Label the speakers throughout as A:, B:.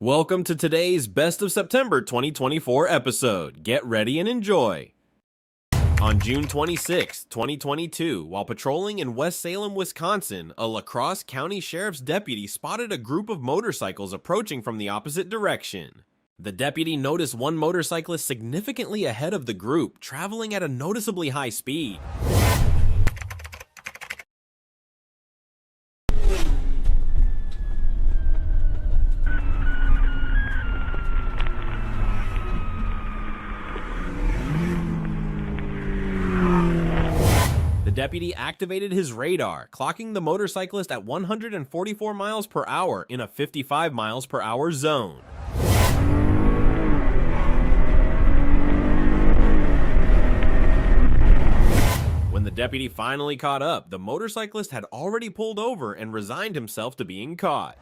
A: Welcome to today's Best of September 2024 episode. Get ready and enjoy. On June 26, 2022, while patrolling in West Salem, Wisconsin, a La Crosse County Sheriff's deputy spotted a group of motorcycles approaching from the opposite direction. The deputy noticed one motorcyclist significantly ahead of the group, traveling at a noticeably high speed. The deputy activated his radar, clocking the motorcyclist at 144 miles per hour in a 55 miles per hour zone. When the deputy finally caught up, the motorcyclist had already pulled over and resigned himself to being caught.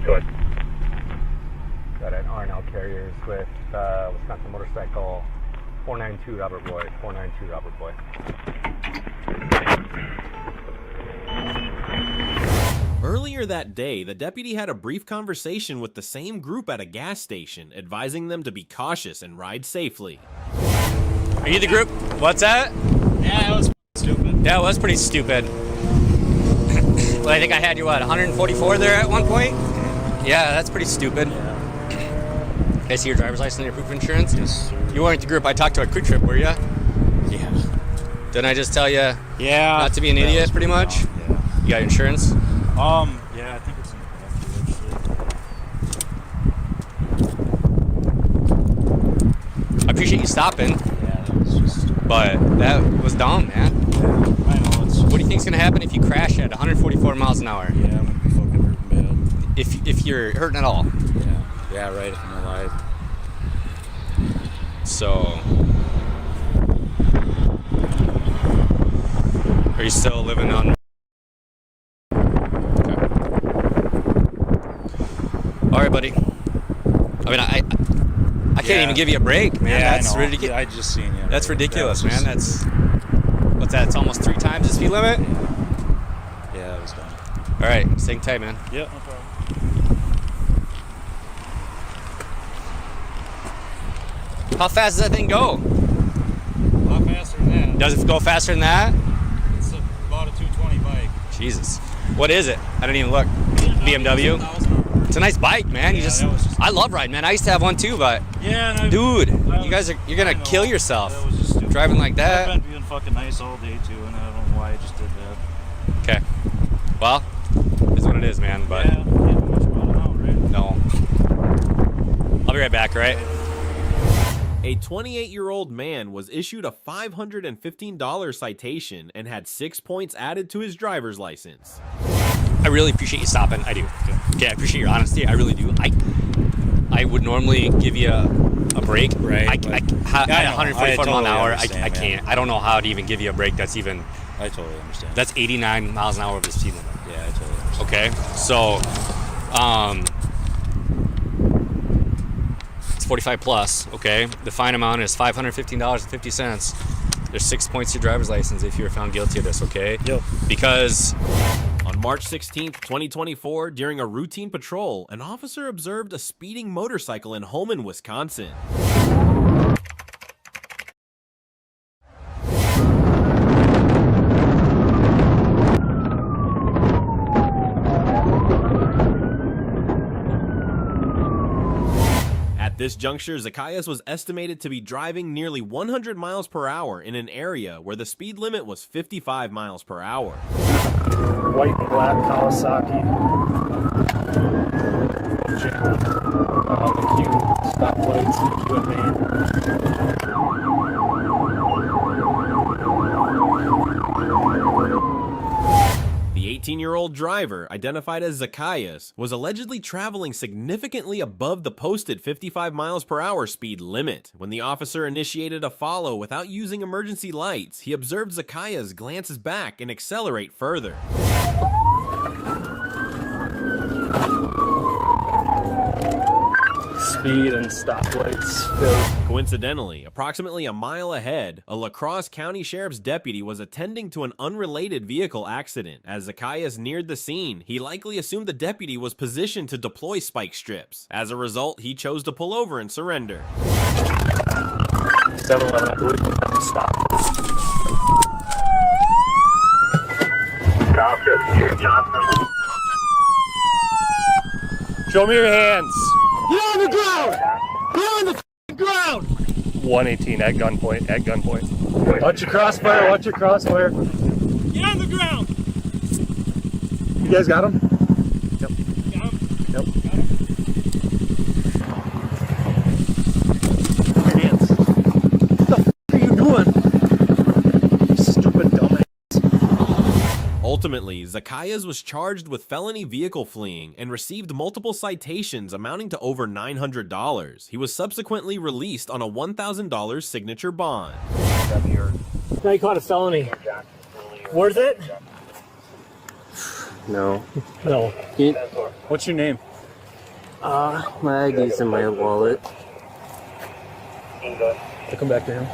B: Good. Got an R&L Carriers with Wisconsin motorcycle 492 Robert Boy, 492 Robert Boy.
A: Earlier that day, the deputy had a brief conversation with the same group at a gas station, advising them to be cautious and ride safely.
C: Are you the group? What's that?
D: Yeah, it was stupid.
C: Yeah, it was pretty stupid. Well, I think I had you, 144 there at one point? Yeah, that's pretty stupid.
D: Yeah.
C: Can I see your driver's license and your proof of insurance?
D: Yes, sir.
C: You weren't the group I talked to at Quick Trip, were you?
D: Yeah.
C: Didn't I just tell you
D: Yeah.
C: not to be an idiot, pretty much?
D: Yeah.
C: You got insurance?
D: Yeah, I think it's in the back
C: I appreciate you stopping,
D: Yeah, that was just stupid.
C: but that was dumb, man.
D: Yeah, I know, it's...
C: What do you think's gonna happen if you crash at 144 miles an hour?
D: Yeah, I'm gonna be fucking hurting bad.
C: If you're hurting at all?
D: Yeah. Yeah, right, if I'm alive.
C: So, are you still living on? Okay. All right, buddy. I mean, I can't even give you a break, man.
D: Yeah,
C: That's
D: I know.
C: ridiculous.
D: Yeah, I just seen you.
C: That's ridiculous,
D: That was
C: man. That's what's that? It's almost 3 times the speed limit.
D: Yeah, that was dumb.
C: All right, stay tight, man.
D: Yeah, no problem.
C: How fast does that thing go?
D: A lot faster than that.
C: Does it go faster than that?
D: It's about a 220 bike.
C: Jesus. What is it? I didn't even look. BMW. It's a nice bike, man.
D: Yeah, that was just-
C: I love riding, man. I used to have one too, but
D: Yeah, and
C: dude,
D: I
C: you guys are you're
D: I
C: gonna
D: know.
C: kill yourself
D: That was just stupid.
C: driving like that.
D: I've been being fucking nice all day too, and I don't know why I just did that.
C: Okay. Well, it's what it is, man. But
D: Yeah, can't do much about it now, right?
C: no. I'll be right back, all right?
A: A 28-year-old man was issued a $515 citation and had 6 points added to his driver's license.
C: I really appreciate you stopping. I do. Okay, I appreciate your honesty. I really do. I would normally give you a break.
D: Right,
C: At
D: but-
C: 144 mile an
D: totally
C: hour,
D: understand,
C: I
D: man.
C: can't. I don't know how to even give you a break that's even.
D: I totally understand.
C: That's 89 miles an hour of the speed limit.
D: Yeah, I totally understand.
C: Okay, so it's 45 plus. Okay, the fine amount is $515.50. There's 6 points to your driver's license if you're found guilty of this. Okay.
D: Yep.
A: On
C: Because
A: March 16, 2024, during a routine patrol, an officer observed a speeding motorcycle in Holman, Wisconsin. At this juncture, Zacchaeus was estimated to be driving nearly 100 miles per hour in an area where the speed limit was 55 miles per hour.
B: White and black Kawasaki. The Q stop lights,
A: The 18-year-old driver, identified as Zacchaeus, was allegedly traveling significantly above the posted 55 miles per hour speed limit. When the officer initiated a follow without using emergency lights, he observed Zacchaeus glance back and accelerate further.
E: speed and stoplights.
A: Coincidentally, approximately a mile ahead, a La Crosse County Sheriff's deputy was attending to an unrelated vehicle accident. As Zacchaeus neared the scene, he likely assumed the deputy was positioned to deploy spike strips. As a result, he chose to pull over and surrender.
E: 7-Eleven, I believe, stop. Show me your hands.
F: Get on the ground! Get on the ground!
E: 118 at gunpoint, at gunpoint. Watch your crossfire, watch your crossfire.
F: Get on the ground!
E: You guys got him?
F: Got him?
E: Yep.
F: Got him?
E: Your hands. What the f are you doing? You stupid dumbass.
A: Ultimately, Zacchaeus was charged with felony vehicle fleeing and received multiple citations amounting to over $900. He was subsequently released on a $1,000 signature bond.
F: Now you caught a felony. Worth it?
G: No.
F: No.
E: What's your name?
G: My ID's in my wallet.
E: I'll come back to him.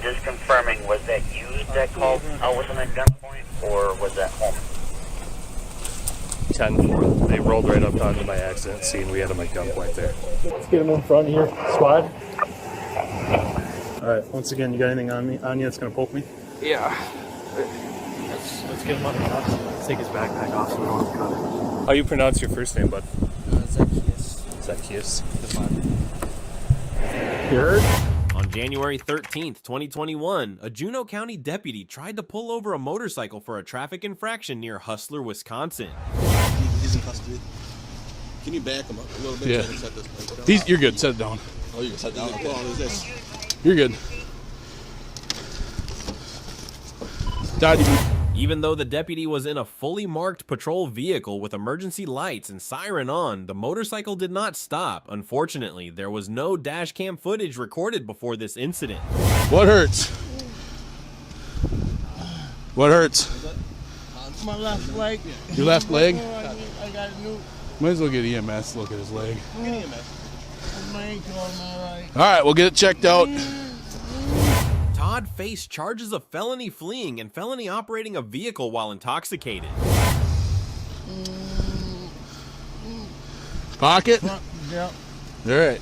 H: Just confirming, was that you that called out with him at gunpoint, or was that home?
E: 10-4. They rolled right up onto my accident scene. We had him at gunpoint there.
F: Let's get him in front here. Squad.
E: Alright, once again, you got anything on you that's gonna poke me?
G: Yeah.
F: Let's get him on the cuffs. Let's take his backpack off so we don't have to cut it.
E: How you pronounce your first name, bud?
G: Zacchaeus.
E: Zacchaeus.
F: You heard?
A: On January 13th, 2021, a Juneau County deputy tried to pull over a motorcycle for a traffic infraction near Hustler, Wisconsin.
I: He's in custody. Can you back him up a little bit?
J: Yeah.
I: So I can set this plate down?
J: You're good. Set it down.
I: Oh, you can set down. How long is this?
J: You're good. Todd,
A: Even though the deputy was in a fully marked patrol vehicle with emergency lights and siren on, the motorcycle did not stop. Unfortunately, there was no dash cam footage recorded before this incident.
J: what hurts? What hurts?
I: My left leg.
J: Your left leg?
I: I got a new
J: Might as well get EMS to look at his leg.
I: my ankle on my right.
J: All right, we'll get it checked out.
A: Todd faced charges of felony fleeing and felony operating a vehicle while intoxicated.
J: Pocket?
I: Yep.
J: All right.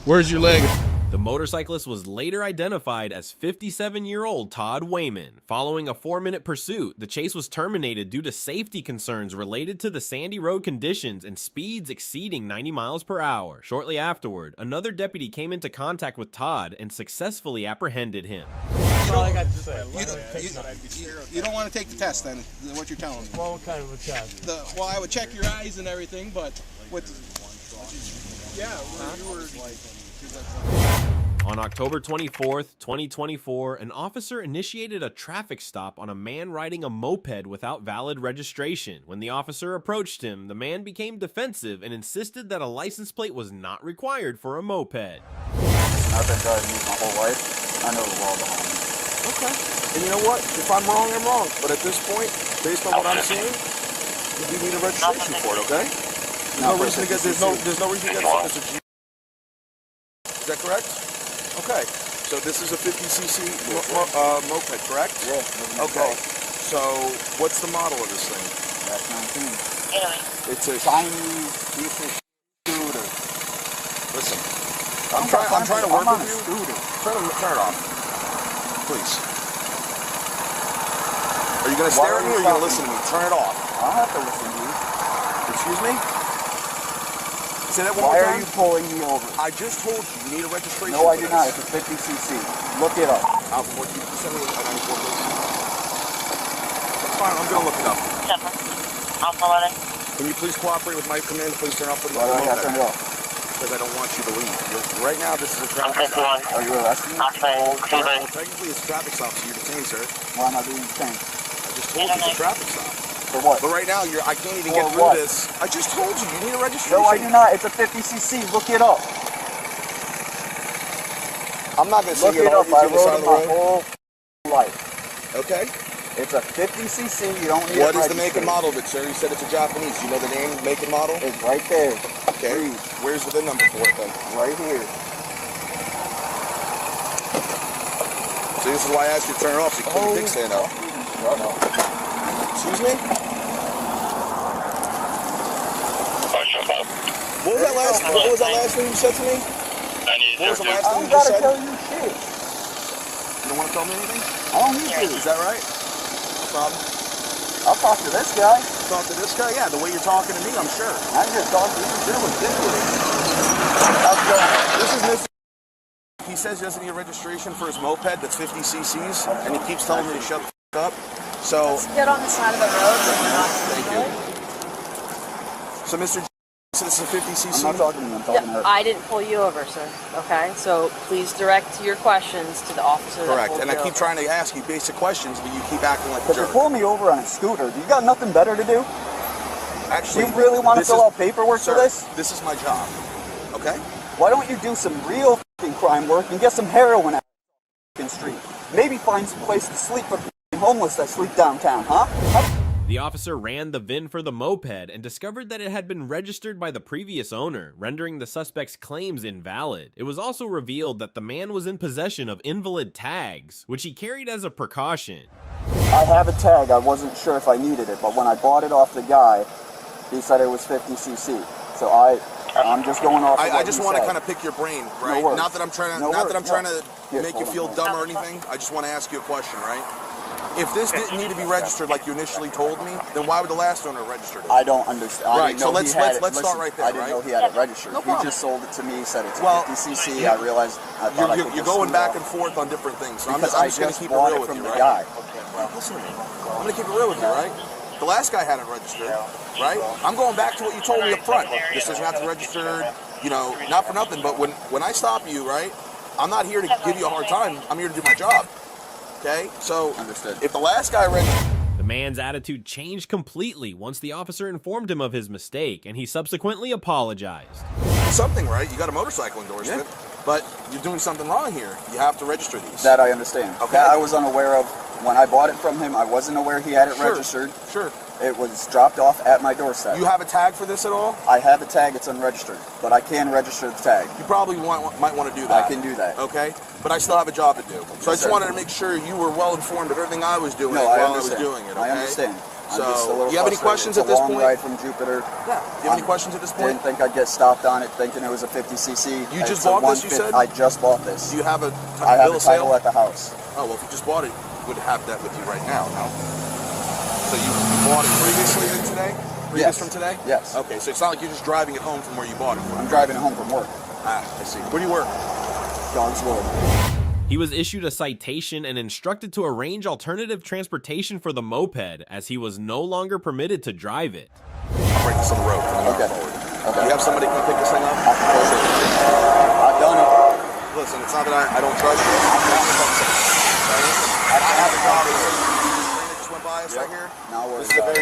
J: Where's your leg?
A: The motorcyclist was later identified as 57-year-old Todd Wayman. Following a 4-minute pursuit, the chase was terminated due to safety concerns related to the sandy road conditions and speeds exceeding 90 miles per hour. Shortly afterward, another deputy came into contact with Todd and successfully apprehended him.
I: You don't want to take the test then, what you're telling me.
F: Well, what kind of a test?
I: Well, I would check your eyes and everything, but with... Yeah, you were like...
A: On October 24th, 2024, an officer initiated a traffic stop on a man riding a moped without valid registration. When the officer approached him, the man became defensive and insisted that a license plate was not required for a moped.
K: I've been driving these my whole life. I know the law behind me.
L: Okay. And you know what? If I'm wrong, I'm wrong. But at this point, based on what I'm seeing, you do need a registration for it, okay? There's no reason to get Mr. G. Is that correct? Okay. So this is a 50cc moped, correct?
K: Yeah.
L: Okay. So what's the model of this thing?
K: That's 19.
L: It's a
K: Chinese piece of scooter.
L: Listen. I'm trying to work with you.
K: Scooter.
L: Turn it off. Please. Are you going to stare at me or are you going to listen to me? Turn it off.
K: I don't have to listen to you.
L: Excuse me? Say that one more
K: Why
L: time.
K: are you pulling me over?
L: I just told you you need a registration.
K: No, I
L: for
K: do
L: this.
K: not. It's a 50cc. Look it up.
L: I'll put you send me a 94 plate. That's fine. I'm going to look it up. Can you please cooperate with my command? Please turn off the
K: Why do I have to turn it off?
L: Because I don't want you to leave. Right now, this is a traffic stop.
K: Are you arresting me?
L: Well, technically, it's a traffic stop, so you're detained, sir.
K: Why am I being detained?
L: I just told you it's a traffic stop.
K: For what?
L: But right now, I can't even get
K: For
L: through
K: what?
L: this. I just told you need a registration.
K: No, I do not. It's a 50cc. Look it up.
L: I'm not going to say
K: Look
L: you
K: it up. I
L: on the side
K: rode
L: of
K: it
L: the
K: my
L: road.
K: whole life.
L: Okay?
K: It's a 50cc. You don't need
L: What
K: it
L: is the make and
K: registered.
L: model of it, sir? You said it's a Japanese. You know the name, make and model?
K: It's right there.
L: Okay.
K: Please.
L: Where's the VIN number for it then?
K: Right here.
L: See, this is why I asked you to turn it off so you can put the kickstand out.
K: No.
L: Excuse me? What was that last thing you said to me? What was the last thing you just said?
K: I don't gotta tell you shit.
L: You don't want to tell me anything?
K: I don't need to.
L: Is that right? No problem.
K: I'll talk to this guy.
L: Talk to this guy? Yeah, the way you're talking to me, I'm sure.
K: I ain't gonna talk to you.
L: You're ridiculous. How's it going? This is Mr. He says he doesn't need a registration for his moped that's 50 cc's, and he keeps telling me to shut the f*** up. So,
M: Let's get on the side of the road so we're not
L: thank you. So, Mr. So this is a 50 cc?
K: I'm not talking to you, I'm talking to her.
M: I didn't pull you over, sir. Okay? So please direct your questions to the officer that
L: Correct,
M: pulled
L: and
M: you
L: I keep
M: over.
L: trying to ask you basic questions, but you keep acting like a
K: But you
L: jerk.
K: pull me over on a scooter. You got nothing better to do?
L: Actually,
K: you really want to fill out paperwork
L: sir,
K: for this?
L: This is my job, okay?
K: Why don't you do some real f***ing crime work and get some heroin out of the street? Maybe find some place to sleep for f***ing homeless that sleep downtown, huh?
A: The officer ran the VIN for the moped and discovered that it had been registered by the previous owner, rendering the suspect's claims invalid. It was also revealed that the man was in possession of invalid tags, which he carried as a precaution.
K: I have a tag. I wasn't sure if I needed it, but when I bought it off the guy, he said it was 50cc. So I'm just going off.
L: I just want to kind of pick your brain, right?
K: No
L: not that I'm trying to, make you feel dumb or anything. I just want to ask you a question, right? If this didn't need to be registered like you initially told me, then why would the last owner register it?
K: I don't understand.
L: Right, so let's start right there,
K: I didn't know he had it registered.
L: No
K: He
L: problem.
K: just sold it to me, said it's
L: Well,
K: 50cc. I realized I thought
L: you're going back and forth on different things. So I'm
K: because
L: just
K: I
L: going to
K: just
L: keep it
K: bought
L: real
K: it
L: with
K: from
L: you,
K: the
L: right?
K: guy.
L: Well, listen to me. I'm going to keep it real with you, right? The last guy had it registered, right? I'm going back to what you told me up front. This doesn't have to be registered, not for nothing, but when I stop you, right, I'm not here to give you a hard time. I'm here to do my job. Okay? So,
K: understood.
L: If the last guy registered...
A: The man's attitude changed completely once the officer informed him of his mistake, and he subsequently apologized.
L: Something, right? You got a motorcycle endorsement, but you're doing something wrong here. You have to register these.
K: That I understand.
L: Okay.
K: That I was unaware of. When I bought it from him, I wasn't aware he had it registered.
L: Sure.
K: It was dropped off at my doorstep.
L: You have a tag for this at all?
K: I have a tag, it's unregistered, but I can register the tag.
L: You probably might want to do that.
K: I can do that.
L: Okay? But I still have a job to do. So I just
K: sir.
L: wanted to make sure you were well informed of everything I was doing
K: No,
L: while I was doing it, okay?
K: I understand.
L: So,
K: I'm just a little
L: you have any
K: frustrated.
L: questions
K: It's
L: at this
K: a long
L: point?
K: ride from Jupiter.
L: Yeah. Do you have any questions at this point?
K: Didn't think I'd get stopped on it, thinking it was a 50cc.
L: You just bought this, you said?
K: I just bought this.
L: Do you have a
K: I have
L: bill
K: a
L: of sale?
K: title at the house.
L: Oh, well, if you just bought it, you would have that with you right now, no? So you bought it previously than today? Previous from today?
K: Yes.
L: Okay, so it's not like you're just driving it home from where you bought it from.
K: I'm driving it home from work.
L: Ah, I see. Where do you work?
K: God's Lord.
A: He was issued a citation and instructed to arrange alternative transportation for the moped, as he was no longer permitted to drive it.
L: I'll break this on the road.
K: Okay.
L: You have somebody come pick this thing up?
K: I've done it.
L: Listen, it's not that I don't trust you. I have a job. Just went by us right here.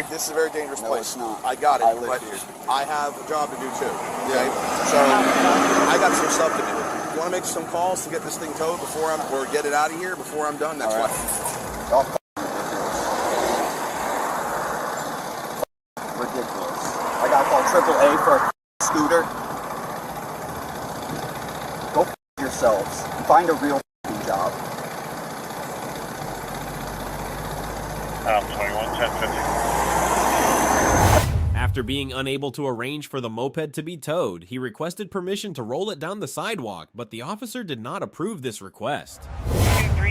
L: This is a very dangerous place.
K: It's not.
L: I got it,
K: I live
L: but
K: here.
L: I have a job to do too. Okay, so I got some stuff to do. You want to make some calls to get this thing towed or get it out of here before I'm done? That's why.
K: Ridiculous. I got to call AAA for a scooter. Go f yourselves and find a real job.
N: 21-10-50.
A: After being unable to arrange for the moped to be towed, he requested permission to roll it down the sidewalk, but the officer did not approve this request.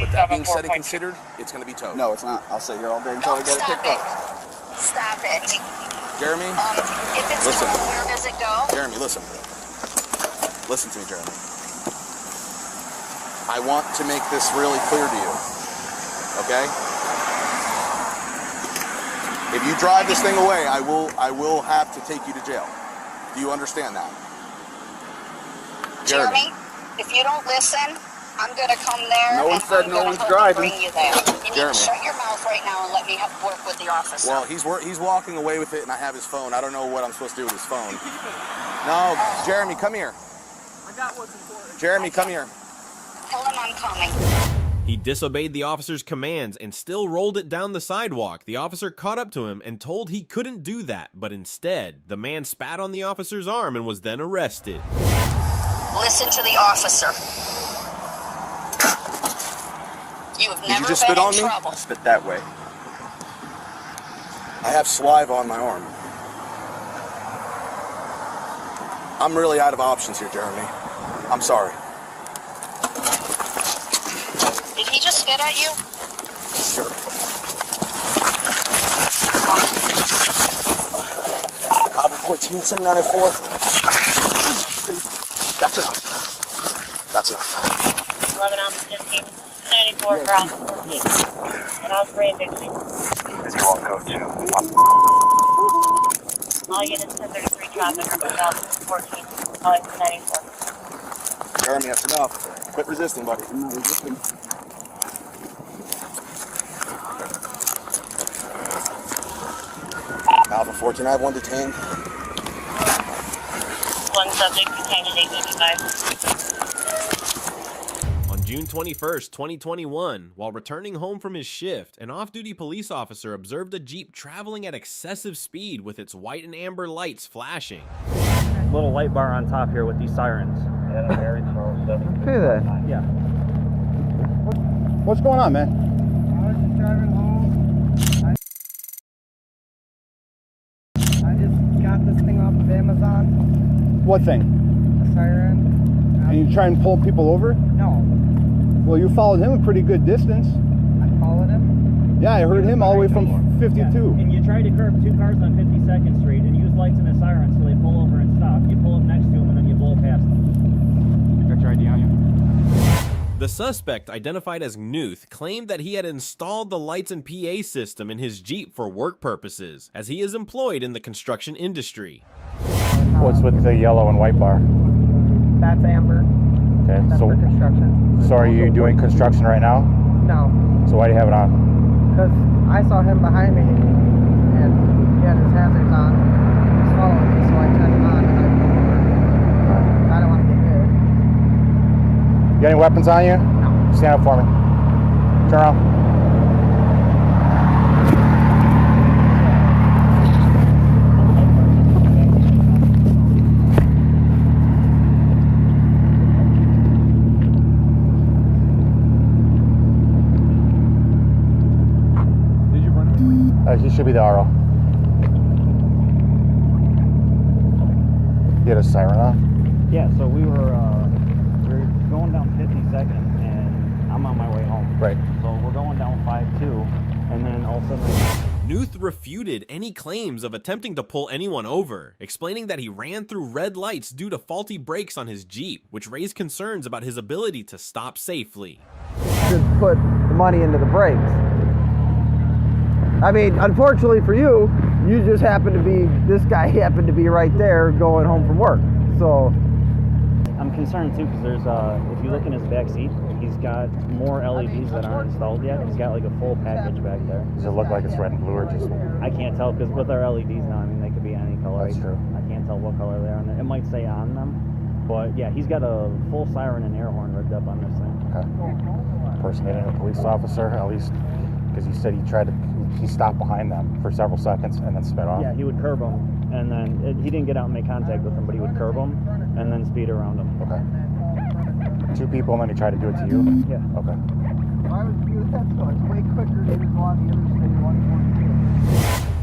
L: With that being said and considered, it's going to be towed.
K: No, it's not. I'll sit here all day until I get it picked up.
M: Stop it.
L: Jeremy,
M: If it's
L: listen.
M: towed, where does it go?
L: Jeremy, listen. Listen to me, Jeremy. I want to make this really clear to you. Okay? If you drive this thing away, I will have to take you to jail. Do you understand that?
M: Jeremy, if you don't listen, I'm going to come there.
K: No one said no one's driving.
M: Bring you there. You need
L: Jeremy.
M: to shut your mouth right now and let me work with the officer.
L: Well, he's walking away with it, and I have his phone. I don't know what I'm supposed to do with his phone. No, Jeremy, come here.
M: I got what's important.
L: Jeremy, come here.
M: Tell him I'm coming.
A: He disobeyed the officer's commands and still rolled it down the sidewalk. The officer caught up to him and told he couldn't do that, but instead, the man spat on the officer's arm and was then arrested.
N: Listen to the officer. You have never been in trouble.
L: Spit that way. I have saliva on my arm. I'm really out of options here, Jeremy. I'm sorry.
N: Did he just spit at you?
L: Sure. Copy 14, 794. That's enough. That's enough.
N: 11 on 15, 94 cross. And I was brand Dixie.
L: Is you all code 2?
N: All units 1033 traffic are moved out 14, calling for 94.
L: Jeremy, that's enough. Quit resisting, buddy. I'm not resisting. Alpha 14, I have one detained.
N: One subject detained at 885.
A: On June 21st, 2021, while returning home from his shift, an off-duty police officer observed a Jeep traveling at excessive speed with its white and amber lights flashing.
F: Little light bar on top here with these sirens.
K: Okay then.
F: Yeah.
K: What's going on, man?
O: I was just driving home. I just got this thing off of Amazon.
K: What thing?
O: A siren.
K: And you try and pull people over?
O: No.
K: Well, you followed him a pretty good distance.
O: I followed him?
K: Yeah, I heard him all the way from 52.
F: And you tried to curb two cars on 52nd Street and use lights and a siren so they pull over and stop. You pull up next to them and then you blow past them. Got your ID on you?
A: The suspect, identified as Knuth, claimed that he had installed the lights and PA system in his Jeep for work purposes, as he is employed in the construction industry.
P: What's with the yellow and white bar?
O: That's amber.
P: Okay,
O: That's for construction.
P: So are you doing construction right now?
O: No.
P: So why do you have it on?
O: Because I saw him behind me and he had his hazards on. He was following me, so I turned him on and I pulled over. I don't want to get hit.
P: You got any weapons on you?
O: No.
P: Stand up for me. Turn around. He should be the RO. You had a siren on?
F: Yeah, so we were going down 52nd and I'm on my way home.
P: Right.
F: So we're going down 52 and then all of a sudden...
A: Knuth refuted any claims of attempting to pull anyone over, explaining that he ran through red lights due to faulty brakes on his Jeep, which raised concerns about his ability to stop safely.
K: Should put the money into the brakes. I mean, unfortunately for you, you just happen to be, this guy happened to be right there going home from work. So
F: I'm concerned too because there's, if you look in his back seat, he's got more LEDs that aren't installed yet. He's got like a full package back there.
P: Does it look like it's red and blue or just...
F: I can't tell because with our LEDs now, I mean, they could be any color.
P: That's true.
F: I can't tell what color they are. It might say on them, but yeah, he's got a full siren and air horn rigged up on this thing.
P: Okay. Impersonating a police officer, at least, because he said he stopped behind them for several seconds and then sped off.
F: Yeah, he would curb them, and then he didn't get out and make contact with them, but he would curb them and then speed around them.
P: Okay. Two people, and then he tried to do it to you?
F: Yeah.
P: Okay.
O: Why would you do that though? It's way quicker to go on the interstate 142.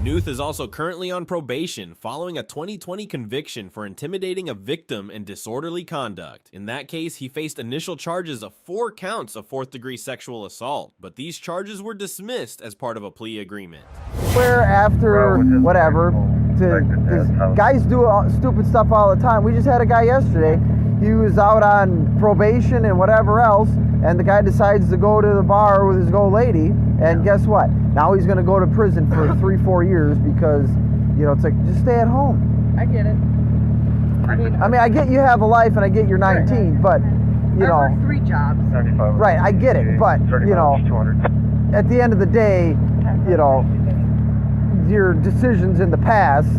A: Knuth is also currently on probation following a 2020 conviction for intimidating a victim and disorderly conduct. In that case, he faced initial charges of 4 counts of 4th-degree sexual assault, but these charges were dismissed as part of a plea agreement.
K: where after whatever, guys do stupid stuff all the time. We just had a guy yesterday. He was out on probation and whatever else, and the guy decides to go to the bar with his old lady, and guess what? Now he's going to go to prison for 3-4 years because, you know, it's like, just stay at home.
O: I get it.
K: I mean, I get you have a life and I get you're 19, but, you know.
O: I work 3 jobs.
K: Right, I get it, but, you know, at the end of the day, you know, your decisions in the past,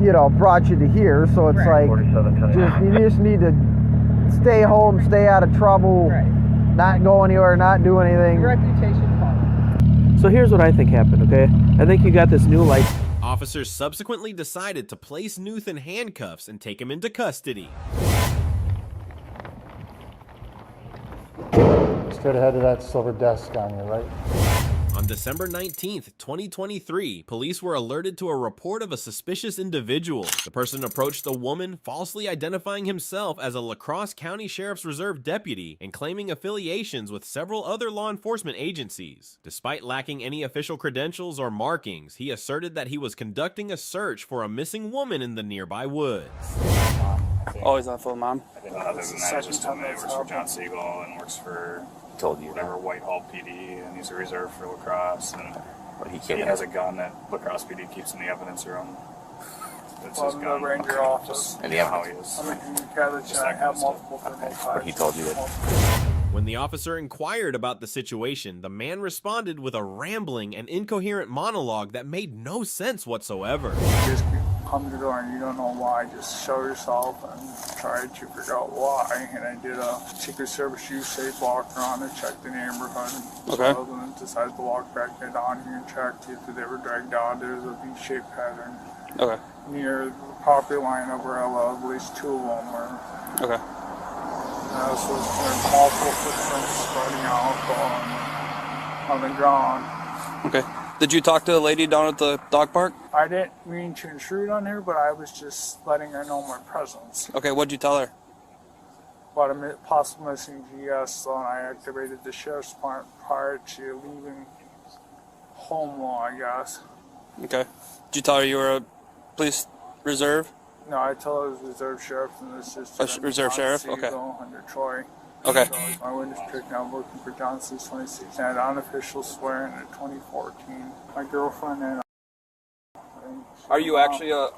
K: you know, brought you to here, so it's like, you just need to stay home, stay out of trouble, not go anywhere, not do anything.
O: Your reputation call.
E: So here's what I think happened, okay? I think you got this new light.
A: Officers subsequently decided to place Newth in handcuffs and take him into custody.
P: Straight ahead of that silver desk on your right.
A: On December 19th, 2023, police were alerted to a report of a suspicious individual. The person approached a woman, falsely identifying himself as a La Crosse County Sheriff's Reserve deputy and claiming affiliations with several other law enforcement agencies. Despite lacking any official credentials or markings, he asserted that he was conducting a search for a missing woman in the nearby woods.
Q: Always on phone, Mom.
R: Other than that, just told me he works for John Siegel and works for whatever Whitehall PD, and he's a reserve for La Crosse, and he has a gun that La Crosse PD keeps in the evidence room. It's his gun.
I: Ranger office.
R: And how he is.
I: I'm in college and I have multiple
R: But he told you that.
A: When the officer inquired about the situation, the man responded with a rambling and incoherent monologue that made no sense whatsoever.
I: Just come to the door and you don't know why, just show yourself and try to figure out why. And I did a Secret Service use safe walk around and checked the neighborhood.
Q: Okay.
I: And then decided to walk back down here and check if they were dragged out. There's a V-shaped pattern.
Q: Okay.
I: Near the property line of where I live, at least 2 of them were.
Q: Okay.
I: So there's multiple footprints spreading out on the ground.
Q: Okay. Did you talk to the lady down at the dog park?
I: I didn't mean to intrude on her, but I was just letting her know my presence.
Q: Okay, what'd you tell her?
I: About a possible missing GS, so I activated the sheriff's department prior to leaving home law, I guess.
Q: Okay. Did you tell her you were a police reserve?
I: No, I told her it was reserve sheriff, and this is
Q: A reserve sheriff? Okay.
I: Under Troy.
Q: Okay.
I: So my witness picked now working for Johnson's 26 and unofficial swearing in 2014. My girlfriend and
Q: Are you actually a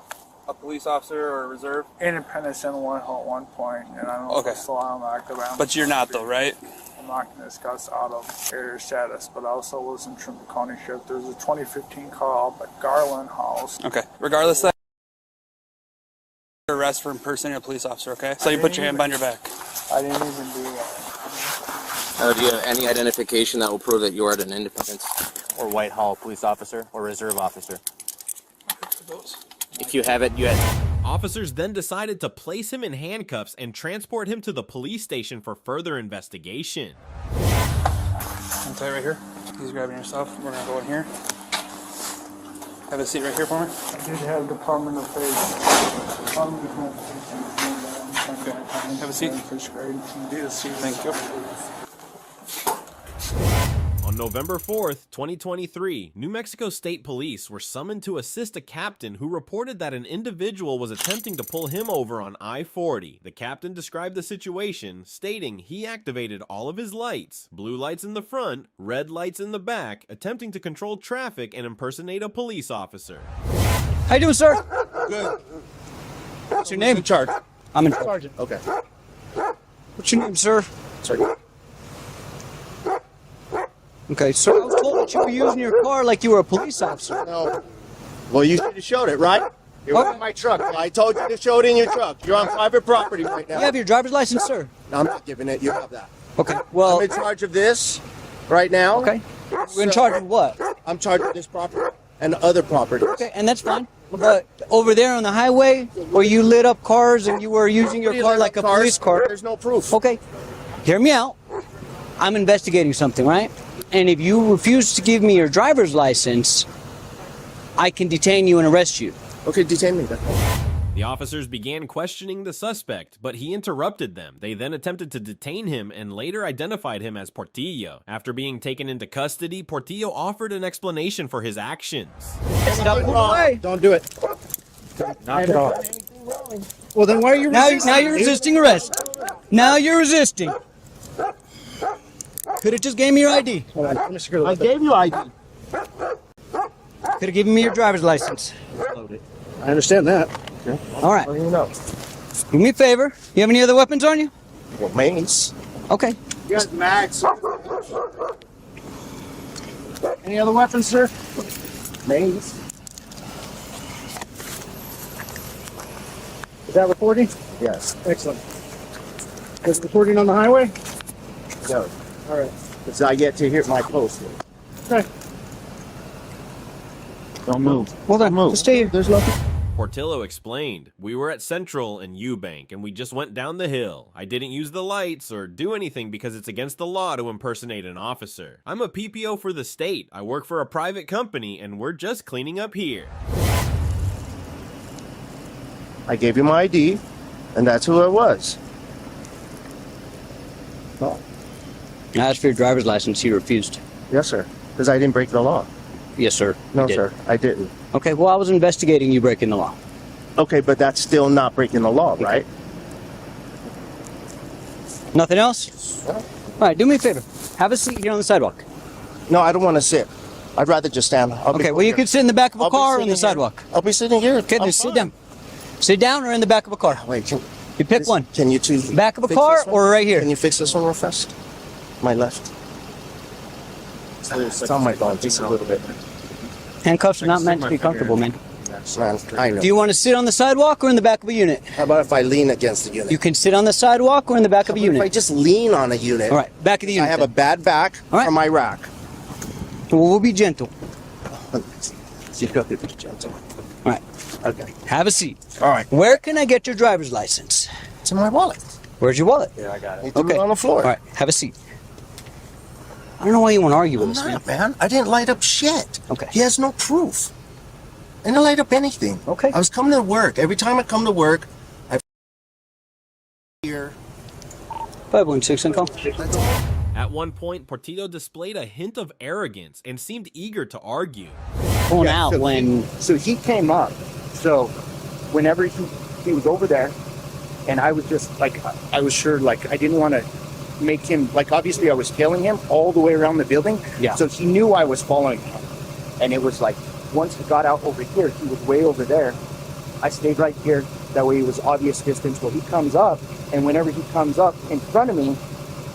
Q: police officer or a reserve?
I: Independence in one at one point, and I don't know if it's still on active.
Q: But you're not though, right?
I: I'm not going to discuss out of area status, but I also was in Trimble County Sheriff. There was a 2015 call up at Garland House.
Q: Okay. Regardless of that, arrest for impersonating a police officer, okay? So you put your hand behind your back.
I: I didn't even do that.
G: Do you have any identification that will prove that you are an Independence or Whitehall police officer or reserve officer? If you have it, you have it.
A: Officers then decided to place him in handcuffs and transport him to the police station for further investigation.
Q: Okay, right here. He's grabbing your stuff. We're gonna go in here. Have a seat right here for me.
I: I did have Department of Faith.
Q: Okay. Have a seat. Thank you.
A: On November 4th, 2023, New Mexico State Police were summoned to assist a captain who reported that an individual was attempting to pull him over on I-40. The captain described the situation, stating he activated all of his lights, blue lights in the front, red lights in the back, attempting to control traffic and impersonate a police officer.
S: How you doing, sir?
L: Good.
S: What's your name?
L: In charge.
S: I'm in charge.
L: Okay.
S: What's your name, sir?
L: Sorry.
S: Okay, sir, I was told that you were using your car like you were a police officer.
L: No. Well, you should have showed it, right? You're in my truck. I told you to show it in your truck. You're on private property right now.
S: You have your driver's license, sir?
L: No, I'm not giving it. You have that.
S: Okay, well...
L: I'm in charge of this right now.
S: Okay. You're in charge of what?
L: I'm charged of this property and other properties.
S: Okay, and that's fine. But over there on the highway, where you lit up cars and you were using your car like a police car...
L: There's no proof.
S: Okay, hear me out. I'm investigating something, right? And if you refuse to give me your driver's license, I can detain you and arrest you.
L: Okay, detain me then.
A: The officers began questioning the suspect, but he interrupted them. They then attempted to detain him and later identified him as Portillo. After being taken into custody, Portillo offered an explanation for his actions.
L: Don't do it.
S: Knock it off. Well, then why are you resisting? Now you're resisting arrest. Now you're resisting. Could have just gave me your ID.
L: Hold on, let me secure the weapon. I gave you ID.
S: Could have given me your driver's license.
L: I understand that. Okay.
S: All right.
L: You know.
S: Do me a favor. You have any other weapons on you?
L: Well, mains.
S: Okay.
L: You got mags. Any other weapons, sir? Mains. Is that recording? Yes. Excellent. Is it recording on the highway? No.
E: All right. Because I get to hear my post.
O: Okay.
E: Don't move.
S: Hold on.
E: Move.
S: Stay here.
E: There's nothing.
A: Portillo explained, "We were at Central and Eubank and we just went down the hill. I didn't use the lights or do anything because it's against the law to impersonate an officer. I'm a PPO for the state. I work for a private company and we're just cleaning up here."
E: I gave you my ID, and that's who I was.
S: I asked for your driver's license. You refused.
E: Yes, sir. Because I didn't break the law.
S: Yes, sir.
E: No,
S: You did.
E: sir. I didn't.
S: Okay, well, I was investigating you breaking the law.
E: Okay, but that's still not breaking the law, right?
S: Nothing else? All right, do me a favor. Have a seat here on the sidewalk.
E: No, I don't want to sit. I'd rather just stand.
S: Okay, well, you can sit in the back of a car or on the sidewalk.
E: I'll be sitting here.
S: Okay, then sit down. Sit down or in the back of a car.
E: Wait,
S: you pick one.
E: Can you choose?
S: Back of a car or right here?
E: Can you fix this one real fast? My left. It's on my phone, just a little bit.
S: Handcuffs are not meant to be comfortable, man.
E: Man, I know.
S: Do you want to sit on the sidewalk or in the back of a unit?
E: How about if I lean against the unit?
S: You can sit on the sidewalk or in the back of a unit.
E: If I just lean on a unit.
S: All right, back of the unit.
E: I have a bad back from my rack.
S: Well, we'll be gentle.
E: You got to be gentle.
S: All right.
E: Okay.
S: Have a seat.
E: All right.
S: Where can I get your driver's license?
E: It's in my wallet.
S: Where's your wallet?
E: Yeah, I got it. You threw it on the floor.
S: All right. Have a seat. I don't know why you want to argue with us,
E: man. I didn't light up shit.
S: Okay.
E: He has no proof. I didn't light up anything.
S: Okay.
E: I was coming to work. Every time I come to work, I here.
S: 516 income.
A: At one point, Portillo displayed a hint of arrogance and seemed eager to argue.
S: Pulling out
E: so
S: when...
E: So he came up. So whenever he was over there, and I was just like, I was sure, like, I didn't want to make him, like, obviously I was tailing him all the way around the building.
S: Yeah.
E: So he knew I was following him. And it was like, once he got out over here, he was way over there. I stayed right here. That way it was obvious distance. Well, he comes up, and whenever he comes up in front of me,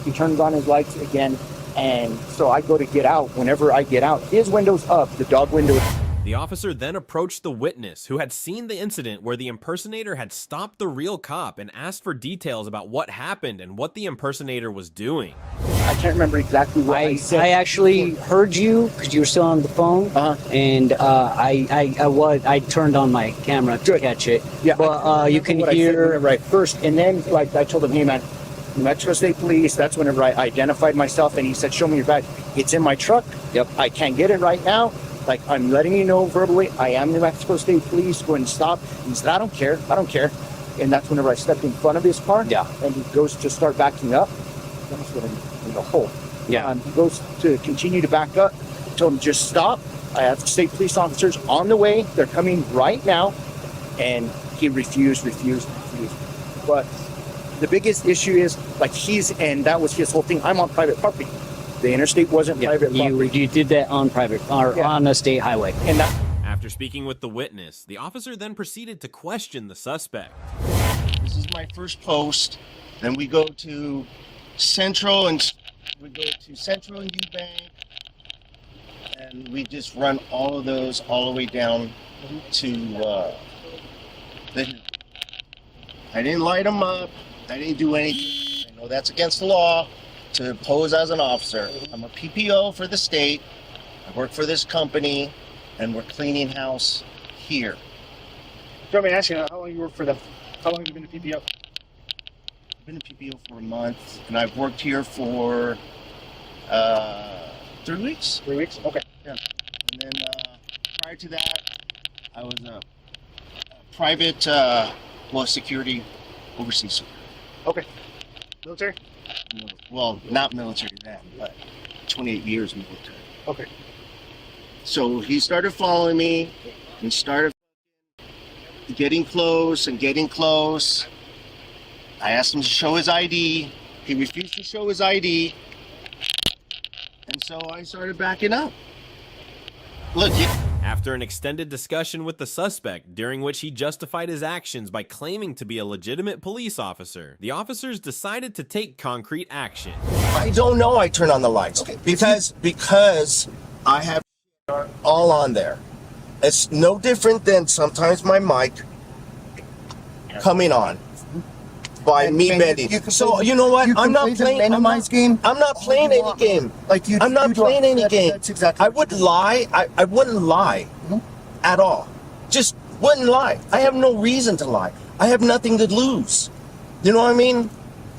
E: he turns on his lights again. And so I go to get out. Whenever I get out, his window's up, the dog window.
A: The officer then approached the witness who had seen the incident where the impersonator had stopped the real cop and asked for details about what happened and what the impersonator was doing.
E: I can't remember exactly what I said.
S: I actually heard you because you were still on the phone, and I turned on my camera to catch it.
E: Yeah,
S: but you can hear
E: right first, and then like I told him, "Hey man, New Mexico State Police." That's whenever I identified myself, and he said, "Show me your badge." It's in my truck.
S: Yep.
E: I can't get it right now. Like, I'm letting you know verbally, I am New Mexico State Police. Go and stop. And he said, "I don't care. I don't care." And that's whenever I stepped in front of his car.
S: Yeah.
E: And he goes to start backing up. That's what I'm in the hole.
S: Yeah.
E: He goes to continue to back up. I told him, "Just stop. I have state police officers on the way. They're coming right now." And he refused. But the biggest issue is, like, and that was his whole thing. I'm on private property. The interstate wasn't private property.
S: You did that on private, or on a state highway.
E: And that.
A: After speaking with the witness, the officer then proceeded to question the suspect.
E: This is my first post. Then we go to Central and Eubank, and we just run all of those all the way down to the hill. I didn't light them up. I didn't do anything. I know that's against the law to pose as an officer. I'm a PPO for the state. I work for this company, and we're cleaning house here.
Q: So let me ask you, how long you work for them? How long have you been a PPO?
E: I've been a PPO for a month, and I've worked here for 3 weeks.
Q: 3 weeks? Okay.
E: Yeah. And then prior to that, I was a private, security, overseas security.
Q: Okay. Military?
E: Well, not military then, but 28 years military.
Q: Okay.
E: So he started following me and started getting close and getting close. I asked him to show his ID. He refused to show his ID. And so I started backing up. Look,
A: After an extended discussion with the suspect, during which he justified his actions by claiming to be a legitimate police officer, the officers decided to take concrete action.
E: I don't know I turn on the lights because I have all on there. It's no different than sometimes my mic coming on. by me bending. So you know what? I'm not playing.
I: Minimize game.
E: I'm not playing any game.
I: Like you.
E: I'm not playing any game.
I: That's exactly.
E: I wouldn't lie. I wouldn't lie at all. Just wouldn't lie. I have no reason to lie. I have nothing to lose. You know what I mean?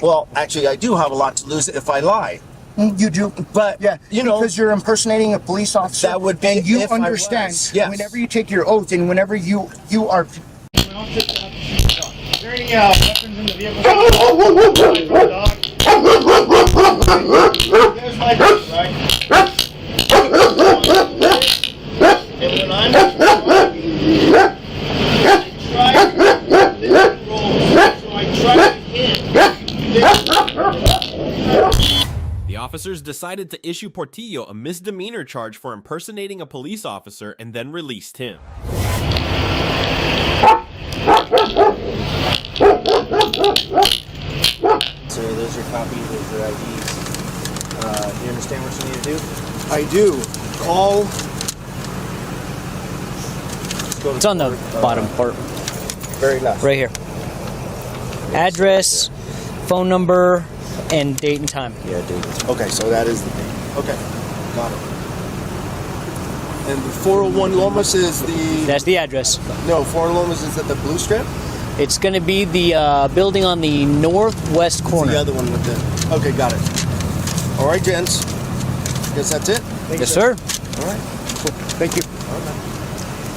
E: Well, actually, I do have a lot to lose if I lie.
I: You do,
E: but
I: yeah,
E: you know,
I: because you're impersonating a police officer.
E: That would be,
I: and you
E: if I
I: understand.
E: was, yes.
I: Whenever you take your oath, and whenever you are.
F: Is there any weapons in the vehicle? There's my dog, right? And when I'm
A: The officers decided to issue Portillo a misdemeanor charge for impersonating a police officer and then released him.
F: So those are copies of your IDs. Do you understand what you need to do?
L: I do. Call.
S: It's on the bottom part.
L: Very left.
S: Right here. Address, phone number, and date and time.
L: Yeah, date. Okay, so that is the date. Okay, got it. And the 401 Lomas is the...
S: That's the address.
L: No, 401 Lomas is at the blue strip?
S: It's going to be the building on the northwest corner.
L: The other one with the... Okay, got it. All right, gents. Guess that's it?
S: Yes, sir.
L: All right. Cool. Thank you.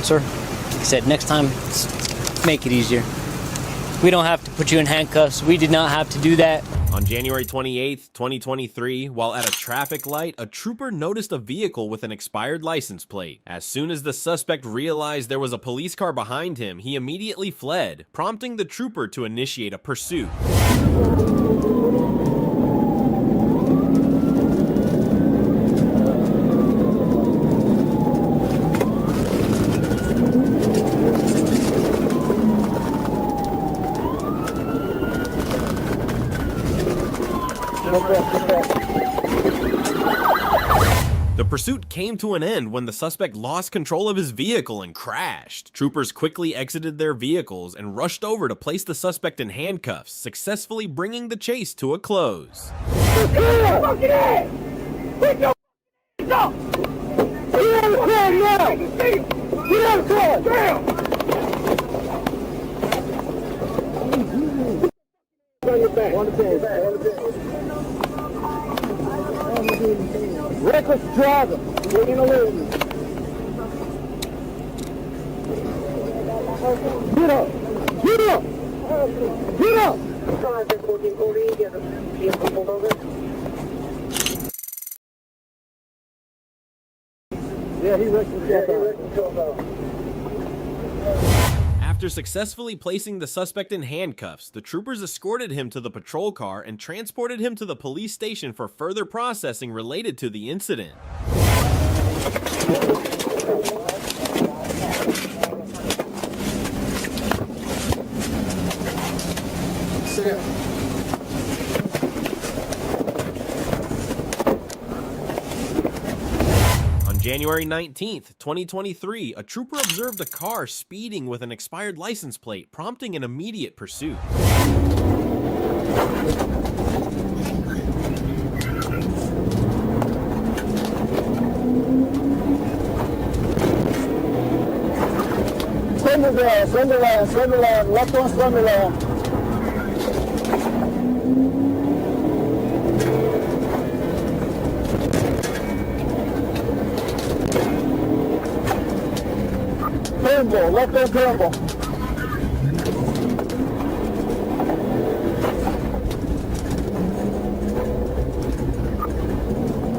S: Sir, like I said, next time, make it easier. We don't have to put you in handcuffs. We did not have to do that.
A: On January 28th, 2023, while at a traffic light, a trooper noticed a vehicle with an expired license plate. As soon as the suspect realized there was a police car behind him, he immediately fled, prompting the trooper to initiate a pursuit. The pursuit came to an end when the suspect lost control of his vehicle and crashed. Troopers quickly exited their vehicles and rushed over to place the suspect in handcuffs, successfully bringing the chase to a close.
F: Reckless driver. We're gonna lose. Get up! Get up! Get up! Yeah, he wrecked himself out.
A: After successfully placing the suspect in handcuffs, the troopers escorted him to the patrol car and transported him to the police station for further processing related to the incident.
L: Sit down.
A: January 19th, 2023, a trooper observed a car speeding with an expired license plate, prompting an immediate pursuit.
F: Slender, left on Slender. Turnbull, left on Turnbull.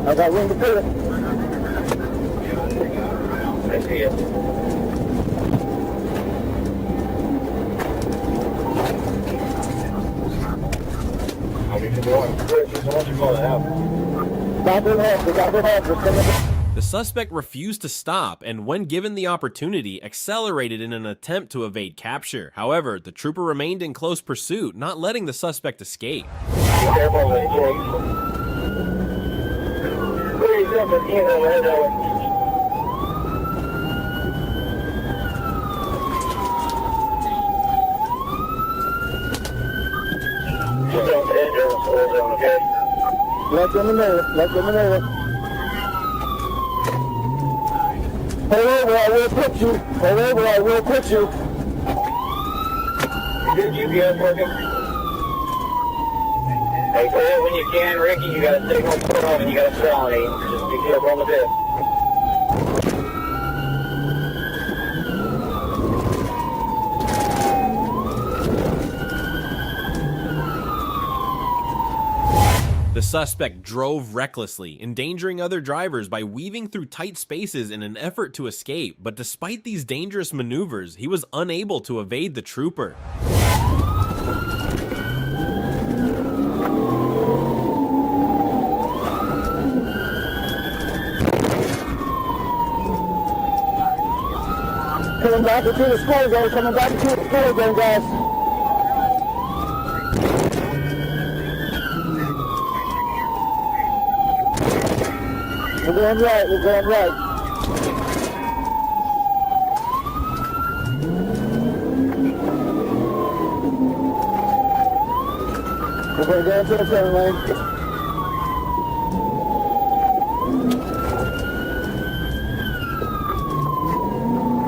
F: I got room to put it. I see it. How many more?
A: The suspect refused to stop and, when given the opportunity, accelerated in an attempt to evade capture. However, the trooper remained in close pursuit, not letting the suspect escape.
H: Okay.
E: Left in the middle. Left in the middle. Hold over, I will put you. Hold over, I will put you.
H: Good GPS working? Hey, clear it when you can, Ricky. You got a signal from and you got a felony. Just be careful on the bit.
A: The suspect drove recklessly, endangering other drivers by weaving through tight spaces in an effort to escape, but despite these dangerous maneuvers, he was unable to evade the trooper.
E: Coming back into the square zone, coming back into the square zone, guys. We're going right, we're going right. We're going down to the center lane.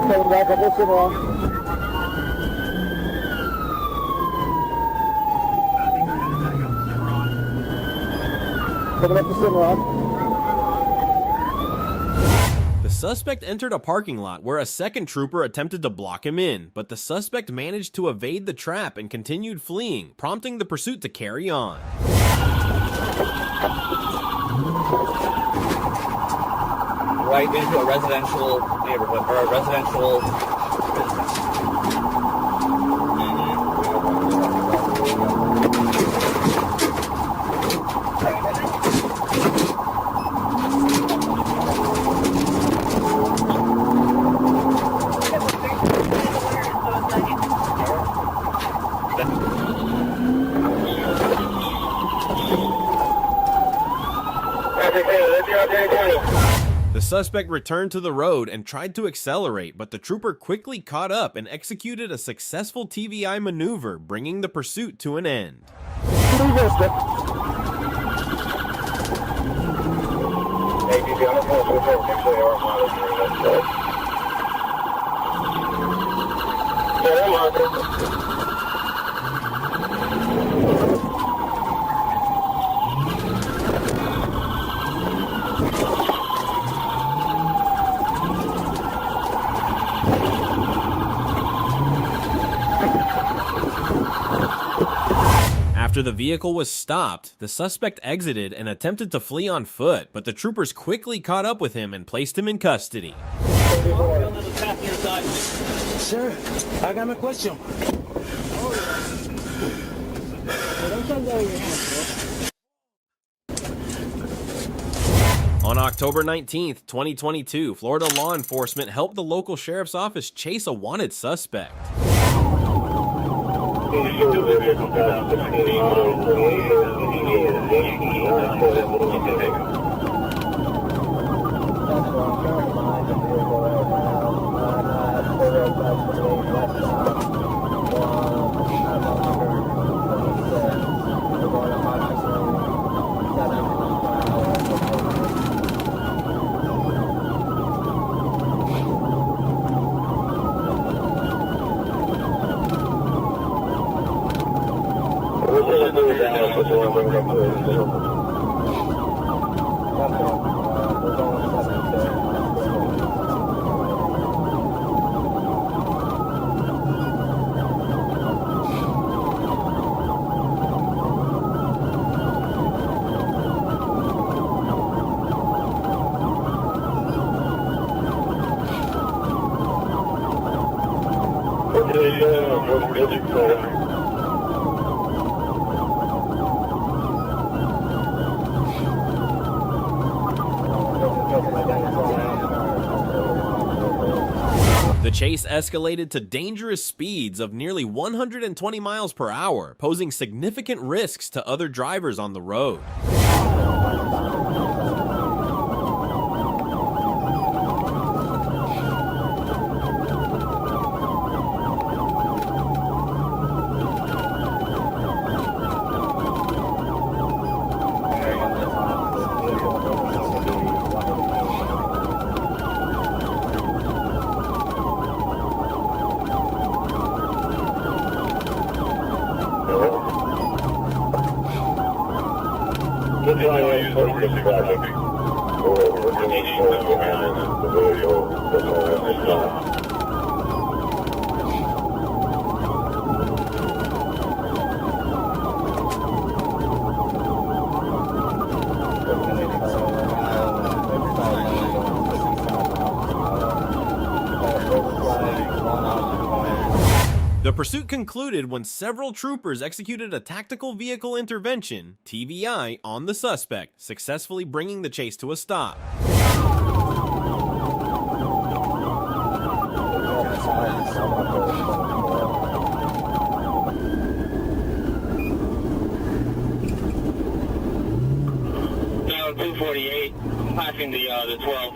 E: Coming back up the center line. Coming up the center line.
A: The suspect entered a parking lot where a second trooper attempted to block him in, but the suspect managed to evade the trap and continued fleeing, prompting the pursuit to carry on.
C: Right into a residential neighborhood, or a residential business.
A: The suspect returned to the road and tried to accelerate, but the trooper quickly caught up and executed a successful TVI maneuver, bringing the pursuit to an end. After the vehicle was stopped, the suspect exited and attempted to flee on foot, but the troopers quickly caught up with him and placed him in custody.
T: Sir, I got my question.
A: On October 19th, 2022, Florida law enforcement helped the local sheriff's office chase a wanted suspect. The chase escalated to dangerous speeds of nearly 120 miles per hour, posing significant risks to other drivers on the road. The pursuit concluded when several troopers executed a tactical vehicle intervention, TVI, on the suspect, successfully bringing the chase to a stop.
H: Now 248, passing the 12.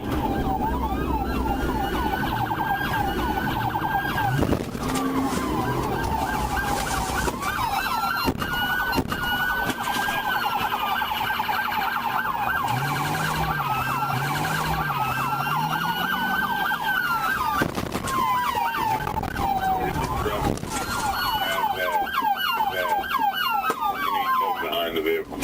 H: Behind the vehicle.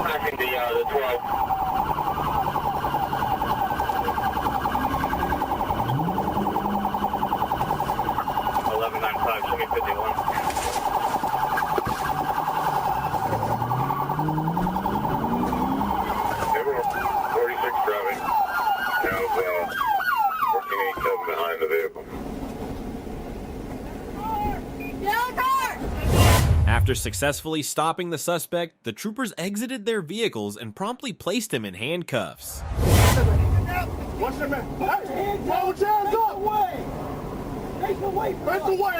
H: Passing the 12. Show me 51. Everyone, 46 driving. Now, 1487 behind the vehicle.
A: After successfully stopping the suspect, the troopers exited their vehicles and promptly placed him in handcuffs.
L: Watch that man. Hey, hold your hands up. Face away. Face away.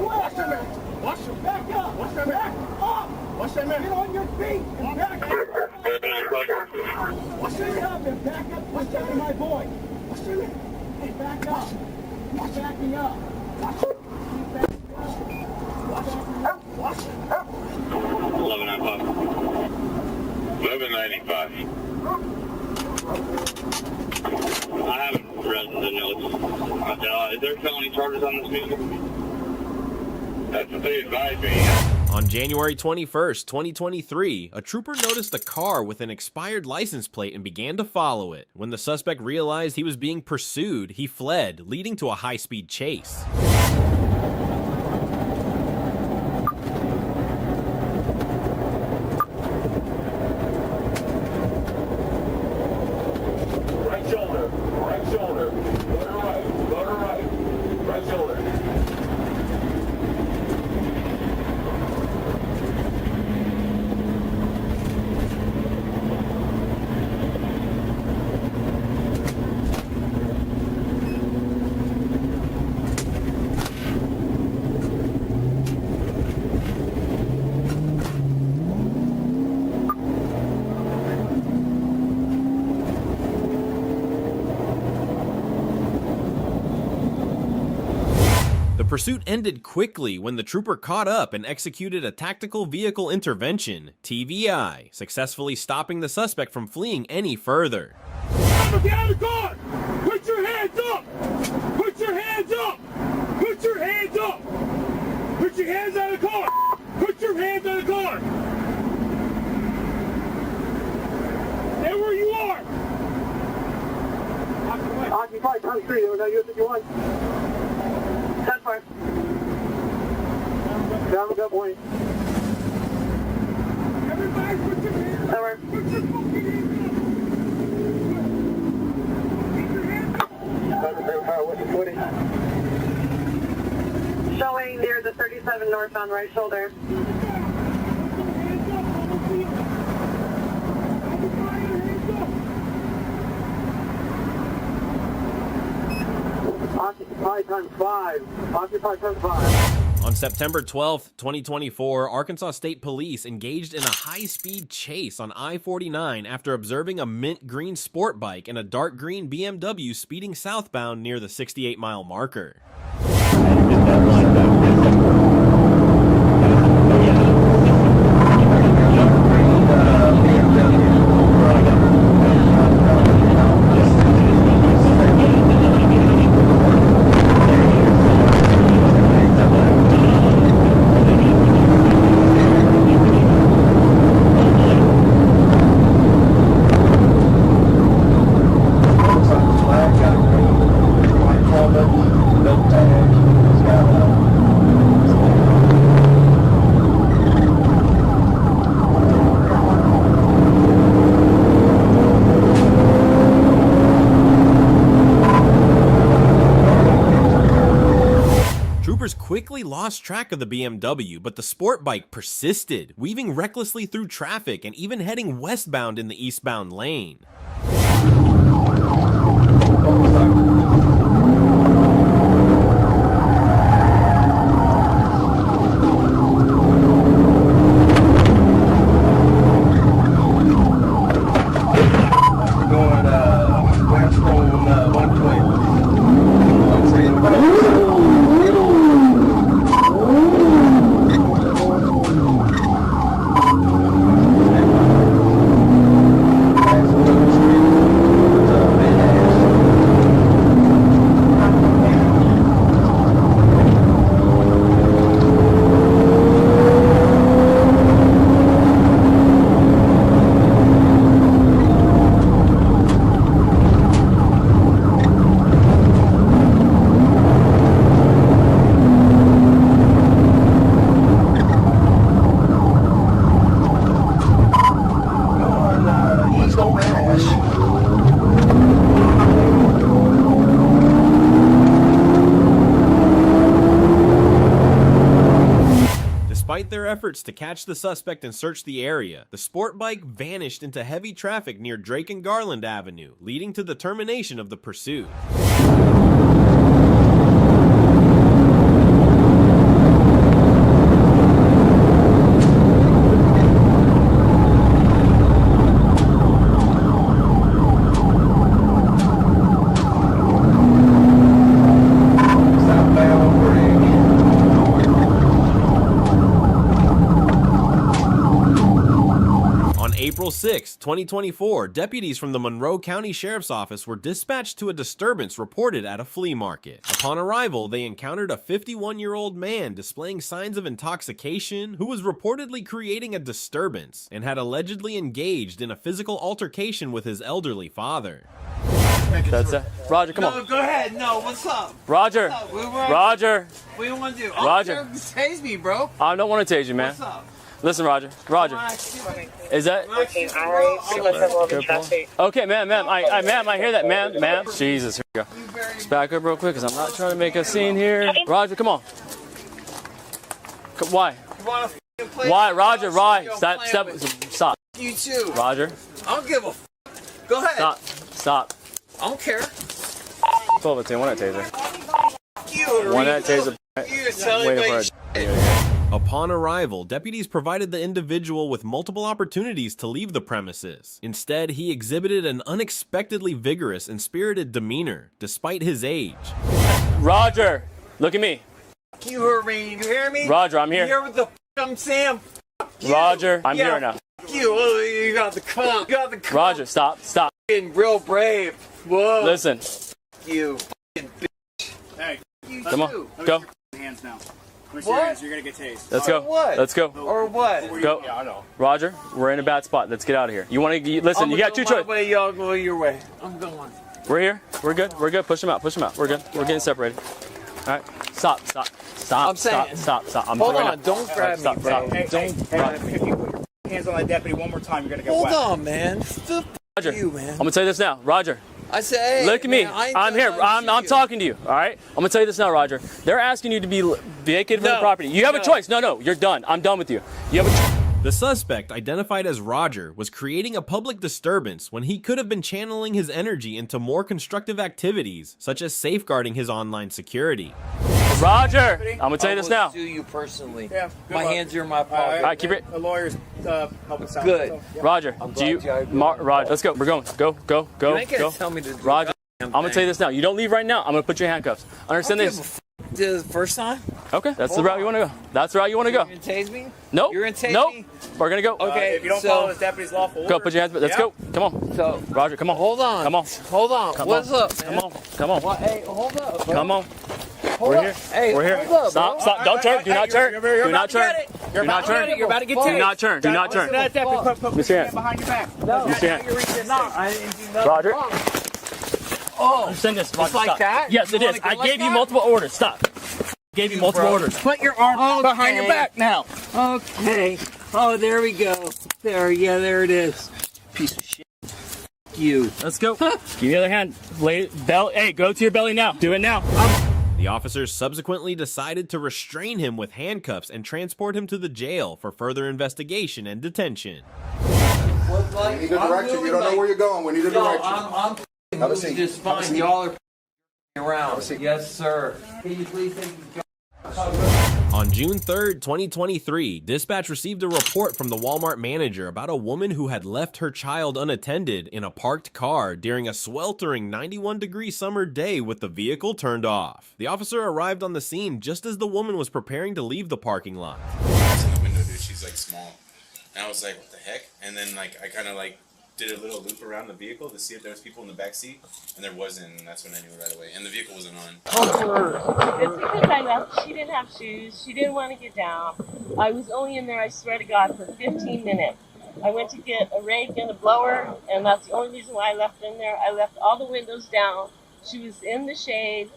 L: Watch that man. Watch him. Back up. Watch that man. Back up. Watch that man. Get on your feet and back up. Watch that man. And back up. Watch that man, my boy. Watch that man. Hey, back up. Watch backing up. Watch it. Keep backing up. Watch it. Watch it.
H: 1195. 1195. I haven't read the notes. Is there felony charges on this vehicle? That's what they advised me.
A: On January 21st, 2023, a trooper noticed a car with an expired license plate and began to follow it. When the suspect realized he was being pursued, he fled, leading to a high-speed chase. The pursuit ended quickly when the trooper caught up and executed a tactical vehicle intervention, TVI, successfully stopping the suspect from fleeing any further.
L: Get out of the car! Put your hands up! Put your hands up! Put your hands up! Put your hands out of the car! Put your hands out of the car! Stay where you are! Occupy Town Street, it was at US 51. 10-5. Down the good point. Everybody put your hands up! Put your fucking hands up! What's the footage?
N: Showing near the 37 north on right shoulder.
L: Occupy times 5. Occupy times 5.
A: On September 12th, 2024, Arkansas State Police engaged in a high-speed chase on I-49 after observing a mint green sport bike and a dark green BMW speeding southbound near the 68-mile marker. Quickly lost track of the BMW, but the sport bike persisted, weaving recklessly through traffic and even heading westbound in the eastbound lane. Despite their efforts to catch the suspect and search the area, the sport bike vanished into heavy traffic near Drake and Garland Avenue, leading to the termination of the pursuit. April 6, 2024, deputies from the Monroe County Sheriff's Office were dispatched to a disturbance reported at a flea market. Upon arrival, they encountered a 51-year-old man displaying signs of intoxication who was reportedly creating a disturbance and had allegedly engaged in a physical altercation with his elderly father.
C: That's it. Roger, come on.
K: No, go ahead. No, what's up?
C: Roger.
K: What's up?
C: Roger.
K: What do you want to do?
C: Roger.
K: Tase me, bro.
C: I don't want to tase you, man.
K: What's up?
C: Listen, Roger. Roger. Is that? Okay, ma'am, I hear that, ma'am. Jesus, here we go. Just back up real quick, because I'm not trying to make a scene here. Roger, come on. Why? Why, Roger? Why? Stop.
K: You too.
C: Roger.
K: I don't give a f. Go ahead.
C: Stop.
K: I don't care.
C: 12 at 10, one at taser. One at taser. Waiting for a...
A: Upon arrival, deputies provided the individual with multiple opportunities to leave the premises. Instead, he exhibited an unexpectedly vigorous and spirited demeanor, despite his age.
C: Roger, look at me.
K: You heard me. You hear me?
C: Roger, I'm here.
K: You hear what the f I'm saying?
C: Roger, I'm here now.
K: You got the cum. You got the cum.
C: Roger, stop.
K: Being real brave. Whoa.
C: Listen.
K: You f***ing bitch.
Q: Hey.
C: Come on, go.
Q: Hands now.
K: What?
Q: You're gonna get tased.
C: Let's go.
K: What?
C: Let's go.
K: Or what?
C: Go.
Q: Yeah, I know.
C: Roger, we're in a bad spot. Let's get out of here. You want to listen? You got two choices.
K: Way, y'all go your way. I'm going.
C: We're here. We're good. Push them out. We're good. We're getting separated. All right. Stop.
K: I'm saying.
C: Stop.
K: Hold on. Don't grab me, bro.
Q: Hey, if you put your hands on that deputy one more time, you're gonna get wet.
K: Hold on, man.
C: Roger,
K: you, man.
C: I'm gonna tell you this now, Roger.
K: I say, hey,
C: look at me.
K: Man,
C: I'm here. I'm talking to you. All right. I'm gonna tell you this now, Roger. They're asking you to be vacated from the property. You have a choice. No. You're done. I'm done with you. You have a.
A: The suspect, identified as Roger, was creating a public disturbance when he could have been channeling his energy into more constructive activities, such as safeguarding his online security.
C: Roger, I'm gonna tell you this now.
U: Sue you personally.
L: Yeah,
U: my hands are in my pocket.
C: All right, keep it.
L: A lawyer's help us out.
U: Good.
L: So, yeah.
C: Roger, Roger, let's go. We're going. Go.
U: You ain't gonna tell me to do
C: Roger,
U: the
C: I'm gonna tell you this now. You don't leave right now. I'm gonna put your handcuffs. Understand this?
U: The first time?
C: Okay, that's the route you want to go. That's the route you want to go.
U: You're gonna tase me?
C: Nope.
U: You're gonna tase
C: nope.
U: me?
C: We're gonna go.
U: Okay.
L: If you don't follow this deputy's lawful order.
C: Go. Put your hands. Let's go. Come on.
U: So
C: Roger, come on.
U: Hold on.
C: Come on.
U: Hold on.
C: Come
U: What's
C: on.
U: up, man?
C: Come on. Come on.
U: What? Hey, hold up. Bro.
C: Come on.
U: Hold
C: We're
U: up.
C: here.
U: Hey,
C: We're here.
U: hold up,
C: Stop.
U: bro.
C: Stop. Don't turn. Do not turn. Do not turn.
L: You're
C: Do not turn.
L: You're about to get
C: Do
L: tased.
C: not turn. Do not turn.
L: That deputy put
C: Miss your hand.
L: behind your back.
U: No.
C: Miss your hand.
U: No, I didn't do nothing
C: Roger.
U: wrong. Oh,
C: Send this.
U: it's
C: Roger,
U: like
C: stop.
U: that?
C: Yes,
U: You
C: it is.
U: wanna go
C: I
U: like
C: gave you
U: that?
C: multiple orders. Stop. Gave you multiple orders.
L: Put your arm behind your back now.
U: Okay. Oh, there we go. There, yeah, there it is. Piece of shit. You.
C: Let's go. Give me the other hand. Hey, go to your belly now. Do it now.
A: The officers subsequently decided to restrain him with handcuffs and transport him to the jail for further investigation and detention.
L: We need a direction. You don't know where you're going. We need a direction.
U: I'm
L: Have a seat.
U: just fine. Y'all are around. Yes, sir. Can you please take the
A: On June 3rd, 2023, dispatch received a report from the Walmart manager about a woman who had left her child unattended in a parked car during a sweltering 91-degree summer day with the vehicle turned off. The officer arrived on the scene just as the woman was preparing to leave the parking lot.
V: I was in the window, dude. She's like small. And I was like, what the heck? And then like I kind of like did a little loop around the vehicle to see if there was people in the back seat, and there wasn't, and that's when I knew right away. And the vehicle wasn't on.
M: It's because I left. She didn't have shoes. She didn't want to get down. I was only in there, I swear to God, for 15 minutes. I went to get a rake and a blower, and that's the only reason why I left in there. I left all the windows down. She was in the shade.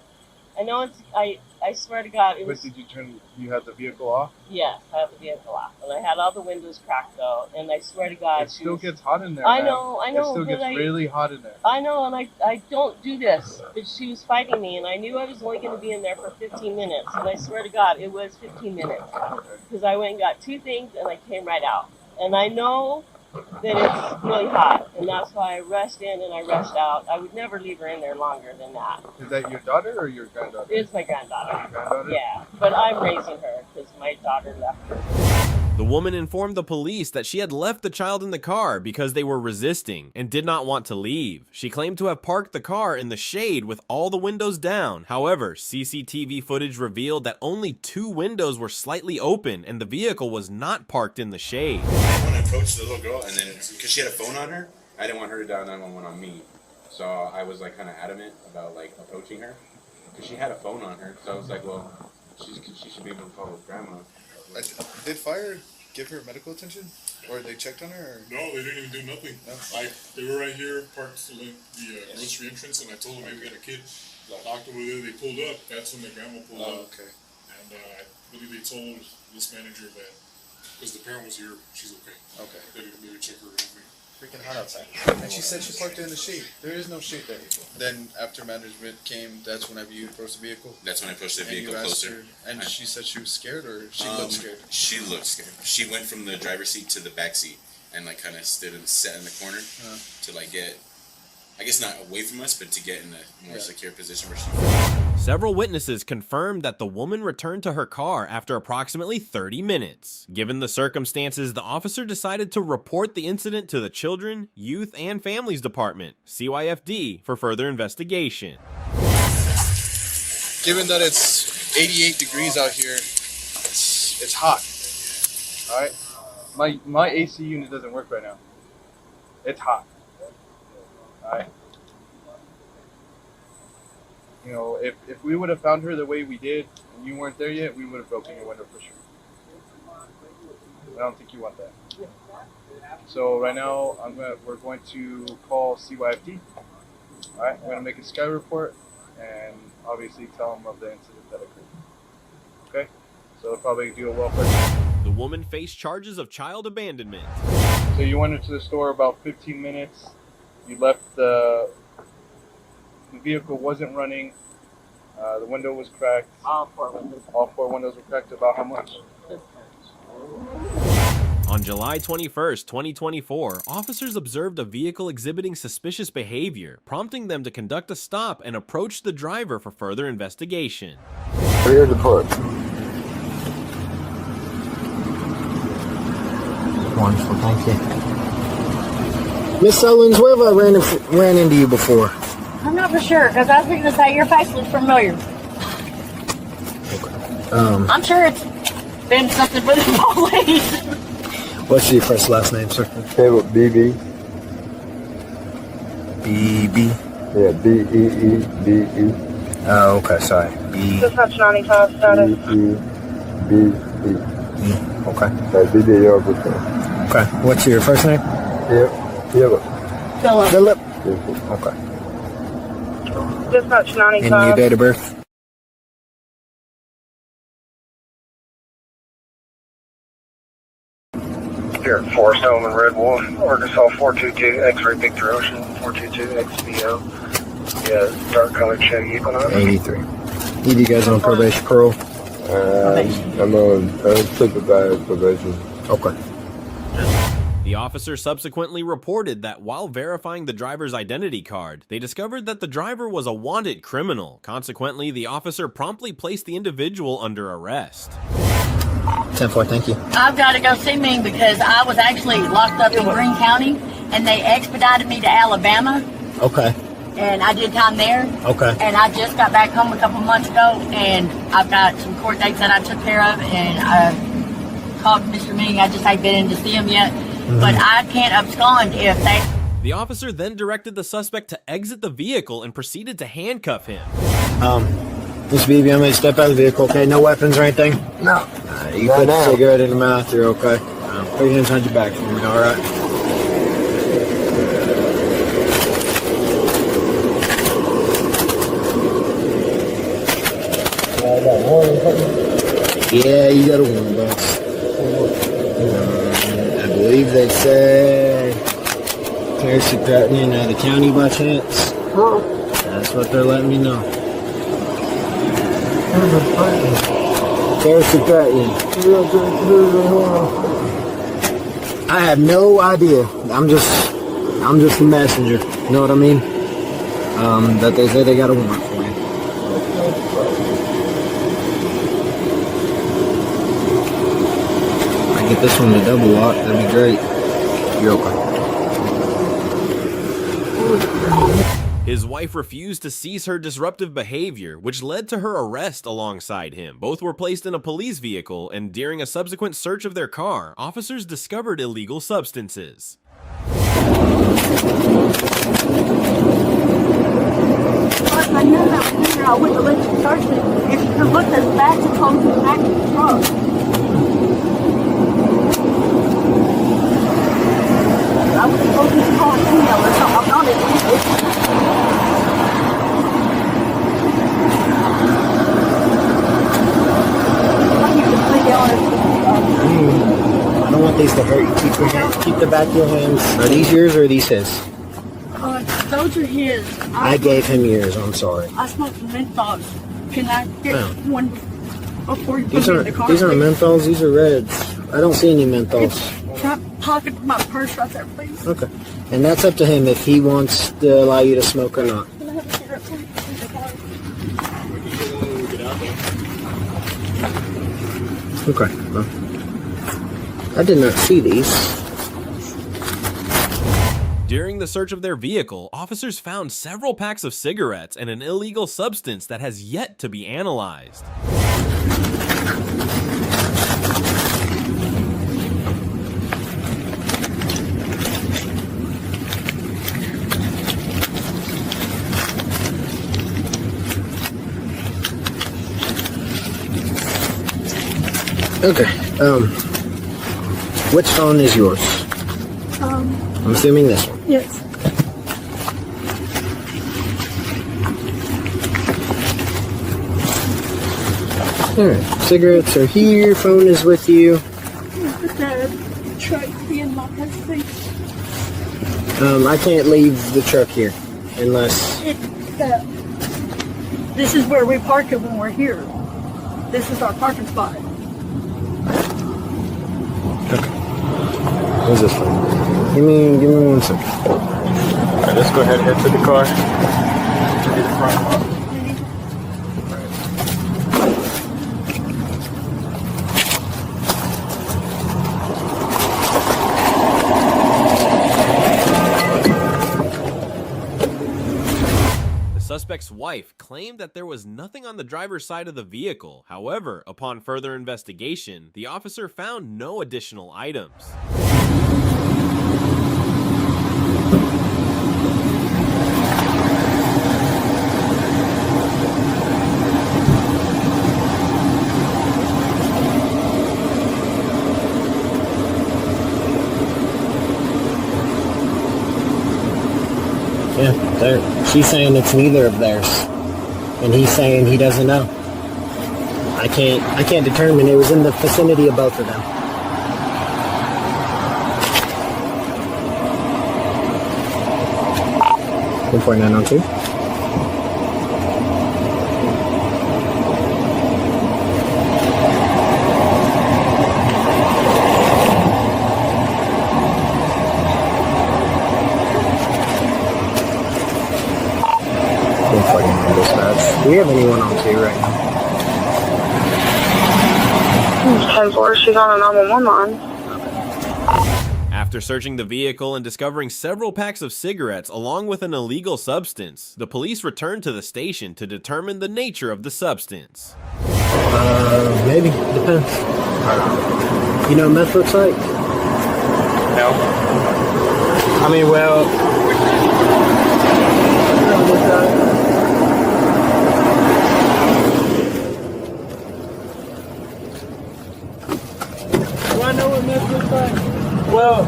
M: I know it's, I swear to God, it was...
W: But did you had the vehicle off?
M: Yes, I had the vehicle off. And I had all the windows cracked though, and I swear to God,
W: It still gets hot in there.
M: I
W: man.
M: know,
W: It still
M: but
W: gets really hot in there.
M: I know, and I don't do this, but she was fighting me, and I knew I was only going to be in there for 15 minutes, and I swear to God, it was 15 minutes, because I went and got two things, and I came right out. And I know that it's really hot, and that's why I rushed in and I rushed out. I would never leave her in there longer than that.
W: Is that your daughter or your granddaughter?
M: It's my granddaughter.
W: Your granddaughter?
M: Yeah, but I'm raising her, because my daughter left her.
A: The woman informed the police that she had left the child in the car because they were resisting and did not want to leave. She claimed to have parked the car in the shade with all the windows down. However, CCTV footage revealed that only 2 windows were slightly open and the vehicle was not parked in the shade.
V: I want to approach the little girl, and then because she had a phone on her, I didn't want her to dial 911 on me. So I was like kind of adamant about like approaching her because she had a phone on her. So I was like, well, she should be able to call with grandma.
X: Did fire give her medical attention, or they checked on her? Or?
Y: No, they didn't even do nothing. No. They were right here, parked the grocery entrance, and I told them, hey, we got a kid locked over there. They pulled up. That's when the grandma pulled up.
X: Okay.
Y: And I believe they told this manager that because the parent was here, she's okay.
X: Okay.
Y: They would check her and everything.
X: Freaking hot outside. And she said she parked it in the shade. There is no shade there. Then after management came, that's whenever you approached the vehicle?
V: That's when I pushed the vehicle
X: and
V: closer.
X: Her, and she said she was scared, or she looked scared?
V: She looked scared. She went from the driver's seat to the back seat and like kind of sat in the corner to like get, I guess not away from us, but to get in a more secure position where she.
A: Several witnesses confirmed that the woman returned to her car after approximately 30 minutes. Given the circumstances, the officer decided to report the incident to the Children, Youth, and Families Department, CYFD, for further investigation.
X: Given that it's 88 degrees out here, it's hot.
W: All right, my AC unit doesn't work right now. It's hot. All right. You know, if we would have found her the way we did, and you weren't there yet, we would have broken your window for sure. I don't think you want that. So right now, we're going to call CYFD. All right, we're gonna make a sky report and obviously tell them of the incident that occurred. Okay, so they'll probably do a welfare.
A: The woman faced charges of child abandonment.
W: So you went into the store about 15 minutes. You left the vehicle wasn't running. The window was cracked.
M: All 4 windows.
W: All 4 windows were cracked. About how much?
A: On July 21st, 2024, officers observed a vehicle exhibiting suspicious behavior, prompting them to conduct a stop and approach the driver for further investigation.
B: Clear the push.
K: Wonderful, thank you. Miss Owens, where have I ran into you before?
D: I'm not for sure, because I was going to say your face looks familiar. I'm sure it's been something with the police.
K: What's your first last name, sir?
B: Caleb BB.
K: BB?
B: Yeah, B-E-E-B-E.
K: Oh, okay, sorry.
D: Dispatch 95 status.
B: B-E-B-E.
K: Okay.
B: That's BB officer.
K: Okay. What's your first name?
B: Philip.
D: Philip.
K: Okay.
D: Dispatch 95.
K: And your date of birth?
J: Here at Forest Home and Red Wolf, Arkansas 422, X-Ray Victor Ocean, 422 XBO. Yeah, dark colored Chevy Equinox.
K: 83. Either you guys on probation, parole?
B: I'm on supervised probation.
K: Okay.
A: The officer subsequently reported that while verifying the driver's identity card, they discovered that the driver was a wanted criminal. Consequently, the officer promptly placed the individual under arrest.
K: 10-4, thank you.
D: I've got to go see Ming because I was actually locked up in Greene County, and they expedited me to Alabama,
K: Okay.
D: and I did time there.
K: Okay.
D: And I just got back home a couple months ago, and I've got some court dates that I took care of, and I called Mr. Ming. I just ain't been in to see him yet, but I can't abscond if they...
A: The officer then directed the suspect to exit the vehicle and proceeded to handcuff him.
K: Miss BB, I'm going to step out of the vehicle, okay? No weapons or anything?
B: No.
K: You put the cigarette in your mouth, you're okay. Put your hands on your back for me, alright? Yeah, you got a warning box. I believe they say Terrace threatening the county by chance. That's what they're letting me know. Terrace threatening. I have no idea. I'm just a messenger. You know what I mean? That they say they got a warrant for you. Get this one to double lock, that'd be great. You're okay.
A: His wife refused to cease her disruptive behavior, which led to her arrest alongside him. Both were placed in a police vehicle, and during a subsequent search of their car, officers discovered illegal substances.
D: I knew that was there. I wouldn't let you search it. If you could look at the back, it's on the back of the truck. I was supposed to call an email or something. I'm not illegal.
K: I don't want these to hurt you. Keep the back of your hands. Are these yours or are these his?
D: Those are his.
K: I gave him yours. I'm sorry.
D: I smoked menthols. Can I get one before you put
K: These
D: me in
K: aren't
D: the car?
K: these aren't menthols. These are reds. I don't see any menthols.
D: Can I pocket my purse right there, please?
K: Okay. And that's up to him if he wants to allow you to smoke or not.
D: Can I have a cigarette, please?
K: Okay. Well, I did not see these.
A: During the search of their vehicle, officers found several packs of cigarettes and an illegal substance that has yet to be analyzed.
K: Okay. Which phone is yours? I'm assuming this one.
D: Yes.
K: Alright. Cigarettes are here. Phone is with you.
D: Put that truck in my place.
K: I can't leave the truck here unless...
D: This is where we park it when we're here. This is our parking spot.
K: What's this one? Give me 1 second. Alright, let's go ahead and head to the car. To the front.
A: suspect's wife claimed that there was nothing on the driver's side of the vehicle. However, upon further investigation, the officer found no additional items.
E: Yeah, she's saying it's neither of theirs, and he's saying he doesn't know. I can't determine. It was in the vicinity of both of them. Before 902. Do we have anyone on 2 right now?
G: 10-4, she's on a 911 line.
A: After searching the vehicle and discovering several packs of cigarettes along with an illegal substance, the police returned to the station to determine the nature of the substance.
E: Maybe. Depends. You know what meth looks like?
Q: No.
E: I mean, well...
U: Do I know what meth looks like? Well,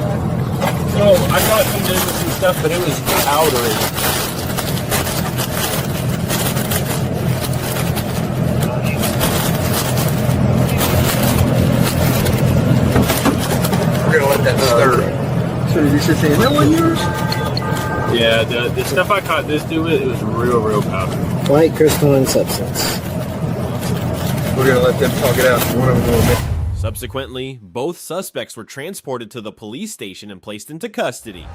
U: so I got some business and stuff, but it was powdery.
Q: We're gonna let that stir.
K: So you should say, is that one yours?
U: Yeah, the stuff I caught this dude with, it was real powdery.
E: White crystalline substance.
Q: We're gonna let them talk it out. One of them will make.
A: Subsequently, both suspects were transported to the police station and placed into custody.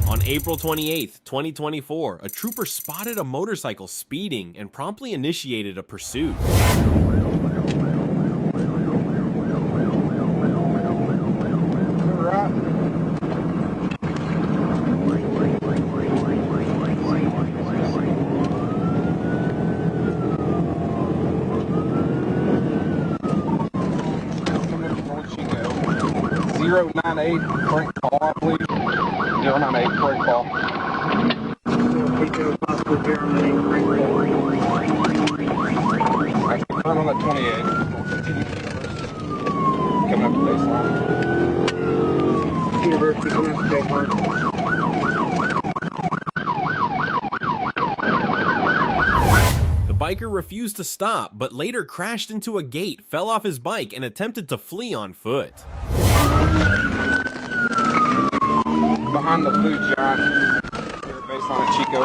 A: On April 28, 2024, a trooper spotted a motorcycle speeding and promptly initiated a pursuit.
Q: 098 prank call, I believe. 098 prank call. Actually, turn on that 28. Coming up to baseline.
G: University coming up to baseline.
A: The biker refused to stop, but later crashed into a gate, fell off his bike, and attempted to flee on foot.
Q: Behind the blue giant, here baseline at Chico.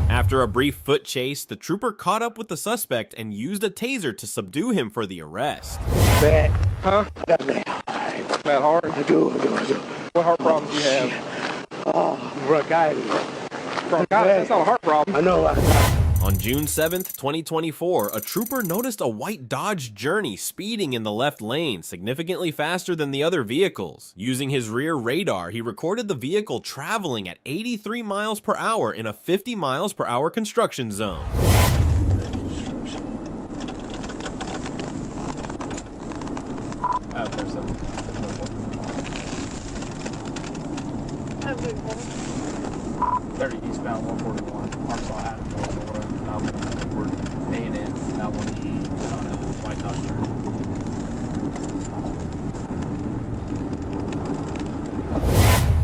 A: After a brief foot chase, the trooper caught up with the suspect and used a taser to subdue him for the arrest.
Q: Bad. Huh? That's bad. Bad heart? I do. What heart problems do you have?
G: Bronchitis.
Q: That's not a heart problem.
G: I know.
A: On June 7th, 2024, a trooper noticed a white Dodge Journey speeding in the left lane, significantly faster than the other vehicles. Using his rear radar, he recorded the vehicle traveling at 83 miles per hour in a 50 miles per hour construction zone.
F: There's a 30 eastbound 141. Arkansas Avenue. We're paying in that one on a white Dodge Journey.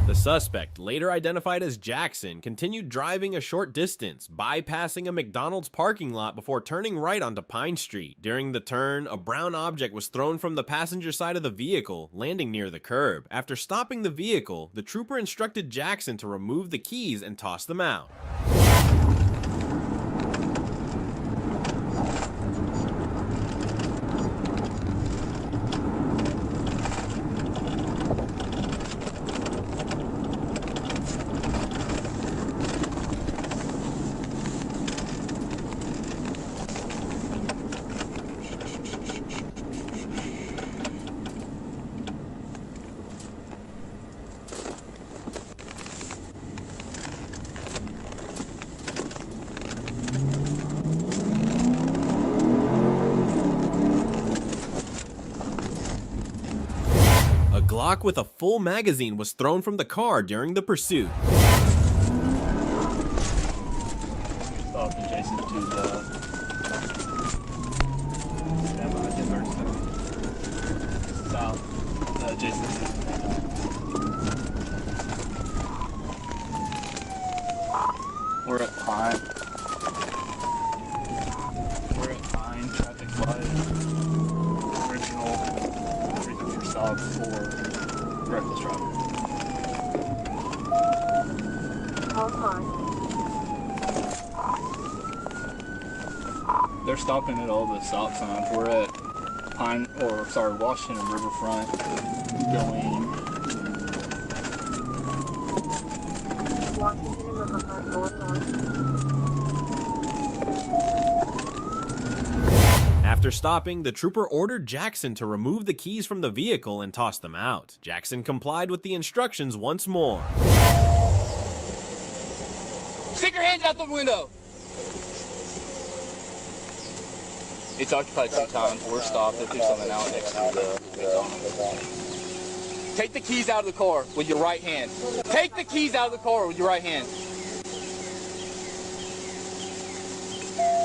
A: The suspect, later identified as Jackson, continued driving a short distance, bypassing a McDonald's parking lot before turning right onto Pine Street. During the turn, a brown object was thrown from the passenger side of the vehicle, landing near the curb. After stopping the vehicle, the trooper instructed Jackson to remove the keys and toss them out. Glock with a full magazine was thrown from the car during the pursuit.
C: Stop adjacent to the south, adjacent. We're at Pine. We're at Pine, traffic light. Original reason for stop for reckless driving. They're stopping at all the stop signs. We're at Washington Riverfront going.
A: After stopping, the trooper ordered Jackson to remove the keys from the vehicle and toss them out. Jackson complied with the instructions once more.
C: Stick your hands out the window! It's occupied 2 times. We're stopped if there's something out next to the. Take the keys out of the car with your right hand. Take the keys out of the car with your right hand.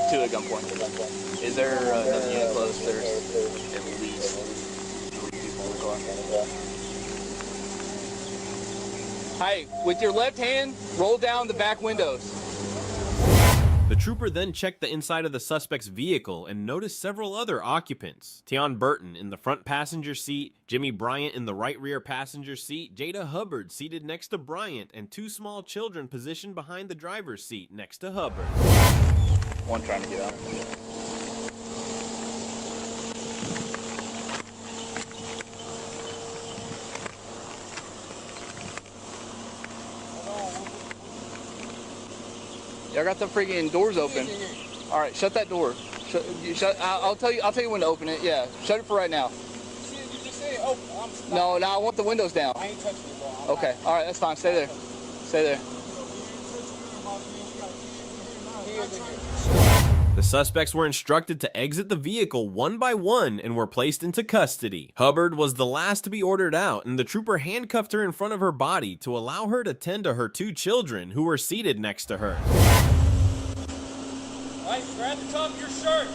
C: 2 at gunpoint. Is there another unit close? There's at least 3 people in the car. Hey, with your left hand, roll down the back windows.
A: The trooper then checked the inside of the suspect's vehicle and noticed several other occupants. Tion Burton in the front passenger seat, Jimmy Bryant in the right rear passenger seat, Jada Hubbard seated next to Bryant, and 2 small children positioned behind the driver's seat next to Hubbard.
C: One trying to get out. Y'all got the freaking doors open. All right, shut that door. I'll tell you when to open it. Yeah, shut it for right now. No, I want the windows down. I ain't touching it, bro. Okay, all right, that's fine. Stay there. Stay there.
A: The suspects were instructed to exit the vehicle one by one and were placed into custody. Hubbard was the last to be ordered out, and the trooper handcuffed her in front of her body to allow her to tend to her 2 children who were seated next to her.
C: All right, grab the top of your shirt.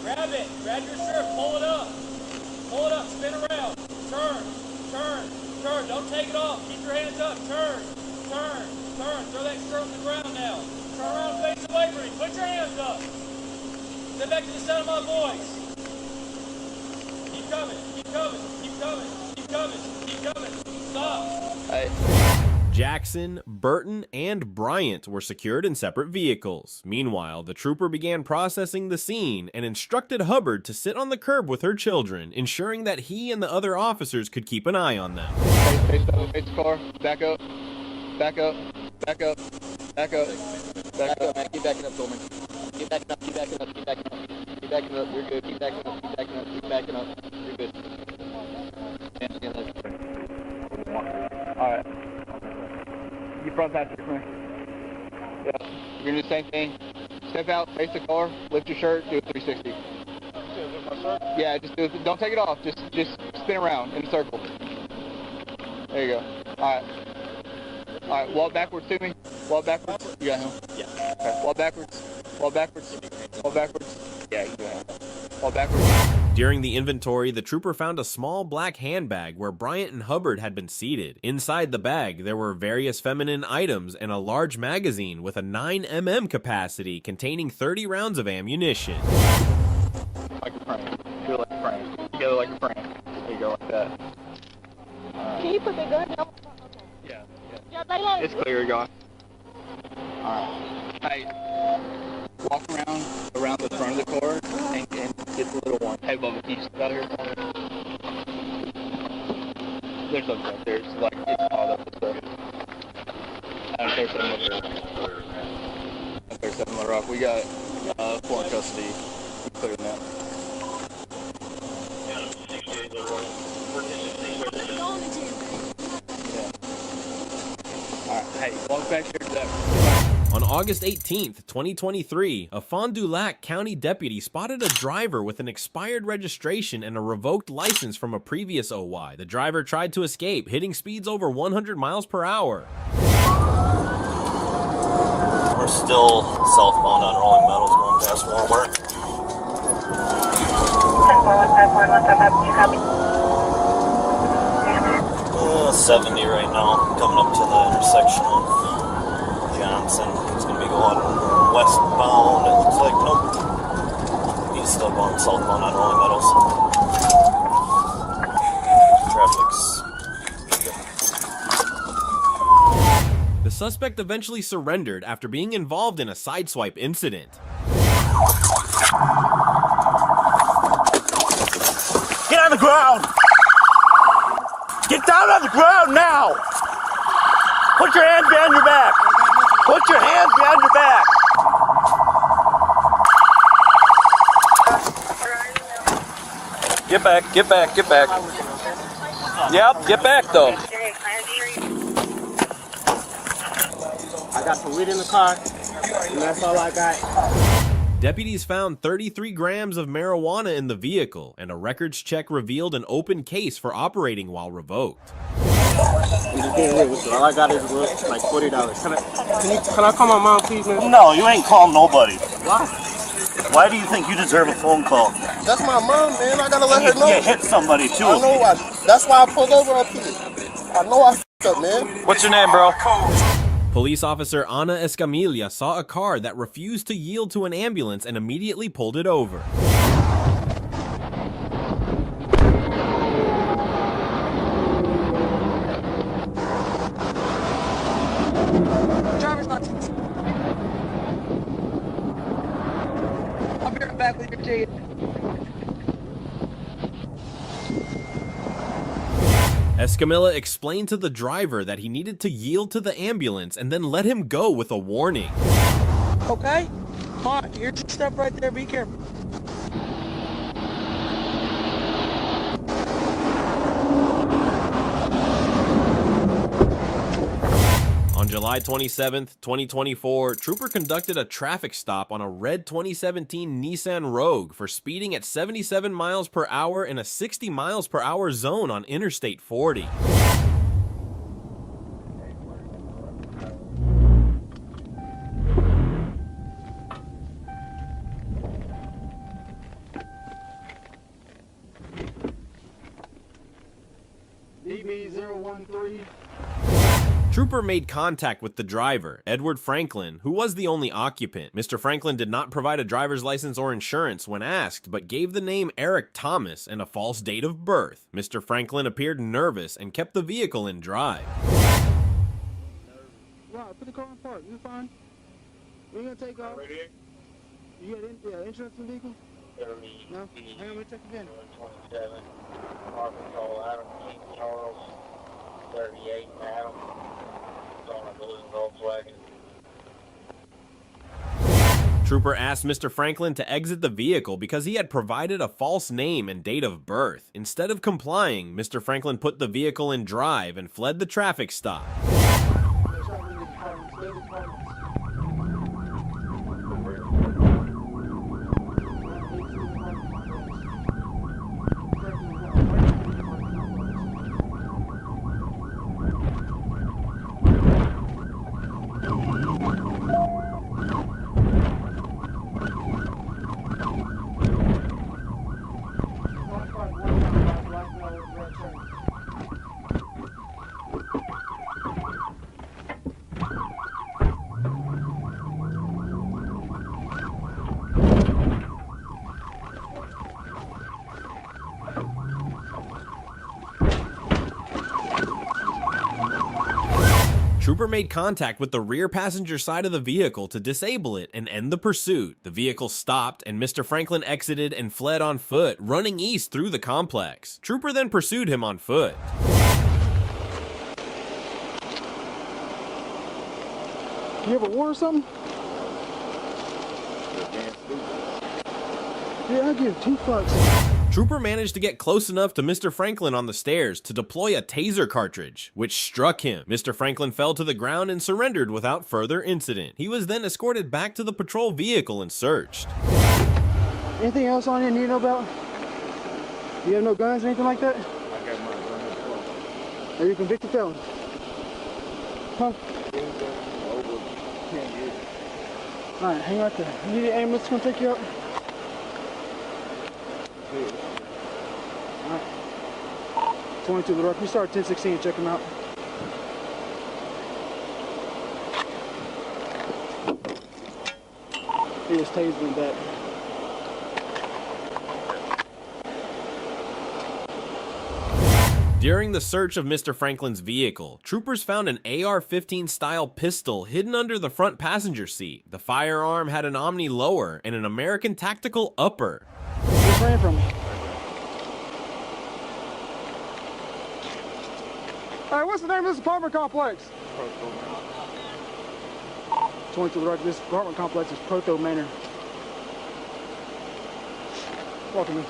C: Grab it. Grab your shirt. Pull it up. Pull it up. Spin around. Turn. Turn. Turn. Don't take it off. Keep your hands up. Turn. Turn. Turn. Throw that shirt on the ground now. Turn around and face away from me. Put your hands up. Step back to the sound of my voice. Keep coming. Keep coming. Keep coming. Keep coming. Keep coming. Stop. Hey.
A: Jackson, Burton, and Bryant were secured in separate vehicles. Meanwhile, the trooper began processing the scene and instructed Hubbard to sit on the curb with her children, ensuring that he and the other officers could keep an eye on them.
C: Face the car. Back up. Back up. Back up. Back up. Back up, man. Keep backing up, Coleman. Keep backing up. Keep backing up. Keep backing up. Keep backing up. You're good. Keep backing up. Keep backing up. Keep backing up. You're good. All right. You front passenger, come here. Yeah. You're gonna do the same thing. Step out, face the car, lift your shirt, do a 360. Yeah, just do it. Don't take it off. Just spin around in a circle. There you go. All right. Walk backwards to me. Walk backwards. You got him? Yeah. Okay. Walk backwards. Walk backwards. Walk backwards. Yeah, you got him. Walk backwards.
A: During the inventory, the trooper found a small black handbag where Bryant and Hubbard had been seated. Inside the bag, there were various feminine items and a large magazine with a 9mm capacity containing 30 rounds of ammunition.
C: Like a frame. Do it like a frame. Together like a frame. There you go, like that.
N: Can you put the gun down?
C: Yeah.
N: Yeah,
C: it's clear, gone. Alright. Hey, walk around the front of the car and get the little one. Hey, Bubba, can you step out here? There's something right there. It's like, it's piled up with stuff. There's something on the rock. We got 4 in custody. We're clearing that. Yeah. Alright, hey, walk back here to that.
A: On August 18th, 2023, a Fond du Lac County deputy spotted a driver with an expired registration and a revoked license from a previous OY. The driver tried to escape, hitting speeds over 100 miles per hour.
I: We're still southbound on Rolling Meadows going past Walmart. 70 right now, coming up to the intersection of Johnson. It's going to be going westbound, it looks like. Nope. He's still going southbound on Rolling Meadows. Traffic's...
A: The suspect eventually surrendered after being involved in a sideswipe incident.
T: Get on the ground! Get down on the ground now! Put your hands behind your back! Put your hands behind your back!
I: Get back, get back, get back. Yep, get back though.
F: I got some weed in the car, and that's all I got.
A: Deputies found 33 grams of marijuana in the vehicle, and a records check revealed an open case for operating while revoked.
F: I'm just getting hit with it. All I got is like $40. Can I call my mom, please, man?
T: No, you ain't calling nobody.
F: Why?
T: Why do you think you deserve a phone call?
L: That's my mom, man. I gotta let her know.
T: You hit somebody too.
L: I know. That's why I pulled over up here. I know I f***ed up, man.
I: What's your name, bro?
A: Police officer Ana Escamilla saw a car that refused to yield to an ambulance and immediately pulled it over.
O: Driver's license. I'll be right back with your ticket.
A: Escamilla explained to the driver that he needed to yield to the ambulance and then let him go with a warning.
O: Okay? Hold on, here's your stuff right there, be careful.
A: On July 27th, 2024, Trooper conducted a traffic stop on a red 2017 Nissan Rogue for speeding at 77 miles per hour in a 60 miles per hour zone on Interstate 40.
O: DB013.
A: Trooper made contact with the driver, Edward Franklin, who was the only occupant. Mr. Franklin did not provide a driver's license or insurance when asked, but gave the name Eric Thomas and a false date of birth. Mr. Franklin appeared nervous and kept the vehicle in drive.
O: Wow, put the car in park. You fine? We're gonna take off. You got insurance on the vehicle? No? Hang on, let me check again.
J: 27, Arkansas, Adam, King Charles, 38, Adam. Volkswagen.
A: Trooper asked Mr. Franklin to exit the vehicle because he had provided a false name and date of birth. Instead of complying, Mr. Franklin put the vehicle in drive and fled the traffic stop. Trooper made contact with the rear passenger side of the vehicle to disable it and end the pursuit. The vehicle stopped and Mr. Franklin exited and fled on foot, running east through the complex. Trooper then pursued him on foot.
O: You have a war or something? Yeah, I'll give 2 fucks.
A: Trooper managed to get close enough to Mr. Franklin on the stairs to deploy a taser cartridge, which struck him. Mr. Franklin fell to the ground and surrendered without further incident. He was then escorted back to the patrol vehicle and searched.
O: Anything else on you need to know about? You have no guns or anything like that?
W: I got my gun.
O: Are you a convicted felon? Huh? Alright, hang right there. You need an ambulance to come take you up? Alright. 22 to the right. You start 1016, check him out. He was tasering back.
A: During the search of Mr. Franklin's vehicle, troopers found an AR-15 style pistol hidden under the front passenger seat. The firearm had an Omni lower and an American tactical upper.
O: Who's ran from me? Hey, what's the name of this apartment complex? 20 to the right. This apartment complex is Proto Manor. Welcome in.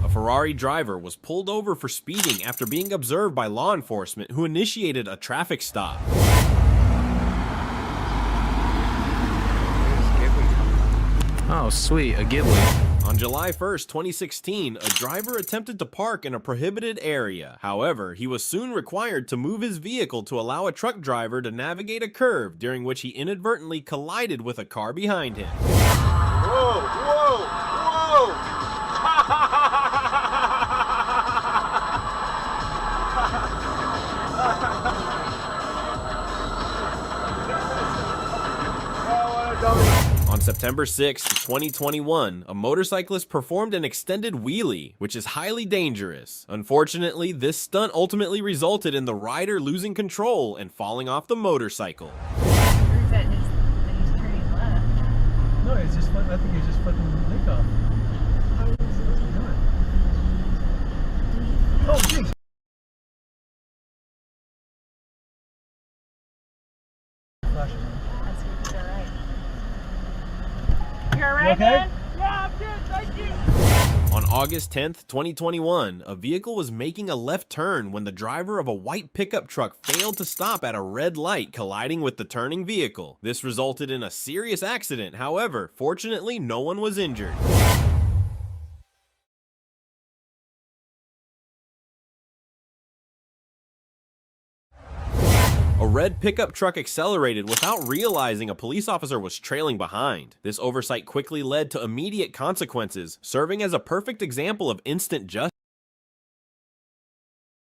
A: A Ferrari driver was pulled over for speeding after being observed by law enforcement, who initiated a traffic stop.
H: Oh, sweet, a Ghibli.
A: On July 1st, 2016, a driver attempted to park in a prohibited area. However, he was soon required to move his vehicle to allow a truck driver to navigate a curve, during which he inadvertently collided with a car behind him.
T: Whoa, whoa, whoa!
A: On September 6, 2021, a motorcyclist performed an extended wheelie, which is highly dangerous. Unfortunately, this stunt ultimately resulted in the rider losing control and falling off the motorcycle.
F: No, it's just I think he's just flipping the link off. What's he doing? Oh, jeez.
N: You're alright,
F: okay?
N: man? Yeah, I'm good, thank you.
A: On August 10th, 2021, a vehicle was making a left turn when the driver of a white pickup truck failed to stop at a red light, colliding with the turning vehicle. This resulted in a serious accident. However, fortunately, no one was injured. A red pickup truck accelerated without realizing a police officer was trailing behind. This oversight quickly led to immediate consequences, serving as a perfect example of instant justice.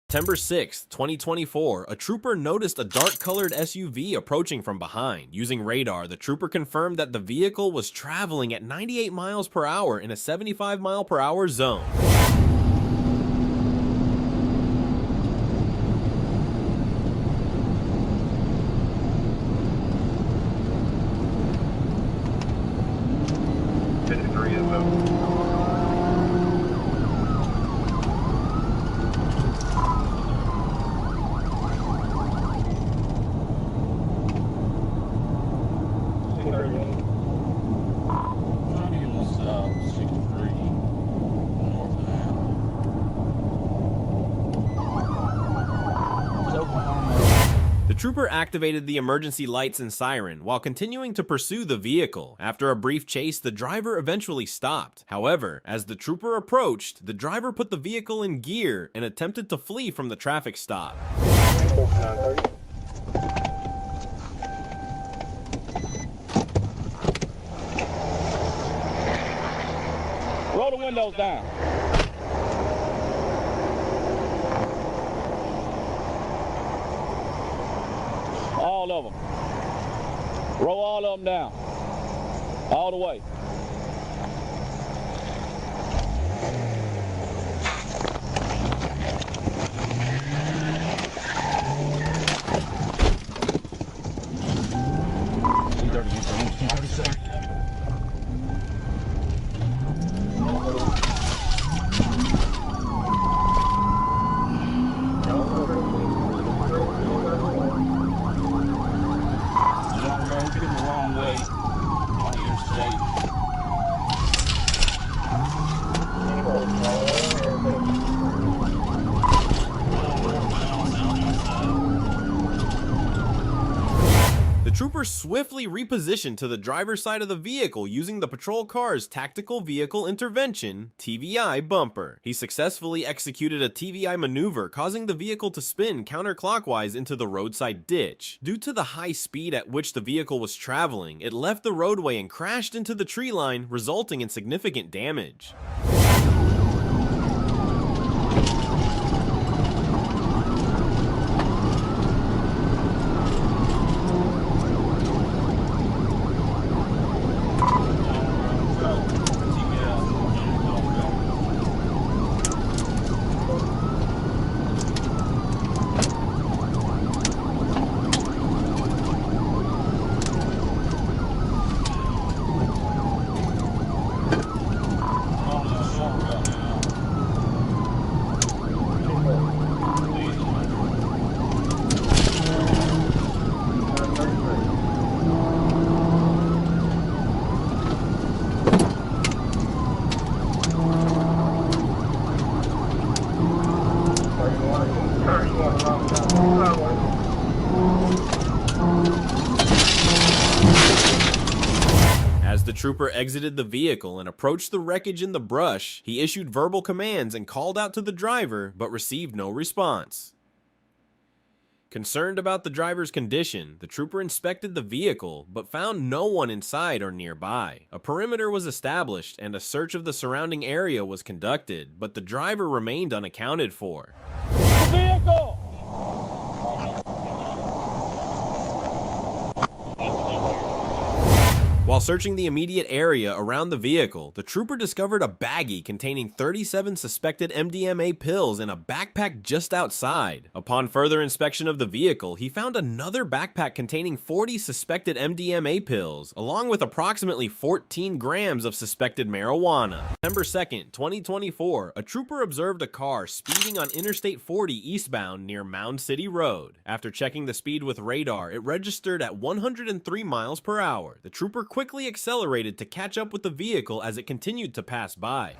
A: September 6, 2024, a trooper noticed a dark-colored SUV approaching from behind. Using radar, the trooper confirmed that the vehicle was traveling at 98 miles per hour in a 75 mile per hour zone. The trooper activated the emergency lights and siren while continuing to pursue the vehicle. After a brief chase, the driver eventually stopped. However, as the trooper approached, the driver put the vehicle in gear and attempted to flee from the traffic stop.
T: Roll the windows down. All of them. Roll all of them down. All the way. Get him the wrong way. On your state.
A: trooper swiftly repositioned to the driver's side of the vehicle using the patrol car's Tactical Vehicle Intervention (TVI) bumper. He successfully executed a TVI maneuver, causing the vehicle to spin counterclockwise into the roadside ditch. Due to the high speed at which the vehicle was traveling, it left the roadway and crashed into the tree line, resulting in significant damage. As the trooper exited the vehicle and approached the wreckage in the brush, he issued verbal commands and called out to the driver, but received no response. Concerned about the driver's condition, the trooper inspected the vehicle, but found no one inside or nearby. A perimeter was established and a search of the surrounding area was conducted, but the driver remained unaccounted for.
T: Vehicle!
A: While searching the immediate area around the vehicle, the trooper discovered a baggie containing 37 suspected MDMA pills in a backpack just outside. Upon further inspection of the vehicle, he found another backpack containing 40 suspected MDMA pills, along with approximately 14 grams of suspected marijuana. September 2nd, 2024, a trooper observed a car speeding on Interstate 40 eastbound near Mound City Road. After checking the speed with radar, it registered at 103 miles per hour. The trooper quickly accelerated to catch up with the vehicle as it continued to pass by.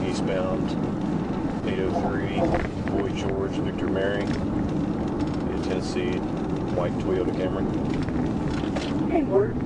I: Eastbound, 803, Boy George, Victor Mary, Tennessee, white Toyota Camry.
G: Hey, Ward.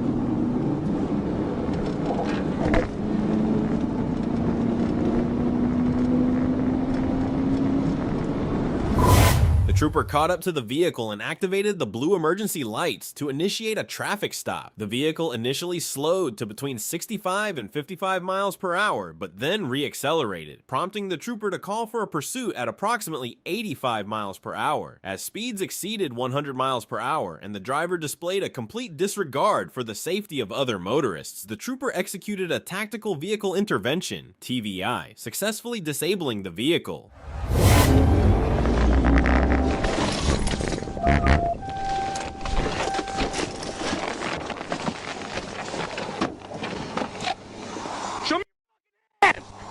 A: The trooper caught up to the vehicle and activated the blue emergency lights to initiate a traffic stop. The vehicle initially slowed to between 65 and 55 miles per hour, but then re-accelerated, prompting the trooper to call for a pursuit at approximately 85 miles per hour. As speeds exceeded 100 miles per hour and the driver displayed a complete disregard for the safety of other motorists, the trooper executed a Tactical Vehicle Intervention (TVI), successfully disabling the vehicle.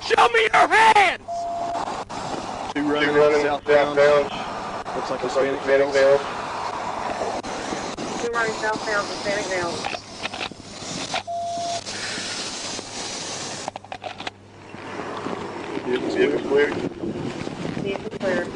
T: Show me your hands!
J: Two running southbound.
T: Looks like
J: Hispanic male.
G: Two running southbound, Hispanic male.
J: Vehicle clear.
G: Vehicle clear.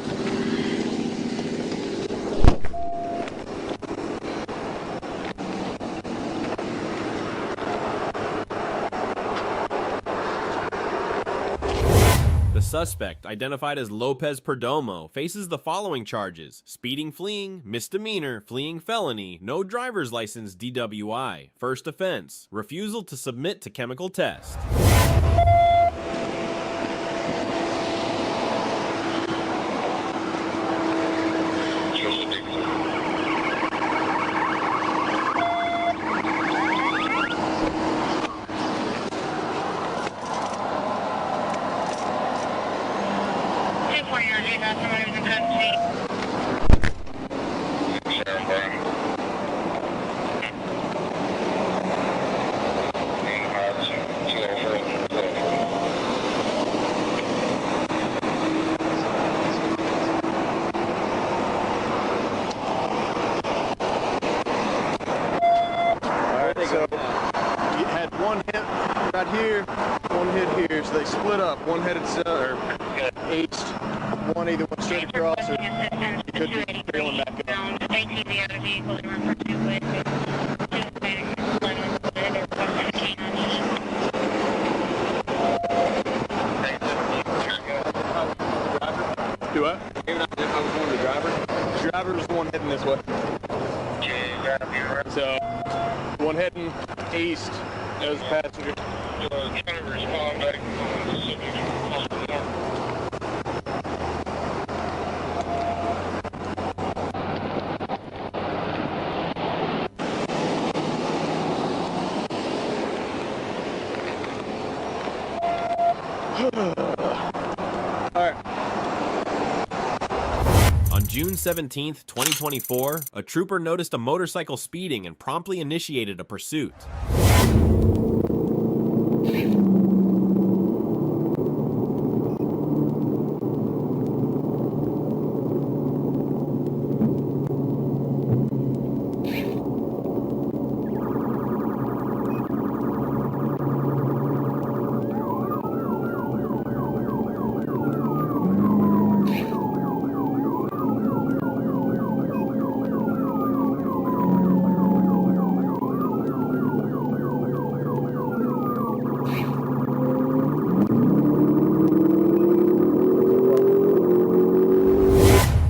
A: The suspect, identified as Lopez Perdomo, faces the following charges: speeding fleeing, misdemeanor, fleeing felony, no driver's license DWI, first offense, refusal to submit to chemical test.
L: So they split up. One headed east, one either went straight across or he could be trailing back up. Do what? Maybe not if I was going to the driver. The driver was the one heading this way. So, one heading east as a passenger.
A: On June 17th, 2024, a trooper noticed a motorcycle speeding and promptly initiated a pursuit.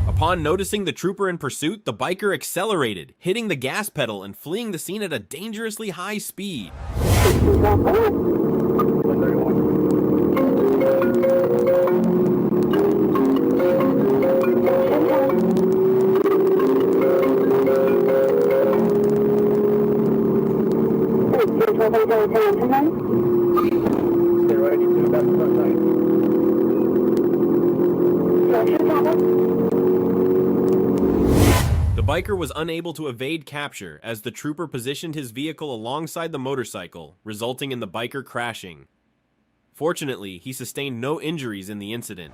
A: Upon noticing the trooper in pursuit, the biker accelerated, hitting the gas pedal and fleeing the scene at a dangerously high speed. The biker was unable to evade capture as the trooper positioned his vehicle alongside the motorcycle, resulting in the biker crashing. Fortunately, he sustained no injuries in the incident.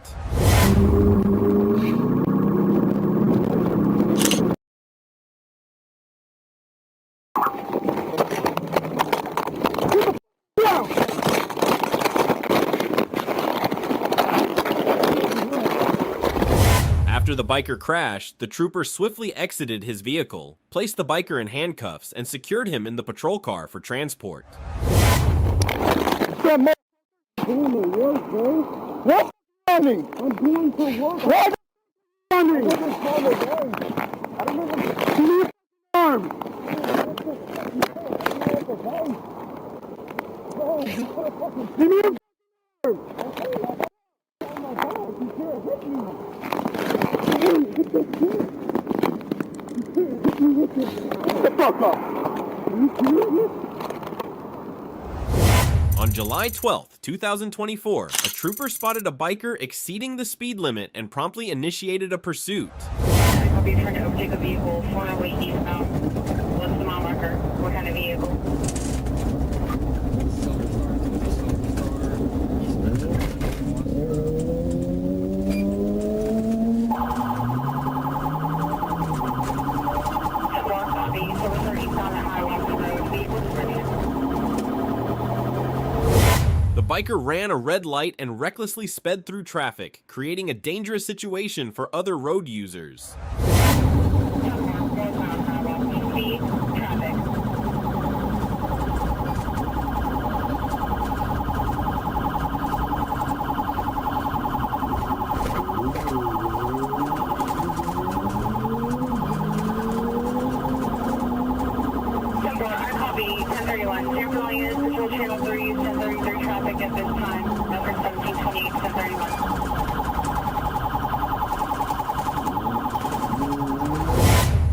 A: After the biker crashed, the trooper swiftly exited his vehicle, placed the biker in handcuffs, and secured him in the patrol car for transport.
O: What's running? I'm doing for work. What's running? I don't know. Give me your arm. Give me your arm. Get the fuck up. Are you serious?
A: On July 12th, 2024, a trooper spotted a biker exceeding the speed limit and promptly initiated a pursuit.
N: I'll be trying to overtake a vehicle 408 eastbound. What's the mile marker? What kind of vehicle?
A: The biker ran a red light and recklessly sped through traffic, creating a dangerous situation for other road users.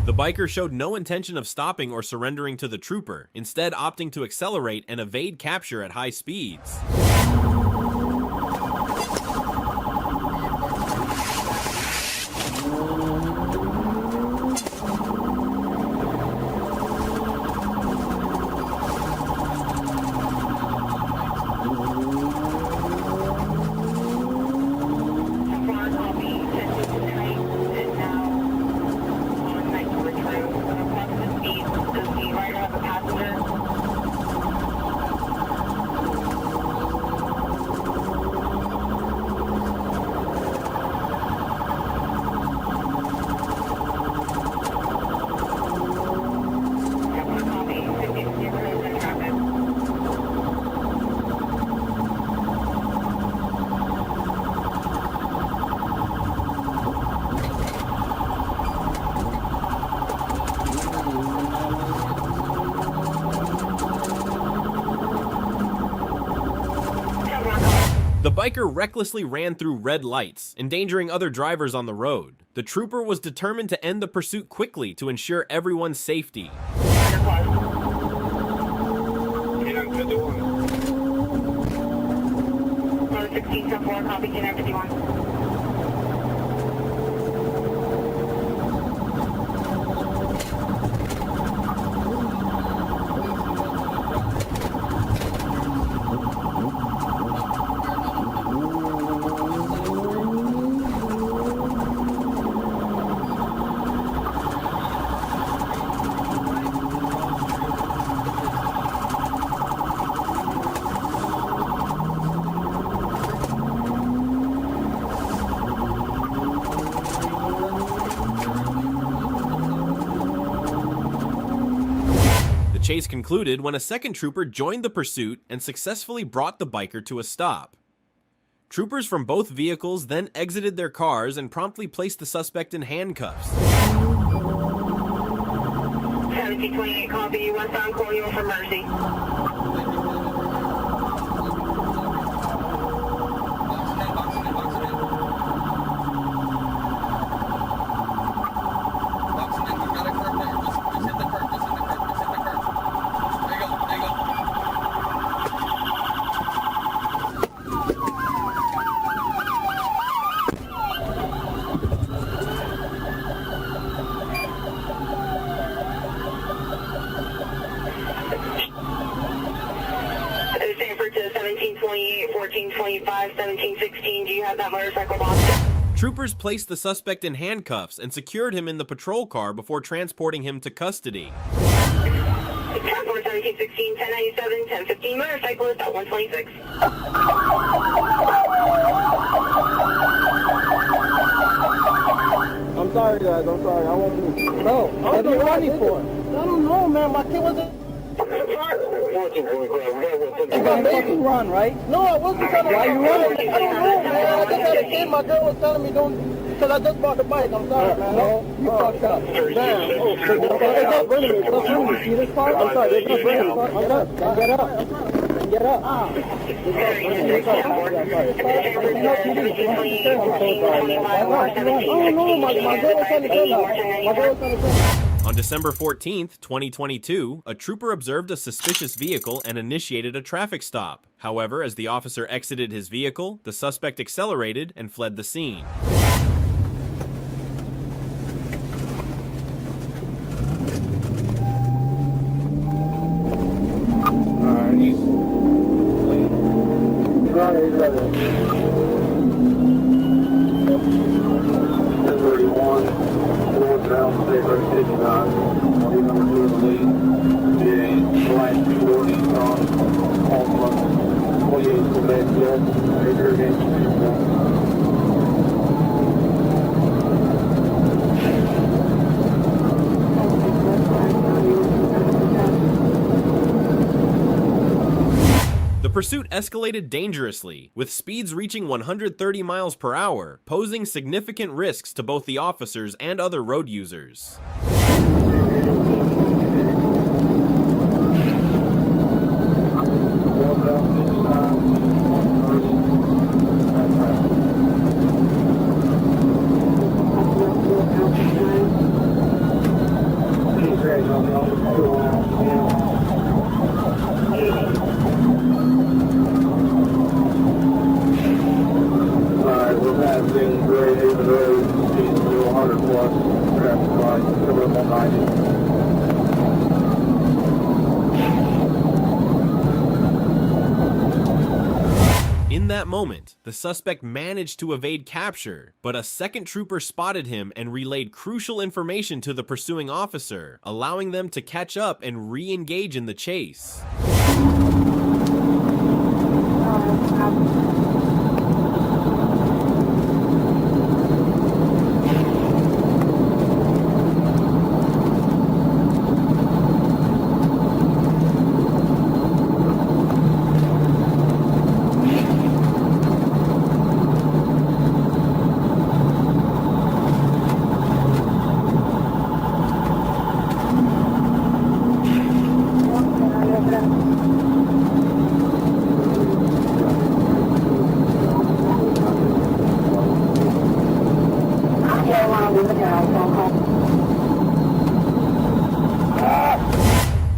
A: The biker showed no intention of stopping or surrendering to the trooper, instead opting to accelerate and evade capture at high speeds. biker recklessly ran through red lights, endangering other drivers on the road. The trooper was determined to end the pursuit quickly to ensure everyone's safety.
N: 16-4, copy 1051.
A: The chase concluded when a second trooper joined the pursuit and successfully brought the biker to a stop. Troopers from both vehicles then exited their cars and promptly placed the suspect in handcuffs.
N: 1728, copy. Westbound Colonial for Mercy. Stanford to 1728, 1425, 1716. Do you have that motorcycle box?
A: Troopers placed the suspect in handcuffs and secured him in the patrol car before transporting him to custody.
N: Transport 1716, 1097, 1015, motorcyclist at 126.
O: I'm sorry, guys. I'm sorry. I won't move. No. What are you running for? I don't know, man. My kid wasn't. You got fucking run, right? No, I wasn't trying to. Why you running? I don't know, man. I just had a kid. My girl was telling me don't. Because I just bought the bike. I'm sorry, man. No, you fucked up. Damn. Oh, they're not bringing me. Let's move. You see this car? I'm sorry. They're not bringing me. Get up. Get up. Get up.
A: On December 14th, 2022, a trooper observed a suspicious vehicle and initiated a traffic stop. However, as the officer exited his vehicle, the suspect accelerated and fled the scene. The pursuit escalated dangerously, with speeds reaching 130 miles per hour, posing significant risks to both the officers and other road users. In that moment, the suspect managed to evade capture, but a second trooper spotted him and relayed crucial information to the pursuing officer, allowing them to catch up and re-engage in the chase.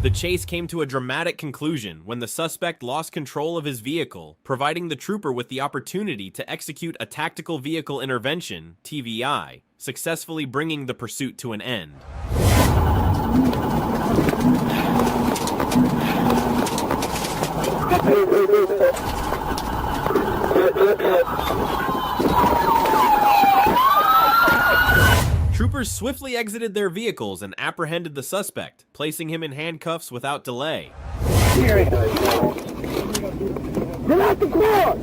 A: The chase came to a dramatic conclusion when the suspect lost control of his vehicle, providing the trooper with the opportunity to execute a tactical vehicle intervention, TVI, successfully bringing the pursuit to an end. Troopers swiftly exited their vehicles and apprehended the suspect, placing him in handcuffs without delay.
O: Get out the car!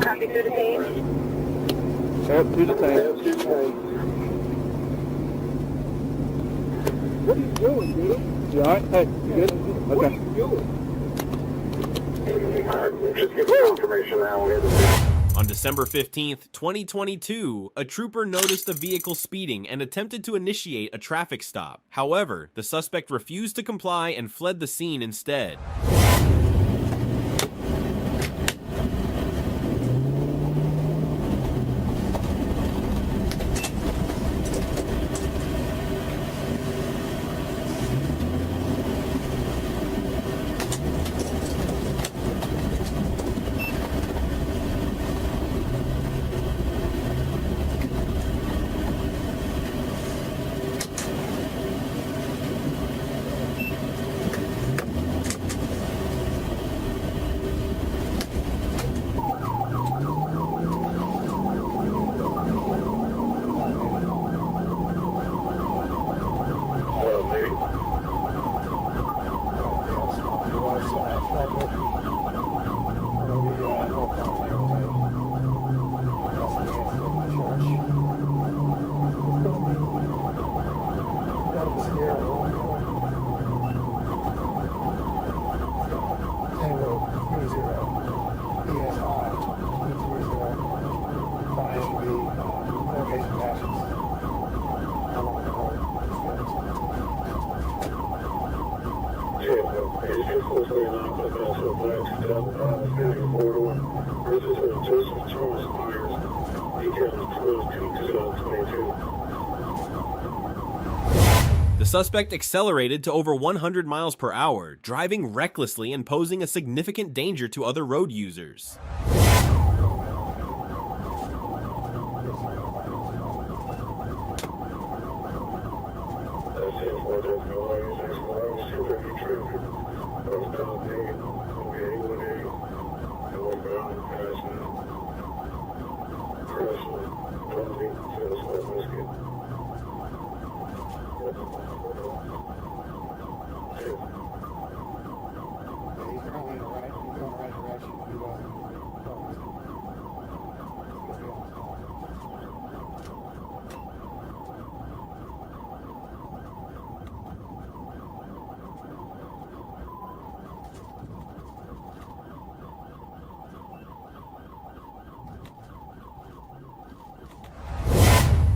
G: Copy through the page.
O: Yep, through the tank. What are you doing, dude? You alright? Hey, you good? Okay.
J: Just give me confirmation now.
A: On December 15th, 2022, a trooper noticed a vehicle speeding and attempted to initiate a traffic stop. However, the suspect refused to comply and fled the scene instead. The suspect accelerated to over 100 miles per hour, driving recklessly and posing a significant danger to other road users.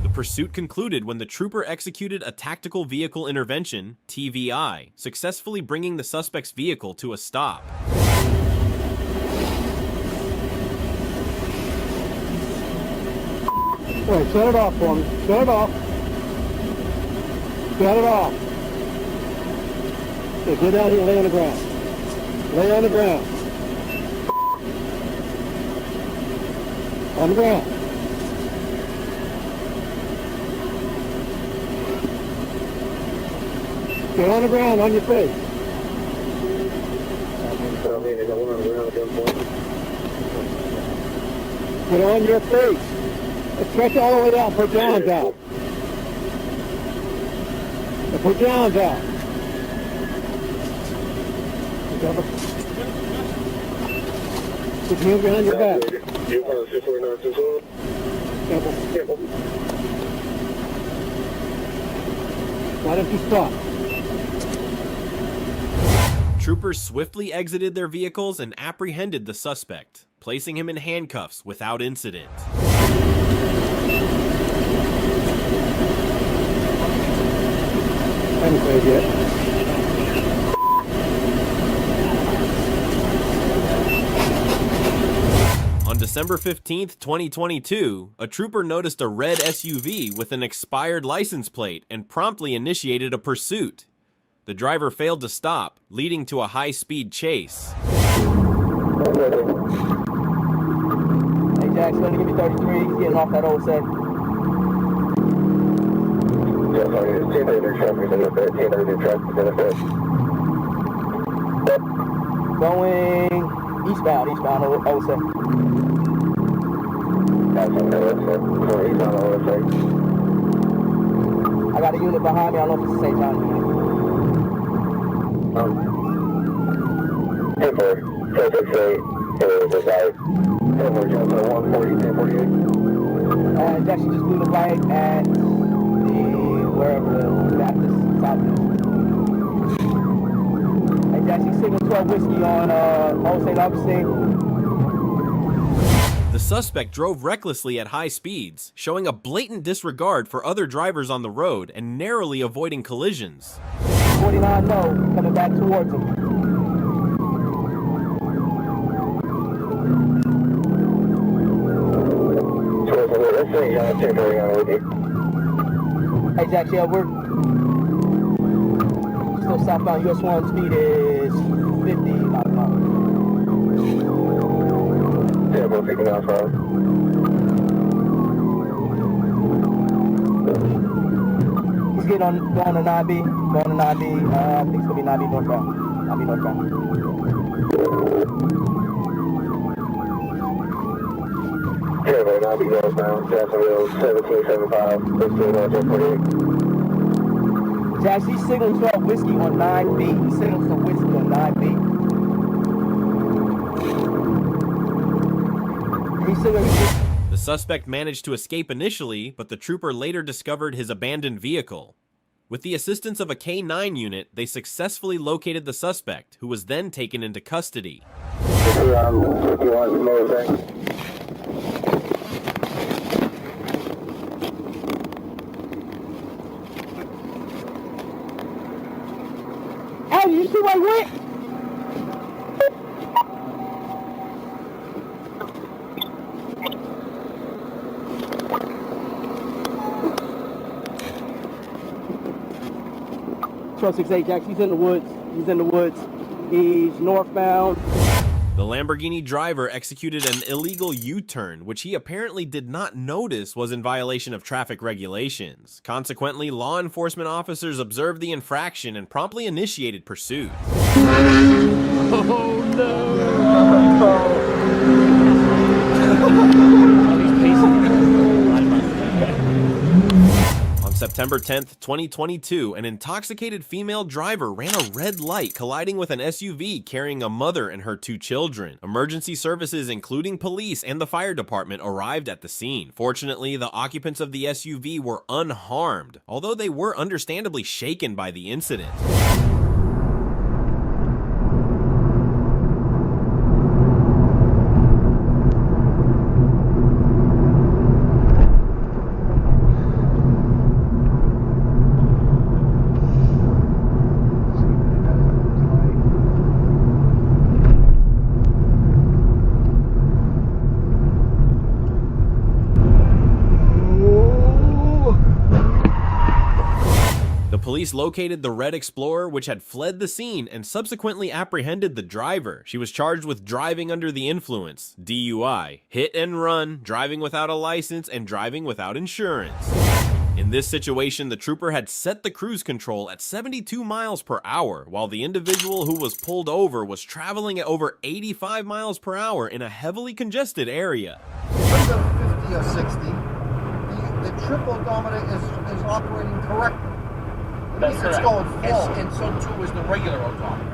A: The pursuit concluded when the trooper executed a tactical vehicle intervention, TVI, successfully bringing the suspect's vehicle to a stop.
O: Wait, shut it off for me. Shut it off. Shut it off. Okay, get down here and lay on the ground. Lay on the ground. On the ground. Get on the ground, on your face. Get on your face. Stretch all the way down. Put your arms out. Put your arms out. Put your hands behind your back. Careful. Why don't you stop?
A: Troopers swiftly exited their vehicles and apprehended the suspect, placing him in handcuffs without incident.
O: Haven't played yet.
A: December 15th, 2022, a trooper noticed a red SUV with an expired license plate and promptly initiated a pursuit. The driver failed to stop, leading to a high-speed chase.
O: Hey, Jackson, let me give me 33. He's getting off that old set. Going eastbound, old set. I got a unit behind me. I don't know if it's the same time.
J: Hey, boy. 468.
O: Jackson just blew the light at the wherever the Baptist South is. Hey, Jackson, signal 12 whiskey on Old St. Augustine.
A: The suspect drove recklessly at high speeds, showing a blatant disregard for other drivers on the road and narrowly avoiding collisions.
O: 49 low, coming back towards him. Hey, Jack, yeah, we're still southbound. US 1 speed is 50 miles an hour.
J: Yeah, we're picking up from.
O: He's getting on, going to 9B. I think it's going to be 9B northbound. 9B northbound.
J: Yeah, but 9B northbound. Jacksonville 1775. 1548.
O: Jack, he's signaling 12 whiskey on 9B. He's signaling for whiskey on 9B.
A: The suspect managed to escape initially, but the trooper later discovered his abandoned vehicle. With the assistance of a K-9 unit, they successfully located the suspect, who was then taken into custody.
O: Hey, you see where I went? Truck 68 Jack, he's in the woods. He's northbound.
A: The Lamborghini driver executed an illegal U-turn, which he apparently did not notice was in violation of traffic regulations. Consequently, law enforcement officers observed the infraction and promptly initiated pursuit.
U: Oh no!
A: On September 10th, 2022, an intoxicated female driver ran a red light, colliding with an SUV carrying a mother and her 2 children. Emergency services, including police and the fire department, arrived at the scene. Fortunately, the occupants of the SUV were unharmed, although they were understandably shaken by the incident. Police located the red Explorer, which had fled the scene, and subsequently apprehended the driver. She was charged with driving under the influence, DUI, hit and run, driving without a license, and driving without insurance. In this situation, the trooper had set the cruise control at 72 miles per hour, while the individual who was pulled over was traveling at over 85 miles per hour in a heavily congested area.
P: 50 or 60, the triple odometer is operating correctly.
R: That's
P: It's
R: correct.
P: going full.
R: And so too is the regular odometer.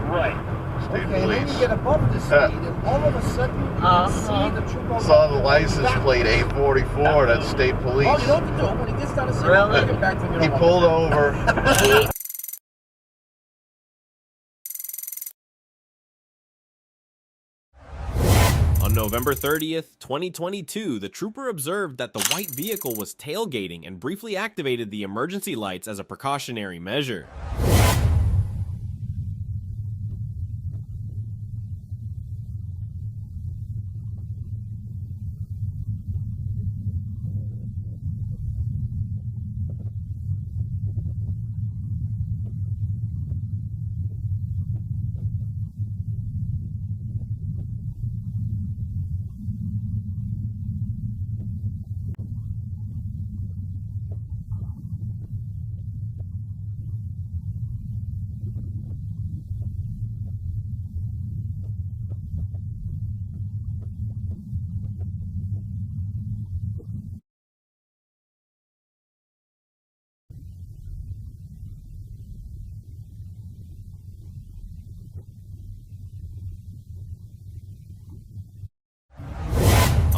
R: Right.
P: Okay, and then you get above the speed, and all of a sudden you can see the triple
S: Saw the license plate 844, that's state police.
R: Oh, you know what to do when he gets down the signal, bring him back to me.
S: He pulled over.
A: On November 30th, 2022, the trooper observed that the white vehicle was tailgating and briefly activated the emergency lights as a precautionary measure.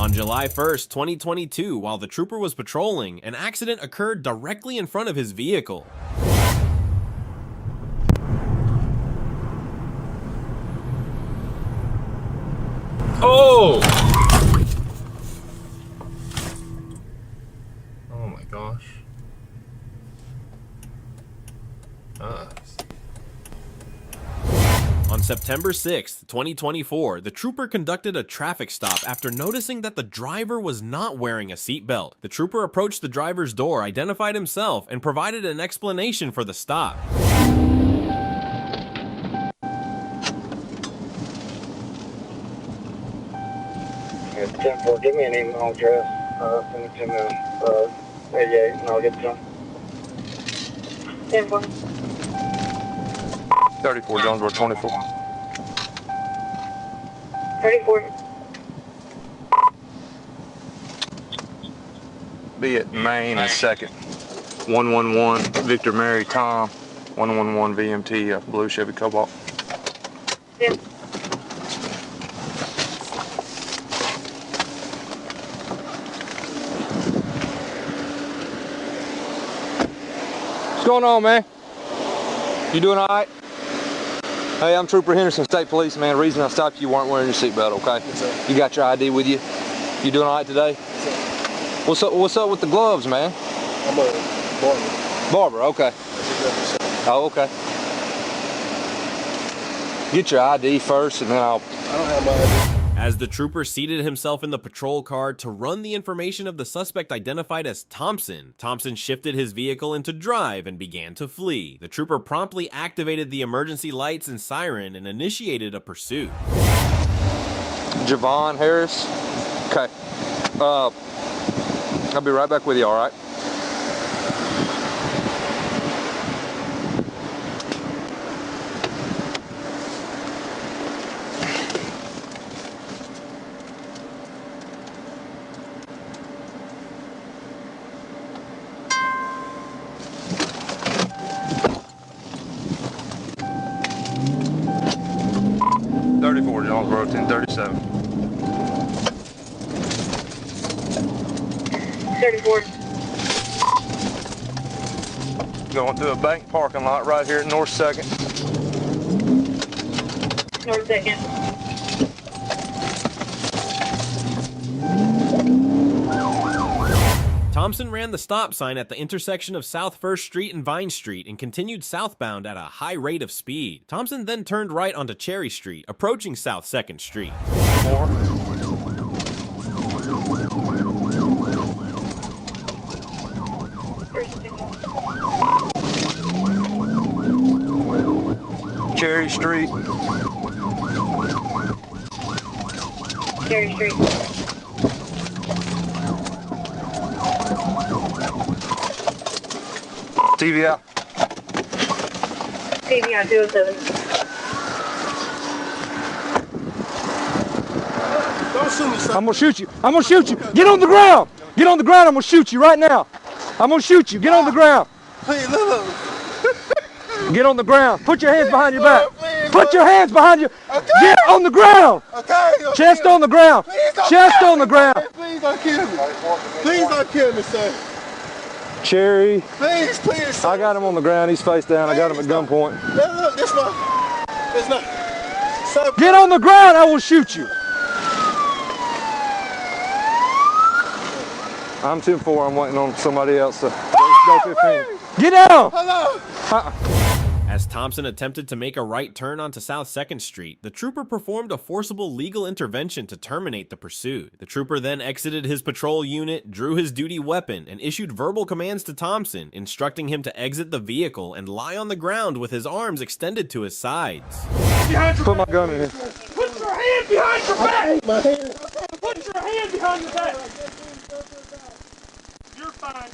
A: On July 1st, 2022, while the trooper was patrolling, an accident occurred directly in front of his vehicle.
S: Oh! Oh my gosh.
A: On September 6th, 2024, the trooper conducted a traffic stop after noticing that the driver was not wearing a seatbelt. The trooper approached the driver's door, identified himself, and provided an explanation for the stop.
J: It's 10-4, give me an email address, send it to me, 88, and I'll get it done.
N: 10-4.
S: 34, Jonesboro 24.
N: 34.
S: Be at Maine in second. 111 Victor Mary Tom. 111 VMT blue Chevy Cobalt.
N: Yeah.
B: What's going on, man? You doing all right? Hey, I'm Trooper Henderson, State Police, man. The reason I stopped you weren't wearing your seatbelt, okay?
L: Yes, sir.
B: You got your ID with you? You doing all right today?
L: Yes, sir.
B: What's up with the gloves, man?
L: I'm a barber.
B: Barber, okay. Oh, okay. Get your ID first, and then
L: I don't have my ID.
A: As the trooper seated himself in the patrol car to run the information of the suspect identified as Thompson, Thompson shifted his vehicle into drive and began to flee. The trooper promptly activated the emergency lights and siren and initiated a pursuit.
B: Javon Harris. Okay. I'll be right back with you, all right? Jonesboro 1037.
N: 34.
B: Going through a bank parking lot right here at North 2nd.
N: North 2nd.
A: Thompson ran the stop sign at the intersection of South 1st Street and Vine Street and continued southbound at a high rate of speed. Thompson then turned right onto Cherry Street, approaching South 2nd Street.
B: Cherry Street.
N: Cherry Street.
B: TVI.
N: TVI 207.
L: Don't shoot me, son.
B: I'm gonna shoot you. I'm gonna shoot you. Get on the ground. Get on the ground. I'm gonna shoot you right now. I'm gonna shoot you. Get on the ground.
L: Please, look.
B: Get on the ground. Put your hands behind your back.
L: Please,
B: Put your hands behind you.
L: Okay.
B: Get on the ground.
L: Okay.
B: Chest on the ground. Chest on the ground.
L: Please don't kill me. Please don't kill me, sir.
B: Cherry.
L: Please, please, sir.
B: I got him on the ground. He's face down. I got him at gunpoint.
L: Look, this one. It's not. Sir,
B: Get on the ground. I will shoot you. I'm 10-4. I'm waiting on somebody else to go 15. Get down.
L: Hello.
A: As Thompson attempted to make a right turn onto South 2nd Street, the trooper performed a forcible legal intervention to terminate the pursuit. The trooper then exited his patrol unit, drew his duty weapon, and issued verbal commands to Thompson, instructing him to exit the vehicle and lie on the ground with his arms extended to his sides.
B: Put my gun in here.
O: Put your hand behind your back!
L: My hand.
O: Put your hand behind your back! You're fine.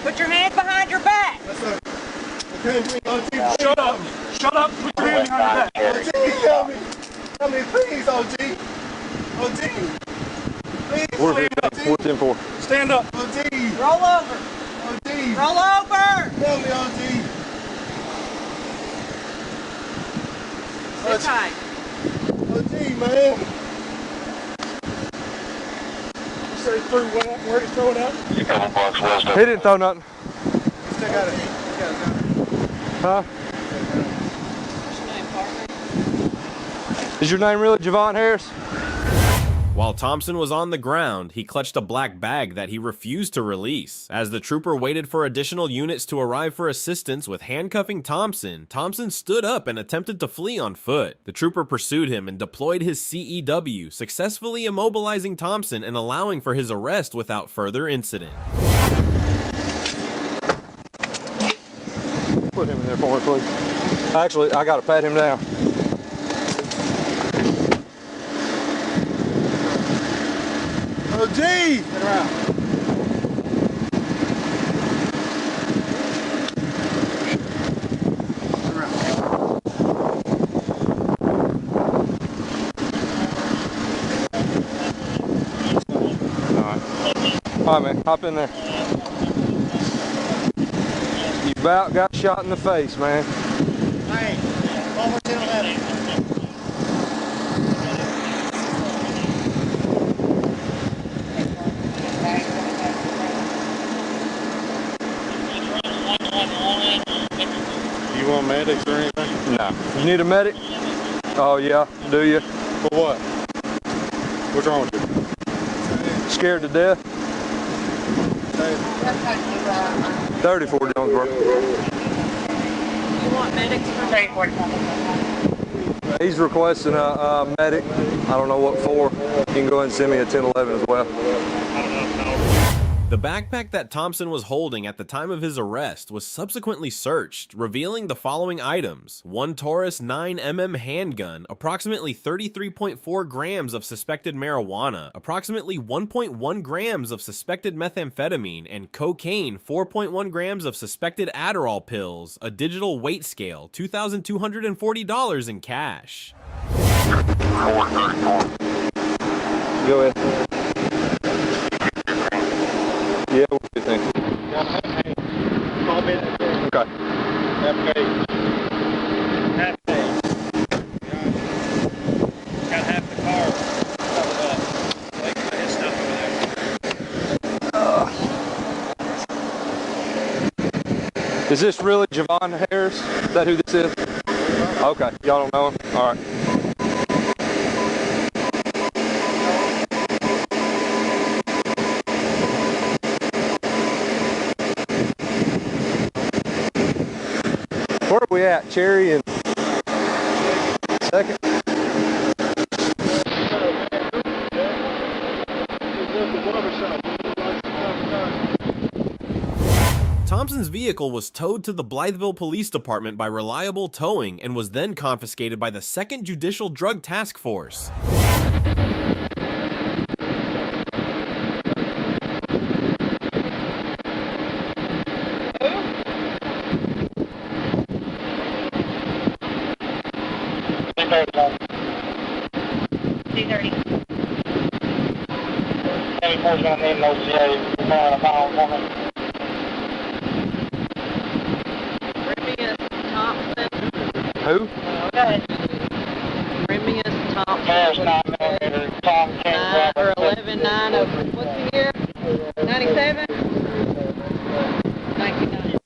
O: Put your hand behind your back!
L: Yes, sir. Okay,
O: Shut up! Shut up! Put your hand behind your back!
L: OG, help me! Help me, please, OG! OG! Please,
B: We're
L: please, OG!
B: 10-4.
O: Stand up!
L: OG!
O: Roll over!
L: OG!
O: Roll over!
L: Help me, OG!
O: Sit tight.
L: OG, man!
W: Where did he throw it out?
B: He didn't throw nothing.
W: Still got it.
B: Huh? Is your name really Javon Harris?
A: While Thompson was on the ground, he clutched a black bag that he refused to release. As the trooper waited for additional units to arrive for assistance with handcuffing Thompson, Thompson stood up and attempted to flee on foot. The trooper pursued him and deployed his CEW, successfully immobilizing Thompson and allowing for his arrest without further incident.
B: Put him in there for me, please. Actually, I gotta pat him down.
W: Oh, gee! Turn around. Turn around.
B: All right, man, hop in there. You about got shot in the face, man.
E: Hey, over to the left.
W: You want medics or anything?
B: No. You need a medic? Oh, yeah. Do you?
W: For what? What's wrong with you?
B: Scared to death? 34 Jonesboro.
N: You want medics for 34?
B: He's requesting a medic. I don't know what for. You can go ahead and send me a 1011 as well.
A: The backpack that Thompson was holding at the time of his arrest was subsequently searched, revealing the following items: one Taurus 9mm handgun, approximately 33.4 grams of suspected marijuana, approximately 1.1 grams of suspected methamphetamine, and cocaine 4.1 grams of suspected Adderall pills, a digital weight scale, $2,240 in cash.
B: Go ahead. Yeah, what do you think?
W: Hey, call me that day.
B: Okay.
W: Half day. Got half the car covered up. Like his stuff over there.
B: Is this really Javon Harris? Is that who this is? Okay. Y'all don't know him? All right. Where are we at? Cherry and Second?
A: Thompson's vehicle was towed to the Blytheville Police Department by Reliable Towing and was then confiscated by the 2nd Judicial Drug Task Force.
B: Who?
N: Remius Thompson. 11/9 of what's the year? 97? 99.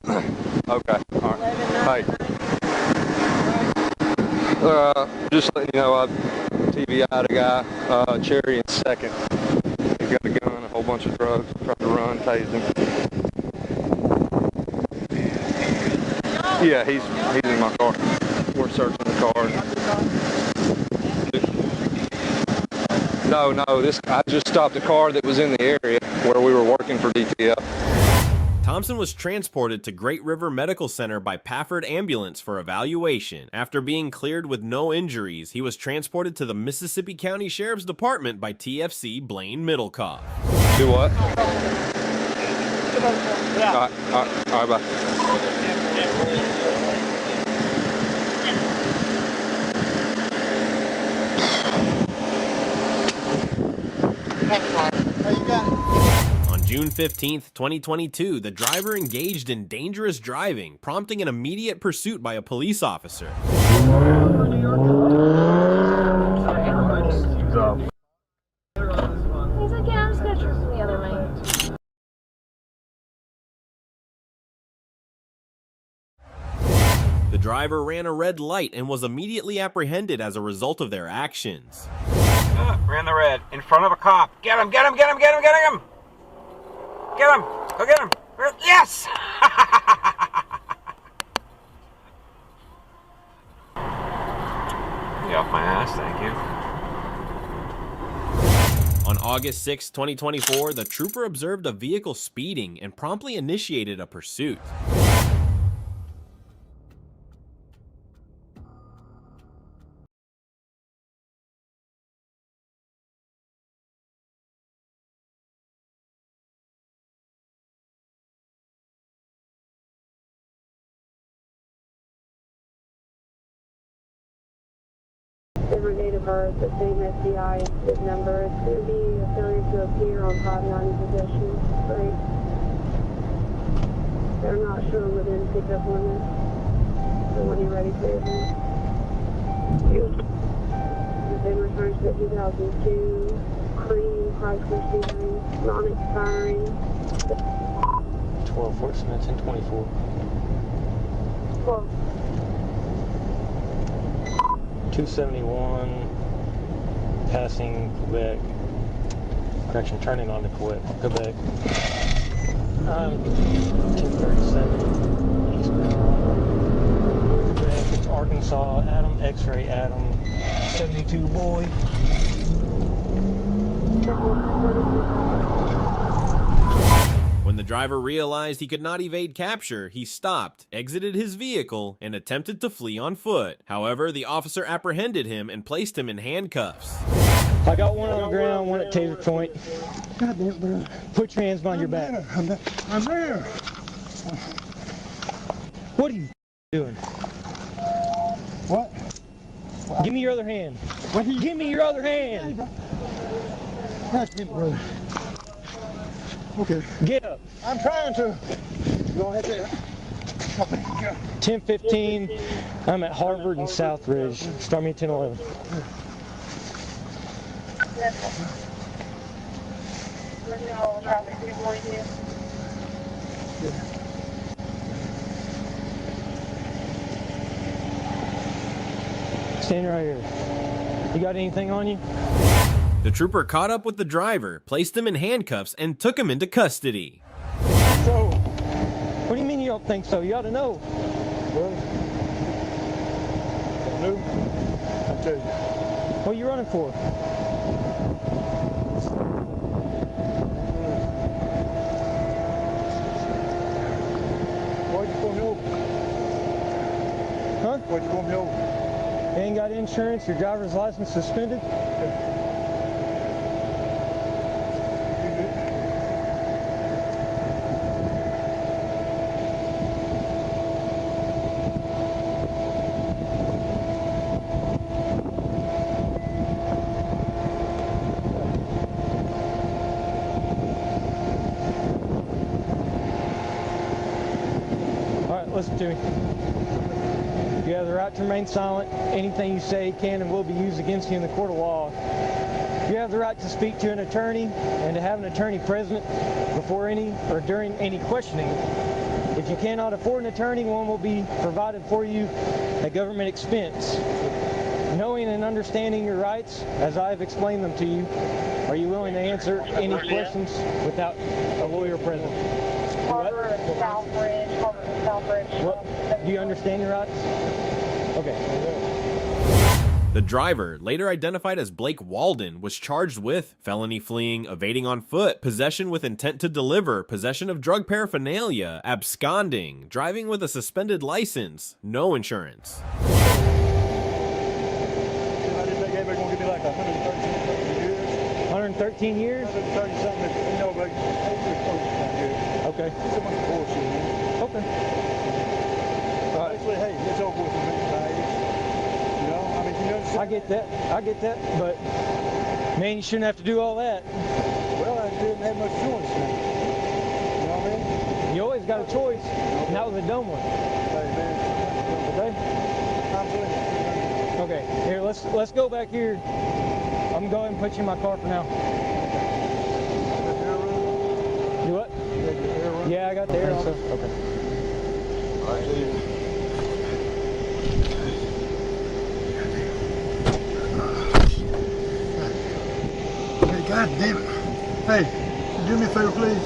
B: Okay. All right. Hey. Just letting you know, I TVI'd a guy, Cherry in Second. He got a gun, a whole bunch of drugs, tried to run, tased him. Yeah, he's in my car. We're searching the car. No, I just stopped a car that was in the area where we were working for DTF.
A: Thompson was transported to Great River Medical Center by Pafford Ambulance for evaluation. After being cleared with no injuries, he was transported to the Mississippi County Sheriff's Department by TFC Blaine Middlecoff.
B: Do what? All right, bye.
A: On June 15th, 2022, the driver engaged in dangerous driving, prompting an immediate pursuit by a police officer.
G: He's like, yeah, I'm just gonna trip me up.
A: driver ran a red light and was immediately apprehended as a result of their actions.
D: Ran the red in front of a cop. Get him, get him, get him, get him, get him! Get him! Go get him! Yes! Get off my ass, thank you.
A: On August 6, 2024, the trooper observed a vehicle speeding and promptly initiated a pursuit.
G: Different date of birth, the same SCI, his number. It's going to be a failure to appear on 590 possession. Great. They're not shown within pickup limit. So when you're ready, please. The same returns to 2002. Cream, Chrysler Sebring, non-expiring.
F: 12, 14, 10, 24.
G: 12.
F: 271, passing Quebec, correction, turning onto Quebec. 237, eastbound. Quebec, it's Arkansas, Adam, X-ray, Adam, 72 boy.
A: When the driver realized he could not evade capture, he stopped, exited his vehicle, and attempted to flee on foot. However, the officer apprehended him and placed him in handcuffs.
F: I got one on the ground, one at taser point. God damn, bro. Put your hands behind your back.
O: I'm there.
F: What are you doing?
O: What?
F: Give me your other hand. Give me your other hand.
O: That's it, brother. Okay.
F: Get up.
O: I'm trying to. Go ahead there.
F: 10:15. I'm at Harvard and Southridge. Start me at 10:11. Stand right here. You got anything on you?
A: The trooper caught up with the driver, placed him in handcuffs, and took him into custody.
F: So, what do you mean you don't think so? You ought to know.
O: Well, no. I'll tell you.
F: What are you running for?
O: What you gonna me over?
F: Huh?
O: What you gonna me over?
F: You ain't got insurance, your driver's license suspended? Listen to me. You have the right to remain silent. Anything you say can and will be used against you in the court of law. You have the right to speak to an attorney and to have an attorney present before any or during any questioning. If you cannot afford an attorney, one will be provided for you at government expense. Knowing and understanding your rights, as I have explained them to you, are you willing to answer any questions without a lawyer present? What? Do you understand your rights? Okay.
A: The driver, later identified as Blake Walden, was charged with felony fleeing, evading on foot, possession with intent to deliver, possession of drug paraphernalia, absconding, driving with a suspended license, no insurance.
O: I didn't think everybody gonna give me like
F: 113 years?
O: 130 something, you know, like 8 years.
F: Okay.
O: So much bullshit, man.
F: Okay.
O: Actually, hey, it's over with. You know, I mean, you understand?
F: I get that, but man, you shouldn't have to do all that.
O: Well, I didn't have much choice, man. You know what I mean?
F: You always got a choice, and that was a dumb one.
O: Hey, man.
F: Okay? Okay, here, let's go back here. I'm going to go ahead and put you in my car for now. You what? Yeah, I got the air on. Okay.
P: God damn it. Hey, could you do me a favor, please?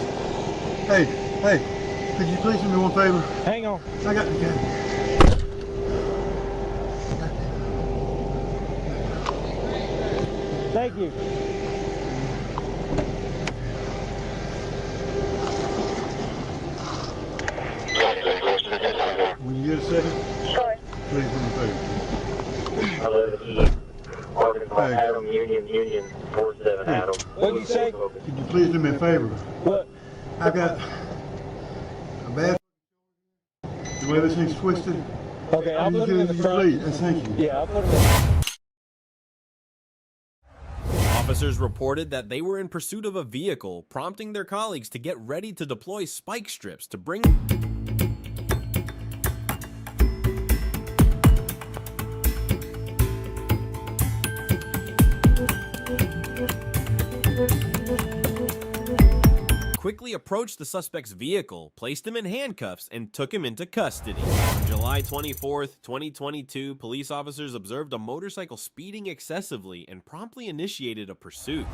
P: Hey, could you please do me one favor?
F: Hang on.
P: I got the gun.
F: Thank you.
P: When you get a second,
N: Sure.
P: please do me a favor.
J: Hey. Adam, Union, 47 Adam.
F: What'd you say?
P: Could you please do me a favor?
F: What?
P: I got a bad the way this thing's twisted.
F: Okay, I'll put him in the front.
P: Please, thank you.
F: Yeah, I'll put him in.
A: Officers reported that they were in pursuit of a vehicle, prompting their colleagues to get ready to deploy spike strips to bring... quickly approached the suspect's vehicle, placed him in handcuffs, and took him into custody. On July 24th, 2022, police officers observed a motorcycle speeding excessively and promptly initiated a pursuit.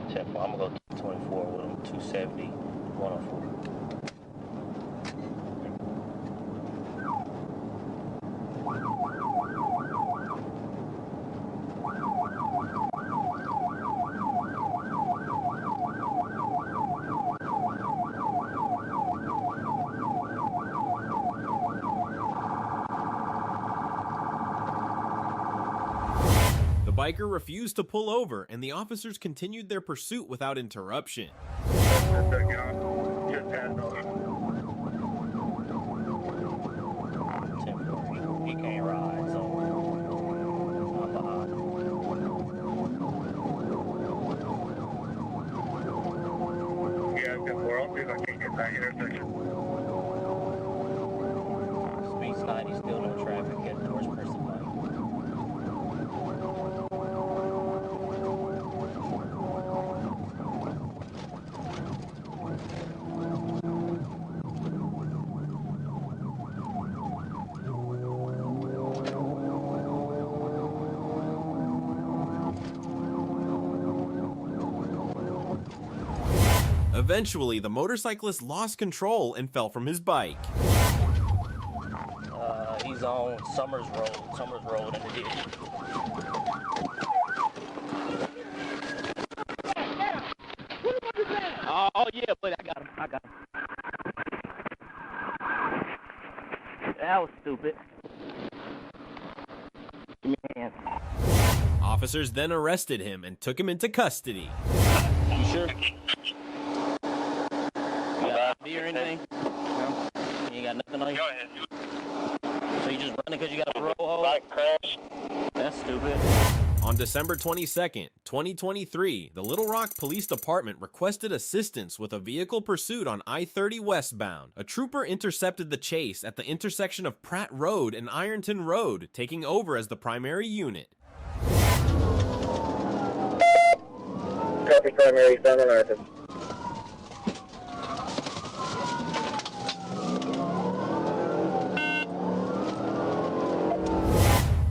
I: Tempo, I'm gonna go 24 with him, 270, 104.
A: The biker refused to pull over, and the officers continued their pursuit without interruption.
I: He can't ride, so I'm behind.
J: Yeah, good world. See if I can get that intersection.
I: Speed's 90, still no traffic, heading towards Person Lane.
A: Eventually, the motorcyclist lost control and fell from his bike.
I: He's on Summers Road in the ditch.
U: Oh yeah, but I got him. That was stupid. Give me a hand.
A: Officers then arrested him and took him into custody.
U: You sure? You got ID or anything? No? You ain't got nothing on you?
J: Go ahead.
U: So you just running because you got a parole hold?
J: Bike crash.
U: That's stupid.
A: On December 22nd, 2023, the Little Rock Police Department requested assistance with a vehicle pursuit on I-30 westbound. A trooper intercepted the chase at the intersection of Pratt Road and Ironton Road, taking over as the primary unit.
J: Copy primary, down on Ironton.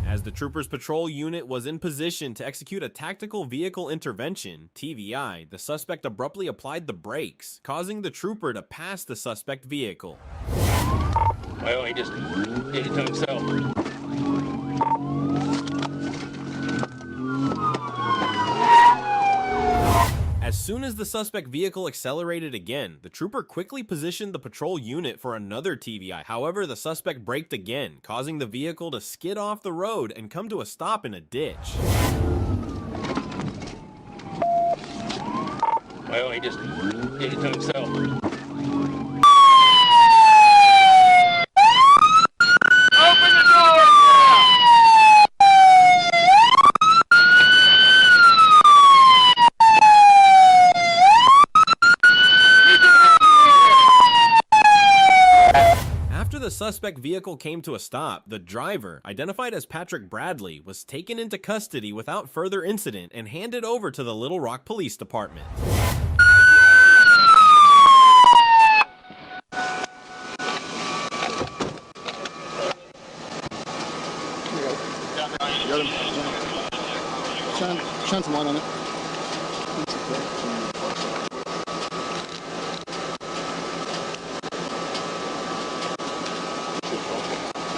A: As the troopers' patrol unit was in position to execute a tactical vehicle intervention, TVI, the suspect abruptly applied the brakes, causing the trooper to pass the suspect vehicle.
U: Well, he just did it to himself.
A: As soon as the suspect vehicle accelerated again, the trooper quickly positioned the patrol unit for another TVI. However, the suspect braked again, causing the vehicle to skid off the road and come to a stop in a ditch.
U: Well, he just did it to himself.
A: The suspect vehicle came to a stop. The driver, identified as Patrick Bradley, was taken into custody without further incident and handed over to the Little Rock Police Department.
L: light on it.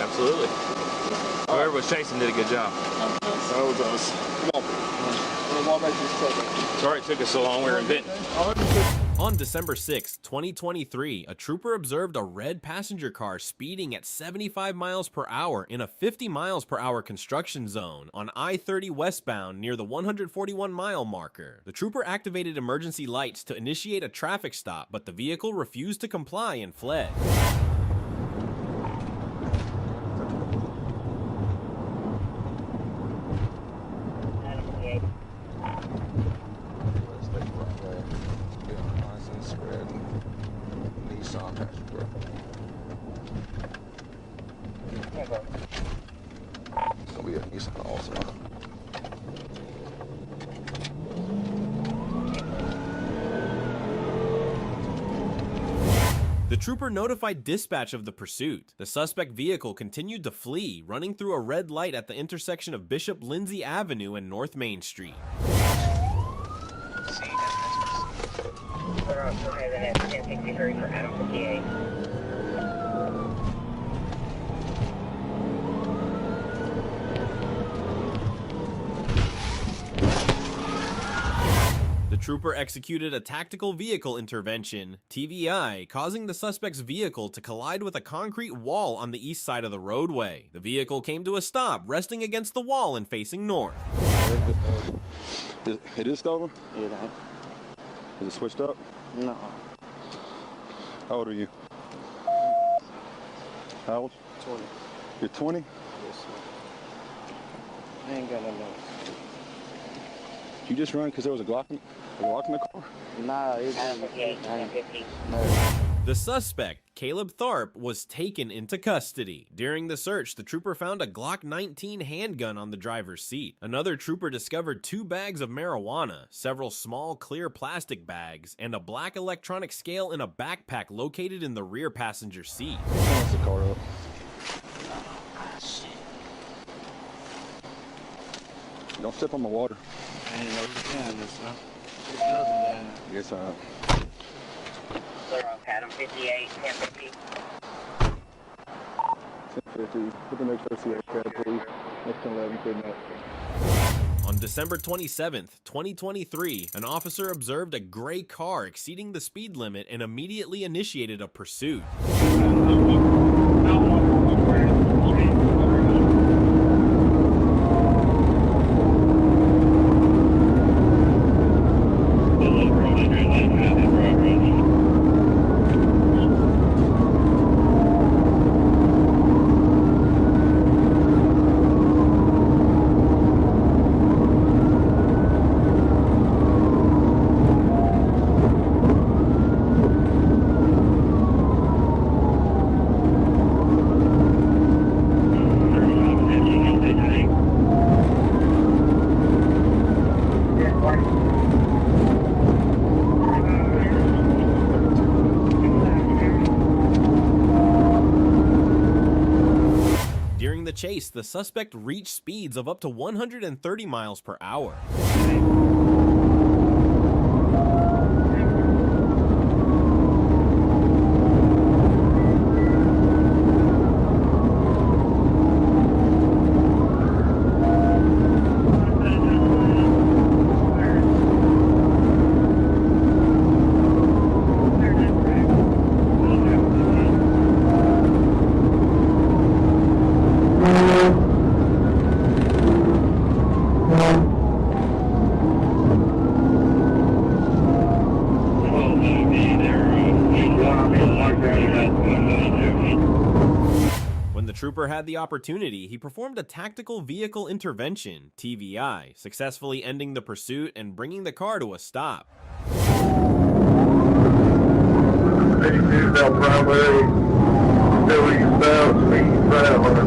S: Absolutely. Whoever was chasing did a good job.
L: That was us. Come on. We'll walk back to this truck.
S: Sorry it took us so long. We were inventing.
A: On December 6, 2023, a trooper observed a red passenger car speeding at 75 miles per hour in a 50 miles per hour construction zone on I-30 westbound near the 141 mile marker. The trooper activated emergency lights to initiate a traffic stop, but the vehicle refused to comply and fled.
L: It's gonna be a Nissan also.
A: The trooper notified dispatch of the pursuit. The suspect vehicle continued to flee, running through a red light at the intersection of Bishop Lindsay Avenue and North Main Street. The trooper executed a tactical vehicle intervention, TVI, causing the suspect's vehicle to collide with a concrete wall on the east side of the roadway. The vehicle came to a stop, resting against the wall and facing north.
L: It is stolen?
K: Yeah.
L: Is it switched up?
K: No.
L: How old are you? How old?
K: 20.
L: You're 20?
K: Yes, sir. I ain't got no notes.
L: You just run because there was a Glock in the car?
K: Nah, it's
A: The suspect, Caleb Tharp, was taken into custody. During the search, the trooper found a Glock 19 handgun on the driver's seat. Another trooper discovered 2 bags of marijuana, several small clear plastic bags, and a black electronic scale in a backpack located in the rear passenger seat.
L: That's the car up. Don't step on my water.
K: I didn't know you can this, huh?
L: Yes, I have.
N: Clear on Adam 58, 1050.
L: 1050. Put the next OCA cab, please. Next 1011, kidnap.
A: On December 27th, 2023, an officer observed a gray car exceeding the speed limit and immediately initiated a pursuit. During the chase, the suspect reached speeds of up to 130 miles per hour. When the trooper had the opportunity, he performed a tactical vehicle intervention, TVI, successfully ending the pursuit and bringing the car to a stop.
J: 82 South Primary, still eastbound, speed 500.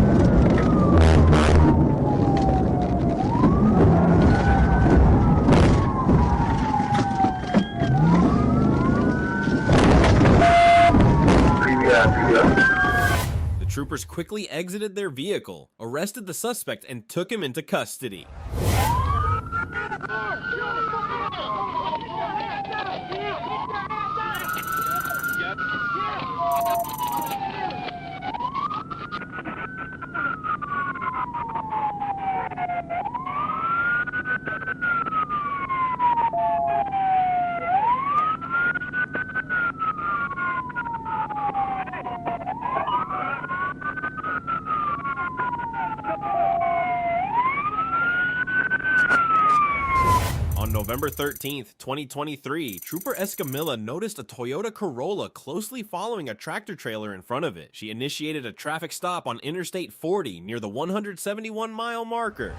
A: The troopers quickly exited their vehicle, arrested the suspect, and took him into custody. On November 13th, 2023, Trooper Escamilla noticed a Toyota Corolla closely following a tractor trailer in front of it. She initiated a traffic stop on Interstate 40 near the 171-mile marker.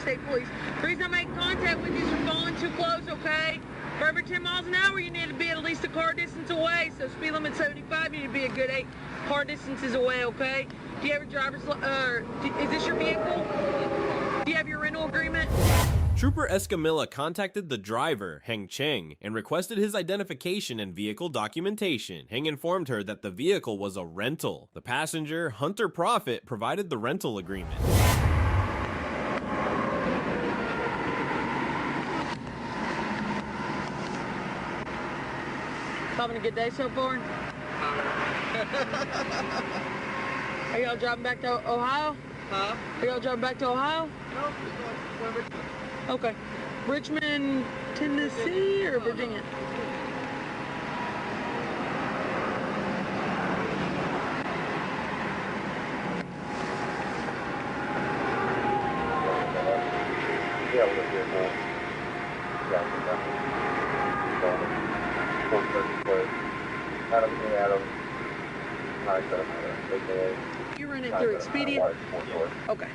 M: State Police. The reason I'm making contact with you is you're going too close, okay? For every 10 miles an hour, you need to be at least a car distance away. So speed limit 75, you need to be a good 8 car distances away, okay? Do you have your driver's, is this your vehicle? Do you have your rental agreement?
A: Trooper Escamilla contacted the driver, Heng Cheng, and requested his identification and vehicle documentation. Heng informed her that the vehicle was a rental. The passenger, Hunter Profit, provided the rental agreement.
M: Having a good day so far? Are y'all driving back to Ohio? Huh? Are y'all driving back to Ohio? No, we're going to Richmond. Okay. Richmond, Tennessee, or Virginia? You run it through Expedia? Okay.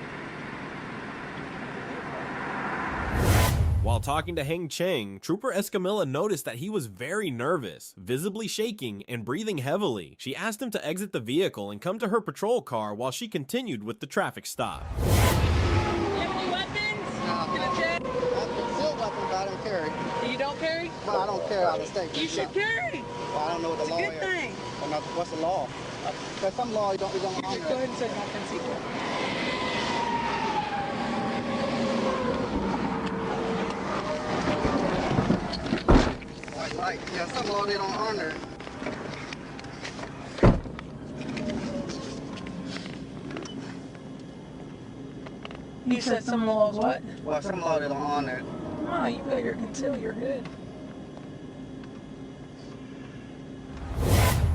A: While talking to Heng Cheng, Trooper Escamilla noticed that he was very nervous, visibly shaking and breathing heavily. She asked him to exit the vehicle and come to her patrol car while she continued with the traffic stop.
M: You have any weapons?
O: No.
M: Can I check?
O: I have concealed weapons, but I don't carry.
M: You don't carry?
O: Well, I don't carry out of state.
M: You should carry.
O: Well, I don't know what the law is.
M: It's a good thing.
O: Well, now, what's the law? There's some law you don't honor.
M: Go ahead and set an offense equal.
O: Like, yeah, some law they don't honor.
M: You said some laws what?
O: Well, some law they don't honor.
M: No, you got your conceal, you're good.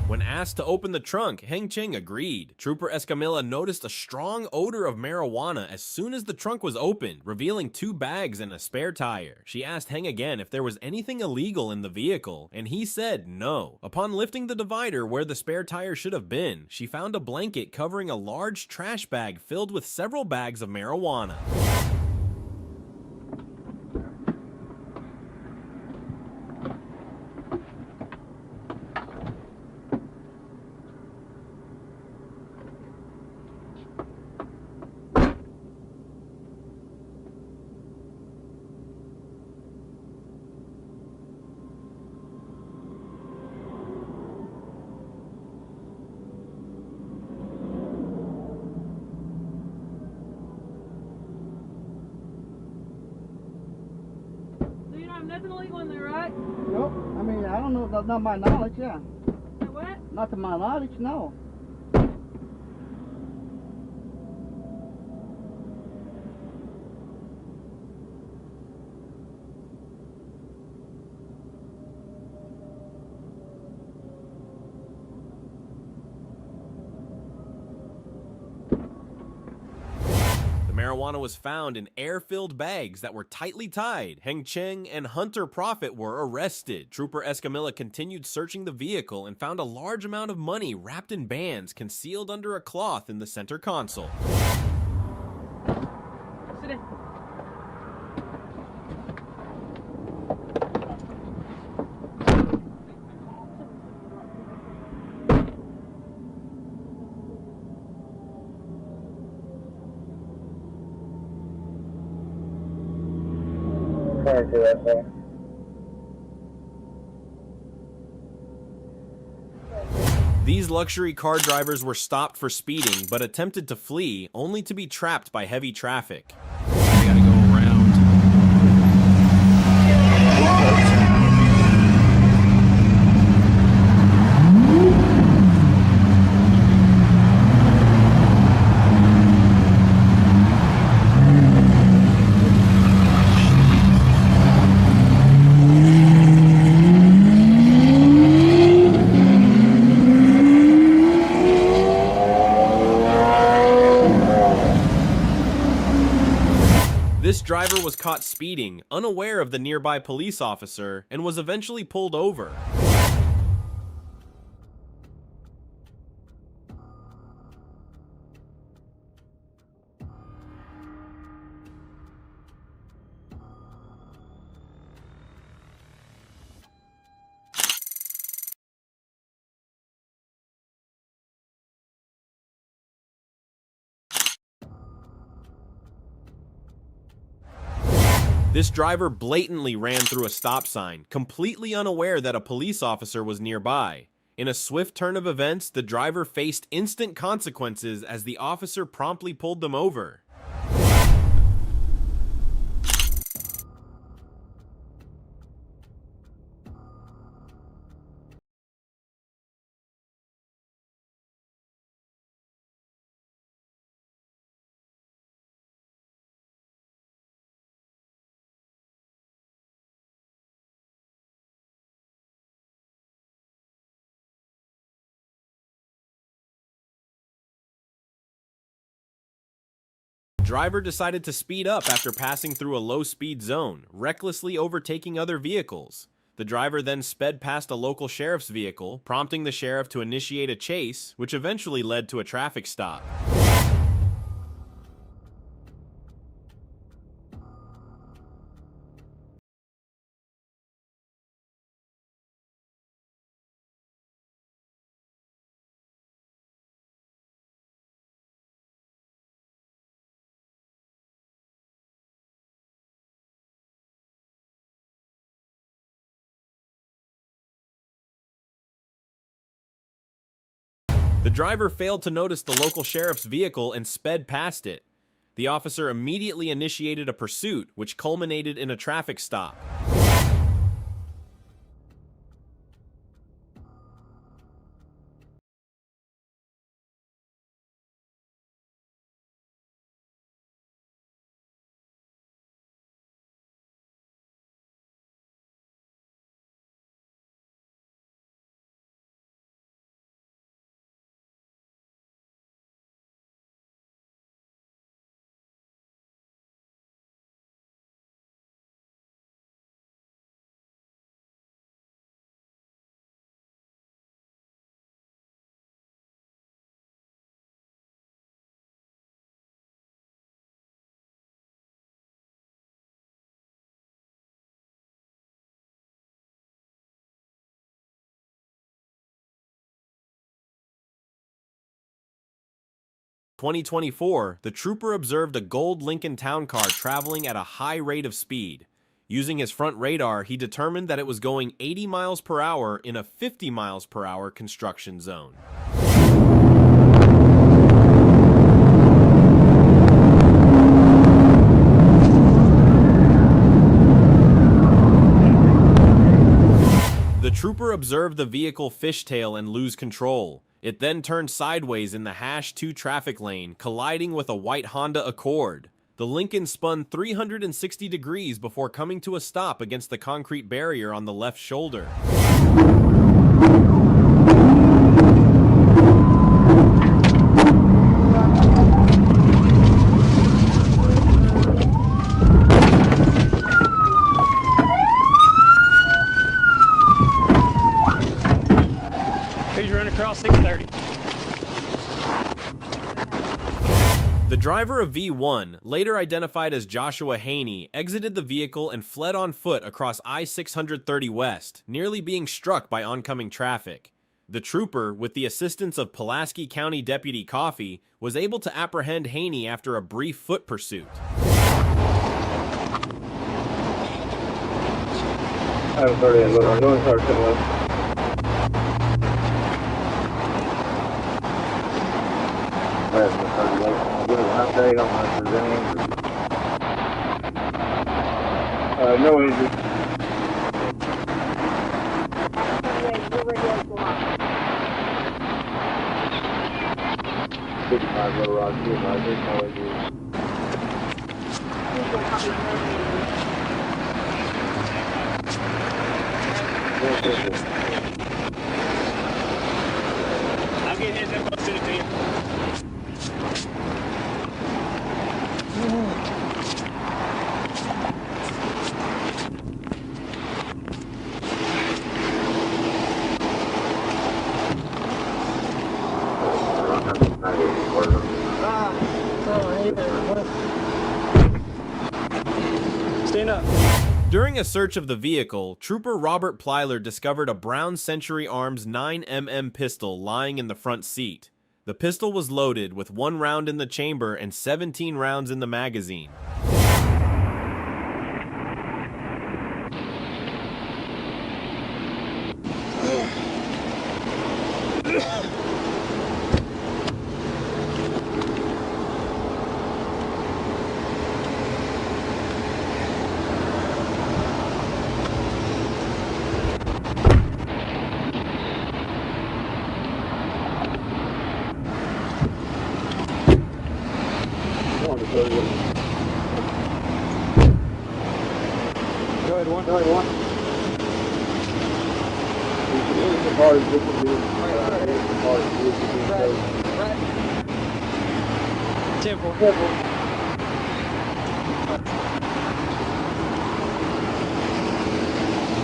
A: When asked to open the trunk, Heng Cheng agreed. Trooper Escamilla noticed a strong odor of marijuana as soon as the trunk was opened, revealing 2 bags and a spare tire. She asked Heng again if there was anything illegal in the vehicle, and he said no. Upon lifting the divider where the spare tire should have been, she found a blanket covering a large trash bag filled with several bags of marijuana.
M: Nothing illegal in there, right?
O: Nope. I mean, I don't know. That's not my knowledge, yeah.
M: What?
O: Not to my knowledge, no.
A: Marijuana was found in air-filled bags that were tightly tied. Heng Cheng and Hunter Profit were arrested. Trooper Escamilla continued searching the vehicle and found a large amount of money wrapped in bands concealed under a cloth in the center console.
M: Sit in.
A: These luxury car drivers were stopped for speeding but attempted to flee, only to be trapped by heavy traffic.
H: I gotta go around.
A: This driver was caught speeding, unaware of the nearby police officer, and was eventually pulled over. This driver blatantly ran through a stop sign, completely unaware that a police officer was nearby. In a swift turn of events, the driver faced instant consequences as the officer promptly pulled them over. The driver decided to speed up after passing through a low-speed zone, recklessly overtaking other vehicles. The driver then sped past a local sheriff's vehicle, prompting the sheriff to initiate a chase, which eventually led to a traffic stop. The driver failed to notice the local sheriff's vehicle and sped past it. The officer immediately initiated a pursuit, which culminated in a traffic stop. In 2024, the trooper observed a gold Lincoln Town Car traveling at a high rate of speed. Using his front radar, he determined that it was going 80 miles per hour in a 50 miles per hour construction zone. The trooper observed the vehicle fishtail and lose control. It then turned sideways in the #2 traffic lane, colliding with a white Honda Accord. The Lincoln spun 360 degrees before coming to a stop against the concrete barrier on the left shoulder.
F: He's running across 630.
A: The driver of V1, later identified as Joshua Haney, exited the vehicle and fled on foot across I-630 West, nearly being struck by oncoming traffic. The trooper, with the assistance of Pulaski County Deputy Coffey, was able to apprehend Haney after a brief foot pursuit.
J: I have 30 and I'm going hard to left. Give us an update on the presenting. No injuries. 55 Little Rock, 2 advisors, no injuries.
T: I'll get his info soon to you.
F: Stand up.
A: During a search of the vehicle, Trooper Robert Plyler discovered a Brown Century Arms 9mm pistol lying in the front seat. The pistol was loaded with 1 round in the chamber and 17 rounds in the magazine.
F: Go ahead, one. Temple.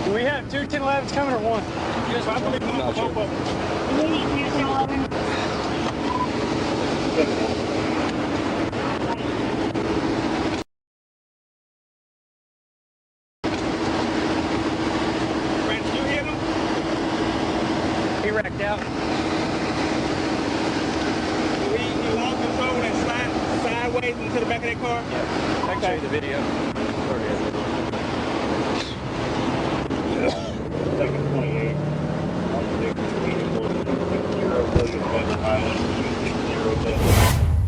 F: Do we have 2 1011s coming or 1?
T: Yes, I believe both of them.
N: We need 2 1011.
F: He wrecked out.
T: You hold control and slide sideways into the back of that car?
F: Yeah. I can show you the video.
J: Second 28.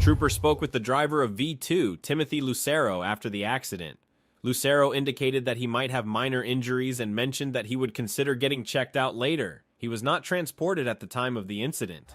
A: Trooper spoke with the driver of V2, Timothy Lucero, after the accident. Lucero indicated that he might have minor injuries and mentioned that he would consider getting checked out later. He was not transported at the time of the incident.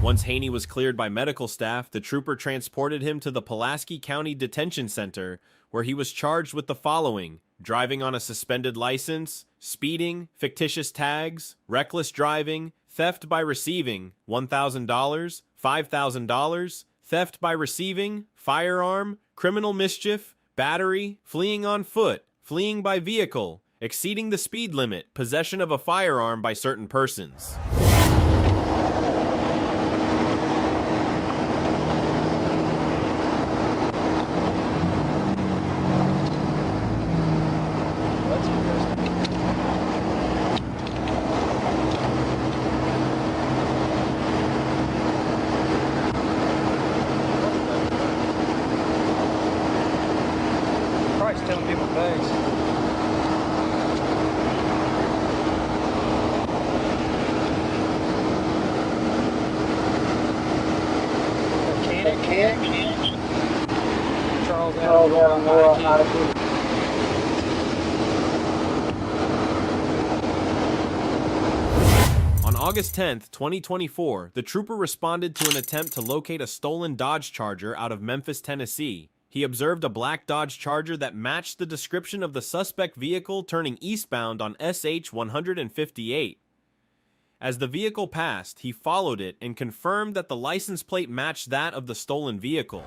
A: Once Haney was cleared by medical staff, the trooper transported him to the Pulaski County Detention Center, where he was charged with the following: driving on a suspended license, speeding, fictitious tags, reckless driving, theft by receiving, $1,000, $5,000, theft by receiving, firearm, criminal mischief, battery, fleeing on foot, fleeing by vehicle, exceeding the speed limit, possession of a firearm by certain persons.
F: Christ, telling people thanks. Charles Adam.
A: On August 10th, 2024, the trooper responded to an attempt to locate a stolen Dodge Charger out of Memphis, Tennessee. he observed a black Dodge Charger that matched the description of the suspect vehicle turning eastbound on SH 158. As the vehicle passed, he followed it and confirmed that the license plate matched that of the stolen vehicle.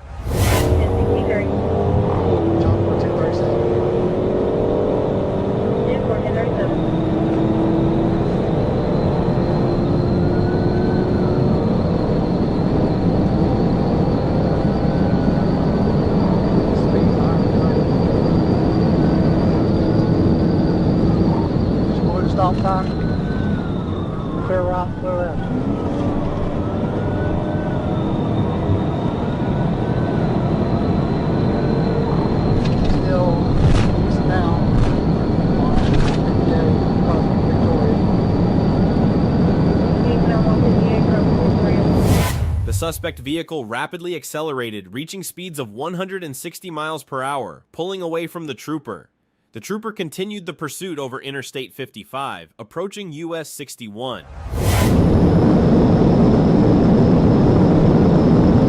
O: Stop sign. Clear right, clear left. Still eastbound on 58 across Victoria.
A: The suspect vehicle rapidly accelerated, reaching speeds of 160 miles per hour, pulling away from the trooper. The trooper continued the pursuit over Interstate 55, approaching US 61.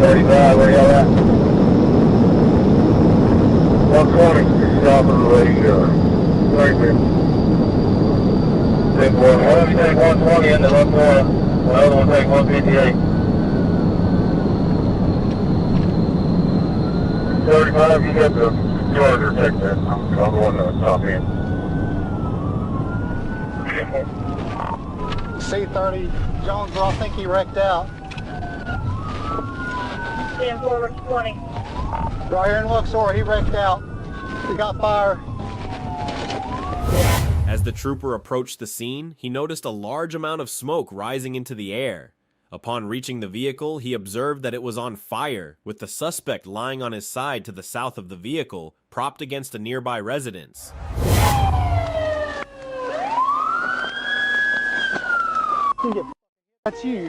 J: 35, where y'all at? 120, stop on the radio. Thank you. Take one take 120 in the left corner. The other one take 158. 35, you got the Charger, take that. I'm going to stop in.
O: C30, Jonesboro, I think he wrecked out.
N: Stand forward 20.
O: Right here in Luxor, he wrecked out. He got fire.
A: As the trooper approached the scene, he noticed a large amount of smoke rising into the air. Upon reaching the vehicle, he observed that it was on fire, with the suspect lying on his side to the south of the vehicle, propped against a nearby residence.
O: That's you.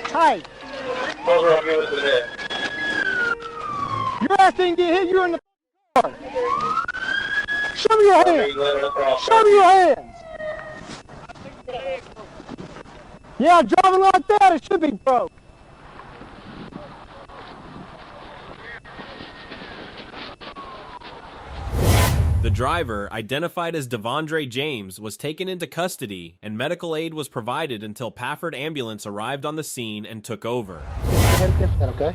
O: Hey! Your ass didn't get hit, you're in the car. Show me your hands. Show me your hands. Yeah, driving like that, it should be broke.
A: The driver, identified as Devondre James, was taken into custody, and medical aid was provided until Pafford Ambulance arrived on the scene and took over.
O: Okay.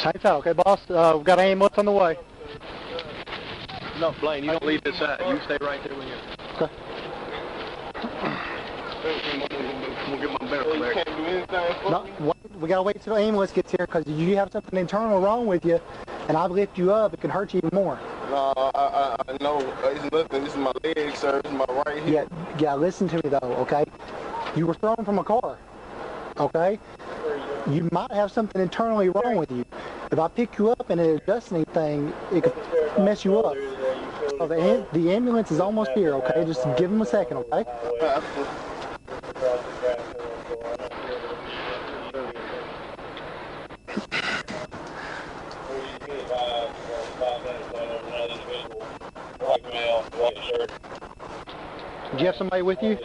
O: Hang tight, okay, boss? We've got an ambulance on the way.
R: No, Blaine, you don't leave this side. You stay right there when you're...
O: Okay.
R: We'll get my barrel back.
O: No, we gotta wait till the ambulance gets here because you have something internal wrong with you, and I lift you up, it can hurt you even more.
W: No, I know. It's nothing. This is my leg, sir. This is my right hip.
O: Yeah, listen to me though, okay? You were thrown from a car, okay? You might have something internally wrong with you. If I pick you up and it adjusts anything, it could mess you up. So the ambulance is almost here, okay? Just give them a second, okay? Did you have somebody with you?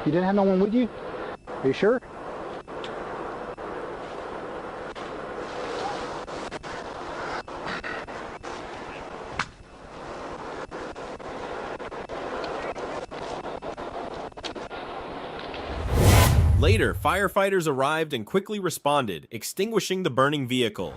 O: You didn't have no one with you? Are you sure?
A: Later, firefighters arrived and quickly responded, extinguishing the burning vehicle.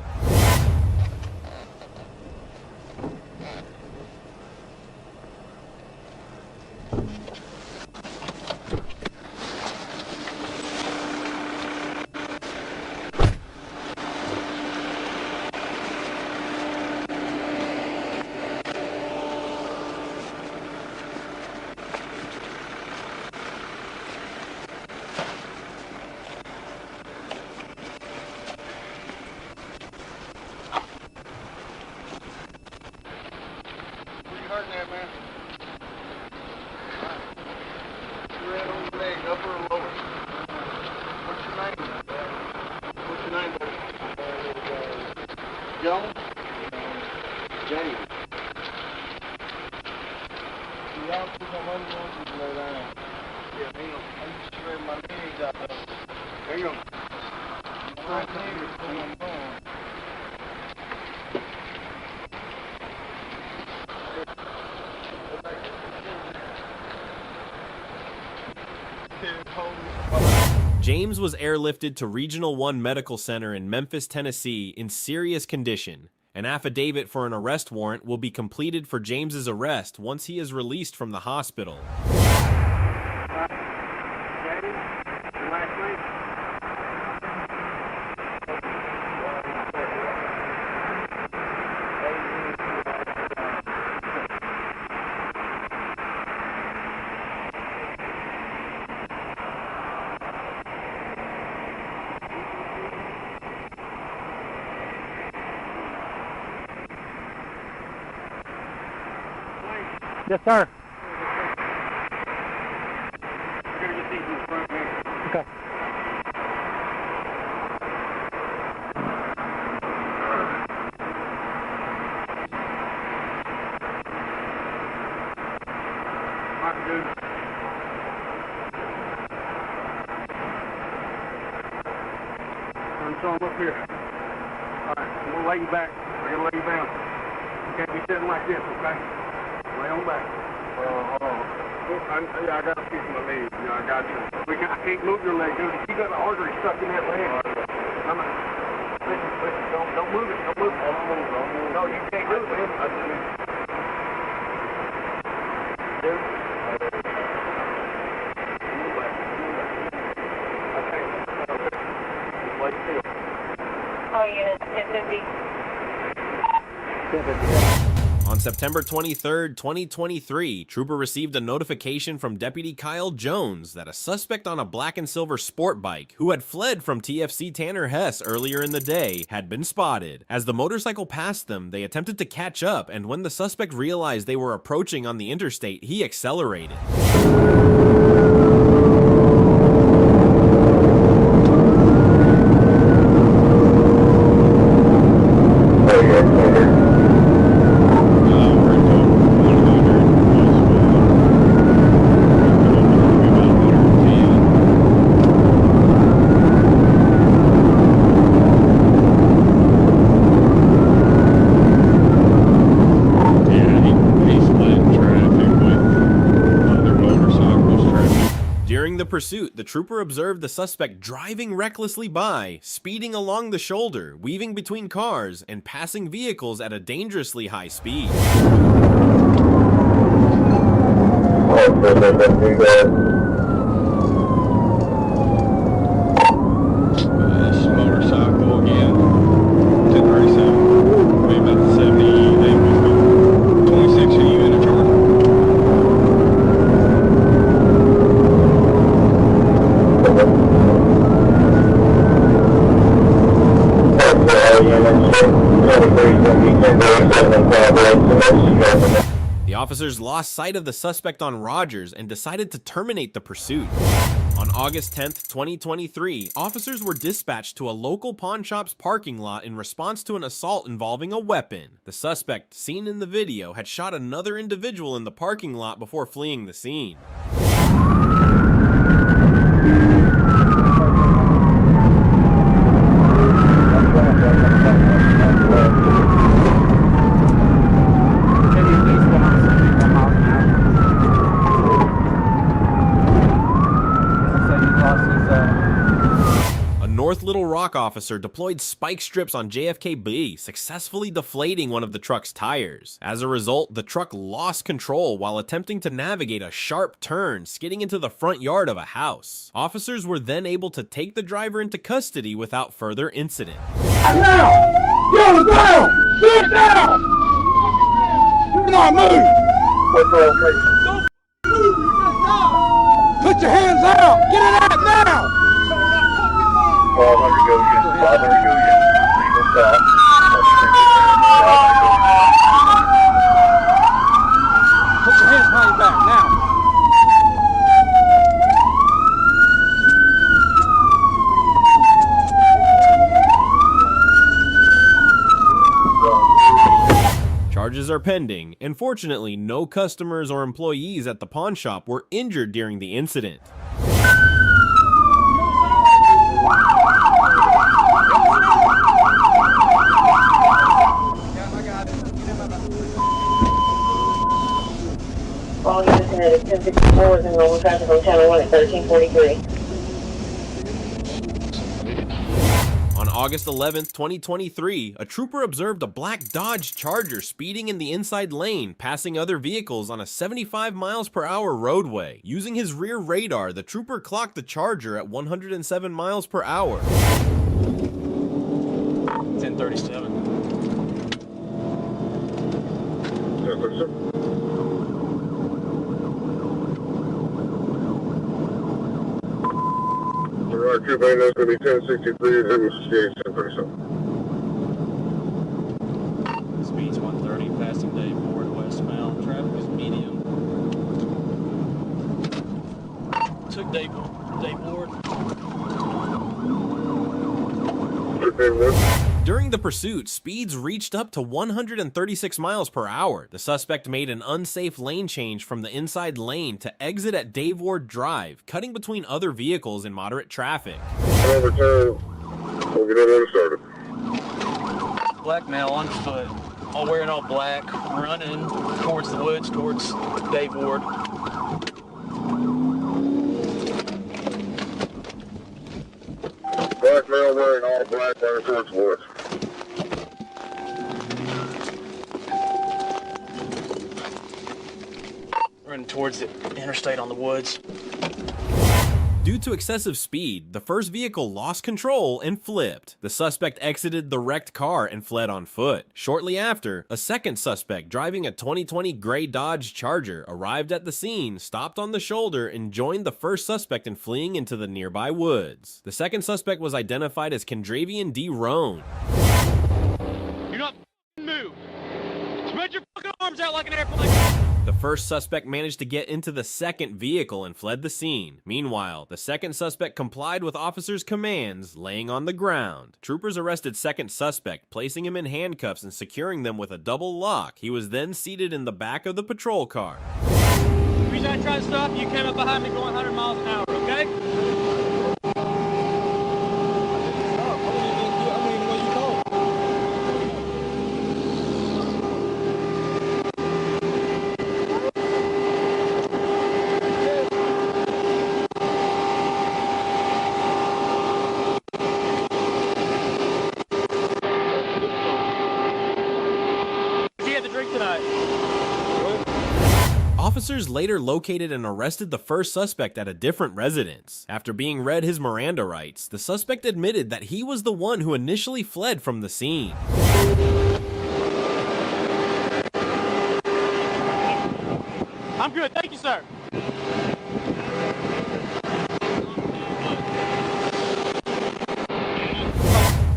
O: Jones? James. You have to come on, you lay down. Yeah.
K: Shred my legs out there. There you go. My leg is going on.
A: James was airlifted to Regional 1 Medical Center in Memphis, Tennessee in serious condition. An affidavit for an arrest warrant will be completed for James's arrest once he is released from the hospital.
F: Yes, sir. Okay.
R: I'm up here. Alright, I'm gonna lay you back. I gotta lay you down. You can't be sitting like this, okay? Lay on back. Hold on. I got a piece of my leg. I got you. I can't move your leg, dude. You got an artery stuck in that leg. Listen, don't move it. Don't move it. Don't move. No, you can't move it. Dude. Move back. Okay. Just lay still.
N: All units, 1050.
A: On September 23, 2023, Trooper received a notification from Deputy Kyle Jones that a suspect on a black and silver sport bike, who had fled from TFC Tanner Hess earlier in the day, had been spotted. As the motorcycle passed them, they attempted to catch up, and when the suspect realized they were approaching on the interstate, he accelerated. During the pursuit, the trooper observed the suspect driving recklessly by, speeding along the shoulder, weaving between cars, and passing vehicles at a dangerously high speed.
S: This motorcycle again, 1037, maybe about 78, 26 you in a charge.
A: The officers lost sight of the suspect on Rogers and decided to terminate the pursuit. On August 10, 2023, officers were dispatched to a local pawn shop's parking lot in response to an assault involving a weapon. The suspect, seen in the video, had shot another individual in the parking lot before fleeing the scene. North Little Rock officer deployed spike strips on JFK-B, successfully deflating one of the truck's tires. As a result, the truck lost control while attempting to navigate a sharp turn, skidding into the front yard of a house. Officers were then able to take the driver into custody without further incident.
O: Now! Get on the ground! Sit down! Do not move!
J: What's the location?
O: Don't move! You're gonna die! Put your hands out! Get it out now!
J: 1200 go again. 500 go again. Legal stop.
O: Put your hands behind your back now.
A: Charges are pending, and fortunately, no customers or employees at the pawn shop were injured during the incident.
N: All units in at 1064 is in normal traffic on channel 1 at 1343.
A: On August 11th, 2023, a trooper observed a black Dodge Charger speeding in the inside lane, passing other vehicles on a 75 miles per hour roadway. Using his rear radar, the trooper clocked the Charger at 107 miles per hour.
H: 1037.
J: Alright, Troop 8, that's going to be 1063, and 1037.
H: Speed's 130, passing Dave Ward westbound. Traffic is medium. Took Dave Ward.
A: During the pursuit, speeds reached up to 136 miles per hour. The suspect made an unsafe lane change from the inside lane to exit at Dave Ward Drive, cutting between other vehicles in moderate traffic.
J: Overturn. We'll get it started.
H: Black male on foot, all wearing all black, running towards the woods, towards Dave Ward.
J: Black male wearing all black, running towards the woods.
H: Running towards the interstate on the woods.
A: Due to excessive speed, the first vehicle lost control and flipped. The suspect exited the wrecked car and fled on foot. Shortly after, a second suspect driving a 2020 gray Dodge Charger arrived at the scene, stopped on the shoulder, and joined the first suspect in fleeing into the nearby woods. The second suspect was identified as Kendravian D. Roan.
H: You're not move. Spread your fucking arms out like an airplane.
A: The first suspect managed to get into the second vehicle and fled the scene. Meanwhile, the second suspect complied with officers' commands, laying on the ground. Troopers arrested second suspect, placing him in handcuffs and securing them with a double lock. He was then seated in the back of the patrol car.
H: The reason I tried to stop you, came up behind me going 100 miles an hour, okay?
A: Officers later located and arrested the first suspect at a different residence. After being read his Miranda rights, the suspect admitted that he was the one who initially fled from the scene.
H: I'm good, thank you, sir.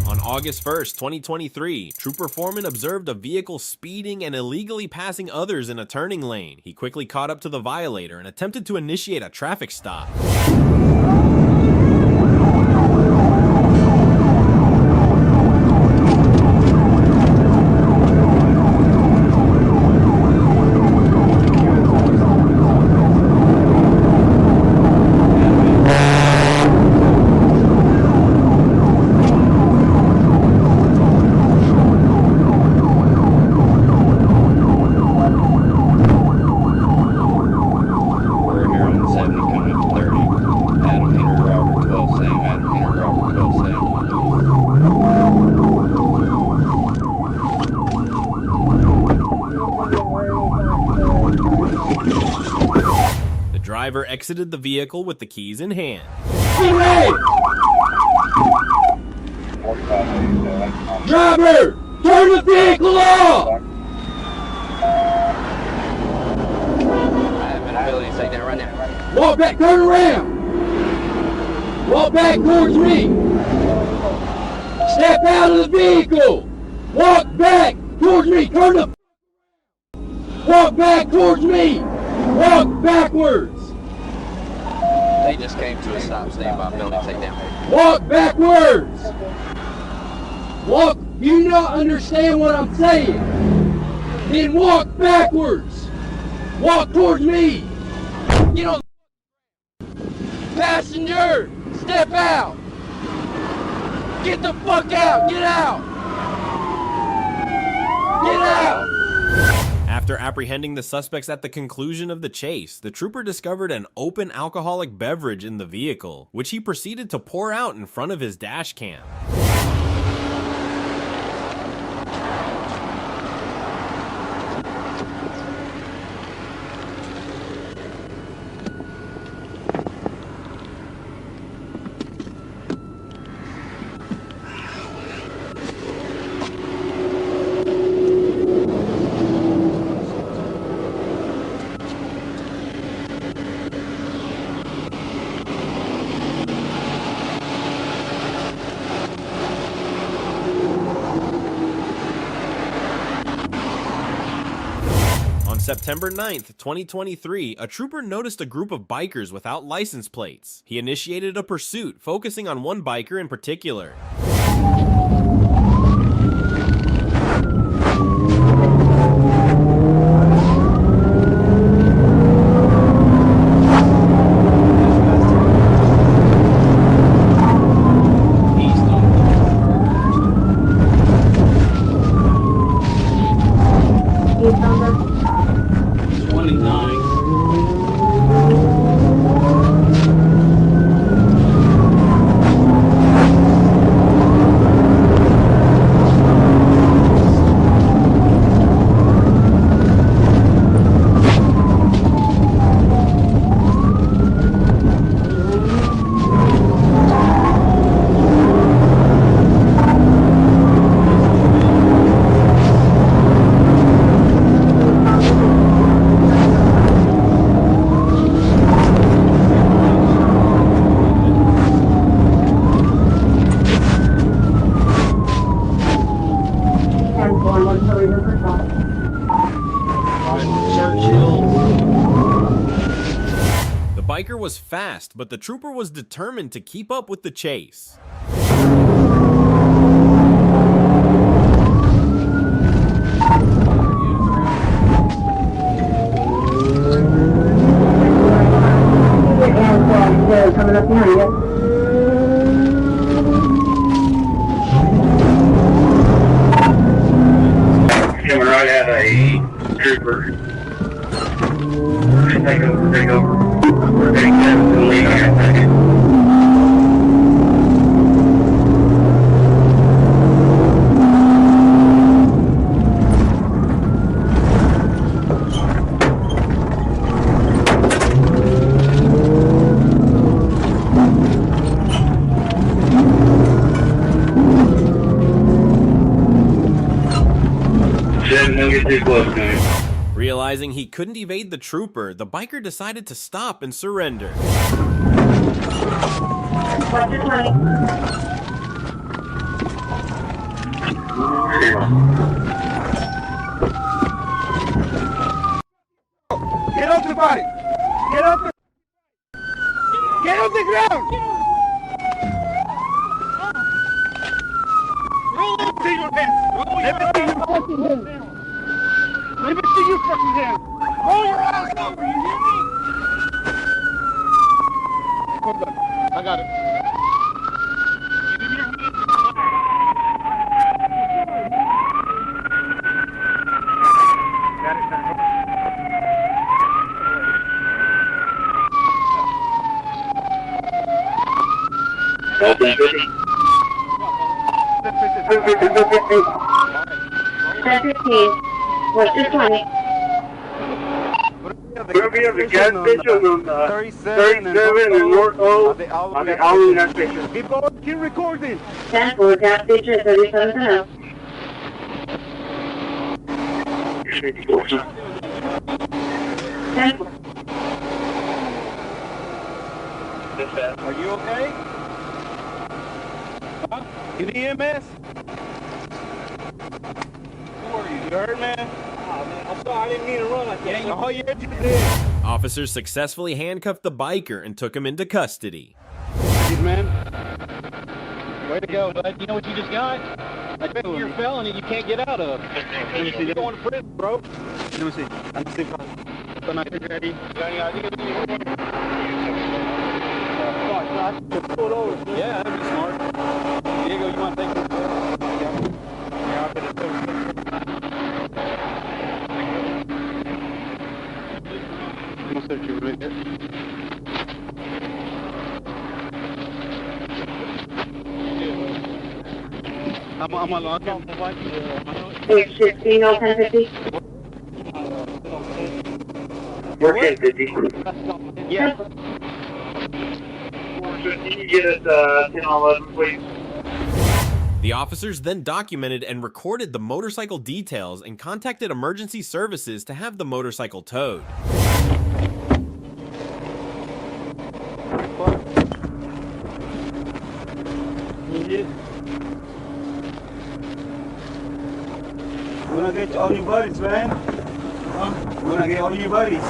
A: On August 1st, 2023, Trooper Foreman observed a vehicle speeding and illegally passing others in a turning lane. He quickly caught up to the violator and attempted to initiate a traffic stop. The driver exited the vehicle with the keys in hand.
O: Driver, turn the vehicle off!
C: I have an ability to take that right now.
O: Walk back, turn around! Walk back towards me! Step out of the vehicle! Walk back towards me! Turn the... Walk back towards me! Walk backwards!
C: They just came to a stop, stand by, ability to take down.
O: Walk backwards! Walk, you not understand what I'm saying? Then walk backwards! Walk towards me! Get on. Passenger, step out!
T: Get the fuck out! Get out! Get out!
A: After apprehending the suspects at the conclusion of the chase, the trooper discovered an open alcoholic beverage in the vehicle, which he proceeded to pour out in front of his dash cam. On September 9th, 2023, a trooper noticed a group of bikers without license plates. He initiated a pursuit, focusing on one biker in particular. The biker was fast, but the trooper was determined to keep up with the chase.
G: Coming up behind you.
J: Coming right at a trooper. Take over. We're taking the lead on that second. Don't get too close to him.
A: Realizing he couldn't evade the trooper, the biker decided to stop and surrender.
T: Get off the bike! Get off the... Get off the ground! Roll over your hands! Let me see your fucking hands! Let me see your fucking hands! Roll your ass over, you hear me? Hold on, I got it. Give me your hands. Got it,
J: Open 50.
G: 10-15. What's your 20?
J: We'll be at the gas station on 37 and North O on the Allen gas station.
T: Keep going, keep recording.
G: 10-4, gas station 37 to know.
T: Are you okay? Huh? You need EMS? Who are you? You hurt, man? Oh, man, I'm sorry. I didn't mean to run like that. Oh, yeah, you did.
A: Officers successfully handcuffed the biker and took him into custody.
T: Good man. Way to go, bud. You know what you just got? I bet you're a felony you can't get out of. You're going to prison, bro. Let me see. Let me see. Good night. Ready? You got any idea? Yeah, that'd be smart. Diego, you want to take this? Yeah, I'll get it too. I'm going to search you right there. I'm on.
G: Page 16, 1050.
J: We're 1050.
T: Yeah.
J: 450, get us 10 on 11, please.
A: The officers then documented and recorded the motorcycle details and contacted emergency services to have the motorcycle towed.
K: We're gonna get all your buddies, man. We're gonna get all your buddies.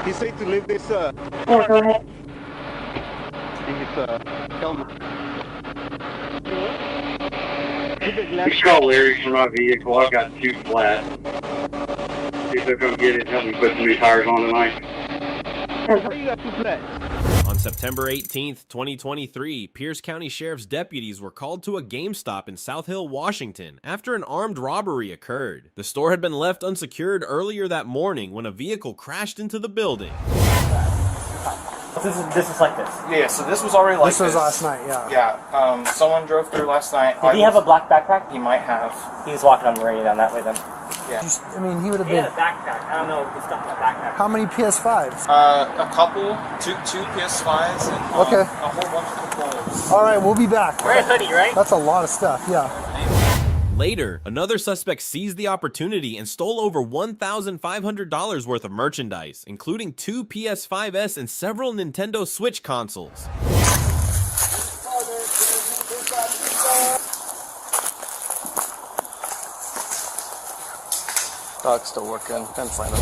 T: He said to leave this,
G: Yeah, go ahead.
T: I think it's, helmet.
J: You call Larry for my vehicle. I've got 2 flat. See if they'll come get it and help me put some new tires on tonight.
T: You got 2 flat.
A: On September 18th, 2023, Pierce County Sheriff's deputies were called to a GameStop in South Hill, Washington, after an armed robbery occurred. The store had been left unsecured earlier that morning when a vehicle crashed into the building.
E: This is like this.
Q: Yeah, so this was already like this.
E: This was last night, yeah.
Q: Yeah, someone drove through last night.
E: Did he have a black backpack?
Q: He might have.
E: He was walking on Meridian down that way then.
Q: Yeah.
V: I mean, he would have
E: He
V: been.
E: had a backpack. I don't know if he stuck in a backpack.
V: How many PS5s?
Q: A couple, two PS5s, and
V: Okay.
Q: a whole bunch of controllers.
V: All right, we'll be back.
E: Wear a hoodie, right?
V: That's a lot of stuff, yeah.
A: Later, another suspect seized the opportunity and stole over $1,500 worth of merchandise, including 2 PS5s and several Nintendo Switch consoles.
L: Dog's still working. Can't find him.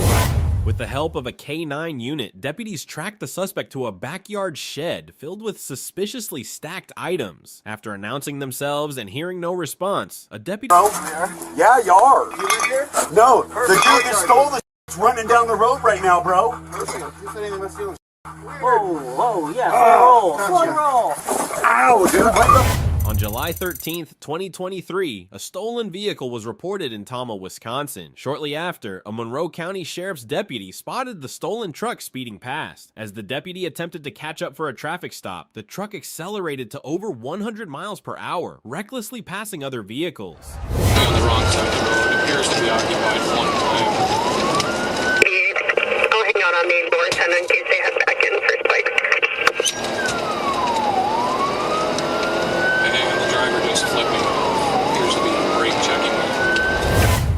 A: With the help of a K-9 unit, deputies tracked the suspect to a backyard shed filled with suspiciously stacked items. After announcing themselves and hearing no response, a deputy...
X: Yeah, you are. No, the dude that stole the is running down the road right now, bro.
E: Whoa, yeah, full roll.
X: Ow, dude, what the...
A: On July 13th, 2023, a stolen vehicle was reported in Tama, Wisconsin. Shortly after, a Monroe County Sheriff's deputy spotted the stolen truck speeding past. As the deputy attempted to catch up for a traffic stop, the truck accelerated to over 100 miles per hour, recklessly passing other vehicles.
S: On the wrong side of the road, it appears to be occupied one time.
G: I'll hang out on the inboard antenna in case they head back in for spikes.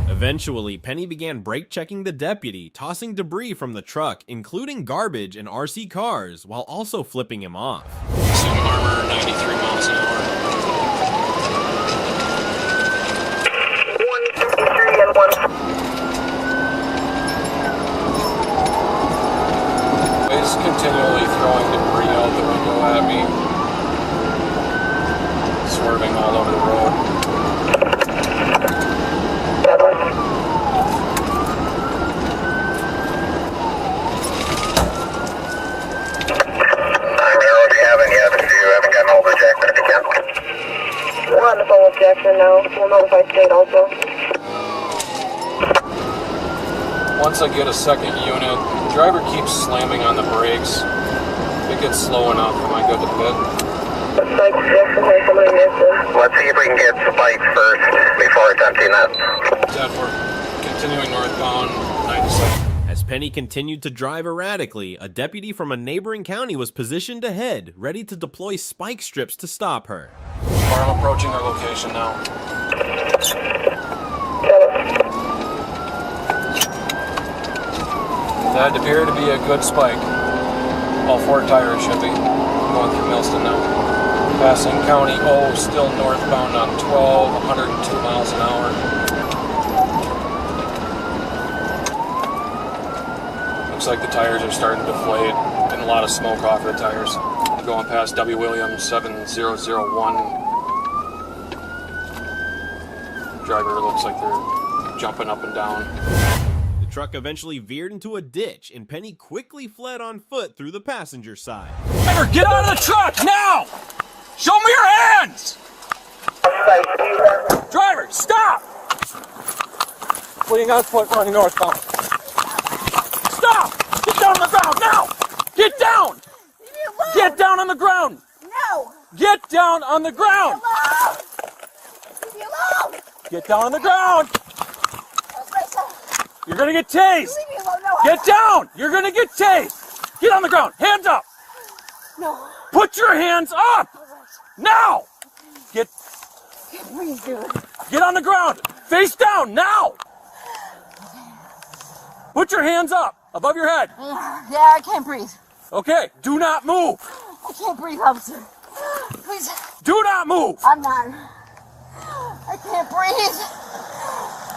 A: Eventually, Penny began brake checking the deputy, tossing debris from the truck, including garbage and RC cars, while also flipping him off.
S: Some armor, 93 miles an hour.
G: 153 and 1.
S: He's continually throwing debris out the window at me. Swerving all over the road.
G: We're on the phone with Jackson now. We'll notify state also.
S: Once I get a second unit, the driver keeps slamming on the brakes. If it gets slow enough, am I good to pit?
G: Spike, Jackson has somebody missing. Let's see if we can get Spike first before attempting that.
S: 10-4, continuing northbound, 97.
A: As Penny continued to drive erratically, a deputy from a neighboring county was positioned ahead, ready to deploy spike strips to stop her.
S: I'm approaching our location now. That appeared to be a good spike. All 4 tires should be going through Millston now. Passing County O, still northbound on 12, 102 miles an hour. Looks like the tires are starting to deflate and a lot of smoke off the tires. Going past W. Williams 7001. Driver looks like they're jumping up and down.
A: The truck eventually veered into a ditch, and Penny quickly fled on foot through the passenger side.
S: Driver, get out of the truck, now! Show me your hands! Driver, stop!
T: Putting on foot running northbound.
S: Stop! Get down on the ground, now! Get down! Get down on the ground!
O: No!
S: Get down on the ground!
O: Leave me alone!
S: Get down on the ground! You're gonna get tased!
O: Leave me alone! No!
S: Get down! You're gonna get tased! Get on the ground! Hands up!
O: No!
S: Put your hands up! Now! Get
O: Please do it.
S: Get on the ground! Face down, now! Put your hands up, above your head.
O: Yeah, I can't breathe.
S: Okay, do not move!
O: I can't breathe, officer. Please.
S: Do not move!
O: I'm not. I can't breathe.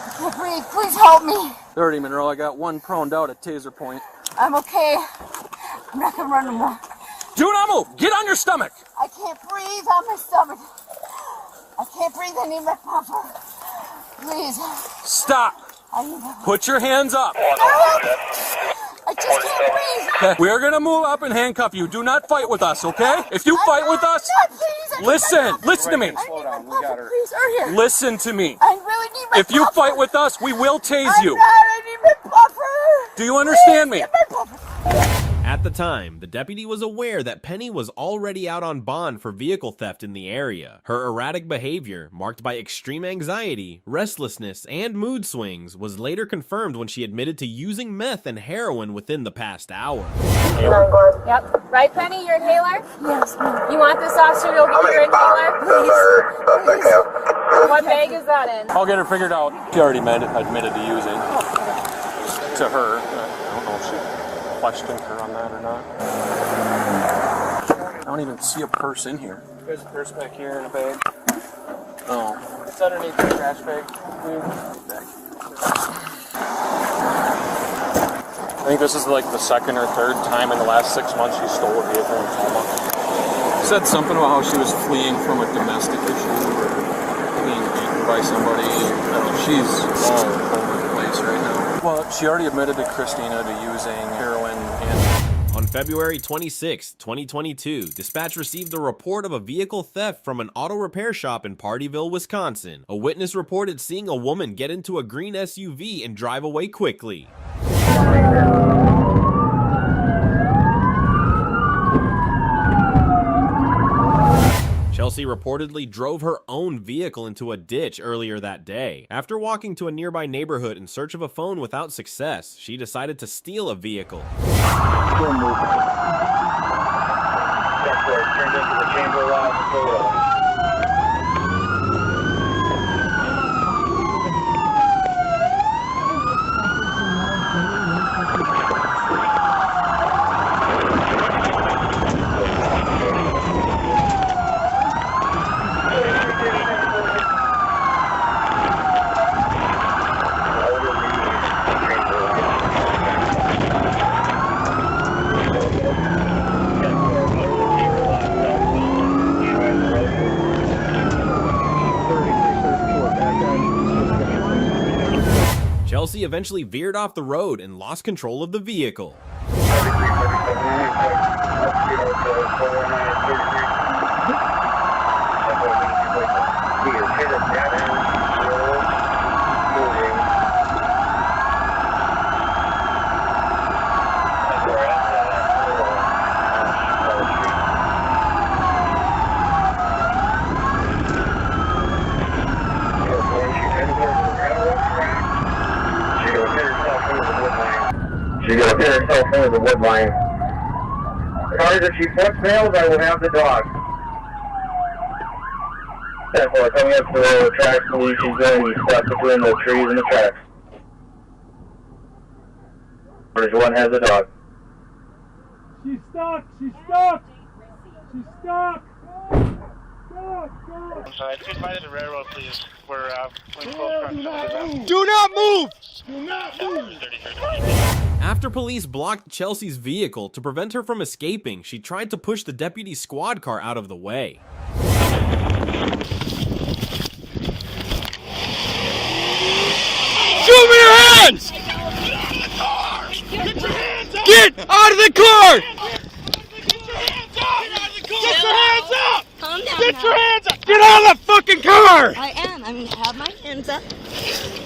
O: I can't breathe. Please help me.
T: 30 Monroe, I got one proned out at taser point.
O: I'm okay. I'm not gonna run no more.
S: Do not move! Get on your stomach!
O: I can't breathe on my stomach. I can't breathe. I need my puffer. Please.
S: Stop!
O: I need my...
S: Put your hands up!
O: I just can't breathe.
S: Okay. We're gonna move up and handcuff you. Do not fight with us, okay? If you fight with us, listen to me.
Q: Slow down, we got her.
O: Please, hurry here.
S: Listen to me.
O: I really need my
S: If you fight with us, we will tase you.
O: I need my puffer.
S: Do you understand me?
A: At the time, the deputy was aware that Penny was already out on bond for vehicle theft in the area. Her erratic behavior, marked by extreme anxiety, restlessness, and mood swings, was later confirmed when she admitted to using meth and heroin within the past hour.
B: Yep. Right, Penny? Your inhaler?
O: Yes.
B: You want this officer to go get your inhaler? Please. What bag is that in?
S: I'll get her figured out. She already admitted to using. To her. I don't know if she questioned her on that or not. I don't even see a purse in here.
T: There's a purse back here in a bag.
S: Oh.
T: It's underneath the trash bag.
S: I think this is like the second or third time in the last 6 months she stole a vehicle in Tacoma.
T: Said something about how she was fleeing from a domestic issue or being beaten by somebody. She's all over the place right now.
S: Well, she already admitted to Christina to using heroin and...
A: On February 26, 2022, dispatch received a report of a vehicle theft from an auto repair shop in Partyville, Wisconsin. A witness reported seeing a woman get into a green SUV and drive away quickly. Chelsea reportedly drove her own vehicle into a ditch earlier that day. After walking to a nearby neighborhood in search of a phone without success, she decided to steal a vehicle. Chelsea eventually veered off the road and lost control of the vehicle.
J: She's going to hit herself into the wood line. Cars, if she flips nails, I will have the dog. 10-4, coming up to the tracks, believe she's going to be stuck between the trees and the tracks. Bridge 1 has the dog.
R: She's stuck! She's stuck! She's stuck!
D: Sorry, just by the railroad, please. We're close proximity.
R: Do not move! Do not move!
A: After police blocked Chelsea's vehicle to prevent her from escaping, she tried to push the deputy's squad car out of the way.
R: Show me your hands!
O: Get out of the car! Get your hands up!
I: Calm down.
O: Get your hands up! Get out of the fucking car!
I: I am. I'm gonna have my hands up.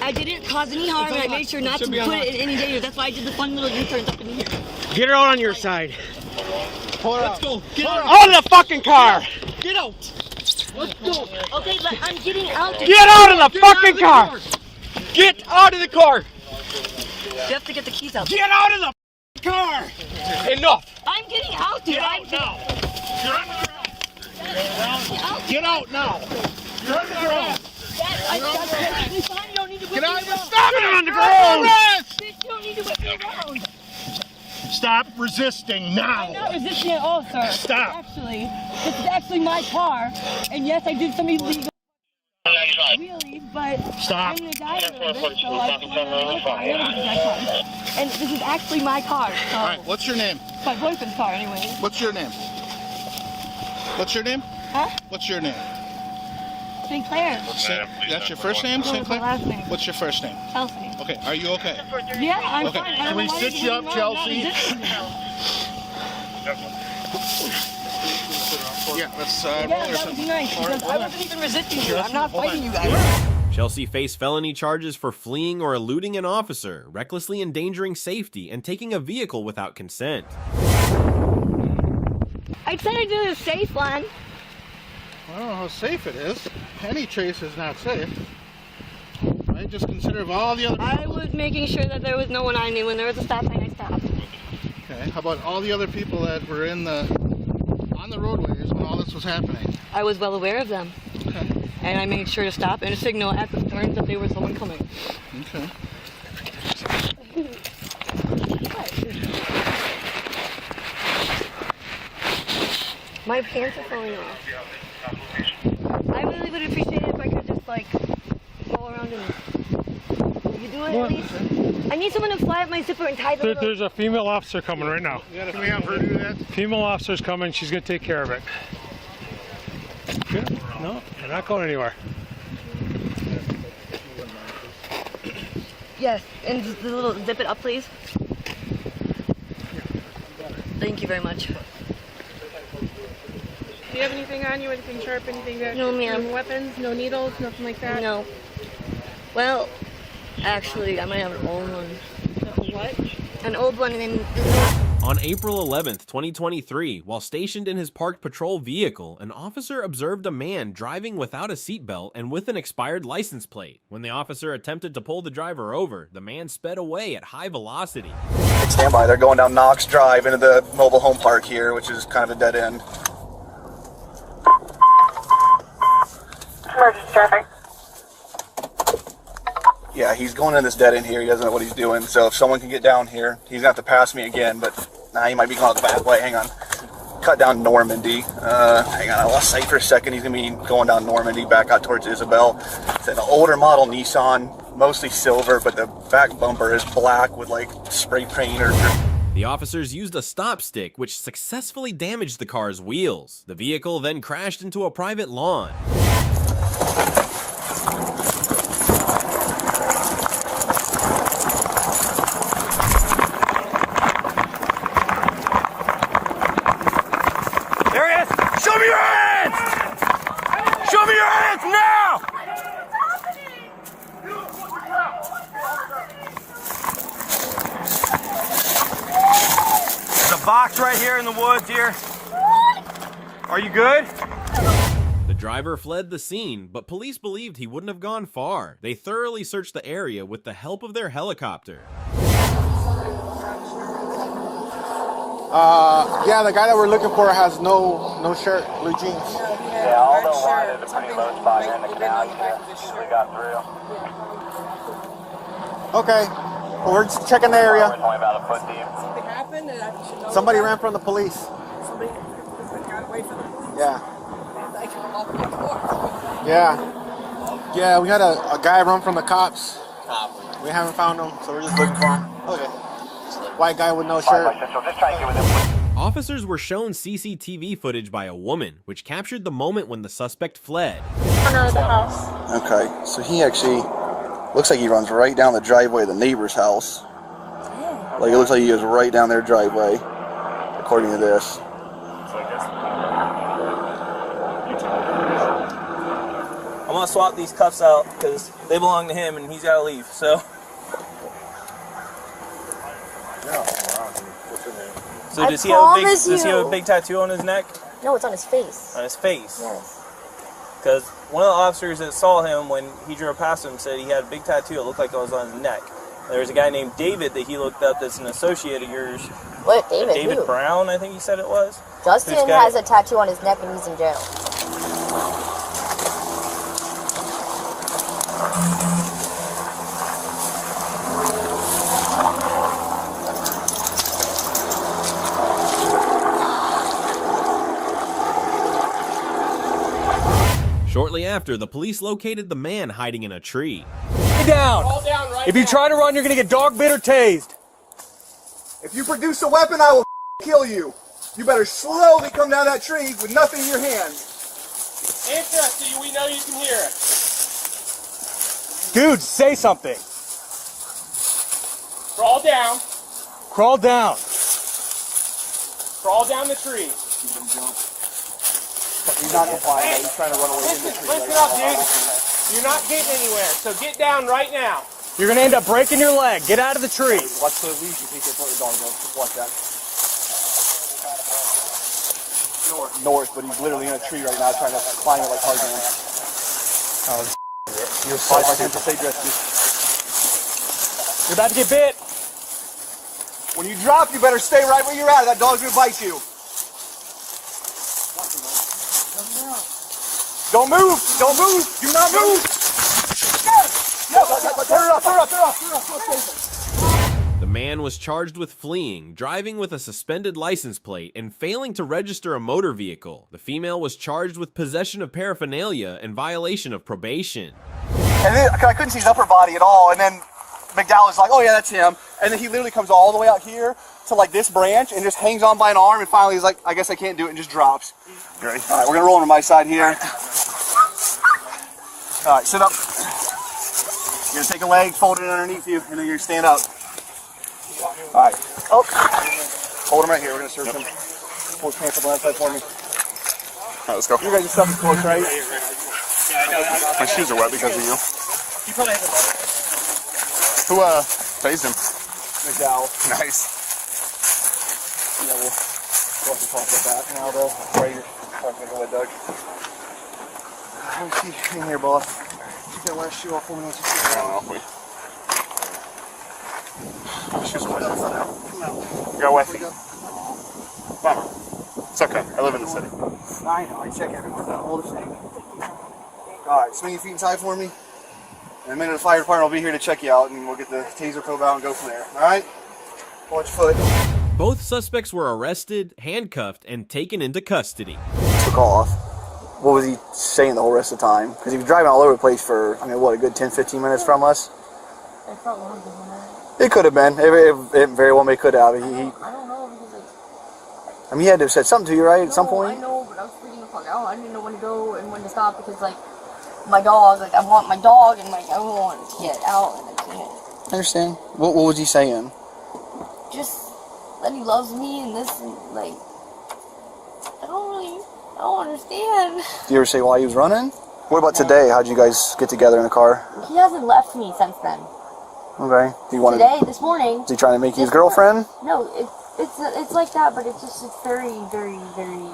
I: I didn't cause any harm, and I made sure not to put it in any danger. That's why I did the fun little U-turns up in here.
O: Get her out on your side. Let's go. Get out of the fucking car!
I: Get out. Let's go. Okay, but I'm getting out.
O: Get out of the fucking car! Get out of the car!
I: You have to get the keys out.
O: Get out of the car! Enough!
I: I'm getting out, dude.
O: Get out now! You're under arrest! Get out now! You're under arrest! Get out! Stop it on the ground!
I: You don't need to whip me around.
O: Stop resisting now!
I: I'm not resisting at all, sir.
O: Stop!
I: Actually, this is actually my car, and yes, I did some illegal wheelies, but
O: stop.
I: I'm gonna die a little bit, so I and this is actually my car. So
R: All right, what's your name?
I: It's my boyfriend's car, anyway.
R: What's your name? What's your name?
I: Huh?
R: What's your name?
I: Sinclair.
R: That's your first name,
I: No, it's my
R: Sinclair?
I: last name.
R: What's your first name?
I: Chelsea.
R: Okay, are you okay?
I: Yeah, I'm
R: Okay.
I: fine. I
R: Can
I: don't
R: we
I: know why
R: sit
I: you're
R: you up,
I: getting wrong. I'm not
R: Chelsea?
I: resisting.
R: Yeah, let's
I: Yeah, that would be nice, because I wasn't even resisting you. I'm not fighting you guys.
A: Chelsea faced felony charges for fleeing or eluding an officer, recklessly endangering safety, and taking a vehicle without consent.
I: I said I did a safe one.
R: I don't know how safe it is. Any chase is not safe. I just consider of all the other people.
I: I was making sure that there was no one I knew. When there was a stop sign, I stopped.
R: Okay, how about all the other people that were on the roadways when all this was happening?
I: I was well aware of them.
R: Okay.
I: And I made sure to stop and signal at the turns that there was someone coming.
R: Okay.
I: My pants are falling off. I really would appreciate it if I could just like go around and you do it at least. I need someone to fly up my zipper and tie the little...
M: There's a female officer coming right now.
R: Can we have her do that?
M: Female officer's coming. She's going to take care of it. Good. No, you're not going anywhere.
I: Yes, and the little zip it up, please. Thank you very much.
B: Do you have anything on you? Anything sharp? Anything that?
I: No, ma'am.
B: No weapons? No needles? Nothing like that?
I: No. Well, actually, I might have an old one.
B: What?
I: An old one, and then...
A: On April 11th, 2023, while stationed in his parked patrol vehicle, an officer observed a man driving without a seatbelt and with an expired license plate. When the officer attempted to pull the driver over, the man sped away at high velocity.
X: Stand by, they're going down Knox Drive into the mobile home park here, which is kind of a dead end.
G: Emergency traffic.
X: Yeah, he's going in this dead end here. He doesn't know what he's doing. So if someone can get down here, he's going to have to pass me again. But he might be going the back way. Hang on. Cut down Normandy. Hang on, I lost sight for a second. He's going to be going down Normandy back out towards Isabel. It's an older model Nissan, mostly silver, but the back bumper is black with like spray paint or...
A: The officers used a stop stick, which successfully damaged the car's wheels. The vehicle then crashed into a private lawn.
O: Show me your hands! Show me your hands now! There's a box right here in the woods here. Are you good?
A: The driver fled the scene, but police believed he wouldn't have gone far. They thoroughly searched the area with the help of their helicopter.
P: Yeah, the guy that we're looking for has no shirt, blue jeans.
C: Yeah, although wide is a pretty low spot here in the canal, you usually got through.
P: Okay, well, we're just checking the area.
C: We're only about a foot deep.
B: Something happened and I should know.
P: Somebody ran from the police.
B: Somebody got away from the police.
P: Yeah.
B: I can walk my door.
P: Yeah. Yeah, we had a guy run from the cops. We haven't found him, so we're just looking for him. Okay. White guy with no shirt.
A: Officers were shown CCTV footage by a woman, which captured the moment when the suspect fled.
B: Corner of the house.
X: Okay, so he actually looks like he runs right down the driveway of the neighbor's house. Like, it looks like he goes right down their driveway, according to this.
E: I'm gonna swap these cuffs out because they belong to him and he's gotta leave, so. So does he have a big tattoo on his neck?
I: No, it's on his face.
E: On his face?
I: Yes.
E: Because one of the officers that saw him when he drove past him said he had a big tattoo. It looked like it was on his neck. There was a guy named David that he looked up that's an associate of yours.
I: What, David?
E: David
I: Who?
E: Brown, I think he said it was.
I: Justin has a tattoo on his neck and he's in jail.
A: Shortly after, the police located the man hiding in a tree.
O: Get down! If you try to run, you're gonna get dog bit or tased.
L: If you produce a weapon, I will kill you. You better slowly come down that tree with nothing in your hand.
O: Answer us so we know you can hear us. Dude, say something. Crawl down. Crawl down.
F: Crawl down the tree.
L: He's not complying. He's trying to run away from the tree.
F: Listen up, dude. You're not getting anywhere, so get down right now.
O: You're gonna end up breaking your leg. Get out of the tree.
L: Watch the leash. You think it's what the dog goes. Just watch that. North, but he's literally in a tree right now trying to climb it like Tarzan.
O: Oh, you're so stupid. You're about to get bit.
L: When you drop, you better stay right where you're at. That dog's gonna bite you. Don't move! Don't move! Do not move! Turn it off! Turn it off! Turn it off! Turn it off!
A: The man was charged with fleeing, driving with a suspended license plate, and failing to register a motor vehicle. The female was charged with possession of paraphernalia and violation of probation.
L: And then I couldn't see his upper body at all, and then McDowell was like, oh yeah, that's him. And then he literally comes all the way out here to like this branch and just hangs on by an arm, and finally he's like, I guess I can't do it, and just drops. Ready? All right, we're gonna roll him to my side here. All right, sit up. You're gonna take a leg, fold it underneath you, and then you're gonna stand up. All right. Oh. Hold him right here. We're gonna search him. Pull his pants up on that side for me. All right, let's go. You guys' stuff is close, right?
X: My shoes are wet because of you. Who phased him?
L: McDowell.
X: Nice.
L: Yeah, we'll have to talk about that now, though. Right here. Talking about Doug. Let me see in here, boss. Take that last shoe off for me.
X: My shoes are wet. You got wet feet. Bummer. It's okay. I live in the city.
L: I know. I check everyone. All the same. All right, swing your feet inside for me. In a minute, the fire department will be here to check you out, and we'll get the taser probe out and go from there. All right? Watch your foot.
A: Both suspects were arrested, handcuffed, and taken into custody.
L: Took off. What was he saying the whole rest of the time? Because he was driving all over the place for, I mean, what, a good 10, 15 minutes from us?
I: It felt longer than that.
L: It could have been. It very well may could have.
I: I don't know because like.
L: I mean, he had to have said something to you, right, at some point?
I: I know, but I was freaking the fuck out. I didn't know when to go and when to stop because like my dog, like I want my dog and like I want to get out and I can't.
L: I understand. What was he saying?
I: Just that he loves me and this and like I don't understand.
L: Did you ever say why he was running? What about today? How'd you guys get together in the car?
I: He hasn't left me since then.
L: Okay. Do you want
I: Today, this morning.
L: Is he trying to make you his girlfriend?
I: No, it's like that, but it's very, very, very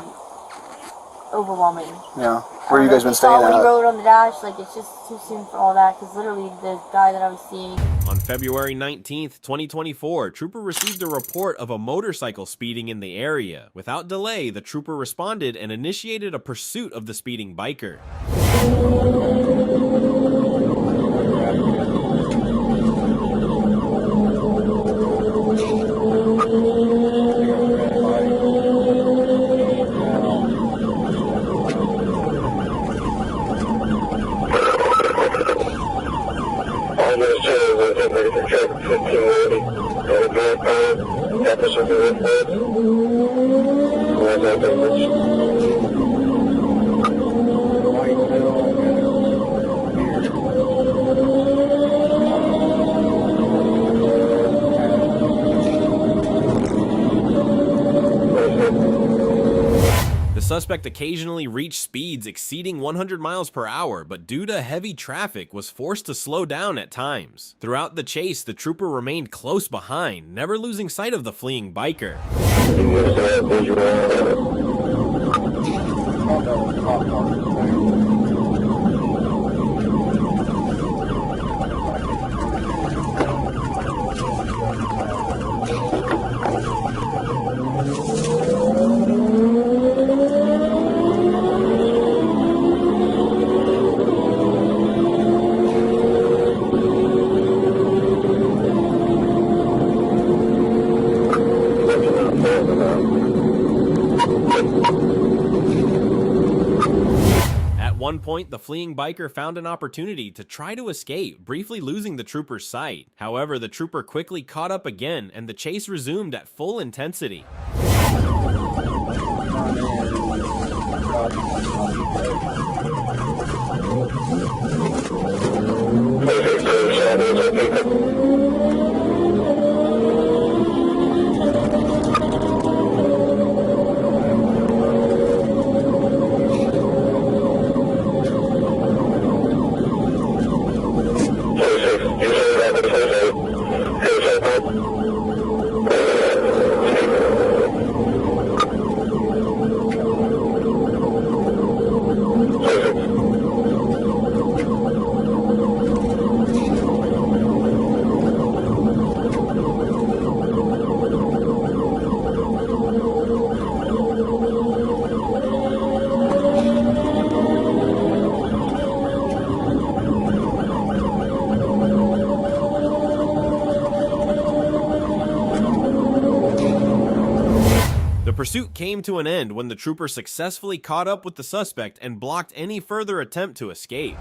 I: overwhelming.
L: Yeah. Where you guys been staying
I: when
L: at?
I: he rode on the dash, like it's just too soon for all that. Because literally, the guy that I was seeing.
A: On February 19th, 2024, Trooper received a report of a motorcycle speeding in the area. Without delay, the Trooper responded and initiated a pursuit of the speeding biker. suspect occasionally reached speeds exceeding 100 miles per hour, but due to heavy traffic was forced to slow down at times. Throughout the chase, the trooper remained close behind, never losing sight of the fleeing biker. At one point, the fleeing biker found an opportunity to try to escape, briefly losing the trooper's sight. However, the trooper quickly caught up again, and the chase resumed at full intensity. The pursuit came to an end when the trooper successfully caught up with the suspect and blocked any further attempt to escape.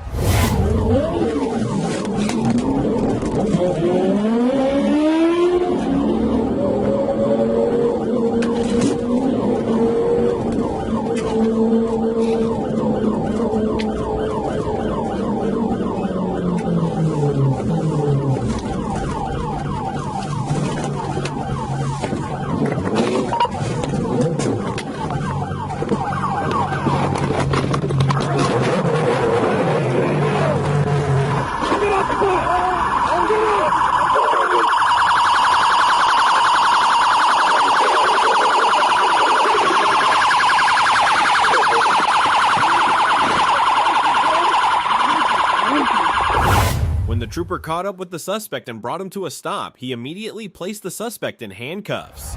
A: When the trooper caught up with the suspect and brought him to a stop, he immediately placed the suspect in handcuffs.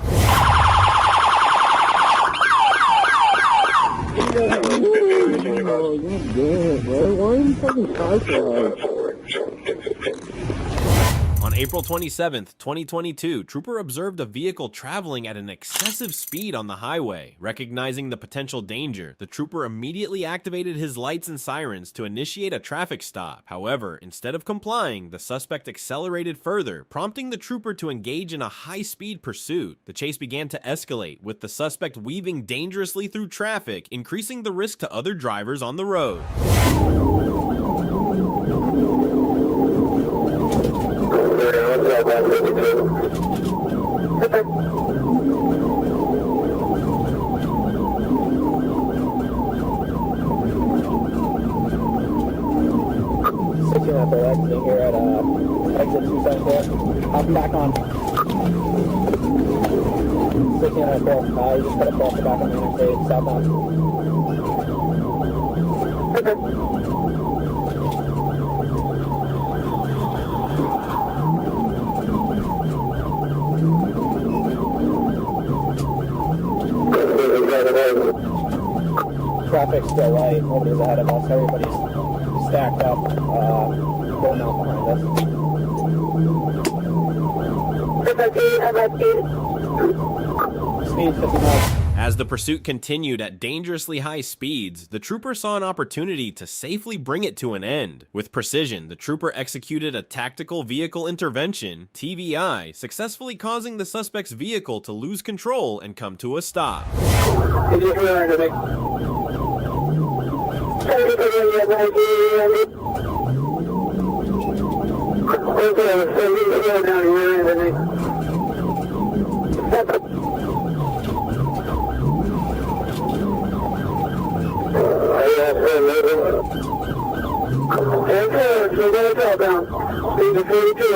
A: On April 27th, 2022, Trooper observed a vehicle traveling at an excessive speed on the highway. Recognizing the potential danger, the Trooper immediately activated his lights and sirens to initiate a traffic stop. However, instead of complying, the suspect accelerated further, prompting the Trooper to engage in a high-speed pursuit. The chase began to escalate, with the suspect weaving dangerously through traffic, increasing the risk to other drivers on the road.
O: Here at exit 274. I'll be back on. 1604. You just got to cross the back on the interstate southbound. Traffic's still light. Nobody's ahead of us. Everybody's stacked up. Going out behind us. Speed 50 miles.
A: As the pursuit continued at dangerously high speeds, the Trooper saw an opportunity to safely bring it to an end. With precision, the Trooper executed a tactical vehicle intervention, TVI, successfully causing the suspect's vehicle to lose control and come to a stop.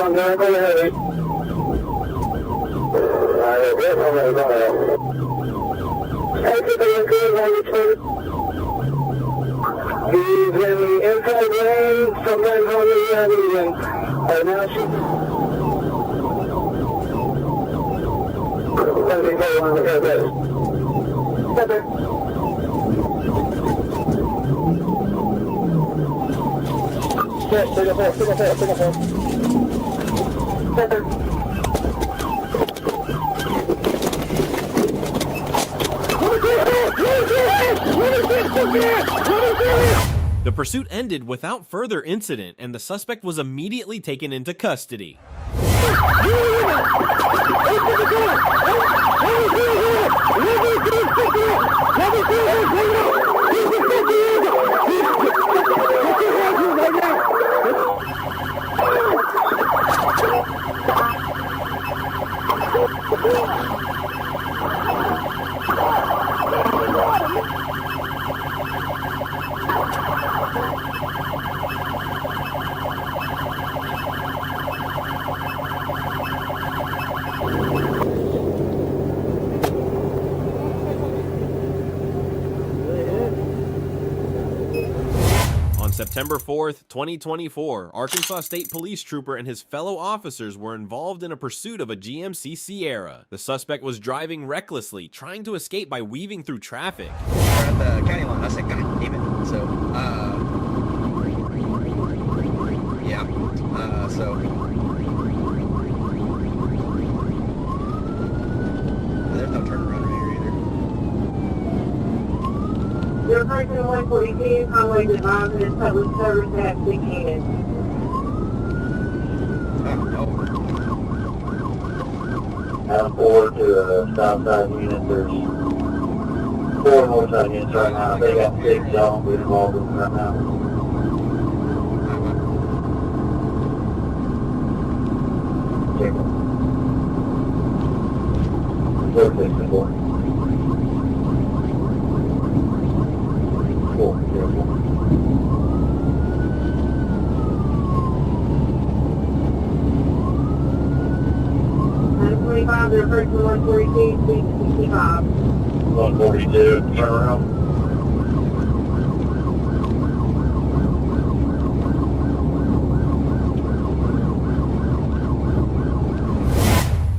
O: on there. Go ahead. He's in the inside lane, sometimes on the median. Now she's... Let me go on the airbag. Take a hold.
A: The pursuit ended without further incident, and the suspect was immediately taken into custody. September 4th, 2024, Arkansas State Police trooper and his fellow officers were involved in a pursuit of a GMC Sierra. The suspect was driving recklessly, trying to escape by weaving through traffic.
C: We're at the county line. I said, God damn it. So, yeah. There's no turnaround here either.
G: Your person 142, highway design and public service at 6 units.
O: I'm forward to a stop sign unit. There's 4 more side units right now. They got 6 y'all. We're involved with them right now. Check them. 464.
G: 925, their person 142, 665.
O: 142, turn around.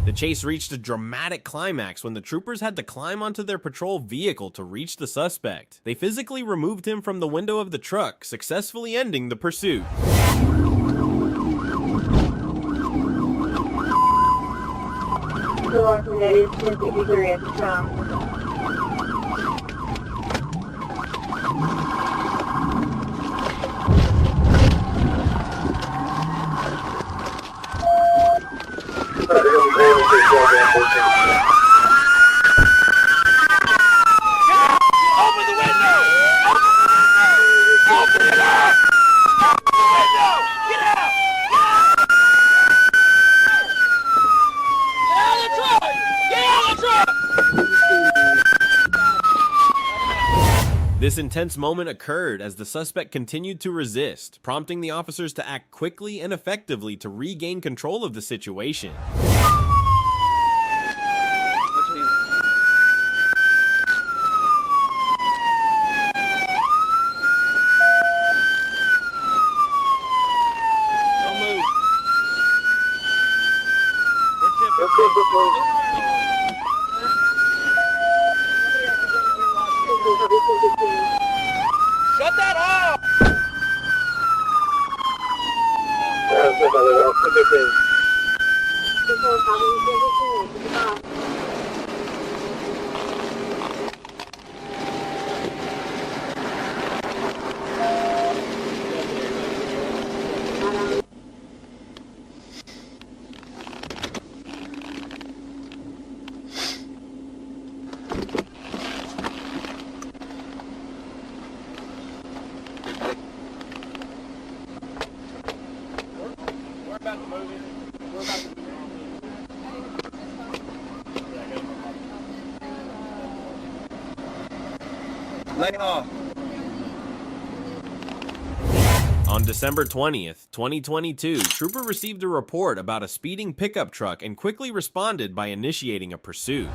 A: The chase reached a dramatic climax when the troopers had to climb onto their patrol vehicle to reach the suspect. They physically removed him from the window of the truck, successfully ending the pursuit.
G: So that is 1053 at the time.
A: This intense moment occurred as the suspect continued to resist, prompting the officers to act quickly and effectively to regain control of the situation.
F: Shut that off!
A: On On December 20th, 2022, Trooper received a report about a speeding pickup truck and quickly responded by initiating a pursuit.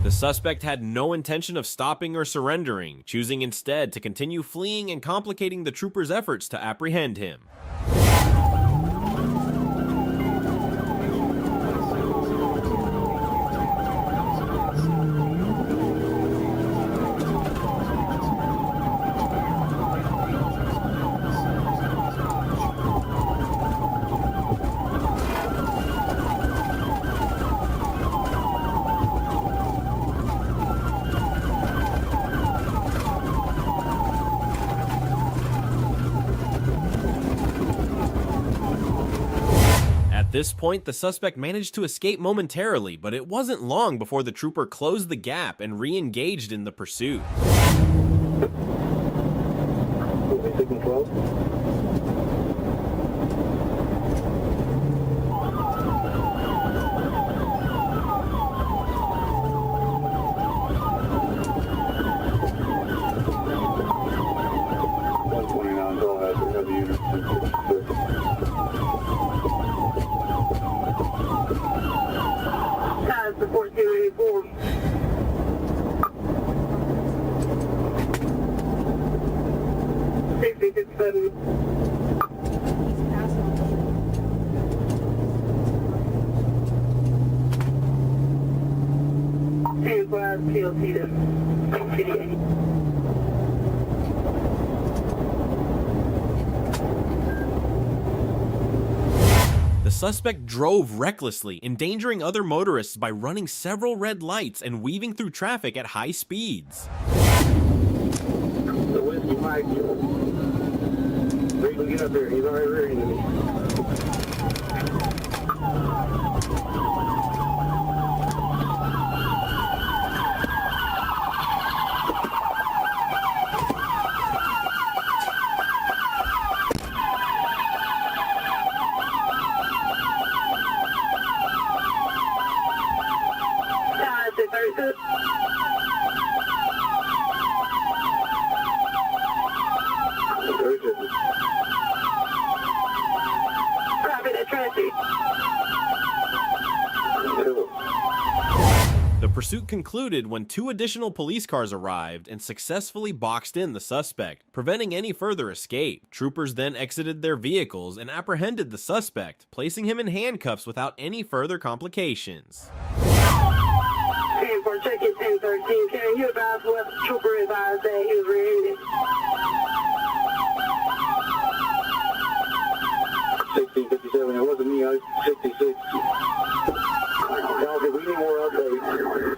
A: The suspect had no intention of stopping or surrendering, choosing instead to continue fleeing and complicating the trooper's efforts to apprehend him. At this point, the suspect managed to escape momentarily, but it wasn't long before the trooper closed the gap and re-engaged in the pursuit.
G: Support 284.
A: The suspect drove recklessly, endangering other motorists by running several red lights and weaving through traffic at high speeds.
G: The whiskey Mike. Reed, get up here. He's already ready to me.
A: The pursuit concluded when 2 additional police cars arrived and successfully boxed in the suspect, preventing any further escape. Troopers then exited their vehicles and apprehended the suspect, placing him in handcuffs without any further complications.
G: 10-4, check it, 1013. Can you advise what the trooper advised that he was rear-ended? 1657, it wasn't me, I was 66. We need more updates.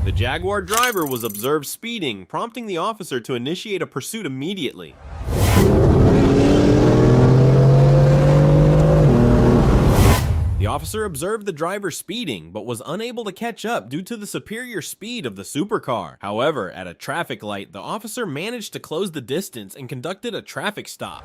A: The Jaguar driver was observed speeding, prompting the officer to initiate a pursuit immediately. The officer observed the driver speeding, but was unable to catch up due to the superior speed of the supercar. However, at a traffic light, the officer managed to close the distance and conducted a traffic stop.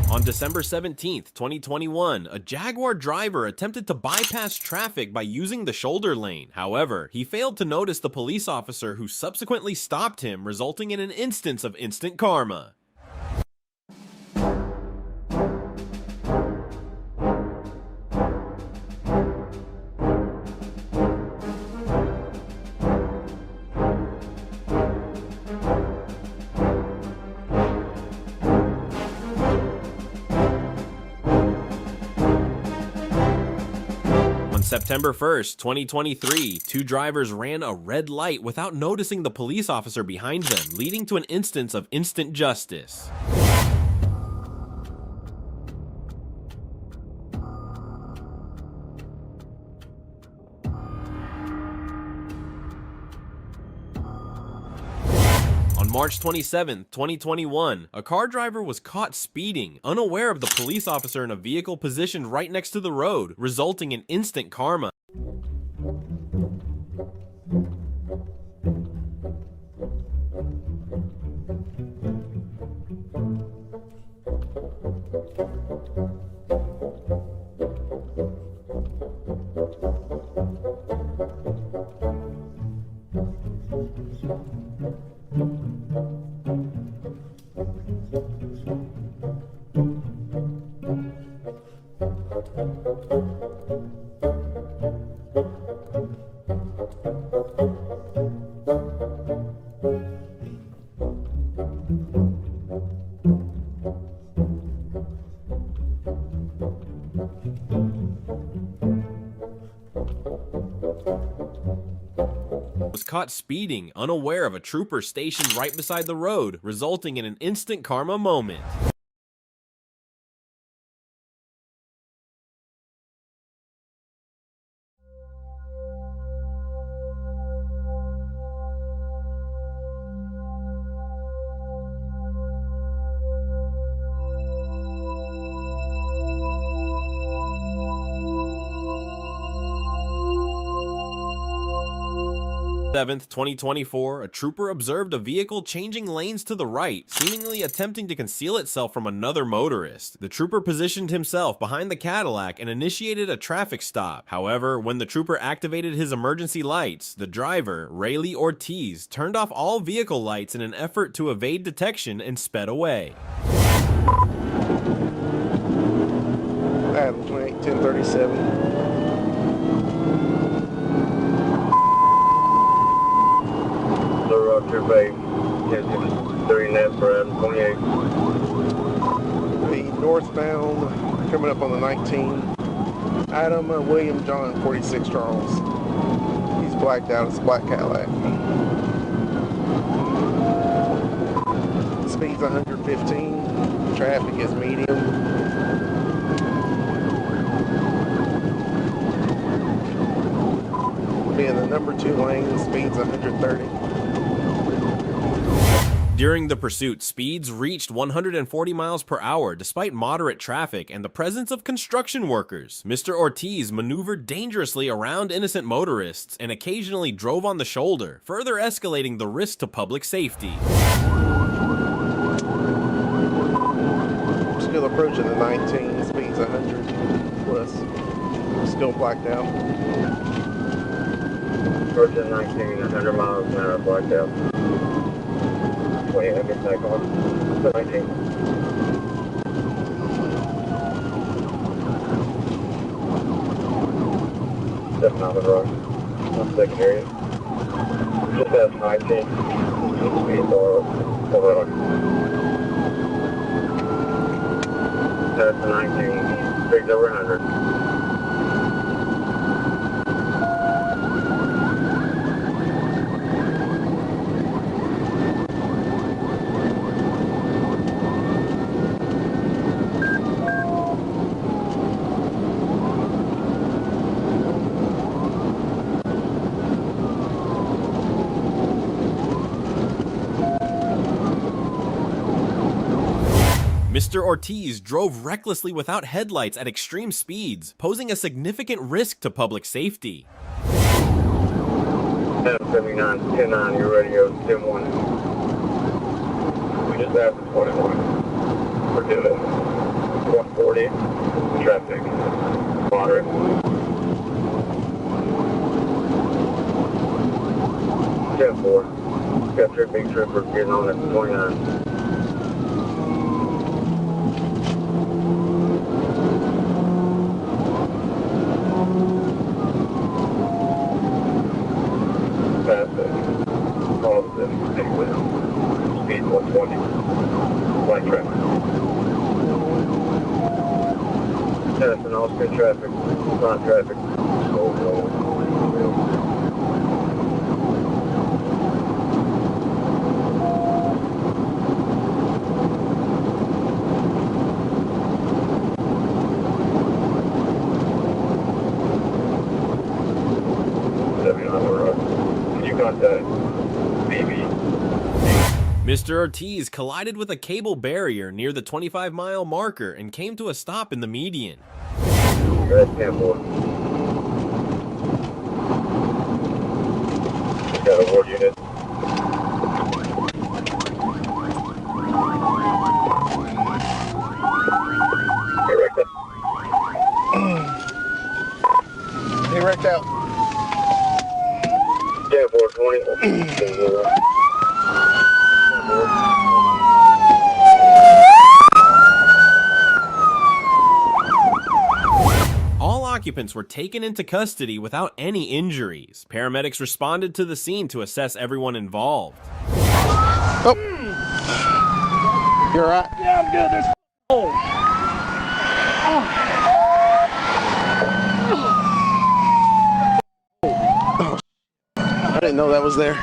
A: On December 17th, 2021, a Jaguar driver attempted to bypass traffic by using the shoulder lane. However, he failed to notice the police officer who subsequently stopped him, resulting in an instance of instant karma. September 1st, 2023, two drivers ran a red light without noticing the police officer behind them, leading to an instance of instant justice. On March 27, 2021, a car driver was caught speeding, unaware of the police officer in a vehicle positioned right next to the road, resulting in instant karma. Was caught speeding, unaware of a trooper stationed right beside the road, resulting in an instant karma moment. March 7th, 2024, a trooper observed a vehicle changing lanes to the right, seemingly attempting to conceal itself from another motorist. The trooper positioned himself behind the Cadillac and initiated a traffic stop. However, when the trooper activated his emergency lights, the driver, Rayleigh Ortiz, turned off all vehicle lights in an effort to evade detection and sped away.
H: Adam 28, 1037.
J: Roger, babe. 39 for Adam 28.
H: The northbound coming up on the 19. Adam William John 46 Charles. He's blacked out. It's a black Cadillac. Speed's 115. Traffic is medium. Be in the number 2 lane. Speed's 130.
A: During the pursuit, speeds reached 140 miles per hour despite moderate traffic and the presence of construction workers. Mr. Ortiz maneuvered dangerously around innocent motorists and occasionally drove on the shoulder, further escalating the risk to public safety.
H: Still approaching the 19, speeds 100 plus. Still blacked out.
J: Approaching 19, 100 miles an hour, blacked out. 20, I get back on the 19. Stepping out of the road. On second area. Just past 19. Speed over on. Past the 19. Speeds over 100.
A: Mr. Ortiz drove recklessly without headlights at extreme speeds, posing a significant risk to public safety.
J: 79, 10-9, your radio, 10-1. We just passed the 21. We're doing 140, traffic, moderate. 10-4, got 3 big troopers getting on at 29. Speed 120, light traffic. Passing all speed traffic, non-traffic,
A: Mr. Ortiz collided with a cable barrier near the 25-mile marker and came to a stop in the median.
J: DashCam 1. Got a ward unit.
H: He wrecked out.
J: Yeah, 420.
A: All occupants were taken into custody without any injuries. Paramedics responded to the scene to assess everyone involved.
H: Oh. You're right.
F: Yeah, I'm good. There's
H: I didn't know that was there.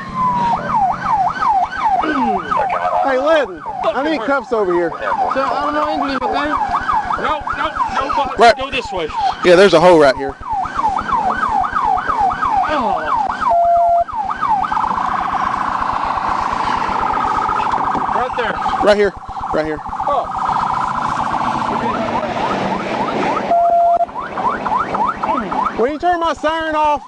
H: Hey, Len, I need cuffs over here.
F: So, I don't know English, okay? No, but
H: Right.
F: go this way.
H: Yeah, there's a hole right here.
F: Oh. Right there.
H: Right here. Right here.
F: Oh.
H: Will you turn my siren off?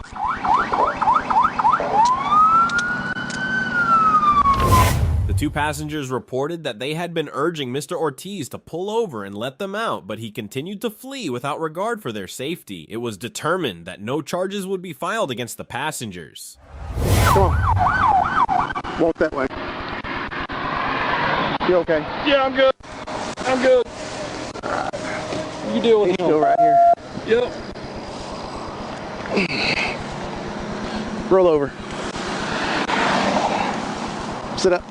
A: The two passengers reported that they had been urging Mr. Ortiz to pull over and let them out, but he continued to flee without regard for their safety. It was determined that no charges would be filed against the passengers.
H: Come on. Walk that way. You okay?
F: Yeah, I'm good. I'm good. You deal with him.
H: Still right here.
F: Yep.
H: Roll over. Sit up.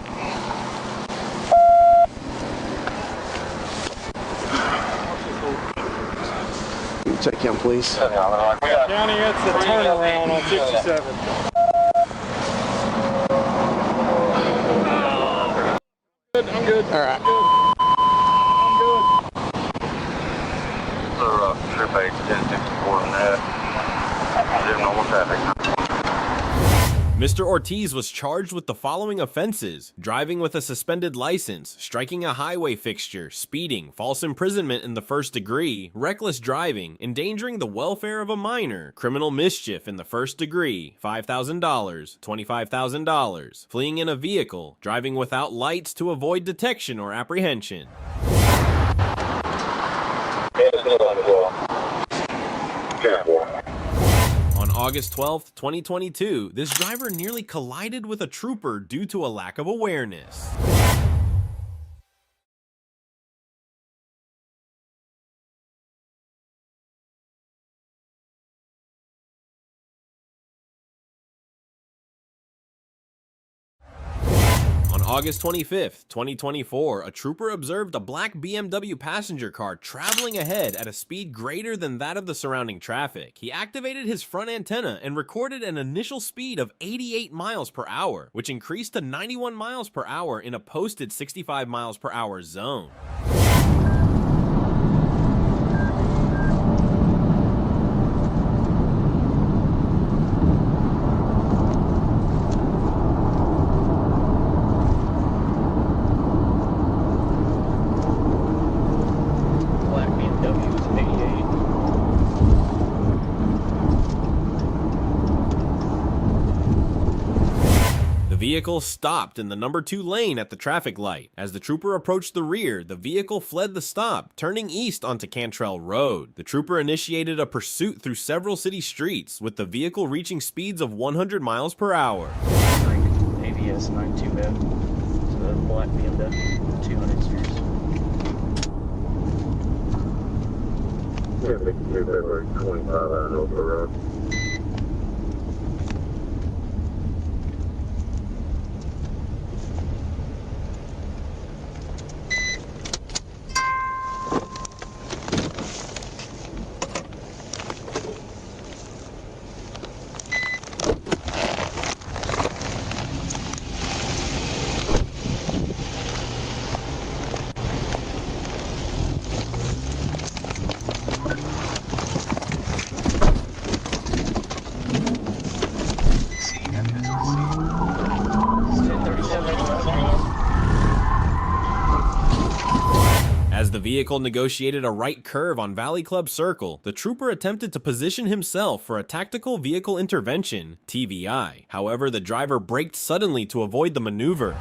H: Check him, please.
F: Johnny, it's the turnaround on 67. I'm good.
H: All right.
J: Trip 8, 1064 and that. Zero normal traffic.
A: Mr. Ortiz was charged with the following offenses: driving with a suspended license, striking a highway fixture, speeding, false imprisonment in the first degree, reckless driving, endangering the welfare of a minor, criminal mischief in the first degree, $5,000, $25,000, fleeing in a vehicle, driving without lights to avoid detection or apprehension. On August 12, 2022, this driver nearly collided with a trooper due to a lack of awareness. On August 25th, 2024, a trooper observed a black BMW passenger car traveling ahead at a speed greater than that of the surrounding traffic. He activated his front antenna and recorded an initial speed of 88 miles per hour, which increased to 91 miles per hour in a posted 65 miles per hour zone. The vehicle stopped in the number 2 lane at the traffic light. As the trooper approached the rear, the vehicle fled the stop, turning east onto Cantrell Road. The trooper initiated a pursuit through several city streets, with the vehicle reaching speeds of 100 miles per hour.
K: AVS 92F, so the black BMW, 200 series.
J: February 25 on Oka Road.
A: vehicle negotiated a right curve on Valley Club Circle, the trooper attempted to position himself for a tactical vehicle intervention, TVI. However, the driver braked suddenly to avoid the maneuver.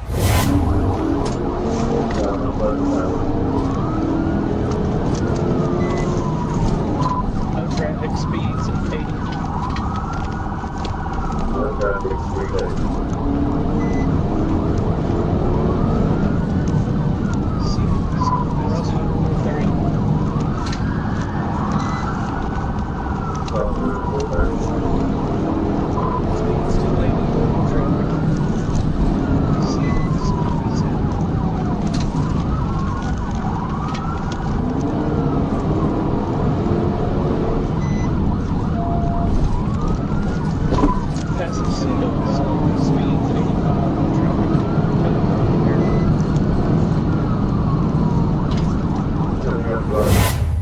K: Traffic speeds of 80.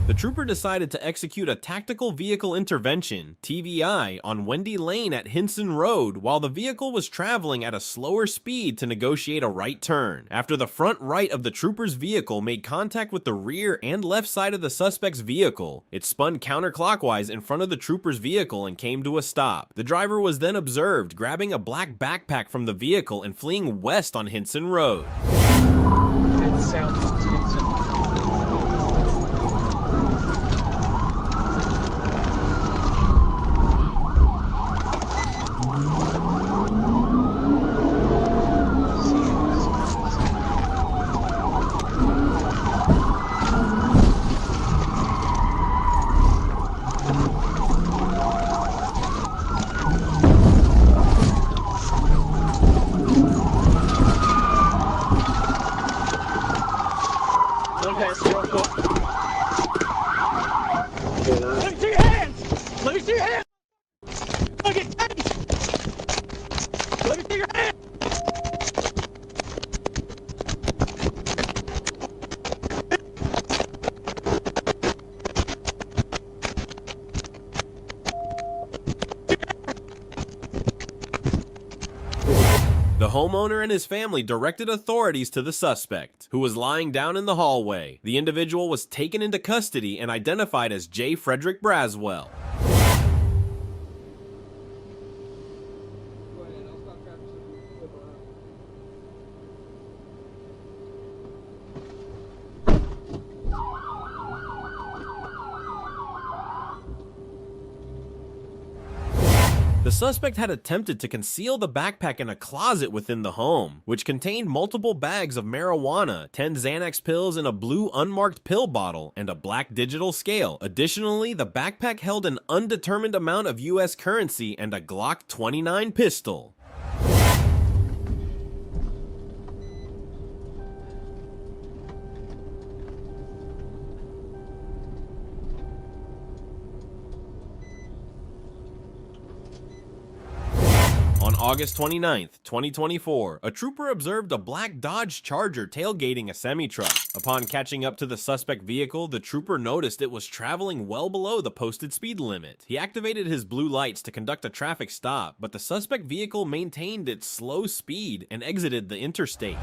A: The trooper decided to execute a tactical vehicle intervention, TVI, on Wendy Lane at Hinson Road while the vehicle was traveling at a slower speed to negotiate a right turn. After the front right of the trooper's vehicle made contact with the rear and left side of the suspect's vehicle, it spun counterclockwise in front of the trooper's vehicle and came to a stop. The driver was then observed grabbing a black backpack from the vehicle and fleeing west on Hinson Road.
K: It sounds Hinson.
O: Let me see your hands! Let me see your hands! Look at that! Let me see your hands!
A: The homeowner and his family directed authorities to the suspect, who was lying down in the hallway. The individual was taken into custody and identified as J. Frederick Braswell. The suspect had attempted to conceal the backpack in a closet within the home, which contained multiple bags of marijuana, 10 Xanax pills in a blue unmarked pill bottle, and a black digital scale. Additionally, the backpack held an undetermined amount of US currency and a Glock 29 pistol. On August 29th, 2024, a trooper observed a black Dodge Charger tailgating a semi-truck. Upon catching up to the suspect vehicle, the trooper noticed it was traveling well below the posted speed limit. He activated his blue lights to conduct a traffic stop, but the suspect vehicle maintained its slow speed and exited the interstate.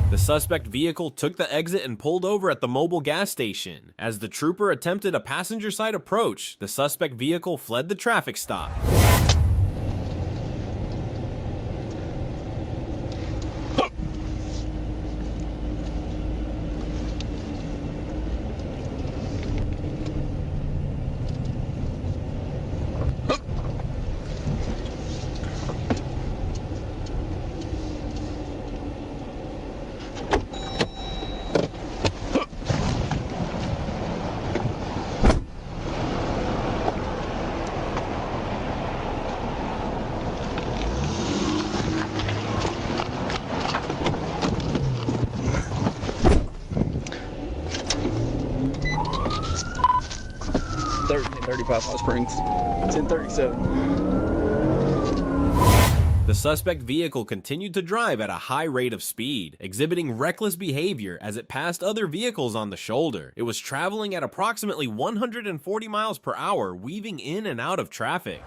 A: The suspect vehicle took the exit and pulled over at the mobile gas station. As the trooper attempted a passenger side approach, the suspect vehicle fled the traffic stop.
T: 1035 Hot Springs. 1037.
A: The suspect vehicle continued to drive at a high rate of speed, exhibiting reckless behavior as it passed other vehicles on the shoulder. It was traveling at approximately 140 miles per hour, weaving in and out of traffic.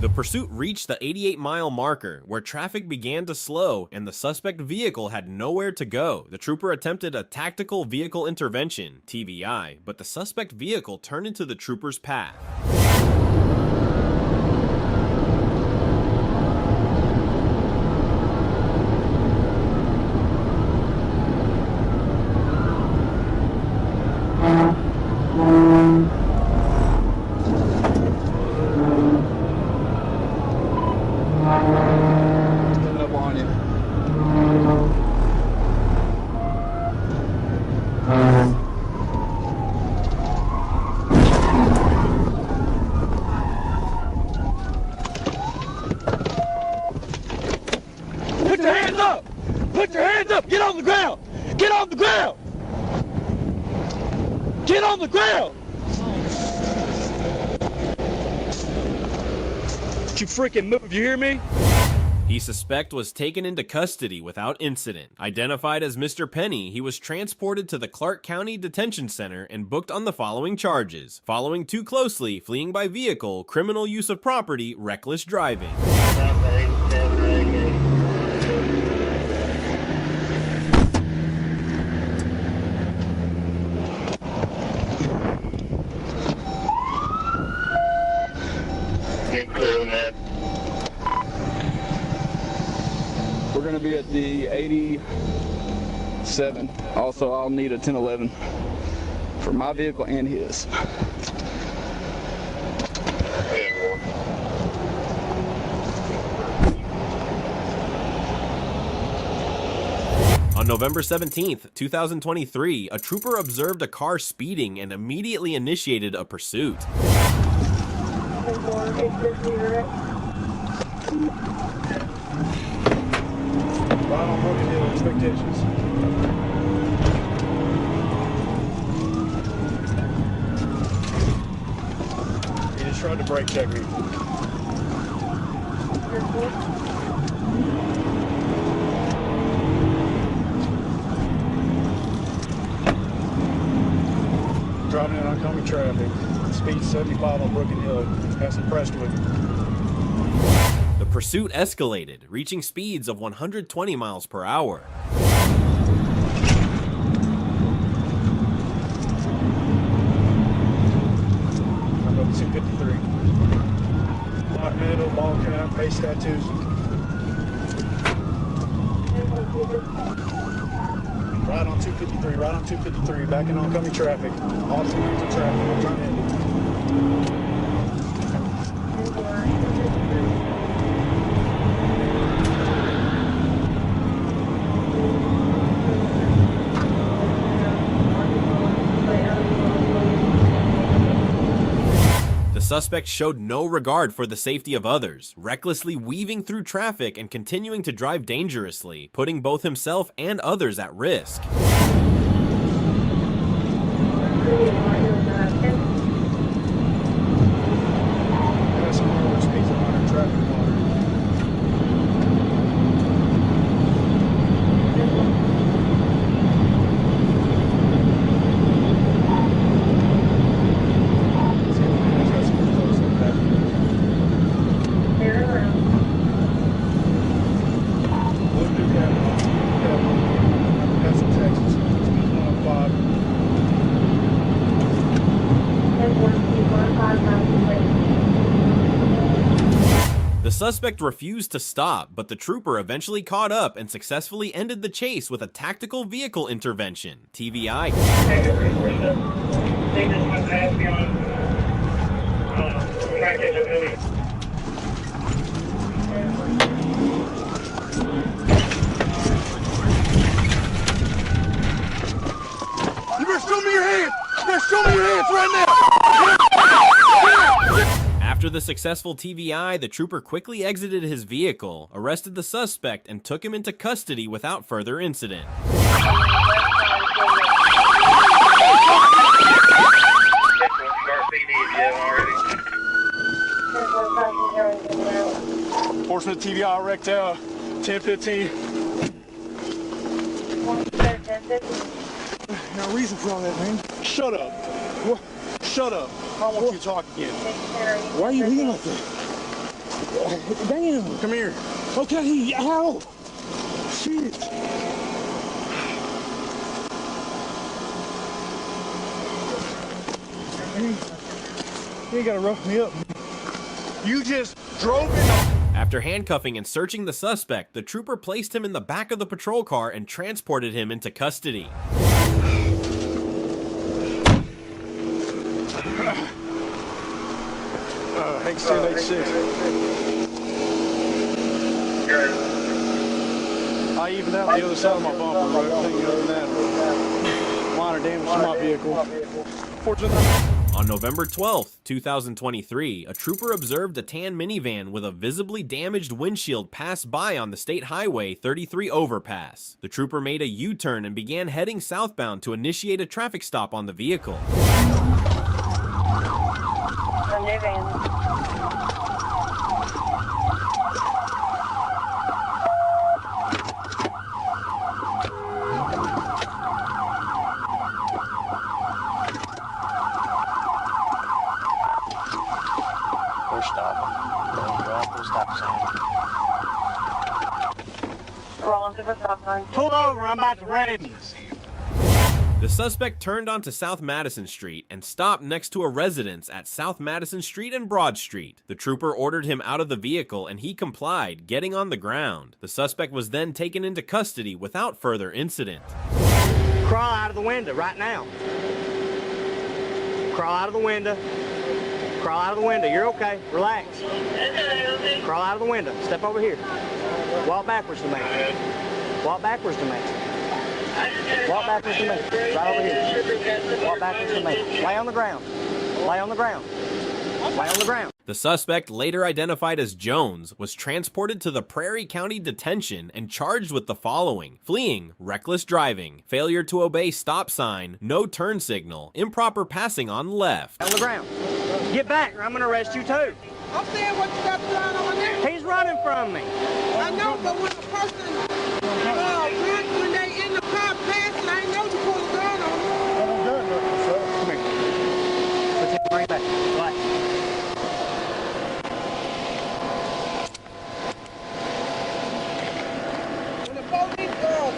A: The pursuit reached the 88-mile marker, where traffic began to slow and the suspect vehicle had nowhere to go. The trooper attempted a tactical vehicle intervention, TVI, but the suspect vehicle turned into the trooper's path.
O: Put your hands up! Put your hands up! Get on the ground! Get on the ground! Get on the ground! Don't you freaking move, you hear me?
A: The suspect was taken into custody without incident. Identified as Mr. Penny, he was transported to the Clark County Detention Center and booked on the following charges: following too closely, fleeing by vehicle, criminal use of property, reckless driving.
T: We're going to be at the 87. Also, I'll need a 1011 for my vehicle and his.
A: On November 17th, 2023, a trooper observed a car speeding and immediately initiated a pursuit.
L: Right on Broken Hill, expectations. He just tried to brake check me. Driving in oncoming traffic. Speed 75 on Broken Hill. Have some Prestwood.
A: The pursuit escalated, reaching speeds of 120 miles per hour.
L: I'm up 253. Black middle, ball cap, face tattoos. Right on 253, right on 253, back in oncoming traffic. All 2 lanes of traffic, I'm trying to end it.
A: The suspect showed no regard for the safety of others, recklessly weaving through traffic and continuing to drive dangerously, putting both himself and others at risk. suspect refused to stop, but the trooper eventually caught up and successfully ended the chase with a tactical vehicle intervention, TVI.
R: You better show me your hands! You better show me your hands right now!
A: After the successful TVI, the trooper quickly exited his vehicle, arrested the suspect, and took him into custody without further incident.
R: Portion of TVI wrecked 1015. No reason for all that, man. Shut up. What? Shut up. I don't want you to talk again. Why are you leaving like that? Damn. Come here. Okay, ow. Shit. You ain't gotta rough me up. You just drove in the...
A: After handcuffing and searching the suspect, the trooper placed him in the back of the patrol car and transported him into custody.
R: Hank 1086. I evened out the other side of my bumper, but everything other than that, minor damage to my vehicle. Fortunately.
A: On November 12th, 2023, a trooper observed a tan minivan with a visibly damaged windshield pass by on the State Highway 33 overpass. The trooper made a U-turn and began heading southbound to initiate a traffic stop on the vehicle.
O: Pull over, I'm about to raid you.
A: The suspect turned onto South Madison Street and stopped next to a residence at South Madison Street and Broad Street. The trooper ordered him out of the vehicle and he complied, getting on the ground. The suspect was then taken into custody without further incident.
O: Crawl out of the window right now. Crawl out of the window. Crawl out of the window. You're okay. Relax. Crawl out of the window. Step over here. Walk backwards to me. Walk backwards to me. Walk backwards to me. Right over here. Walk backwards to me. Lay on the ground. Lay on the ground. Lay on the ground.
A: The suspect, later identified as Jones, was transported to the Prairie County Detention and charged with the following: fleeing, reckless driving, failure to obey stop sign, no turn signal, improper passing on left.
O: On the ground. Get back or I'm gonna arrest you too.
B: I'm saying what you got going on there.
O: He's running from me.
B: I know, but when a person when they in the car passing, I know you pull a gun on them.
O: Come here. Put your brain back. Relax.
B: When the police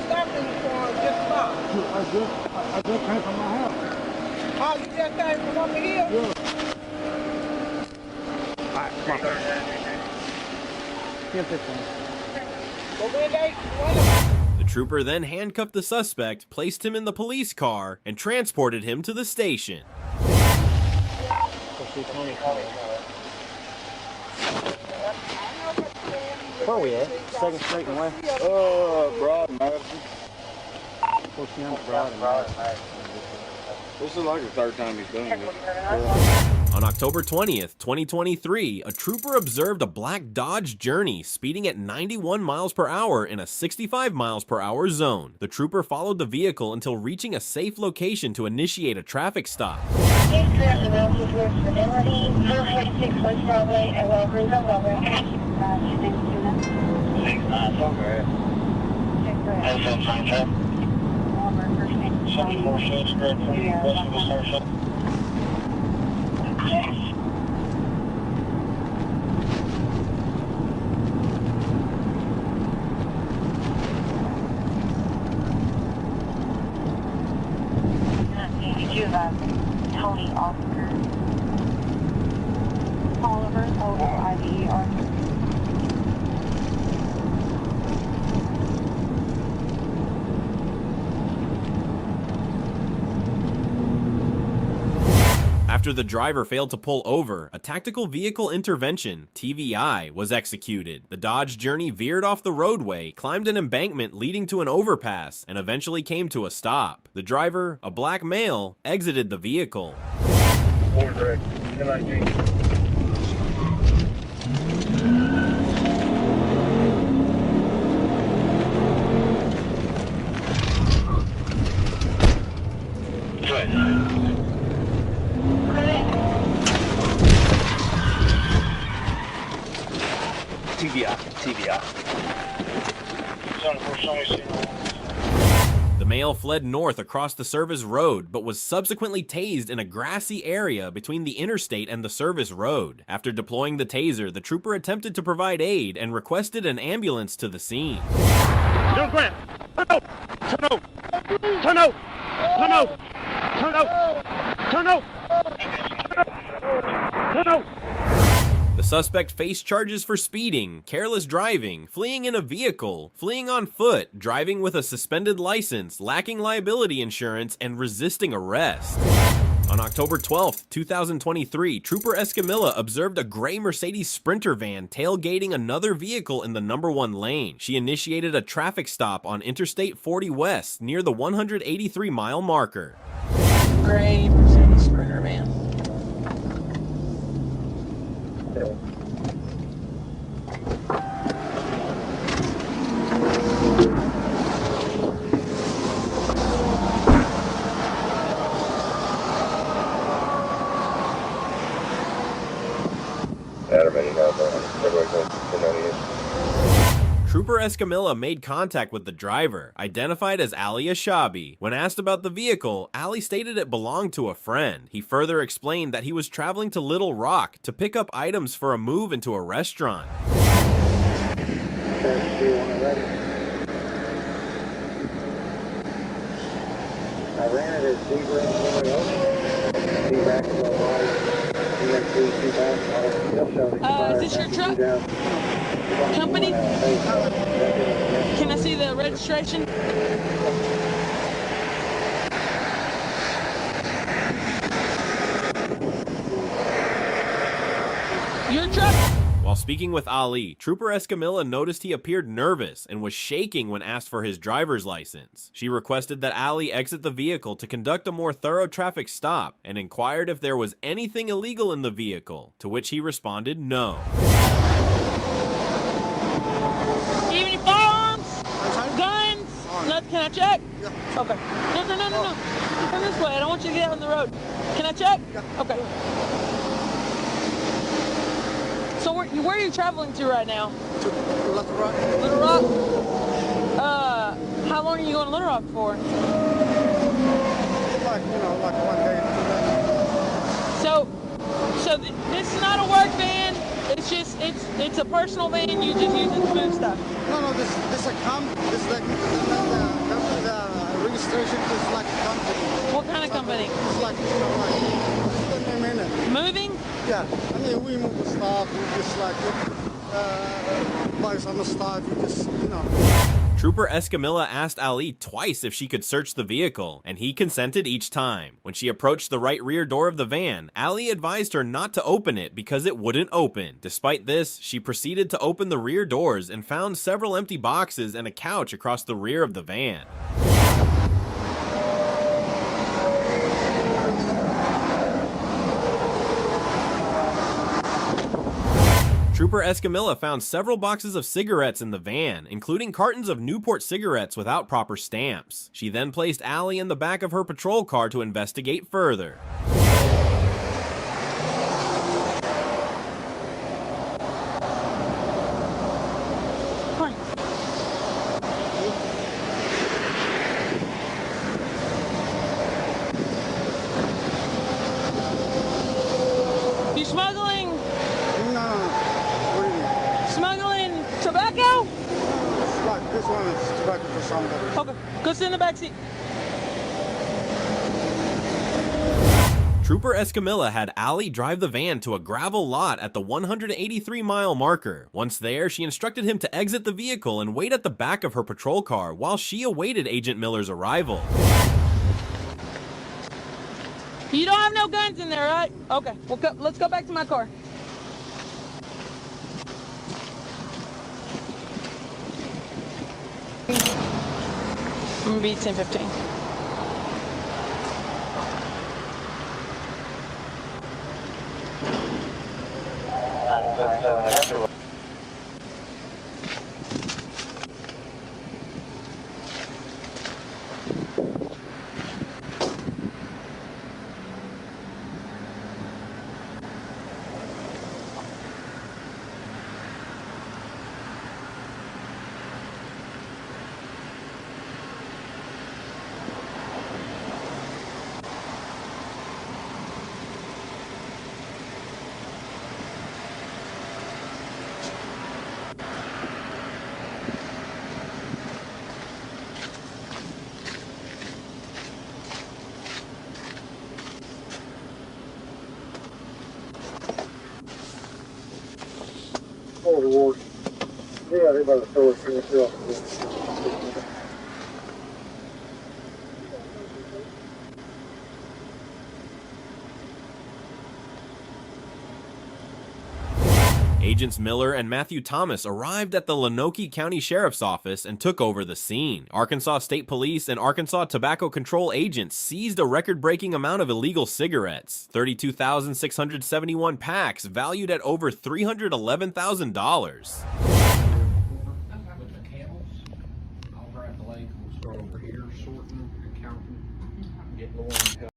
B: stopping you for just stop.
R: I just came from my house.
B: Oh, you just came from over here?
R: Yeah.
O: Alright, come on. Give 15.
A: The trooper then handcuffed the suspect, placed him in the police car, and transported him to the station.
O: Where are we at? 2nd Street and West?
F: Broad and Madison.
O: Broad and Madison.
F: This is like the third time he's done this.
A: On October 20th, 2023, a trooper observed a black Dodge Journey speeding at 91 miles per hour in a 65 miles per hour zone. The trooper followed the vehicle until reaching a safe location to initiate a traffic stop.
G: Tony Oscar. Oliver, over IVE Arthur.
A: After the driver failed to pull over, a tactical vehicle intervention, TVI, was executed. The Dodge Journey veered off the roadway, climbed an embankment leading to an overpass, and eventually came to a stop. The driver, a black male, exited the vehicle.
D: TVI.
A: The male fled north across the service road, but was subsequently tased in a grassy area between the interstate and the service road. After deploying the taser, the trooper attempted to provide aid and requested an ambulance to the scene.
R: Don't grab. Turn out. Turn out. Turn out. Turn out. Turn out. Turn out. Turn out.
A: The suspect faced charges for speeding, careless driving, fleeing in a vehicle, fleeing on foot, driving with a suspended license, lacking liability insurance, and resisting arrest. On October 12, 2023, Trooper Escamilla observed a gray Mercedes Sprinter van tailgating another vehicle in the number 1 lane. She initiated a traffic stop on Interstate 40 West near the 183-mile marker.
N: Gray Mercedes Sprinter van.
A: Trooper Escamilla made contact with the driver, identified as Ali Ashabi. When asked about the vehicle, Ali stated it belonged to a friend. He further explained that he was traveling to Little Rock to pick up items for a move into a restaurant.
J: I ran it at
N: is this your truck? Company? Can I see the registration? Your truck?
A: While speaking with Ali, Trooper Escamilla noticed he appeared nervous and was shaking when asked for his driver's license. She requested that Ali exit the vehicle to conduct a more thorough traffic stop and inquired if there was anything illegal in the vehicle, to which he responded no.
N: Any firearms? Guns? Can I check? Yeah. Okay. No. Come this way. I don't want you to get out on the road. Can I check? Yeah. Okay. So where are you traveling to right now?
O: To Little Rock.
N: Little Rock? How long are you going to Little Rock for?
O: Like 1 day, 2 days.
N: So this is not a work van. It's just it's a personal van. You just use it to move stuff.
O: No. This is like the registration is like a company.
N: What kind of company?
O: It's like
N: moving?
O: Yeah. I mean, we move the stuff. We just buy some stuff. We just
A: Trooper Escamilla asked Ali twice if she could search the vehicle, and he consented each time. When she approached the right rear door of the van, Ali advised her not to open it because it wouldn't open. Despite this, she proceeded to open the rear doors and found several empty boxes and a couch across the rear of the van. Trooper Escamilla found several boxes of cigarettes in the van, including cartons of Newport cigarettes without proper stamps. She then placed Ali in the back of her patrol car to investigate further.
N: You smuggling? Smuggling tobacco?
O: This one is tobacco for somebody.
N: Okay, go sit in the back seat.
A: Trooper Escamilla had Ali drive the van to a gravel lot at the 183-mile marker. Once there, she instructed him to exit the vehicle and wait at the back of her patrol car while she awaited Agent Miller's arrival.
N: You don't have no guns in there, right? Okay, well, let's go back to my car. I'm gonna be 10:15.
J: Oh, Lord. Yeah, they're about to throw it through the
A: Agents Miller and Matthew Thomas arrived at the Lonoke County Sheriff's Office and took over the scene. Arkansas State Police and Arkansas Tobacco Control agents seized a record-breaking amount of illegal cigarettes, 32,671 packs valued at over $311,000.
S: I'll grab the lake. We'll start over here, sorting and counting, getting the one.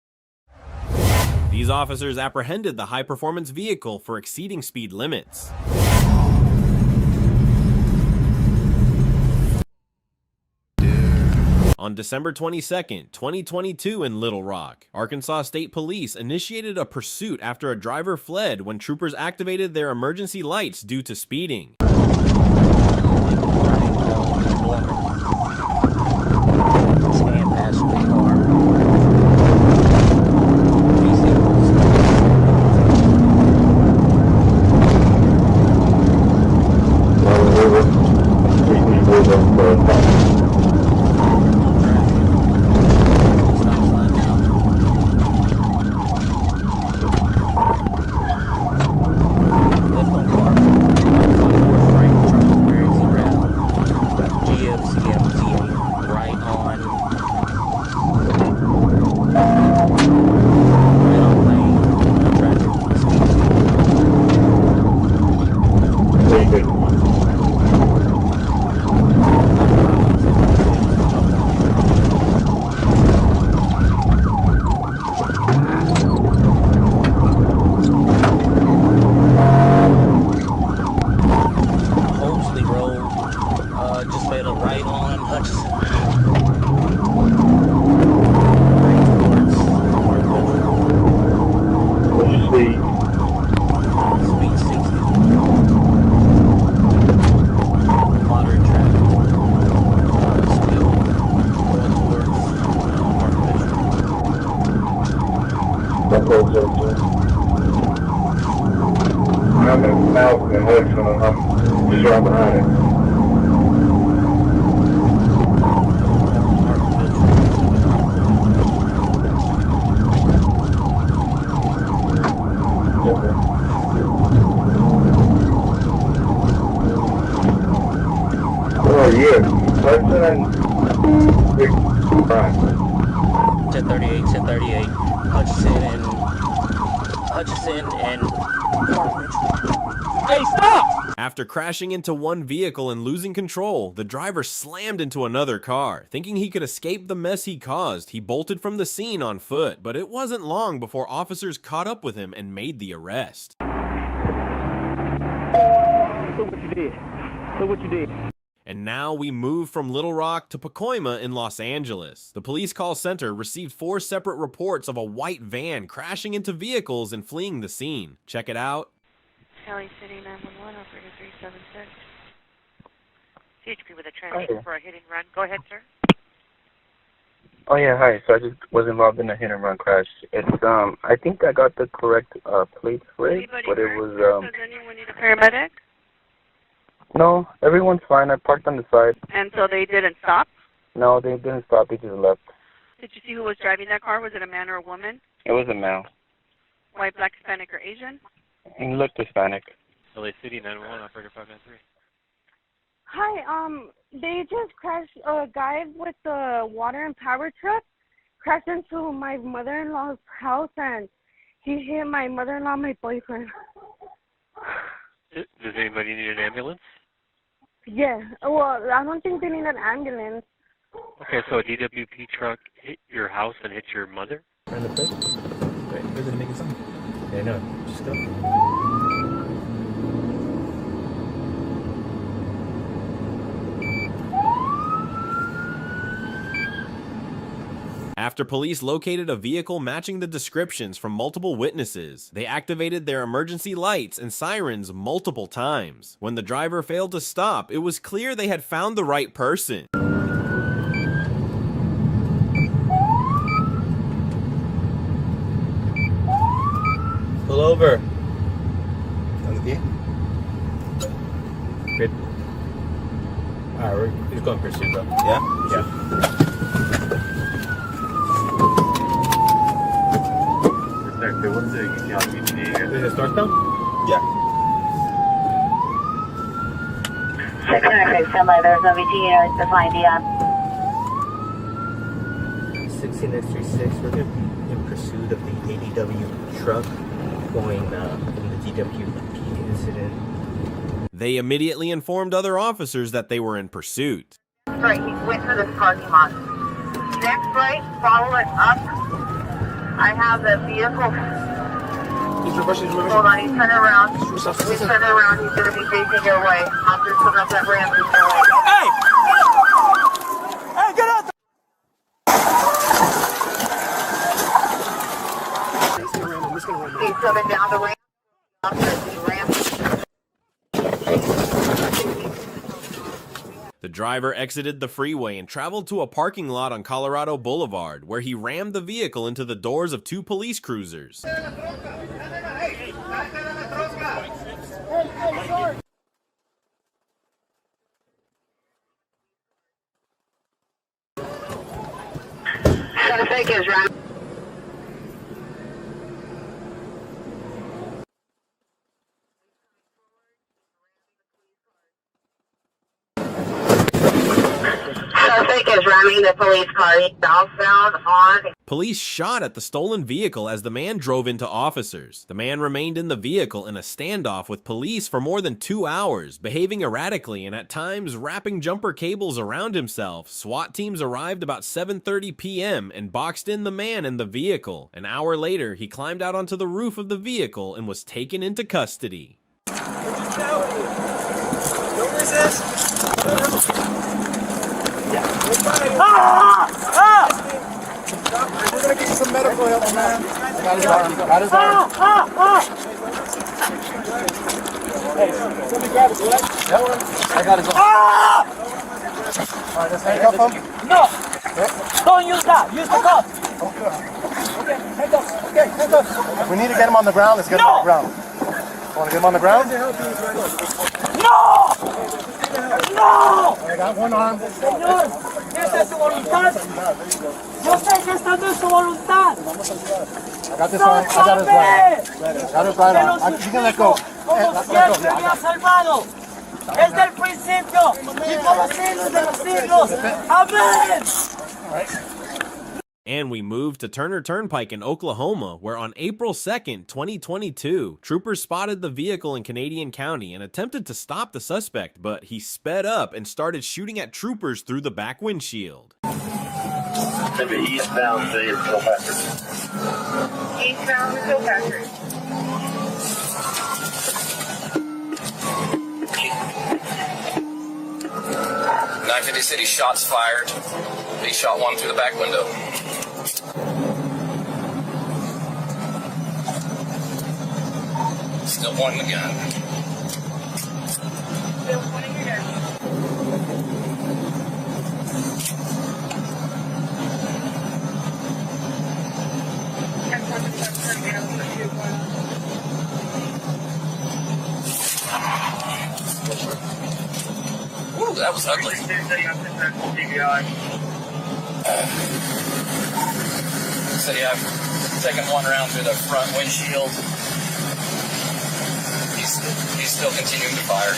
A: These officers apprehended the high-performance vehicle for exceeding speed limits. On December 22, 2022 in Little Rock, Arkansas State Police initiated a pursuit after a driver fled when troopers activated their emergency lights due to speeding.
J: I'm in Malcolm and Hudson, and I'm just right behind it. Oh, yeah. Hudson and Big Brian.
K: 1038, 1038. Hutchison and
N: Hey, stop!
A: After crashing into one vehicle and losing control, the driver slammed into another car. Thinking he could escape the mess he caused, he bolted from the scene on foot, but it wasn't long before officers caught up with him and made the arrest.
T: Look what you did. Look what you did.
A: And now we move from Little Rock to Pacoima in Los Angeles. The police call center received 4 separate reports of a white van crashing into vehicles and fleeing the scene. Check it out.
G: Cali City 911, operator 376. CHP with a transfer for a hit and run. Go ahead, sir.
Q: Oh yeah, hi. So I just was involved in a hit and run crash. It's I think I got the correct plate for it, but it was
G: Does anyone need a paramedic?
Q: No, everyone's fine. I parked on the side.
G: And so they didn't stop?
Q: No, they didn't stop. They just left.
G: Did you see who was driving that car? Was it a man or a woman?
Q: It was a male.
M: White, black, Hispanic, or Asian?
Q: He looked Hispanic.
U: LA City 911, operator 593.
M: Hi, they just crashed a guy with the water and power truck, crashed into my mother-in-law's house, and he hit my mother-in-law, my boyfriend.
U: Does anybody need an ambulance?
M: Yeah, well, I don't think they need an ambulance.
U: Okay, so a DWP truck hit your house and hit your mother?
V: Around the place? Wait, where's it making sound? Yeah, no, just go.
A: After police located a vehicle matching the descriptions from multiple witnesses, they activated their emergency lights and sirens multiple times. When the driver failed to stop, it was clear they had found the right person.
V: Pull over. On the key? Good. Alright, he's going pursuit though. Yeah? Yeah.
U: What's the
V: Is it start down? Yeah.
G: 696, standby, there's no VT unit, define DI.
V: 16936, we're in pursuit of the ADW truck going from the DWP incident.
A: They immediately informed other officers that they were in pursuit.
G: Right, he went through this parking lot. Next right, follow it up. I have the vehicle. Hold on, he's turning around. He's turning around, he's going to be facing your way. I'm just putting up that ramp.
O: Hey! Hey, get out!
G: He's coming down the ramp. Up the ramp.
A: The driver exited the freeway and traveled to a parking lot on Colorado Boulevard, where he rammed the vehicle into the doors of two police cruisers.
G: Traffic is right. Traffic is ramming the police car. He's southbound on.
A: Police shot at the stolen vehicle as the man drove into officers. The man remained in the vehicle in a standoff with police for more than 2 hours, behaving erratically and at times wrapping jumper cables around himself. SWAT teams arrived about 7:30 p.m. and boxed in the man in the vehicle. An hour later, he climbed out onto the roof of the vehicle and was taken into custody.
O: Don't resist.
L: We're gonna get you some medical help, man. Got his arm. Got his arm.
O: Hey, somebody grab his leg.
L: I got his arm. Alright, let's handcuff him.
O: No! Don't use that. Use the cuff. Okay, handcuffs. Okay, handcuffs.
L: We need to get him on the ground. Let's get him on the ground. Want to get him on the ground?
O: No! No!
L: I got one arm.
O: Señor, esa es su voluntad. Yo sé que esta no es su voluntad.
L: I got this arm. I got his right. Got his right arm. You can let go.
O: Como siempre me ha salvado. Desde el principio y por los siglos de los siglos. Amén.
A: And we moved to Turner Turnpike in Oklahoma, where on April 2nd, 2022, troopers spotted the vehicle in Canadian County and attempted to stop the suspect, but he sped up and started shooting at troopers through the back windshield.
J: Eastbound to Kilpatrick.
G: Eastbound to Kilpatrick.
C: .950 City, shots fired. They shot one through the back window. Still pointing the gun.
G: Still pointing your gun.
C: Ooh, that was ugly. City,
E: Taking one round through the front windshield. He's still continuing to fire.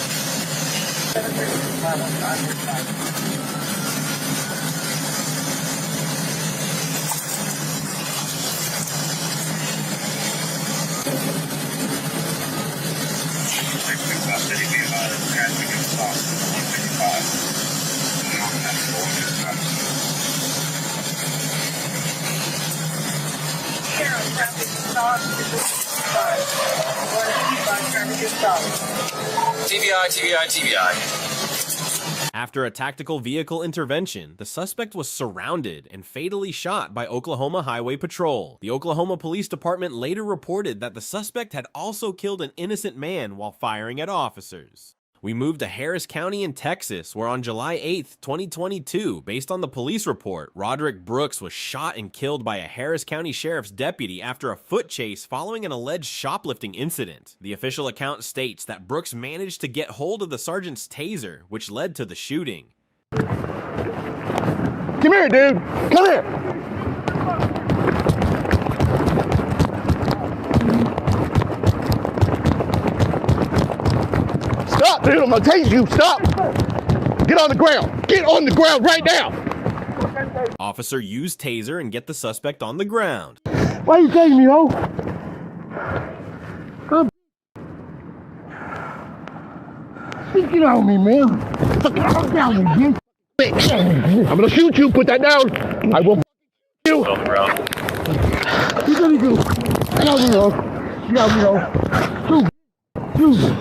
E: TBI.
A: After a tactical vehicle intervention, the suspect was surrounded and fatally shot by Oklahoma Highway Patrol. The Oklahoma Police Department later reported that the suspect had also killed an innocent man while firing at officers. We moved to Harris County in Texas, where on July 8th, 2022, based on the police report, Roderick Brooks was shot and killed by a Harris County Sheriff's deputy after a foot chase following an alleged shoplifting incident. The official account states that Brooks managed to get hold of the sergeant's taser, which led to the shooting.
R: Come here, dude. Come here. Stop, dude. I'm going to tase you. Stop. Get on the ground. Get on the ground right now.
A: Officer used taser and get the suspect on the ground.
R: Why you tasing me, ho? Come. Get on me, man. Fucking arm down, you bitch. I'm going to shoot you. Put that down. I will you. What you going to do? Get on me, ho. Get on me, ho. Shoot.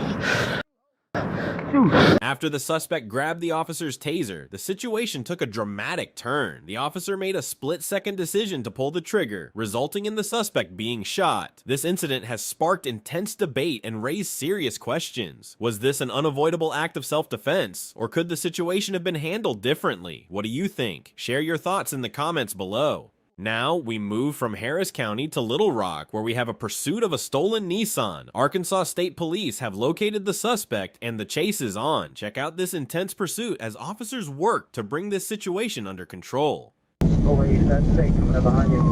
A: After the suspect grabbed the officer's taser, the situation took a dramatic turn. The officer made a split-second decision to pull the trigger, resulting in the suspect being shot. This incident has sparked intense debate and raised serious questions. Was this an unavoidable act of self-defense, or could the situation have been handled differently? What do you think? Share your thoughts in the comments below. Now, we move from Harris County to Little Rock, where we have a pursuit of a stolen Nissan. Arkansas State Police have located the suspect, and the chase is on. Check out this intense pursuit as officers work to bring this situation under control.
Q: Over East State, coming up behind you.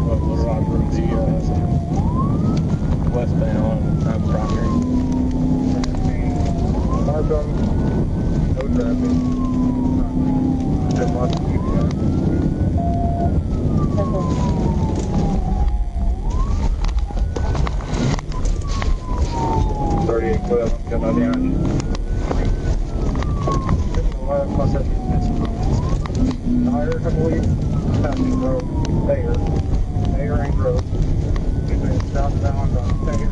K: Little Rock from the westbound Proctor.
Q: No traffic. Just lost the GPS. 3812, come on down. Higher, I believe. Passing road, Bayer and Grove. We've been southbound on Bayer.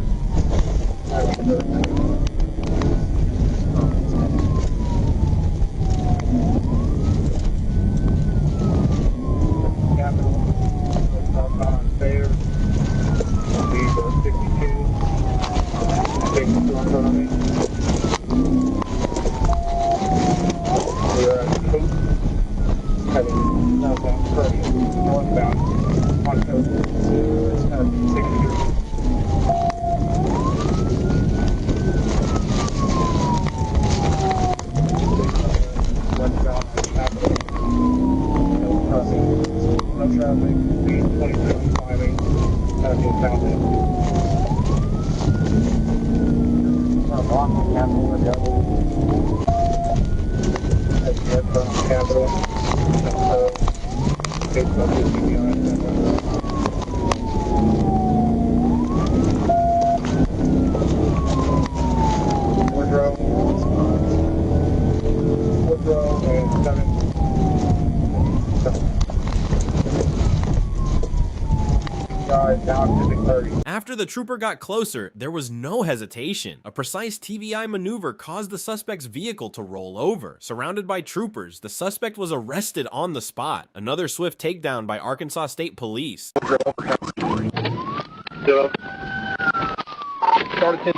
A: After the trooper got closer, there was no hesitation. A precise TVI maneuver caused the suspect's vehicle to roll over. Surrounded by troopers, the suspect was arrested on the spot. Another swift takedown by Arkansas State Police.
R: Start at 10-16.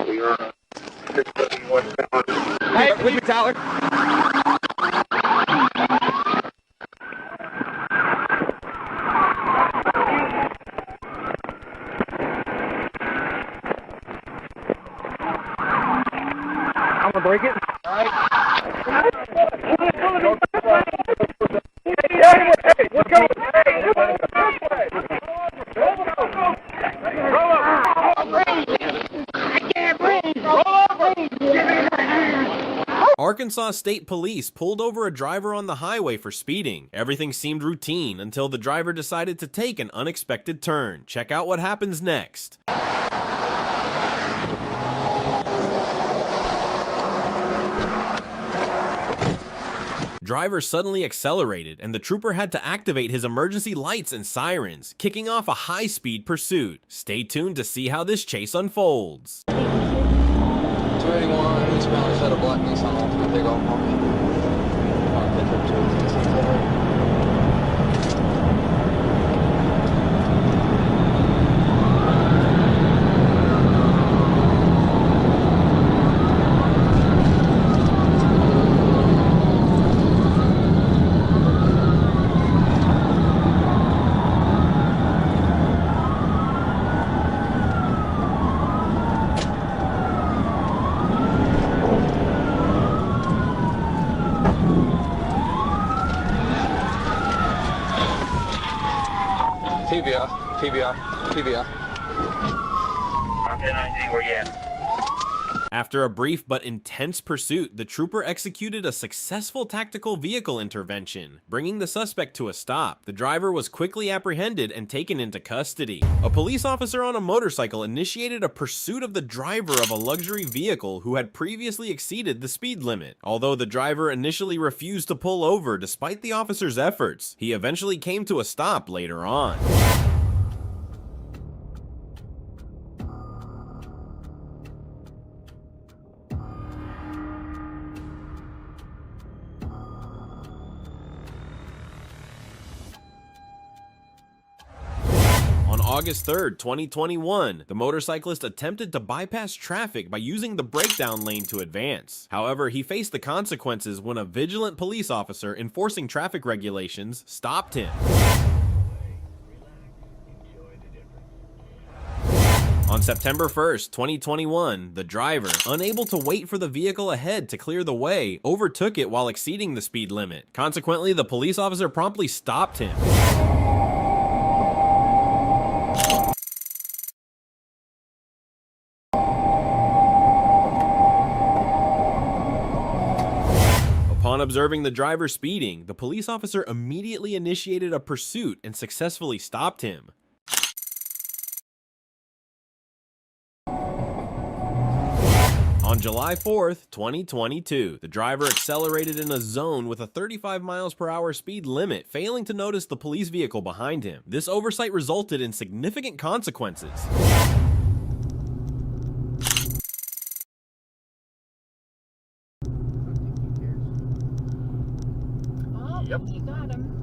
R: We are 671 pounds. Hey, with me, Tyler. I'm gonna break it. All right.
A: Arkansas State Police pulled over a driver on the highway for speeding. Everything seemed routine until the driver decided to take an unexpected turn. Check out what happens next. Driver suddenly accelerated, and the trooper had to activate his emergency lights and sirens, kicking off a high-speed pursuit. Stay tuned to see how this chase unfolds.
C: 281, eastbound set of black Nissan Altima, big old market. PBR.
E: Where you at?
A: After a brief but intense pursuit, the trooper executed a successful tactical vehicle intervention, bringing the suspect to a stop. The driver was quickly apprehended and taken into custody. A police officer on a motorcycle initiated a pursuit of the driver of a luxury vehicle who had previously exceeded the speed limit. Although the driver initially refused to pull over despite the officer's efforts, he eventually came to a stop later on. On August 3rd, 2021, the motorcyclist attempted to bypass traffic by using the breakdown lane to advance. However, he faced the consequences when a vigilant police officer enforcing traffic regulations stopped him. On September 1st, 2021, the driver, unable to wait for the vehicle ahead to clear the way, overtook it while exceeding the speed limit. Consequently, the police officer promptly stopped him. Upon observing the driver speeding, the police officer immediately initiated a pursuit and successfully stopped him. On July 4th, 2022, the driver accelerated in a zone with a 35 miles per hour speed limit, failing to notice the police vehicle behind him. This oversight resulted in significant consequences.
B: Yep. You got him.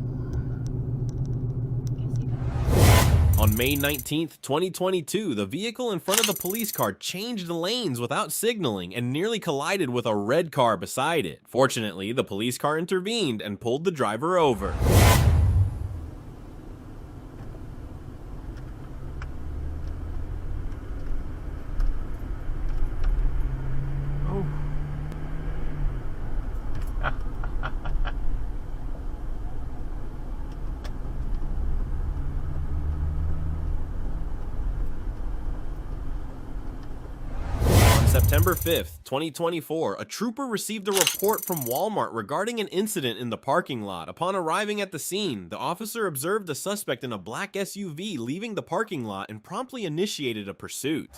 A: On May 19th, 2022, the vehicle in front of the police car changed lanes without signaling and nearly collided with a red car beside it. Fortunately, the police car intervened and pulled the driver over. September 5th, 2024, a trooper received a report from Walmart regarding an incident in the parking lot. Upon arriving at the scene, the officer observed a suspect in a black SUV leaving the parking lot and promptly initiated a pursuit.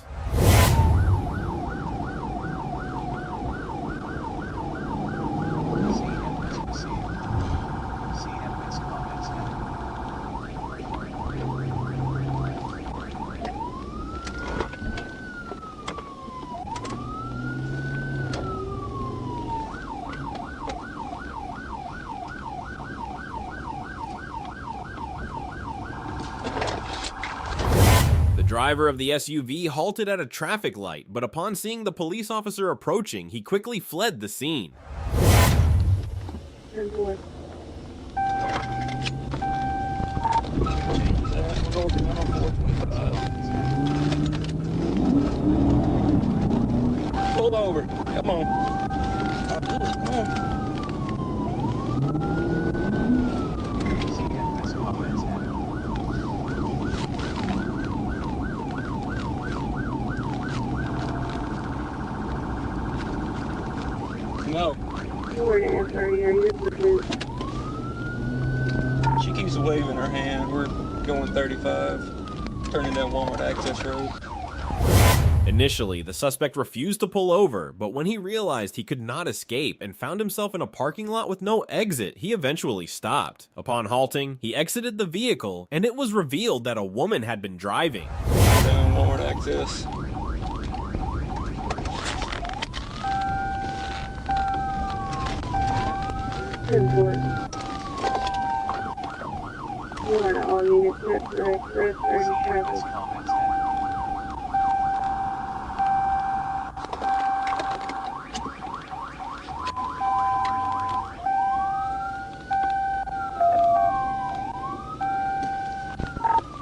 A: The driver of the SUV halted at a traffic light, but upon seeing the police officer approaching, he quickly fled the scene.
O: Pull over. Come on. Come on.
G: Sorry, are you looking?
F: She keeps waving her hand. We're going 35, turning down Walmart Access Road.
A: Initially, the suspect refused to pull over, but when he realized he could not escape and found himself in a parking lot with no exit, he eventually stopped. Upon halting, he exited the vehicle, and it was revealed that a woman had been driving.
F: Down Walmart Access.
G: You are all units at express or traffic.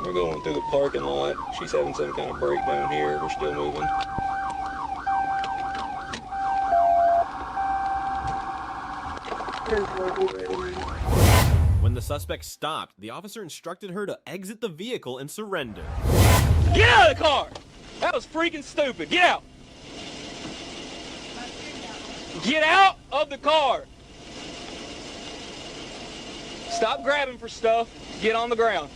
F: We're going through the parking lot. She's having some kind of breakdown here. We're still moving.
A: When the suspect stopped, the officer instructed her to exit the vehicle and surrender.
F: Get out of the car! That was freaking stupid. Get out! Get out of the car! Stop grabbing for stuff. Get on the ground.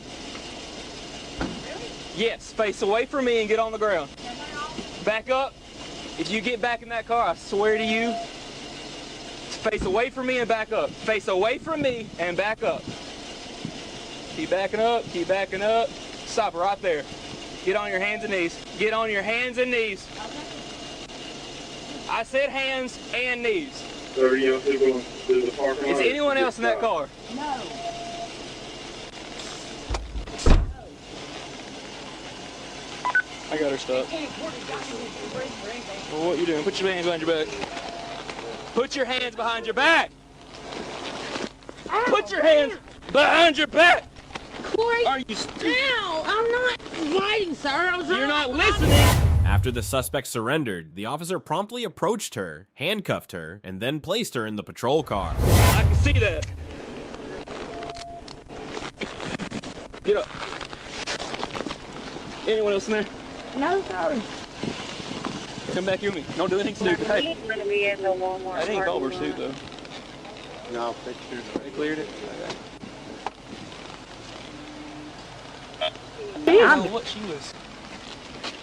F: Yes, face away from me and get on the ground. Back up. If you get back in that car, I swear to you, face away from me and back up. Face away from me and back up. Keep backing up, keep backing up. Stop right there. Get on your hands and knees. Get on your hands and knees. I said hands and knees. Is anyone else in that car?
N: No.
F: I got her stuck. Well, what you doing? Put your hands behind your back. Put your hands behind your back. Put your hands behind your back.
N: Corey,
F: are you stupid?
N: No, I'm not fighting, sir. I was
F: You're not listening.
A: After the suspect surrendered, the officer promptly approached her, handcuffed her, and then placed her in the patrol car.
F: I can see that. Get up. Anyone else in there?
N: No, sorry.
F: Come back here with me. Don't do anything stupid. Hey. I didn't call pursuit though.
R: No, they cleared it.
F: They cleared it?
N: Okay.
F: I don't know what she was.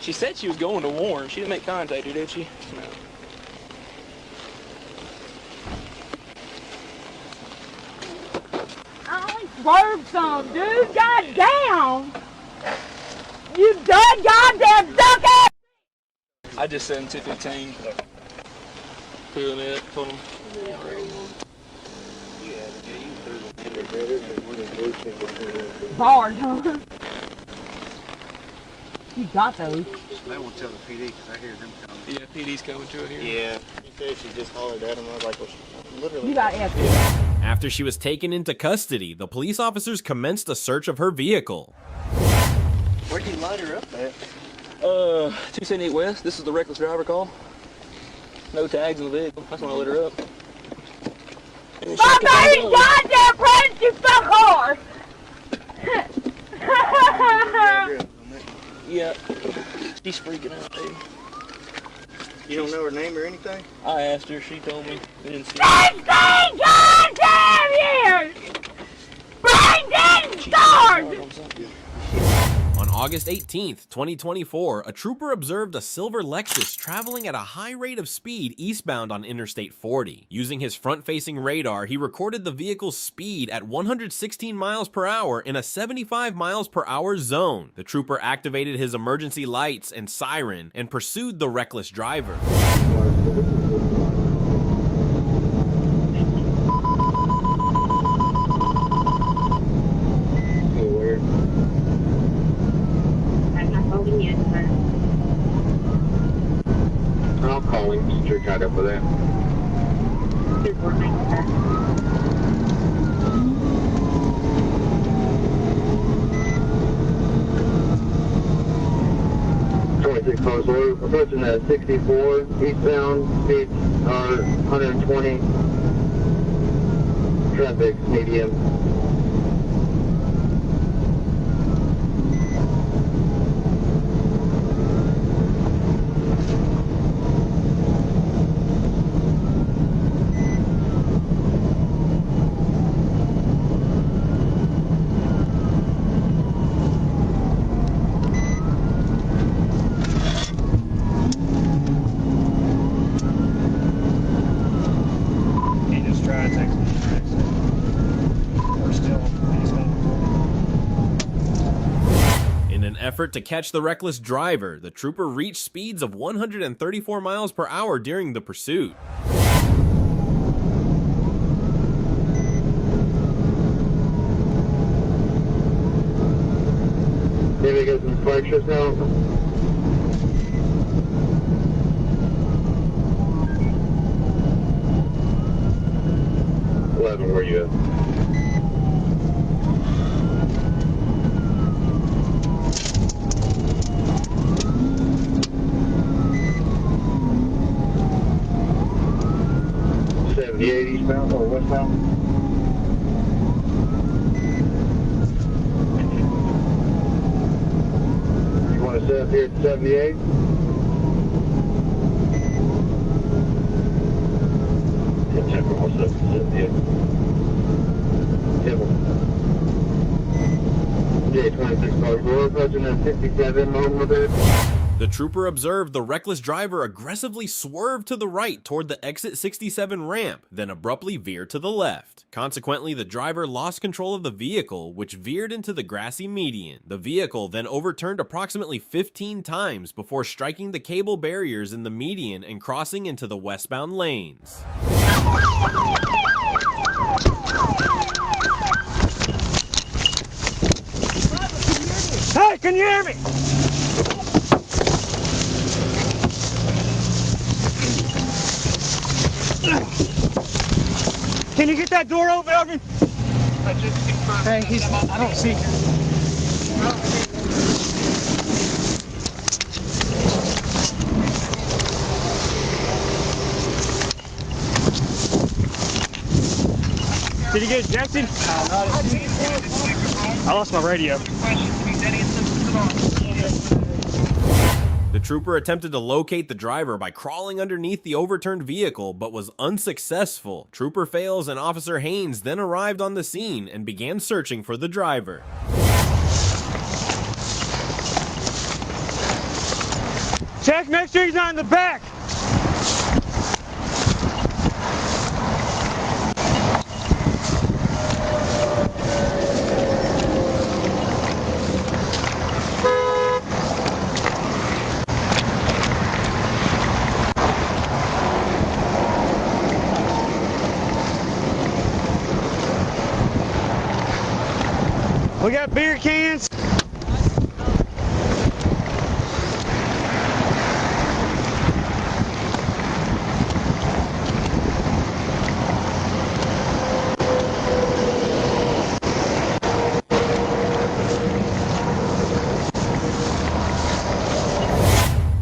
F: She said she was going to Warren. She didn't make contact, did she? No.
N: I swerved some, dude. Goddamn. You done goddamn sucker!
F: I just sent 215. Pulling it, told him.
N: Bars, huh? You got those.
R: They won't tell the PD because I hear them coming.
F: Yeah, PD's coming to it here.
R: Yeah. She said she just hollered at him. I was like, well, literally.
N: You got F.
A: After she was taken into custody, the police officers commenced a search of her vehicle.
R: Where'd you light her up at?
F: 278 West. This is the reckless driver call. No tags in the vehicle. That's when I lit her up.
N: Stop being goddamn friends, you fuck whore!
F: Yeah. She's freaking out, dude.
R: You don't know her name or anything?
F: I asked her. She told me. We didn't see
N: her. 16 goddamn years! Brain dead stars!
A: On August 18th, 2024, a trooper observed a silver Lexus traveling at a high rate of speed eastbound on Interstate 40. Using his front-facing radar, he recorded the vehicle's speed at 116 miles per hour in a 75 miles per hour zone. The trooper activated his emergency lights and siren and pursued the reckless driver.
J: I'm calling Mr. Tied up with that. We're approaching the 64 eastbound, speeds are 120, traffic medium.
A: an effort to catch the reckless driver, the trooper reached speeds of 134 miles per hour during the pursuit.
J: Maybe get some flagships now. Where you at? Eastbound or westbound? You want to set up here at 78? Yeah, check what's up at 78. Yeah, 26 cars. We're approaching at 57 on with it.
A: The trooper observed the reckless driver aggressively swerve to the right toward the exit 67 ramp, then abruptly veer to the left. Consequently, the driver lost control of the vehicle, which veered into the grassy median. The vehicle then overturned approximately 15 times before striking the cable barriers in the median and crossing into the westbound lanes.
T: Hey, can you hear me? Can you get that door open, Elvin? Hey, I don't see him. Did he get ejected? I lost my radio.
A: The trooper attempted to locate the driver by crawling underneath the overturned vehicle, but was unsuccessful. Trooper Fails and Officer Haynes then arrived on the scene and began searching for the driver.
T: Check, make sure he's not in the back. We got beer cans.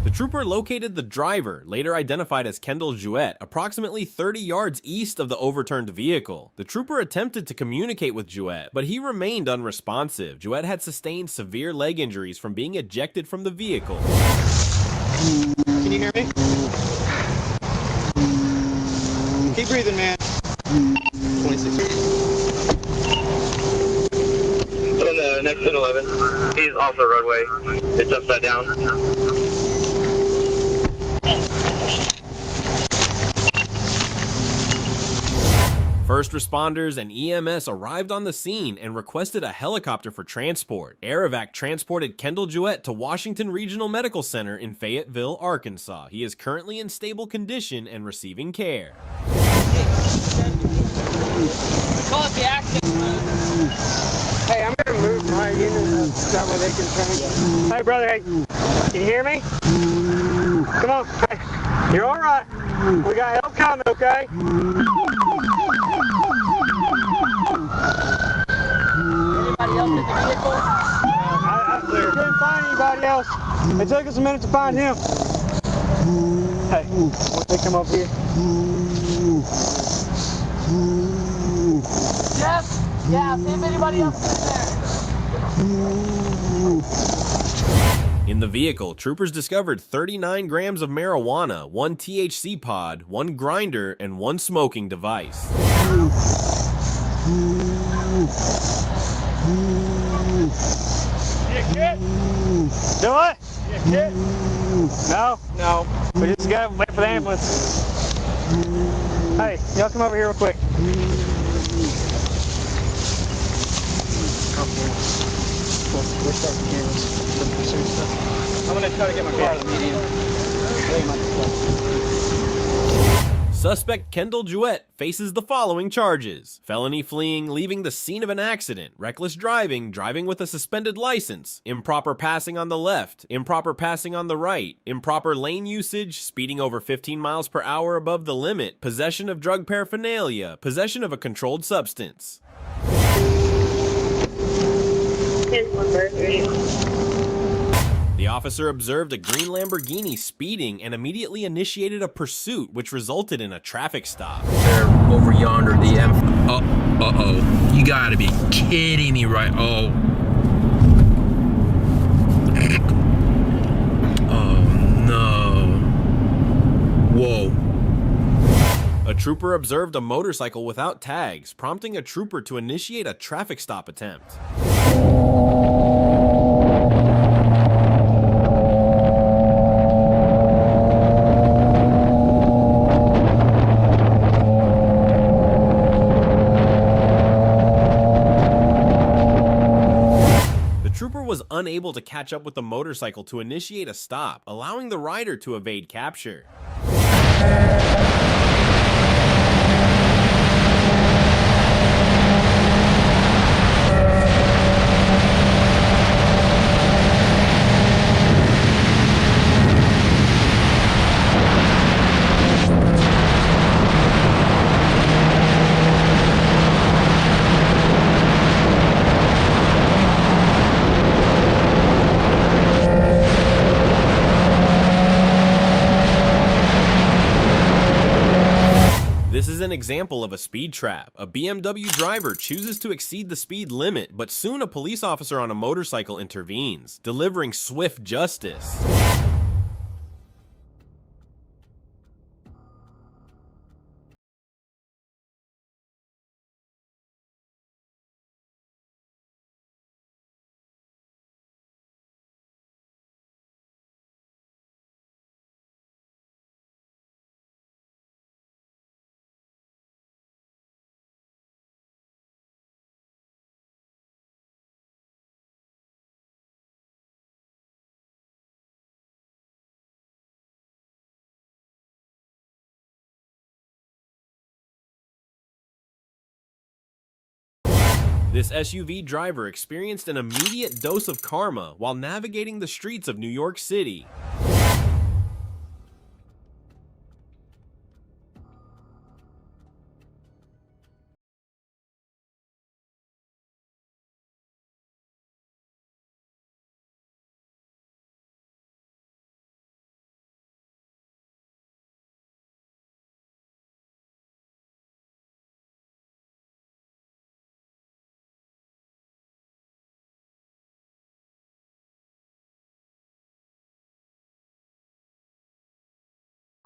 A: The trooper located the driver, later identified as Kendall Jouett, approximately 30 yards east of the overturned vehicle. The trooper attempted to communicate with Jouett, but he remained unresponsive. Jouett had sustained severe leg injuries from being ejected from the vehicle.
T: Can you hear me? Keep breathing, man. 26.
J: On the next 11, he's off the roadway. It's upside down.
A: First responders and EMS arrived on the scene and requested a helicopter for transport. Aerovac transported Kendall Jouett to Washington Regional Medical Center in Fayetteville, Arkansas. He is currently in stable condition and receiving care.
N: Call it the accident.
T: Hey, I'm gonna move my unit that way they can turn. Hey, brother, hey, can you hear me? Come on, hey, you're all right. We got help coming, okay?
N: Anybody else in the vehicle?
T: I couldn't find anybody else. It took us a minute to find him. Hey, won't they come up here?
N: Yes. Yeah, see if anybody else is there.
A: In the vehicle, troopers discovered 39 grams of marijuana, 1 THC pod, 1 grinder, and 1 smoking device.
T: You a kid? Do what? You a kid? No, no. We just gotta wait for the ambulance. Hey, y'all come over here real quick. We're starting cameras for pursuit stuff. I'm gonna try to get my car out of the median.
A: Suspect Kendall Jewett faces the following charges: felony fleeing, leaving the scene of an accident, reckless driving, driving with a suspended license, improper passing on the left, improper passing on the right, improper lane usage, speeding over 15 miles per hour above the limit, possession of drug paraphernalia, possession of a controlled substance. The officer observed a green Lamborghini speeding and immediately initiated a pursuit, which resulted in a traffic stop.
I: They're over yonder, the M. Uh-oh. You gotta be kidding me, right? Oh. Oh, no. Whoa.
A: A trooper observed a motorcycle without tags, prompting a trooper to initiate a traffic stop attempt. Was unable to catch up with the motorcycle to initiate a stop, allowing the rider to evade capture. This is an example of a speed trap. A BMW driver chooses to exceed the speed limit, but soon a police officer on a motorcycle intervenes, delivering swift justice. This SUV driver experienced an immediate dose of karma while navigating the streets of New York City.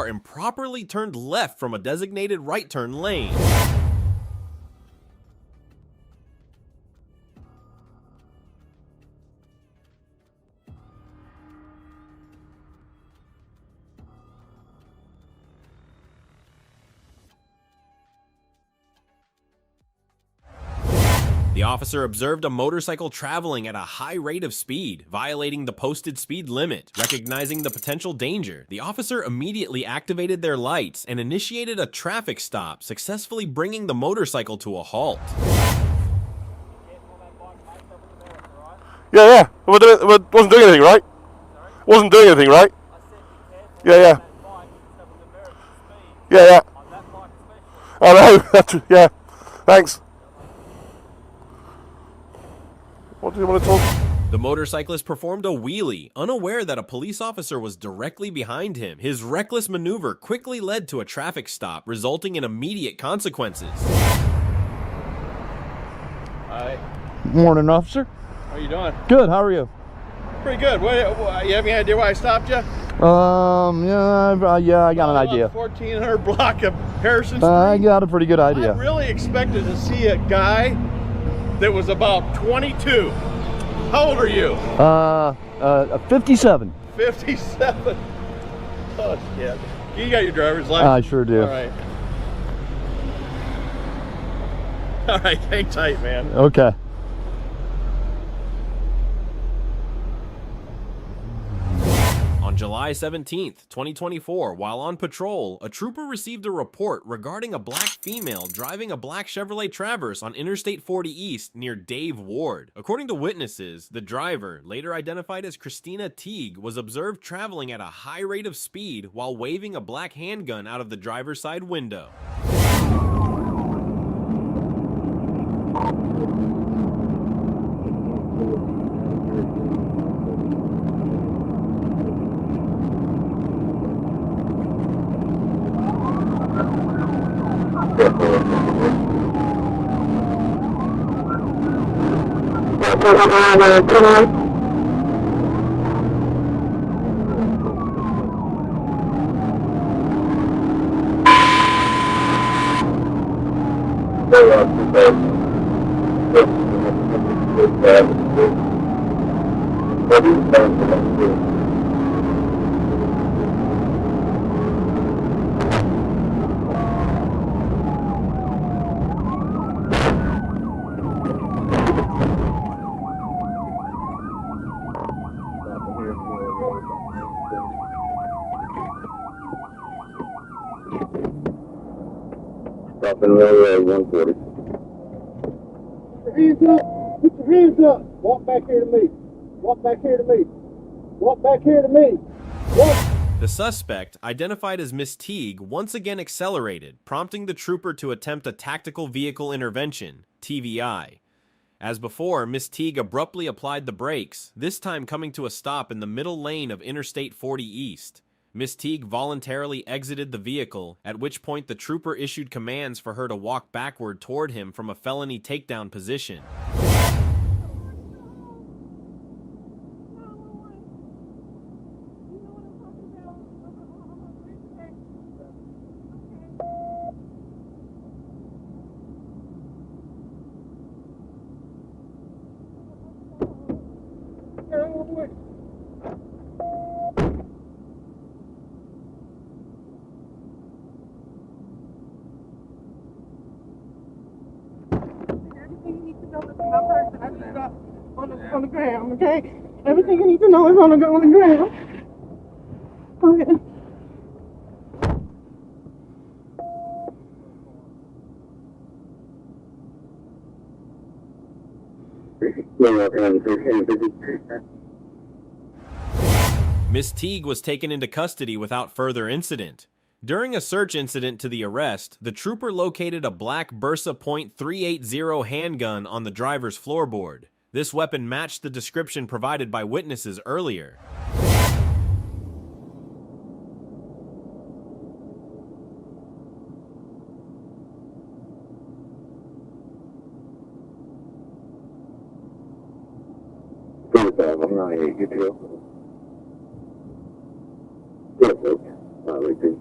A: Improperly turned left from a designated right turn lane. The officer observed a motorcycle traveling at a high rate of speed, violating the posted speed limit. Recognizing the potential danger, the officer immediately activated their lights and initiated a traffic stop, successfully bringing the motorcycle to a halt.
R: Yeah. Wasn't doing anything, right? Wasn't doing anything, right? Yeah. I know. Yeah. Thanks. What do you want to talk?
A: The motorcyclist performed a wheelie, unaware that a police officer was directly behind him. His reckless maneuver quickly led to a traffic stop, resulting in immediate consequences.
T: Hi.
P: Morning, officer.
T: How are you doing?
P: Good, how are you?
T: Pretty good. You have any idea why I stopped you?
P: Yeah, I got an idea.
T: 1400 block of Harrison Street.
P: I got a pretty good idea.
T: I really expected to see a guy that was about 22. How old are you?
P: 57.
T: 57. Oh, shit. You got your driver's license?
P: I sure do.
T: All right. All right, hang tight, man.
P: Okay.
A: July 17th, 2024, while on patrol, a trooper received a report regarding a black female driving a black Chevrolet Traverse on Interstate 40 East near Dave Ward. According to witnesses, the driver, later identified as Christina Teague, was observed traveling at a high rate of speed while waving a black handgun out of the driver's side window.
R: Stopping railroad 140. Put your hands up. Put your hands up. Walk back here to me. Walk back here to me. Walk back here to me. Walk.
A: The suspect, identified as Miss Teague, once again accelerated, prompting the trooper to attempt a tactical vehicle intervention, TVI. As before, Miss Teague abruptly applied the brakes, this time coming to a stop in the middle lane of Interstate 40 East. Miss Teague voluntarily exited the vehicle, at which point the trooper issued commands for her to walk backward toward him from a felony takedown position.
B: On the ground, okay? Everything you need to know is on the ground. Okay.
A: Miss Teague was taken into custody without further incident. During a search incident to the arrest, the trooper located a black Bersa .380 handgun on the driver's floorboard. This weapon matched the description provided by witnesses earlier.
R: I'm not here. You too. Yes, okay.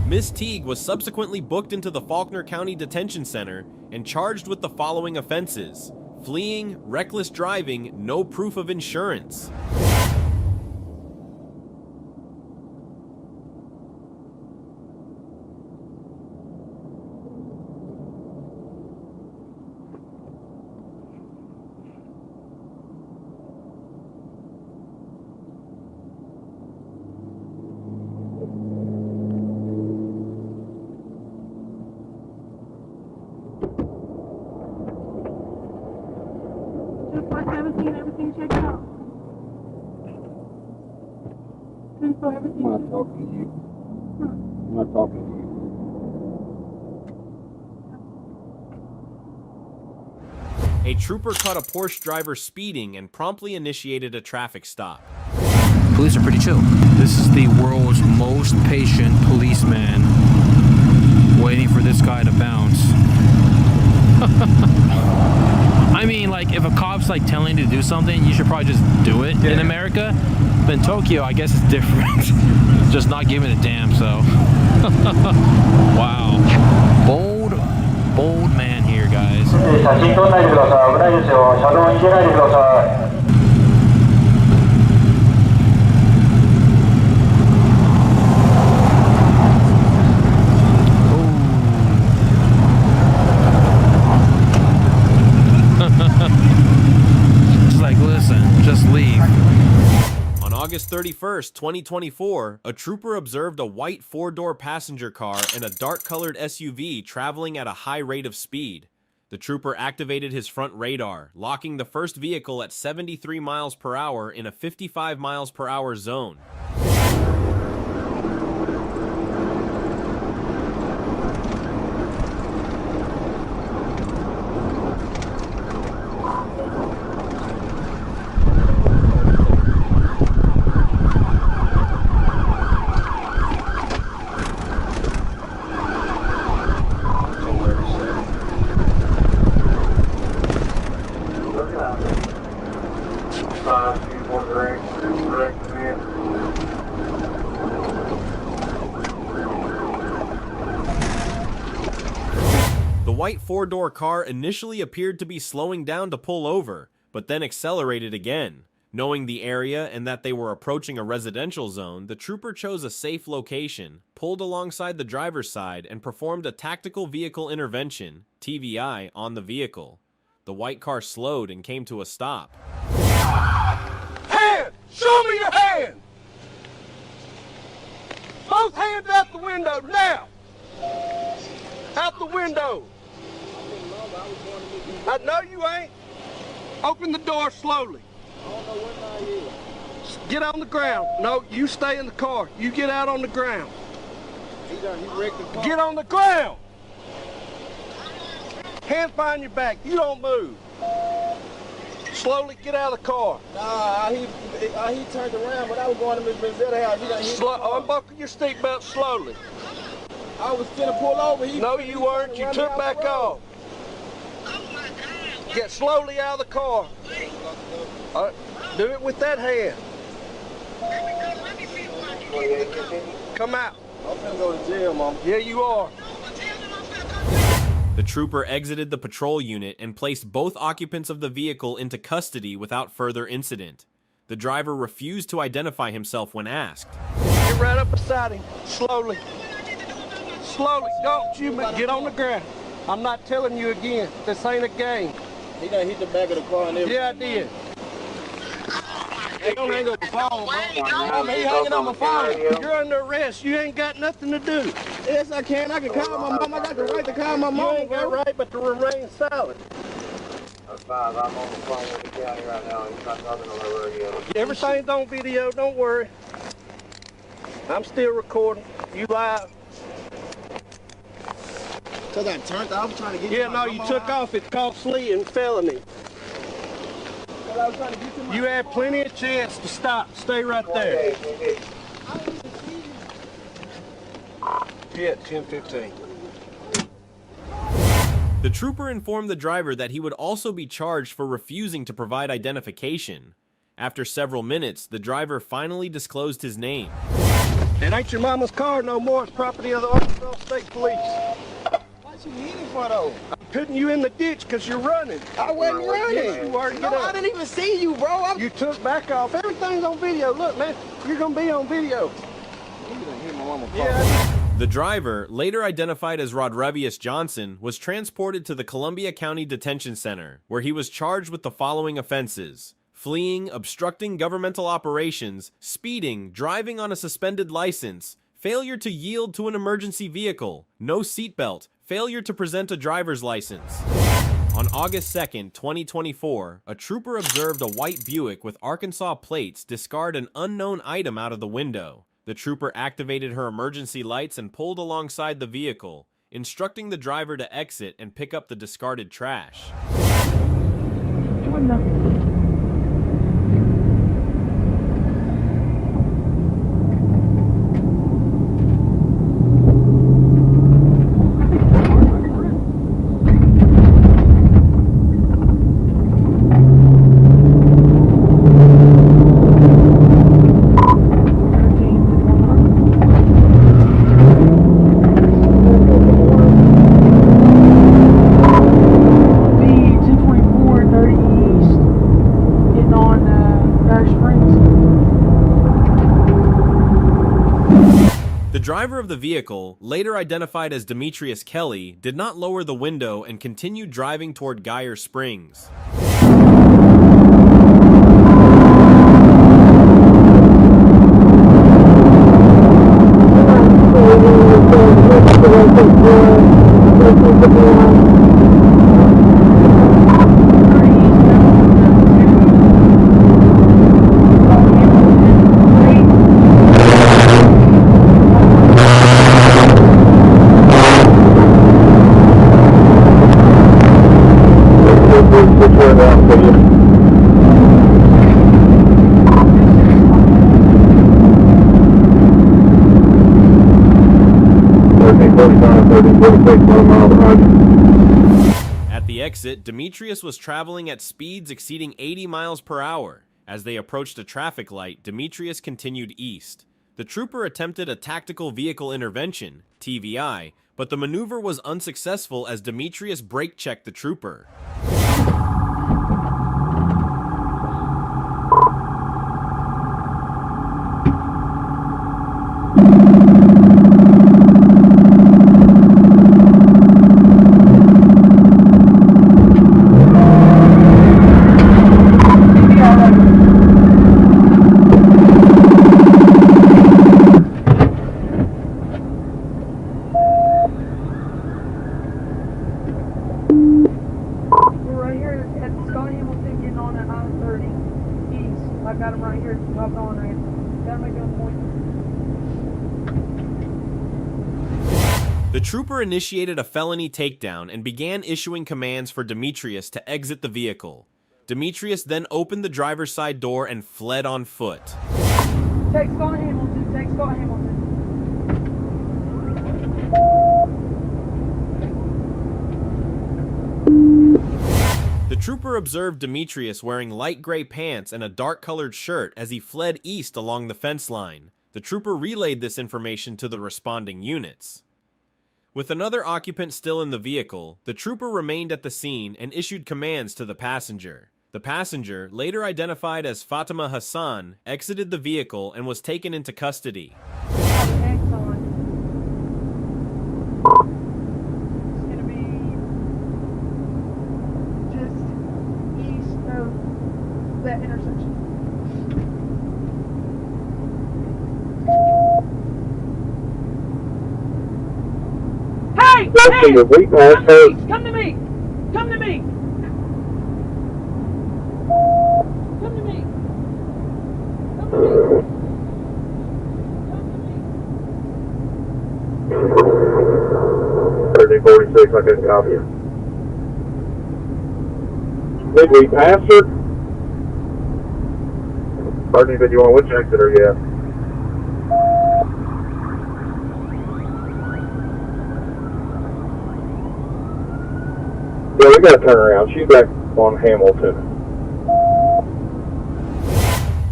A: Miss Teague was subsequently booked into the Faulkner County Detention Center and charged with the following offenses: fleeing, reckless driving, no proof of insurance.
B: Everything checked out.
R: I'm not talking to you. I'm not talking to you.
A: A trooper caught a Porsche driver speeding and promptly initiated a traffic stop.
I: Police are pretty chill. This is the world's most patient policeman waiting for this guy to bounce. I mean, like, if a cop's like telling you to do something, you should probably just do it in America. But in Tokyo, I guess it's different. Just not giving a damn, so. Wow. Bold man here, guys. Just like, listen, just leave.
A: On August 31st, 2024, a trooper observed a white 4-door passenger car and a dark-colored SUV traveling at a high rate of speed. The trooper activated his front radar, locking the first vehicle at 73 miles per hour in a 55 miles per hour zone. The white 4-door car initially appeared to be slowing down to pull over, but then accelerated again. Knowing the area and that they were approaching a residential zone, the trooper chose a safe location, pulled alongside the driver's side, and performed a tactical vehicle intervention, TVI, on the vehicle. The white car slowed and came to a stop.
B: Hand! Show me your hand! Both hands out the window now! Out the window! I know you ain't. Open the door slowly. Get on the ground. No, you stay in the car. You get out on the ground. Get on the ground! Hands behind your back. You don't move. Slowly get out of the car.
O: Nah, he turned around, but I was going to Miss Benzetta's house.
B: Unbuckle your seatbelt slowly.
O: I was finna pull over.
B: No, you weren't. You took back off. Get slowly out of the car. Do it with that hand. Come out.
O: I'm finna go to jail, Mom.
B: Yeah, you are.
A: The trooper exited the patrol unit and placed both occupants of the vehicle into custody without further incident. The driver refused to identify himself when asked.
B: Get right up beside him. Slowly. Slowly. Don't you get on the ground. I'm not telling you again. This ain't a game.
O: He done hit the back of the car and everything.
B: Yeah, I did.
O: Hey, don't hang up the phone, bro. I'm hanging on my phone.
B: You're under arrest. You ain't got nothing to do.
O: Yes, I can. I can call my mom. I got the right to call my mom.
B: You ain't got right but to remain silent.
J: That's 5. I'm on the phone with the county right now. He's not talking on the radio.
B: Everything's on video. Don't worry. I'm still recording. You live.
O: Because I turned off. I was trying to get
B: Yeah, no, you took off. It's called fleeing felony.
O: I was trying to get to my
B: You had plenty of chance to stop. Stay right there. Yeah, 10:15.
A: The trooper informed the driver that he would also be charged for refusing to provide identification. After several minutes, the driver finally disclosed his name.
B: It ain't your mama's car no more. It's property of the Arkansas State Police.
O: What you needing for, though?
B: I'm putting you in the ditch because you're running.
O: I wasn't running.
B: Yes, you were. Get
O: No,
B: up.
O: I didn't even see you, bro.
B: You took back off. Everything's on video. Look, man, you're going to be on video.
O: You done hit my mama.
B: Yeah.
A: The driver, later identified as Rodrevius Johnson, was transported to the Columbia County Detention Center, where he was charged with the following offenses: fleeing, obstructing governmental operations, speeding, driving on a suspended license, failure to yield to an emergency vehicle, no seatbelt, failure to present a driver's license. On August 2nd, 2024, a trooper observed a white Buick with Arkansas plates discard an unknown item out of the window. The trooper activated her emergency lights and pulled alongside the vehicle, instructing the driver to exit and pick up the discarded trash. The driver of the vehicle, later identified as Demetrius Kelly, did not lower the window and continued driving toward Geyer Springs. At the exit, Demetrius was traveling at speeds exceeding 80 miles per hour. As they approached a traffic light, Demetrius continued east. The trooper attempted a tactical vehicle intervention, TVI, but the maneuver was unsuccessful as Demetrius brake-checked the trooper. The trooper initiated a felony takedown and began issuing commands for Demetrius to exit the vehicle. Demetrius then opened the driver's side door and fled on foot.
O: Take Scott Hamilton, take Scott Hamilton.
A: The trooper observed Demetrius wearing light gray pants and a dark-colored shirt as he fled east along the fence line. The trooper relayed this information to the responding units. With another occupant still in the vehicle, the trooper remained at the scene and issued commands to the passenger. The passenger, later identified as Fatima Hassan, exited the vehicle and was taken into custody.
O: That intersection. Hey! Hey! Come to me! Come to me! Come to me! Come to me!
J: 3046, I couldn't copy you. Did we pass it? Pardon me, but you want which exit or yeah? Yeah, we gotta turn around. She's back on Hamilton.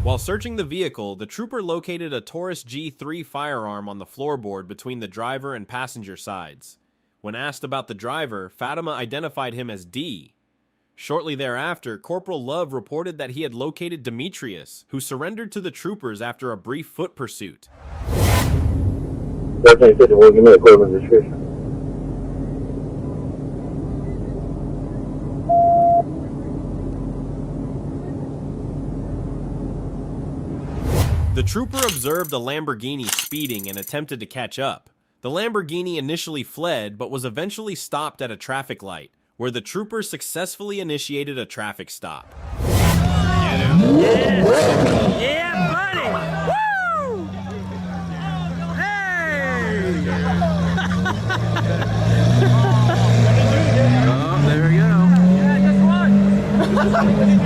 A: While searching the vehicle, the trooper located a Taurus G3 firearm on the floorboard between the driver and passenger sides. When asked about the driver, Fatima identified him as D. Shortly thereafter, Corporal Love reported that he had located Demetrius, who surrendered to the troopers after a brief foot pursuit.
J: Definitely 51, give me a equivalent description.
A: The trooper observed a Lamborghini speeding and attempted to catch up. The Lamborghini initially fled, but was eventually stopped at a traffic light, where the trooper successfully initiated a traffic stop.
O: Yeah, buddy! Woo! Hey!
I: Oh, there we go.
O: Yeah, guess what?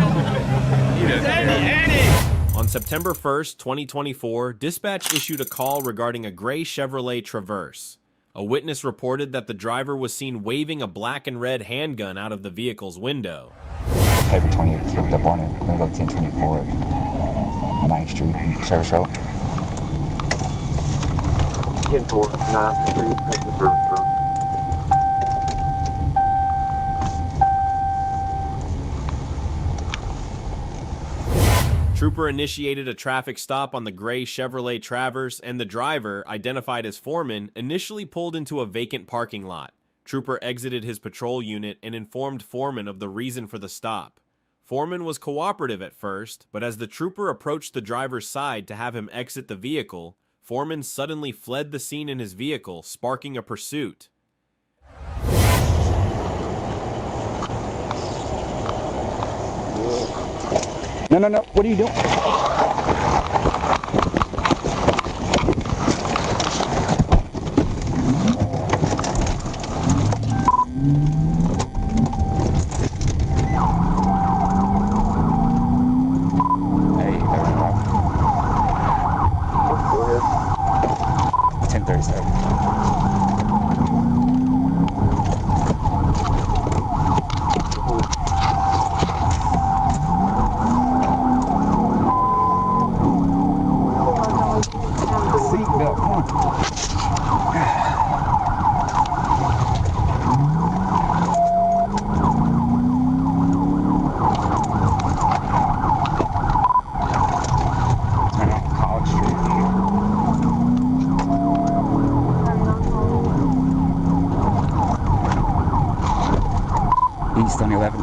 A: On September 1st, 2024, dispatch issued a call regarding a gray Chevrolet Traverse. A witness reported that the driver was seen waving a black and red handgun out of the vehicle's window.
D: Paper 28 picked up on it. I'm going to go 1024 9th Street, Service Road.
Q: 10-4, 9th Street, Service Road.
A: Trooper initiated a traffic stop on the gray Chevrolet Traverse, and the driver, identified as Foreman, initially pulled into a vacant parking lot. Trooper exited his patrol unit and informed Foreman of the reason for the stop. Foreman was cooperative at first, but as the trooper approached the driver's side to have him exit the vehicle, Foreman suddenly fled the scene in his vehicle, sparking a pursuit.
D: No, what are you doing? Hey, 1037. East on 11.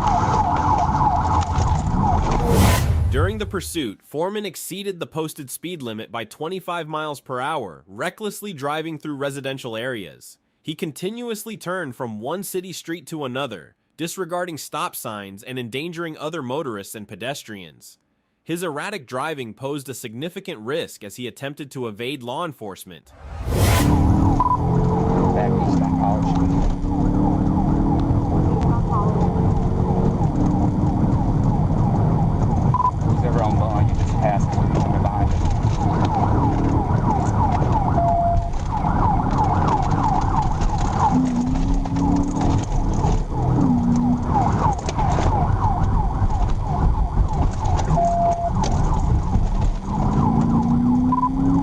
A: During the pursuit, Foreman exceeded the posted speed limit by 25 miles per hour, recklessly driving through residential areas. He continuously turned from one city street to another, disregarding stop signs and endangering other motorists and pedestrians. His erratic driving posed a significant risk as he attempted to evade law enforcement.
D: Back east on College. On bond, you just pass it with the behind it.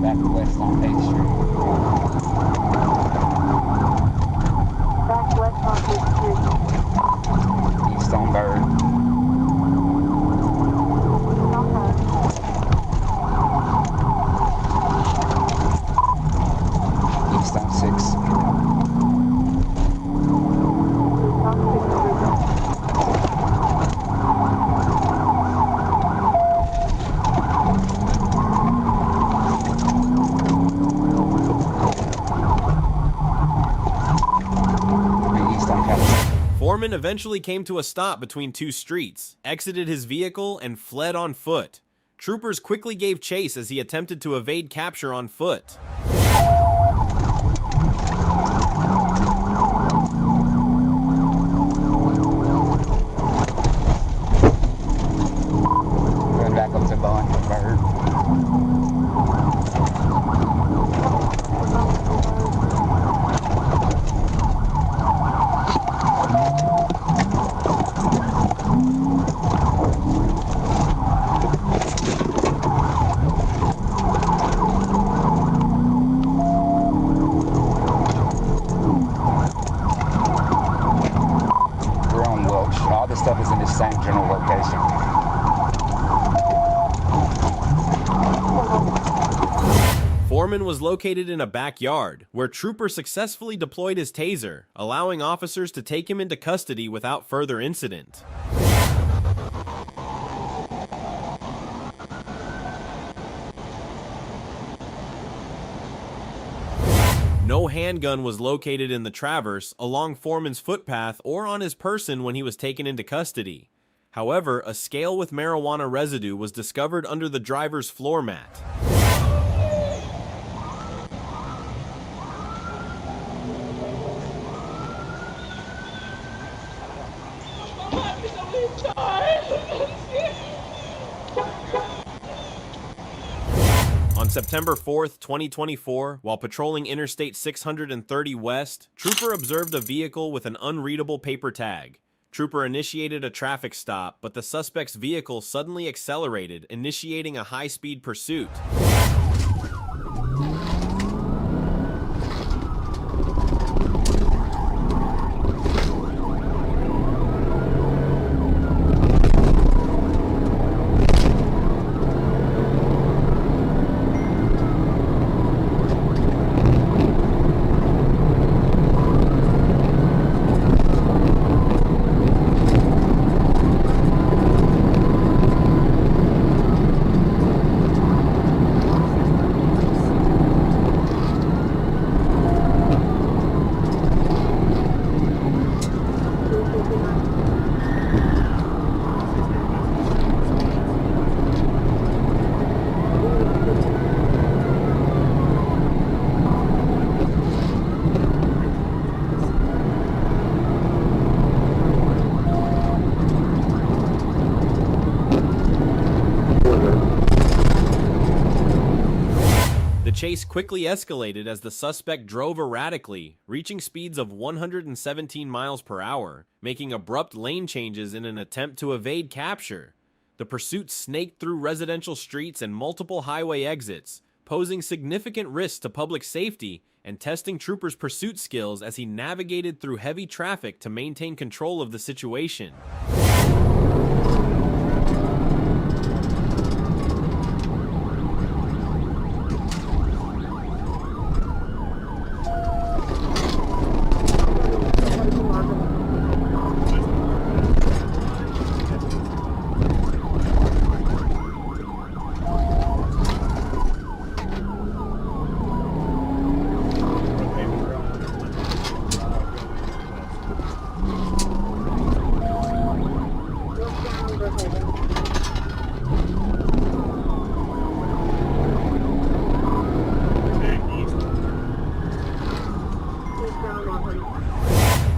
D: Back west on 8th Street.
G: Back west on 8th Street.
D: East on Bird.
A: Foreman eventually came to a stop between two streets, exited his vehicle, and fled on foot. Troopers quickly gave chase as he attempted to evade capture on foot.
D: Going back up to Bond, Bird. All this stuff is in the same general location.
A: Foreman was located in a backyard, where Trooper successfully deployed his taser, allowing officers to take him into custody without further incident. No handgun was located in the Traverse, along Foreman's footpath, or on his person when he was taken into custody. However, a scale with marijuana residue was discovered under the driver's floor mat. September 4th, 2024, while patrolling Interstate 630 West, Trooper observed a vehicle with an unreadable paper tag. Trooper initiated a traffic stop, but the suspect's vehicle suddenly accelerated, initiating a high-speed pursuit. The chase quickly escalated as the suspect drove erratically, reaching speeds of 117 miles per hour, making abrupt lane changes in an attempt to evade capture. The pursuit snaked through residential streets and multiple highway exits, posing significant risks to public safety and testing Trooper's pursuit skills as he navigated through heavy traffic to maintain control of the situation.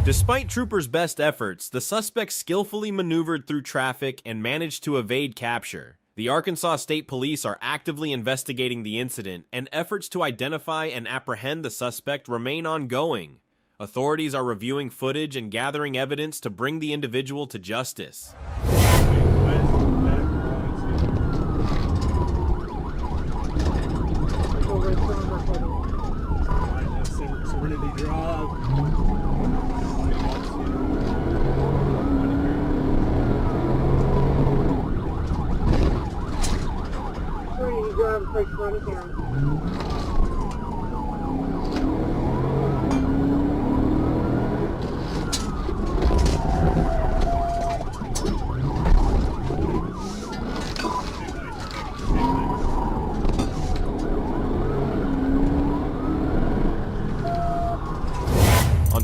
A: Despite Trooper's best efforts, the suspect skillfully maneuvered through traffic and managed to evade capture. The Arkansas State Police are actively investigating the incident, and efforts to identify and apprehend the suspect remain ongoing. Authorities are reviewing footage and gathering evidence to bring the individual to justice.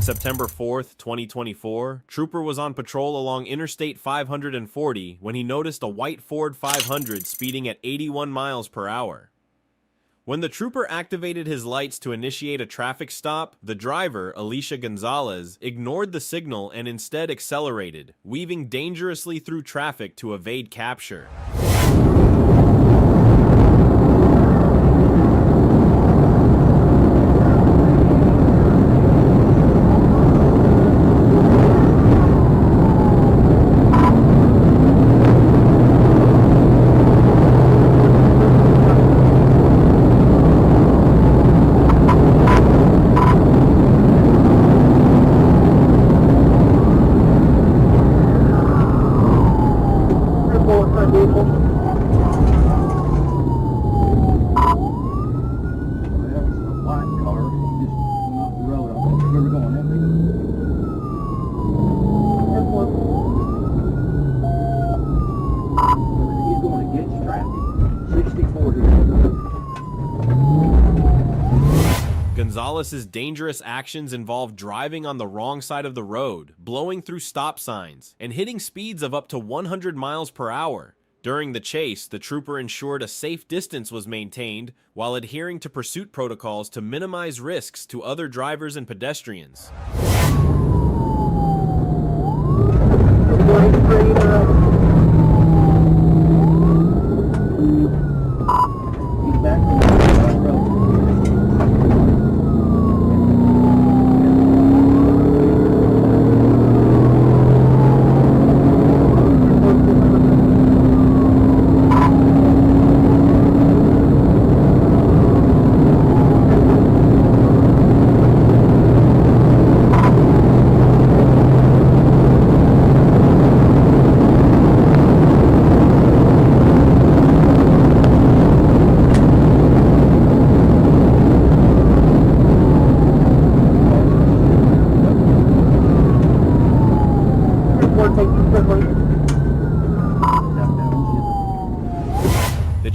A: On September 4th, 2024, Trooper was on patrol along Interstate 540 when he noticed a white Ford 500 speeding at 81 miles per hour. When the Trooper activated his lights to initiate a traffic stop, the driver, Alicia Gonzalez, ignored the signal and instead accelerated, weaving dangerously through traffic to evade capture. Gonzalez's dangerous actions involve driving on the wrong side of the road, blowing through stop signs, and hitting speeds of up to 100 miles per hour. During the chase, the Trooper ensured a safe distance was maintained while adhering to pursuit protocols to minimize risks to other drivers and pedestrians.
O: He's back.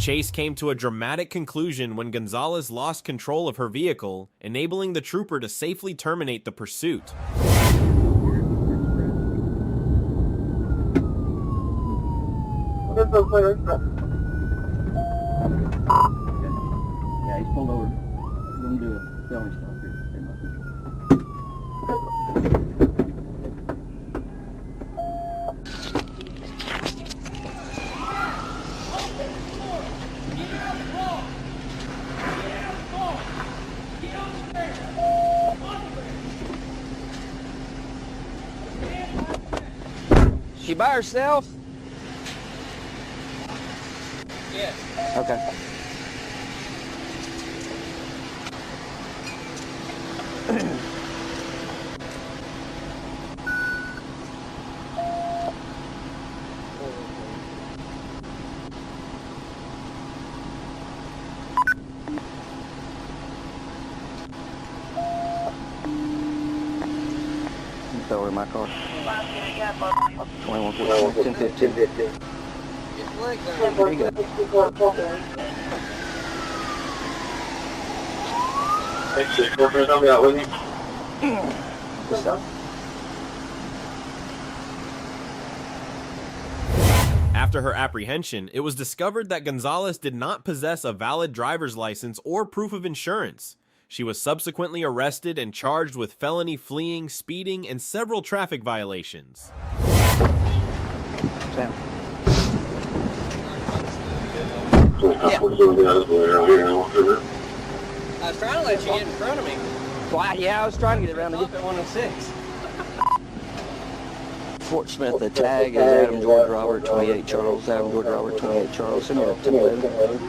A: chase came to a dramatic conclusion when Gonzalez lost control of her vehicle, enabling the trooper to safely terminate the pursuit.
T: Yeah, he's pulled over. We're going to do a felony stop here.
F: She by herself?
E: Yes.
F: Okay. Throw her in my car. 21, 10, 15. There you go. What's up?
A: After her apprehension, it was discovered that Gonzalez did not possess a valid driver's license or proof of insurance. She was subsequently arrested and charged with felony fleeing, speeding, and several traffic violations.
F: Sam.
E: Yeah. I was trying to let you get in front of me.
F: Why? Yeah, I was trying to get around to get that 106. Fort Smith, the tag is Adam George Robert 28 Charles. Adam George Robert 28 Charles. Send me a 1011.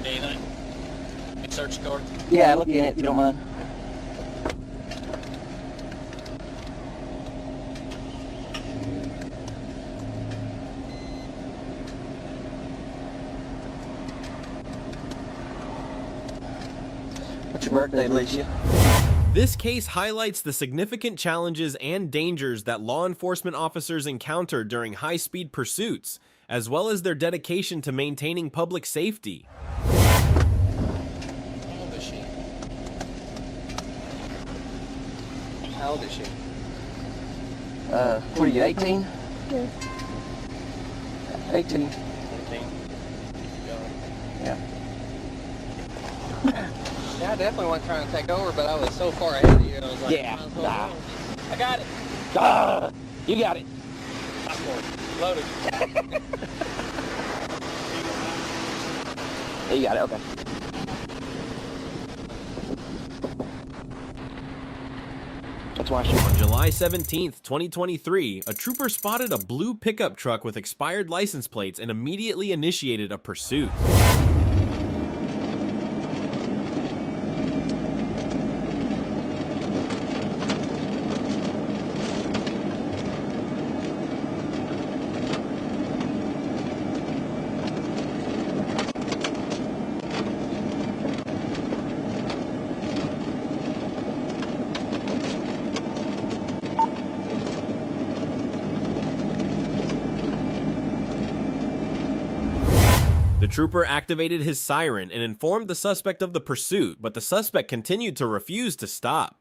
E: Anything? Search the car?
F: Yeah, look at it if you don't mind. What's your birthday, Alicia?
A: This case highlights the significant challenges and dangers that law enforcement officers encounter during high-speed pursuits, as well as their dedication to maintaining public safety.
E: How old is she? How old is she?
F: What are you, 18?
M: Yes.
F: 18.
E: 18.
F: Yeah.
E: Yeah, I definitely wasn't trying to take over, but I was so far ahead of you. I was like,
F: Yeah.
E: might as well go. I got it.
F: You got it.
E: I'm loaded.
F: You got it, okay. That's why she...
A: On July 17th, 2023, a trooper spotted a blue pickup truck with expired license plates and immediately initiated a pursuit. The trooper activated his siren and informed the suspect of the pursuit, but the suspect continued to refuse to stop.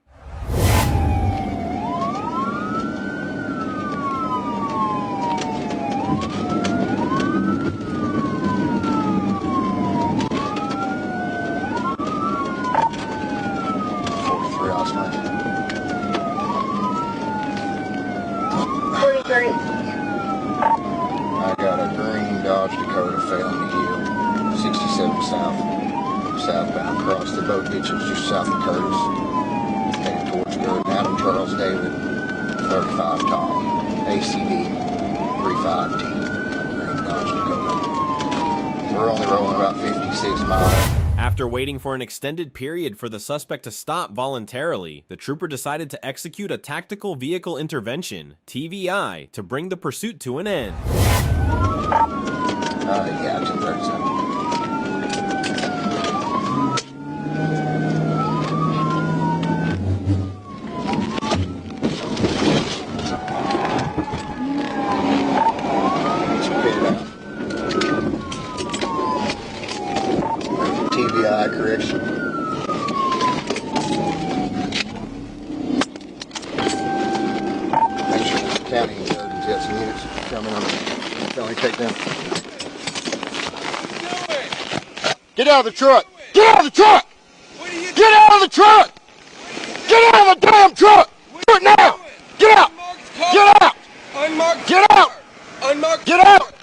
H: I got a green Dodge Dakota felony hill, 67 southbound, across the boat ditches just south of Curtis, headed towards Gordon. Adam Charles David, 35 Tom, ACD 35T, green Dodge Dakota. We're only rolling about 56 miles.
A: After waiting for an extended period for the suspect to stop voluntarily, the trooper decided to execute a tactical vehicle intervention, TVI, to bring the pursuit to an end.
H: Yeah, 237. TVI correction. Make sure the county and jets and units coming on the county takedown. Get out of the truck! Get out of the truck! Get out of the truck! Get out of the damn truck! Do it now! Get out! Get out! Get out! Get out!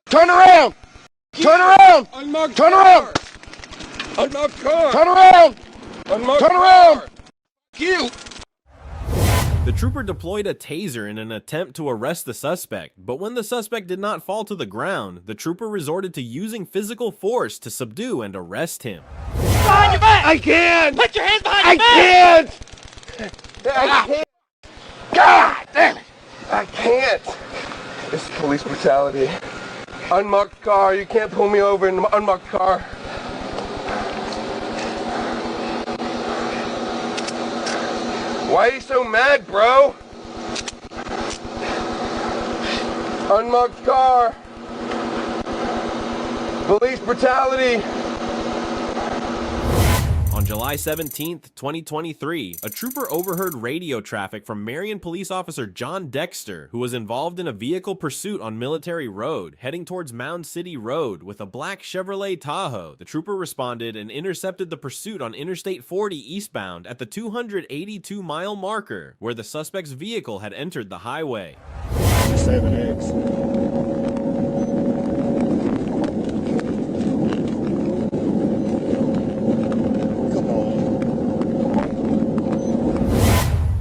H: Turn around! Turn around! Turn around!
B: Unmarked car!
H: Turn around!
B: Unmarked
H: Turn around!
B: car. You!
A: The trooper deployed a taser in an attempt to arrest the suspect, but when the suspect did not fall to the ground, the trooper resorted to using physical force to subdue and arrest him.
B: Behind your back! I can't! Put your hands behind your back!
H: I can't! God damn it! I can't! This is police brutality.
B: Unmarked car, you can't pull me over in an unmarked car. Why are you so mad, bro? Unmarked car. Police brutality.
A: On July 17th, 2023, a trooper overheard radio traffic from Marion police officer John Dexter, who was involved in a vehicle pursuit on Military Road, heading towards Mound City Road with a black Chevrolet Tahoe. The trooper responded and intercepted the pursuit on Interstate 40 eastbound at the 282-mile marker, where the suspect's vehicle had entered the highway.
H: 7X.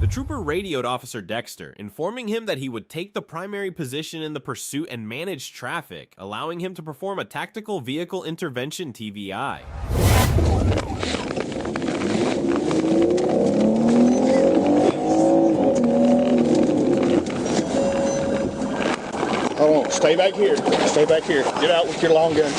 A: The trooper radioed Officer Dexter, informing him that he would take the primary position in the pursuit and manage traffic, allowing him to perform a tactical vehicle intervention TVI.
R: Hold on, stay back here. Stay back here. Get out with your long gun.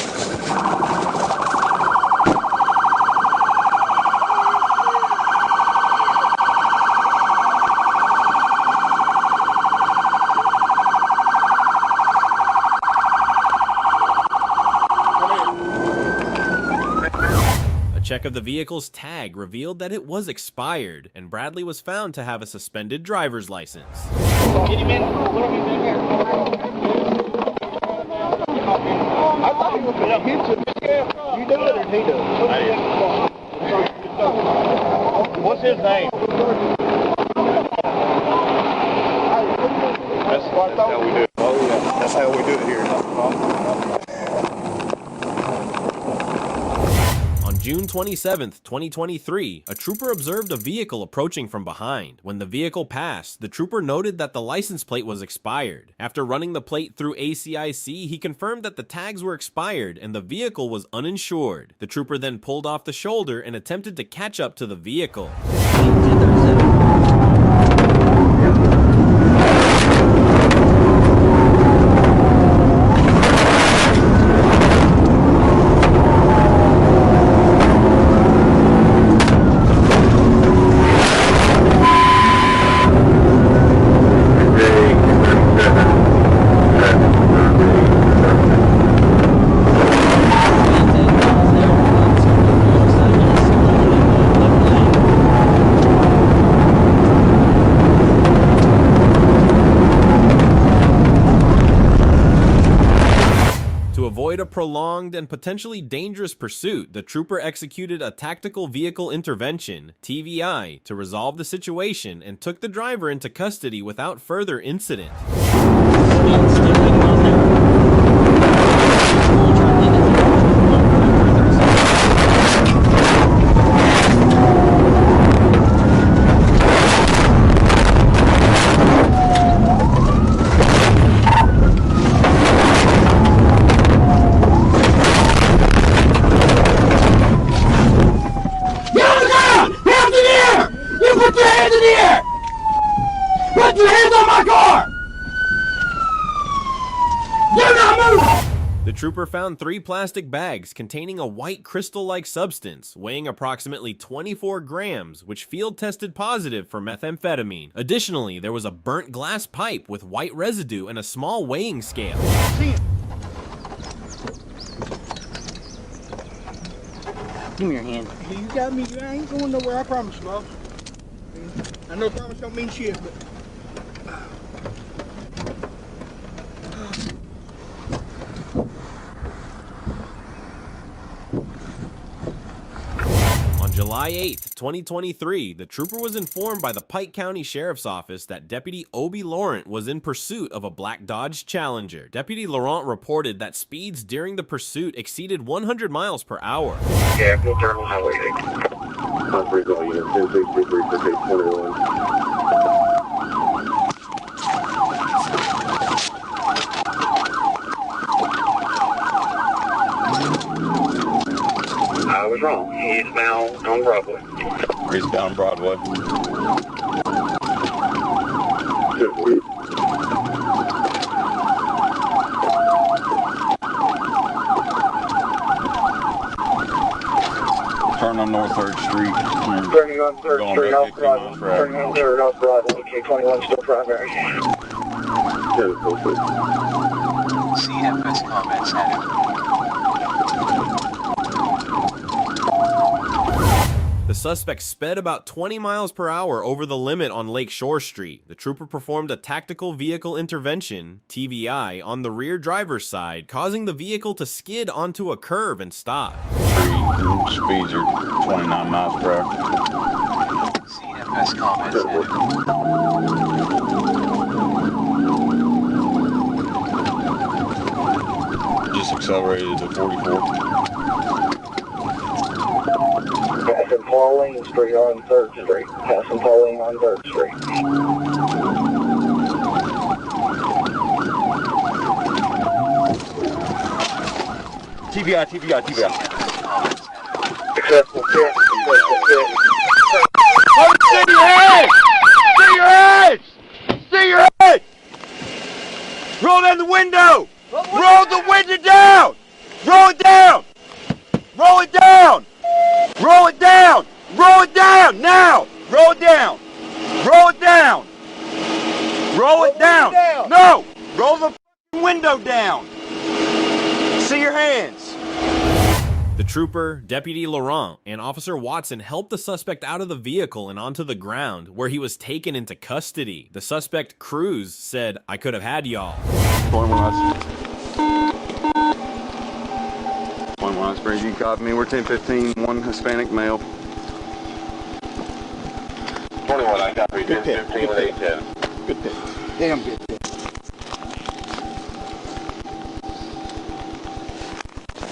A: A check of the vehicle's tag revealed that it was expired, and Bradley was found to have a suspended driver's license.
R: Get him in. I thought he was going to hit you. You do it or he does? I did. What's his name? That's how we do it. Oh, yeah. That's how we do it here.
A: On June 27th, 2023, a trooper observed a vehicle approaching from behind. When the vehicle passed, the trooper noted that the license plate was expired. After running the plate through ACIC, he confirmed that the tags were expired and the vehicle was uninsured. The trooper then pulled off the shoulder and attempted to catch up to the vehicle. To avoid a prolonged and potentially dangerous pursuit, the trooper executed a tactical vehicle intervention, TVI, to resolve the situation and took the driver into custody without further incident. trooper found 3 plastic bags containing a white crystal-like substance weighing approximately 24 grams, which field tested positive for methamphetamine. Additionally, there was a burnt glass pipe with white residue and a small weighing scale.
O: Give me your hand. You got me. I ain't going nowhere. I promise, boss. I know promise don't mean shit, but.
A: On July 8th, 2023, the trooper was informed by the Pike County Sheriff's Office that Deputy Obi Laurent was in pursuit of a black Dodge Challenger. Deputy Laurent reported that speeds during the pursuit exceeded 100 miles per hour.
J: Yeah, go turn on highway 8. Recall unit 1063 for page 21. I was wrong. He's bound on Broadway.
S: Eastbound Broadway. Turn on North 3rd Street.
J: Turning on 3rd Street off Broadway. Turning on 3rd off Broadway. K21 still primary.
C: CFS comments added.
A: The suspect sped about 20 miles per hour over the limit on Lake Shore Street. The trooper performed a tactical vehicle intervention, TVI, on the rear driver's side, causing the vehicle to skid onto a curve and stop.
S: Speeds are 29 miles per hour.
C: CFS comments added.
S: Just accelerated to 44.
J: Passing Pauline Street on 3rd Street. Passing Pauline on 3rd Street.
S: TBI.
J: Successful hit.
S: See your head! See your head! See your head! Roll down the window! Roll the window down! Roll it down! Roll it down! Roll it down! Roll it down! Now! Roll it down! Roll it down! Roll it down! No! Roll the window down! See your hands!
A: The trooper, Deputy Laurent, and Officer Watson helped the suspect out of the vehicle and onto the ground, where he was taken into custody. The suspect, Cruz, said, "I could have had y'all."
S: 21 Springs, you copy me. We're 1015, one Hispanic male.
J: 21, I copy. 1015 with 810.
O: Good pick. Damn good pick.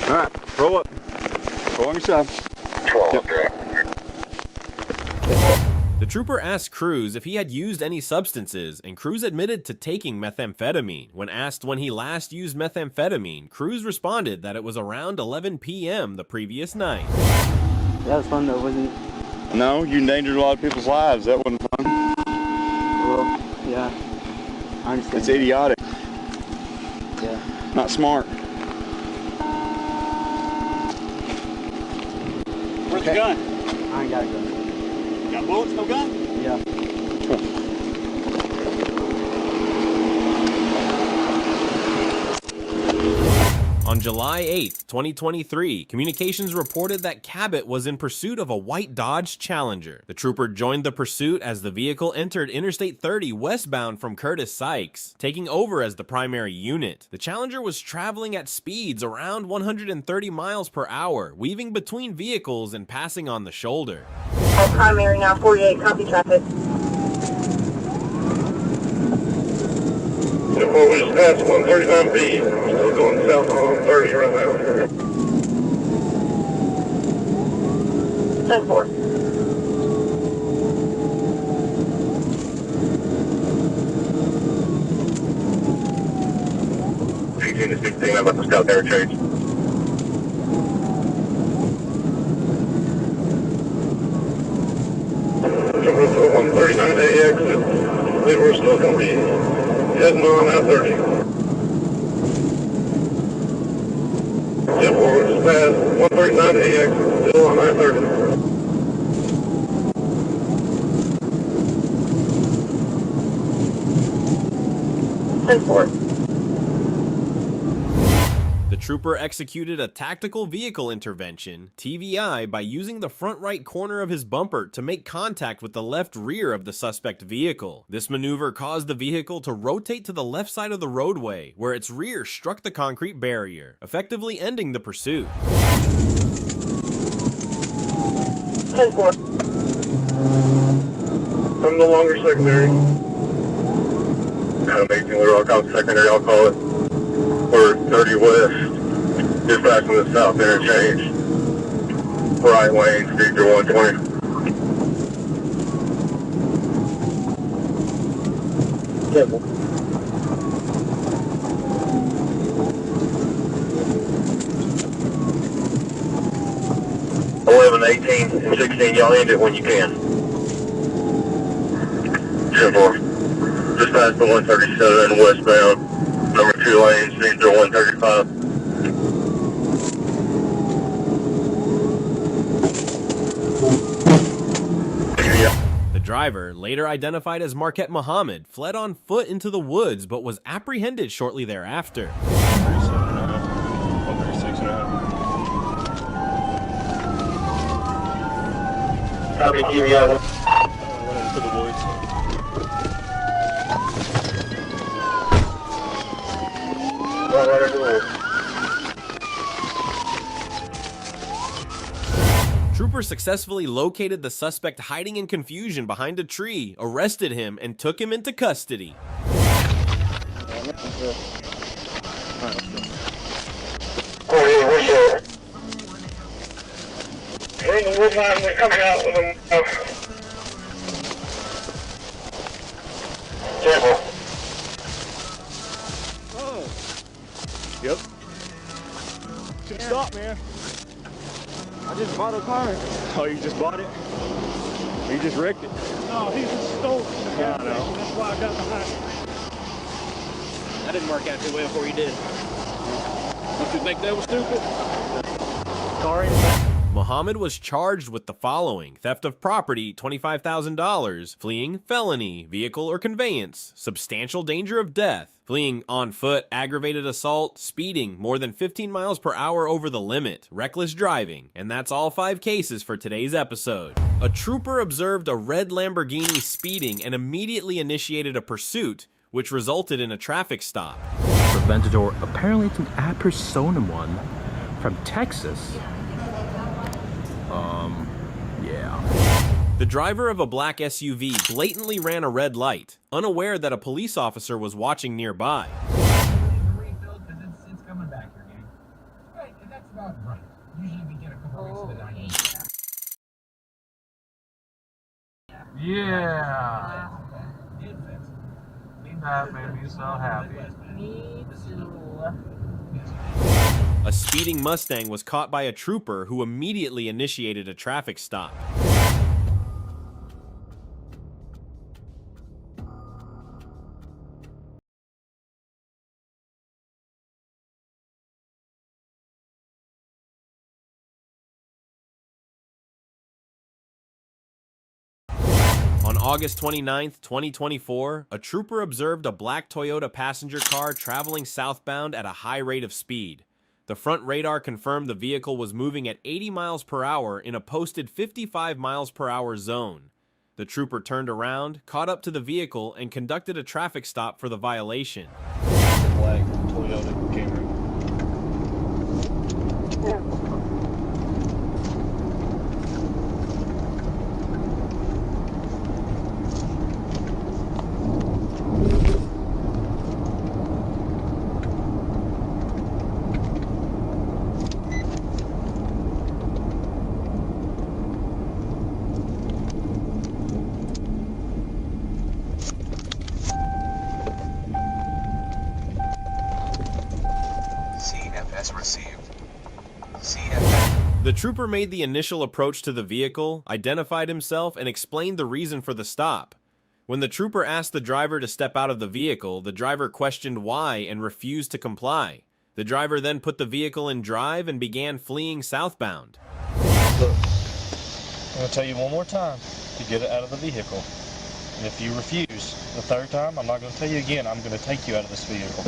S: All right, roll up. Roll on your side.
J: 12,
S: yep.
A: The trooper asked Cruz if he had used any substances, and Cruz admitted to taking methamphetamine. When asked when he last used methamphetamine, Cruz responded that it was around 11 p.m. the previous night.
O: That was fun though, wasn't it?
S: No, you endangered a lot of people's lives. That wasn't fun.
O: Well, yeah. I understand.
S: It's idiotic.
O: Yeah.
S: Not smart.
T: Where's the gun?
O: I ain't got a gun.
T: Got bullets, no gun?
O: Yeah.
A: On July 8th, 2023, communications reported that Cabot was in pursuit of a white Dodge Challenger. The trooper joined the pursuit as the vehicle entered Interstate 30 westbound from Curtis Sykes, taking over as the primary unit. The Challenger was traveling at speeds around 130 miles per hour, weaving between vehicles and passing on the shoulder.
G: All primary now, 48, copy traffic.
J: Police past 139B. Still going south on 130 right now.
G: 10-4.
J: to 16, I'm about to scout their church. Number 139A exit. They were still going to be heading on I-30. 139 AX, still on 930.
A: 10-4. The trooper executed a tactical vehicle intervention, TVI, by using the front right corner of his bumper to make contact with the left rear of the suspect vehicle. This maneuver caused the vehicle to rotate to the left side of the roadway, where its rear struck the concrete barrier, effectively ending the pursuit.
J: 10-4. I'm no longer secondary. Adam 18 Little Rock, I'm secondary, I'll call it. Or 30 West, dispatch from the south interchange. Right lane, speed to 120. Careful. 11, 18, and 16, y'all end it when you can. 10-4. Dispatch to 137 westbound. Number 2 lane, speed to 135.
A: The driver, later identified as Marquette Muhammad, fled on foot into the woods but was apprehended shortly thereafter.
J: 37.5. Copy, TVI.
T: Went into the woods.
A: Troopers successfully located the suspect hiding in confusion behind a tree, arrested him, and took him into custody.
J: We're coming out with them. Careful.
T: Oh. Yep. Should've stopped, man. I just bought a car. Oh, you just bought it? Or you just wrecked it?
K: No, he just stole it.
T: Yeah, I know.
K: That's why I got behind him. That didn't work out too well for you, did it? Don't you think that was stupid? Car in the
A: Muhammad was charged with the following: theft of property, $25,000, fleeing, felony, vehicle or conveyance, substantial danger of death, fleeing on foot, aggravated assault, speeding more than 15 miles per hour over the limit, reckless driving. And that's all 5 cases for today's episode. A trooper observed a red Lamborghini speeding and immediately initiated a pursuit, which resulted in a traffic stop.
I: Preventador, apparently it's an ad personam one from Texas. Yeah.
A: The driver of a black SUV blatantly ran a red light, unaware that a police officer was watching nearby.
U: It's coming back here, gang. Right, that's about right. Usually we get a couple weeks of it on Yeah. That made me so happy. Me too.
A: A speeding Mustang was caught by a trooper who immediately initiated a traffic stop. On August 29, 2024, a trooper observed a black Toyota passenger car traveling southbound at a high rate of speed. The front radar confirmed the vehicle was moving at 80 miles per hour in a posted 55 miles per hour zone. The trooper turned around, caught up to the vehicle, and conducted a traffic stop for the violation.
T: Black Toyota Camry.
A: The trooper made the initial approach to the vehicle, identified himself, and explained the reason for the stop. When the trooper asked the driver to step out of the vehicle, the driver questioned why and refused to comply. The driver then put the vehicle in drive and began fleeing southbound.
L: Look, I'm going to tell you one more time to get it out of the vehicle. And if you refuse the third time, I'm not going to tell you again. I'm going to take you out of this vehicle.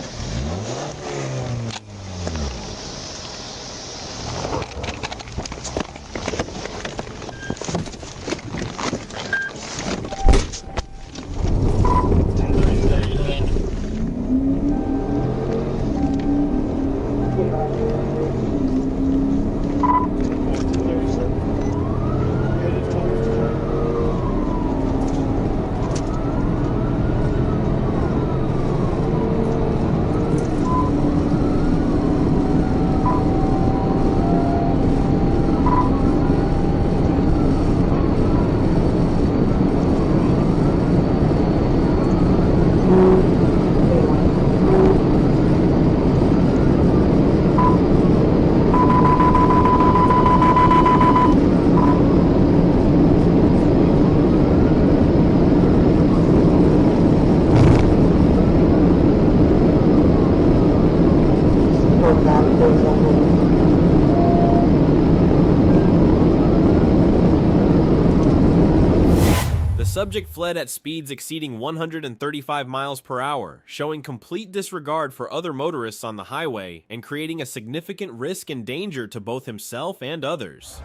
A: The subject fled at speeds exceeding 135 miles per hour, showing complete disregard for other motorists on the highway and creating a significant risk and danger to both himself and others.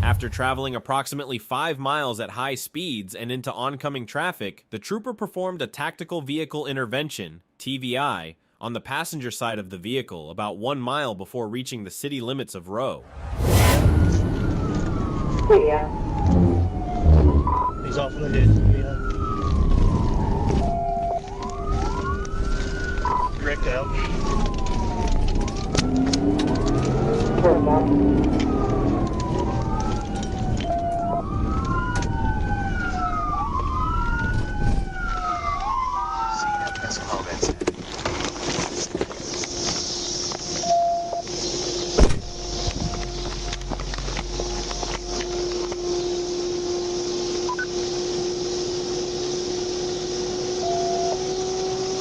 A: After traveling approximately 5 miles at high speeds and into oncoming traffic, the trooper performed a tactical vehicle intervention, TVI, on the passenger side of the vehicle about 1 mile before reaching the city limits of Rowe.
O: Yeah.
L: He's off in the ditch. Wrecked out.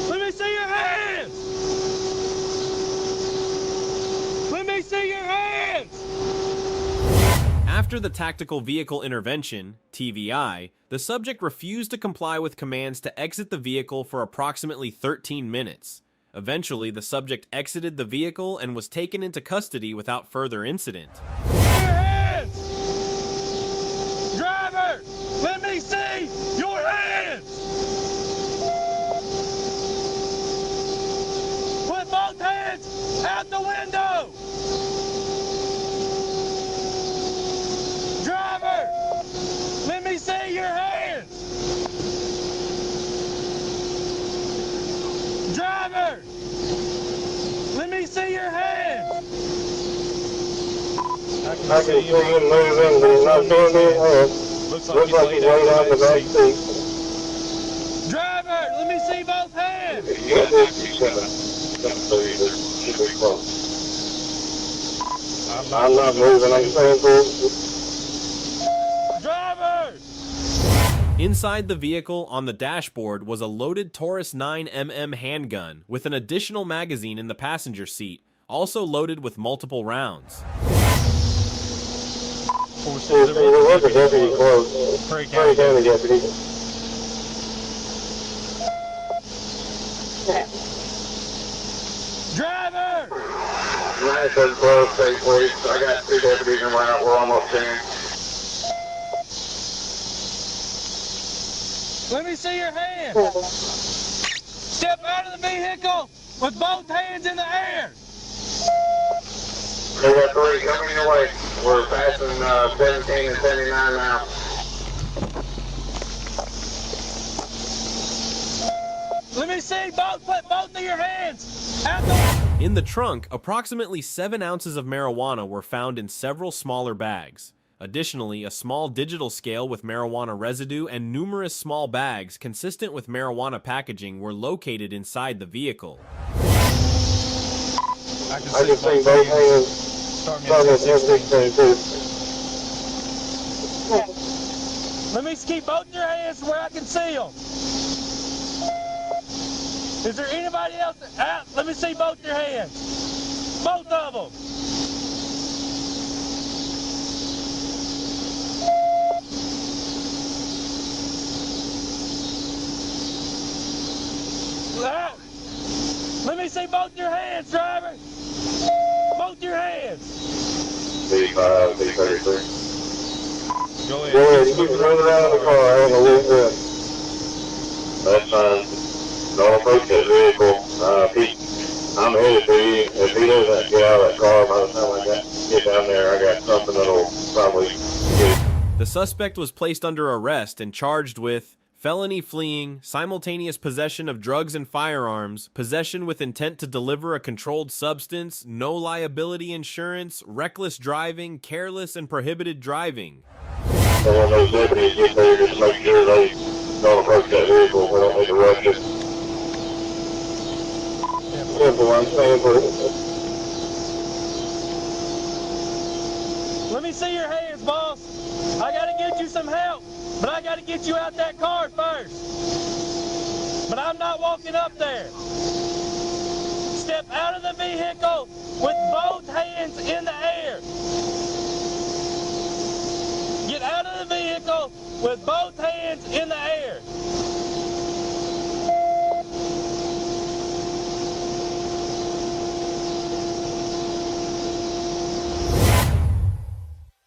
F: Let me see your hands! Let me see your hands!
A: After the tactical vehicle intervention, TVI, the subject refused to comply with commands to exit the vehicle for approximately 13 minutes. Eventually, the subject exited the vehicle and was taken into custody without further incident.
F: Your hands! Driver, let me see your hands! Put both hands out the window! Driver, let me see your hands! Driver, let me see your hands!
J: I can see him moving, but he's not doing anything. Looks like he's laid out in the back seat.
F: Driver, let me see both hands!
J: Yeah, keep it close. I'm not moving, I'm staying for
F: Driver!
A: Inside the vehicle on the dashboard was a loaded Taurus 9mm handgun with an additional magazine in the passenger seat, also loaded with multiple rounds.
J: There was a deputy close. Prairie County deputy.
F: Driver!
J: Nice and close, stay please. I got 2 deputies in route, we're almost there.
B: Let me see your hands. Step out of the vehicle with both hands in the air.
J: Area 3, coming your way. We're passing 17 and 79 now.
B: Let me see both. Put both of your hands out
A: In the trunk, approximately 7 ounces of marijuana were found in several smaller bags. Additionally, a small digital scale with marijuana residue and numerous small bags consistent with marijuana packaging were located inside the vehicle.
J: I can see both hands. Starting at 16.
B: Let me keep both your hands where I can see them. Is there anybody else out? Let me see both your hands. Both of them. Let me see both your hands, driver. Both your hands.
J: B5, B33. Go ahead, you can move around the car, I have a little bit. That's fine. Don't approach that vehicle. I'm headed to you. If he doesn't get out of that car by the time I get down there, I got something that'll probably get it.
A: The suspect was placed under arrest and charged with felony fleeing, simultaneous possession of drugs and firearms, possession with intent to deliver a controlled substance, no liability insurance, reckless driving, careless and prohibited driving.
J: So when those deputies get there, just make sure they don't approach that vehicle. We don't need to rush it. Simple, I'm saying for it.
B: Let me see your hands, boss. I gotta get you some help, but I gotta get you out that car first. But I'm not walking up there. Step out of the vehicle with both hands in the air. Get out of the vehicle with both hands in the air.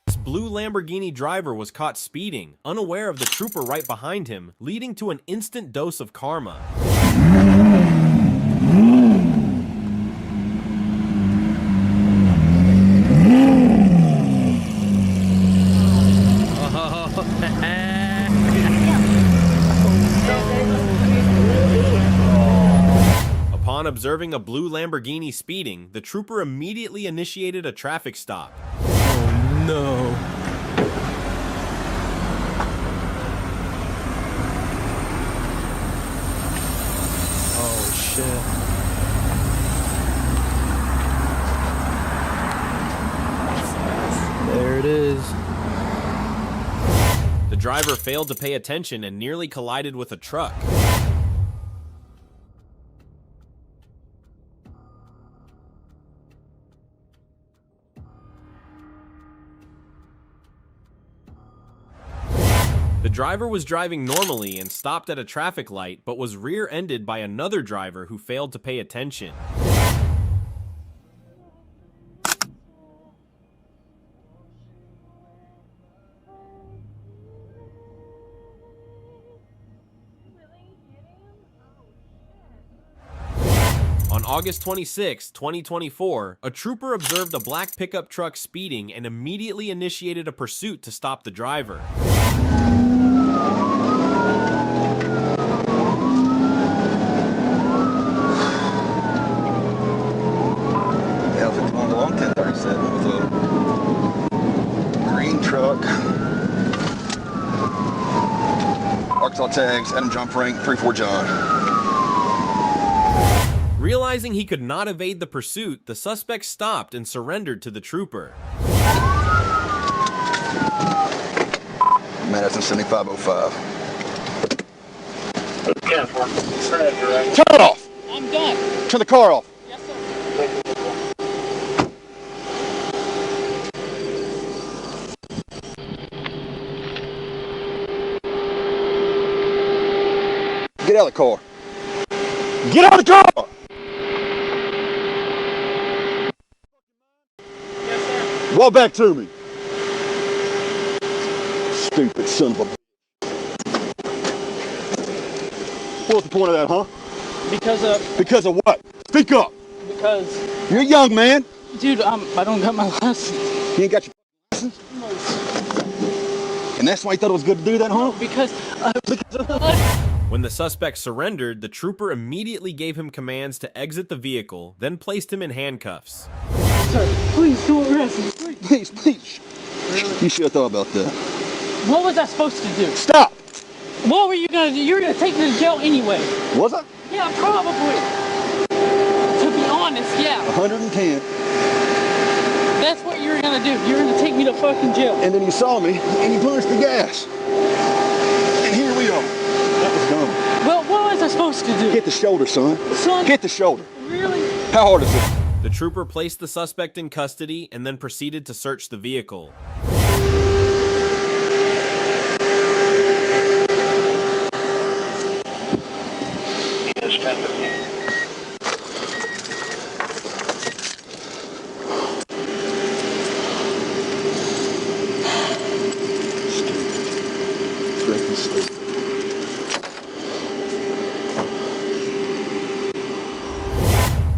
A: This blue Lamborghini driver was caught speeding, unaware of the trooper right behind him, leading to an instant dose of karma. Upon observing a blue Lamborghini speeding, the trooper immediately initiated a traffic stop. Oh no. Oh shit. There it is. The driver failed to pay attention and nearly collided with a truck. The driver was driving normally and stopped at a traffic light, but was rear-ended by another driver who failed to pay attention. On August 26, 2024, a trooper observed a black pickup truck speeding and immediately initiated a pursuit to stop the driver.
H: L51 along 1037 with a green truck. Arkansas tags, Adam John Frank, 34 John.
A: Realizing he could not evade the pursuit, the suspect stopped and surrendered to the trooper.
H: Madison 7505.
R: Turn it off!
T: I'm done.
R: Turn the car off.
T: Yes, sir.
H: Get out of the car.
R: Get out of the car!
T: Yes, sir.
R: Walk back to me. Stupid son of a... What's the point of that, huh?
K: Because of
R: what? Speak up.
K: Because
R: You're a young man.
K: dude, I don't got my license.
R: You ain't got your license? And that's why you thought it was good to do that, huh?
K: Because
A: When the suspect surrendered, the trooper immediately gave him commands to exit the vehicle, then placed him in handcuffs.
K: Sir, please don't arrest me.
R: Please. Really? You should have thought about that.
K: What was I supposed to do?
R: Stop!
K: What were you gonna do? You were gonna take me to jail anyway.
R: Was I?
K: Yeah, probably. To be honest, yeah.
R: 110.
K: That's what you were gonna do. You were gonna take me to fucking jail.
R: And then you saw me, and you punched the gas. And here we are. That was dumb.
K: Well, what was I supposed to do?
R: Hit the shoulder, son. Hit the shoulder.
K: Really?
R: How hard is it?
A: The trooper placed the suspect in custody and then proceeded to search the vehicle.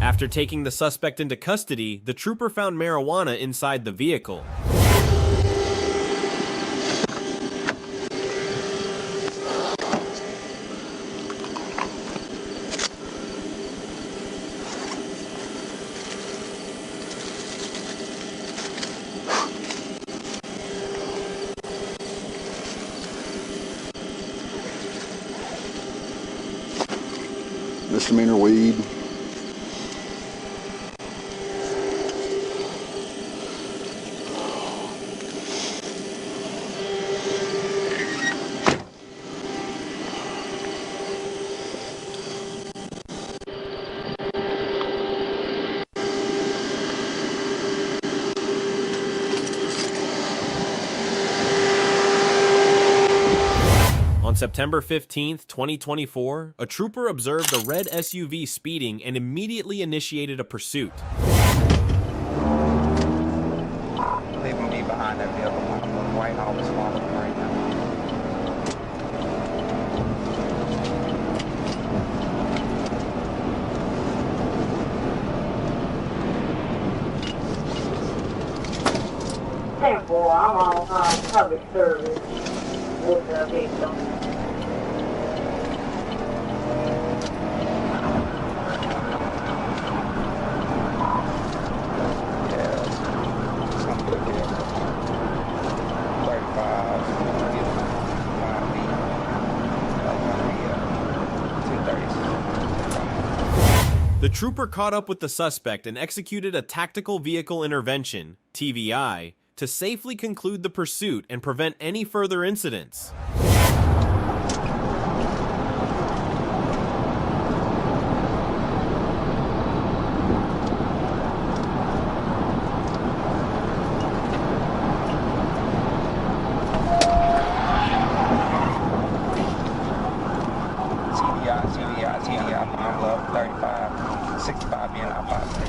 A: After taking the suspect into custody, the trooper found marijuana inside the vehicle.
R: Misdemeanor weed.
A: On September 15th, 2024, a trooper observed a red SUV speeding and immediately initiated a pursuit.
Q: Leaving me behind that vehicle. My white house is following right now.
G: Hey, boy, I'm on public service with the victim.
A: The trooper caught up with the suspect and executed a tactical vehicle intervention, TVI, to safely conclude the pursuit and prevent any further incidents.
Q: TVI, Mom Love, 35, 65 being our positive.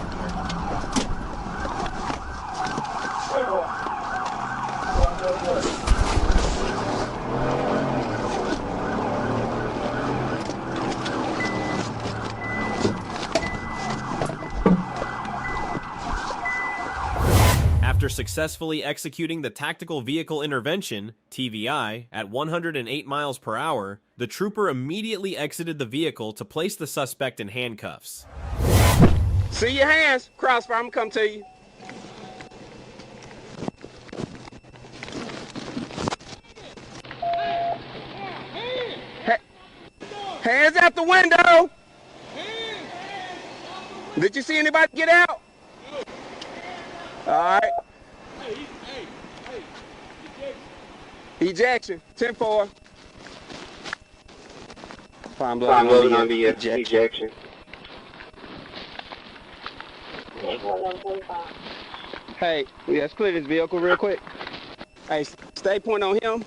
A: After successfully executing the Tactical Vehicle Intervention, TVI, at 108 miles per hour, the trooper immediately exited the vehicle to place the suspect in handcuffs.
F: See your hands. Crossfire, I'm gonna come to you. Hands out the window. Did you see anybody get out? All right. Ejection. 10-4. Fine blood on the ejection. Hey, let's clear this vehicle real quick. Hey, stay point on him.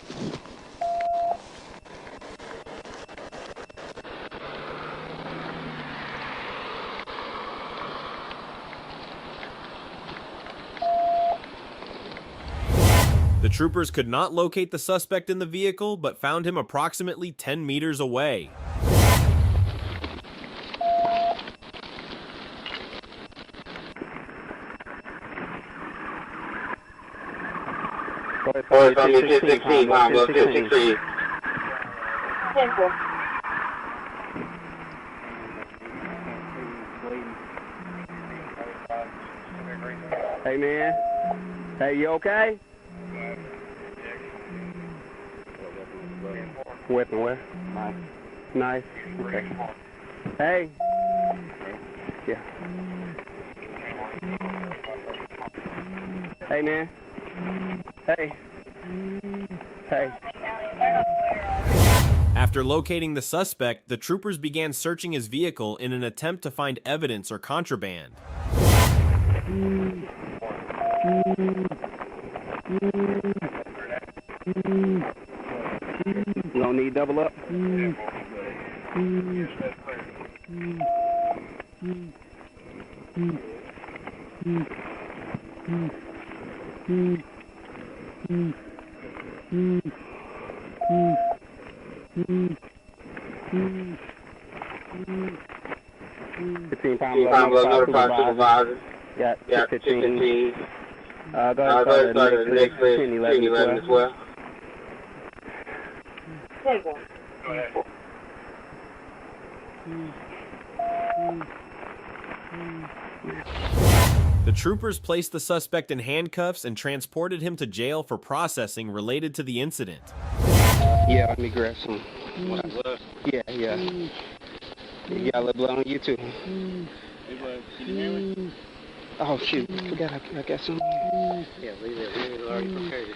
A: The troopers could not locate the suspect in the vehicle, but found him approximately 10 meters away.
O: Boys on me 216, Pablo 216.
T: Hey man, hey, you okay? Weapon where? Nice. Okay. Hey. Yeah. Hey man. Hey. Hey.
A: After locating the suspect, the troopers began searching his vehicle in an attempt to find evidence or contraband.
T: You don't need double up?
O: Pablo, notify supervisor.
T: Got
O: 15.
T: Go ahead and start the next 10-11 as well.
O: Go ahead.
A: The troopers placed the suspect in handcuffs and transported him to jail for processing related to the incident.
T: Yeah, let me grab some. Yeah. You got a little blood on you too.
R: Hey, bud, can you hear me?
T: Oh shoot, I forgot I got some.
R: Yeah, leave it already prepared.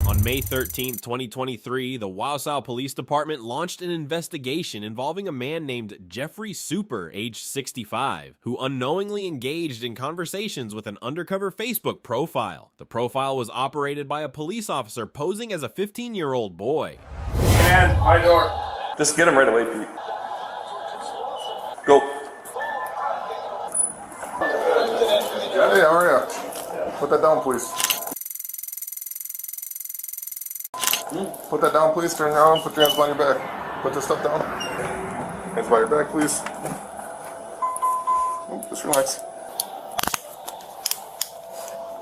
A: On May 13, 2023, the Wausau Police Department launched an investigation involving a man named Jeffrey Super, age 65, who unknowingly engaged in conversations with an undercover Facebook profile. The profile was operated by a police officer posing as a 15-year-old boy.
N: Man, my door. Just get him right away, Pete. Go.
V: Hey, how are you? Put that down, please. Put that down, please. Turn around. Put your hands behind your back. Put this stuff down. Hands behind your back, please. Just relax.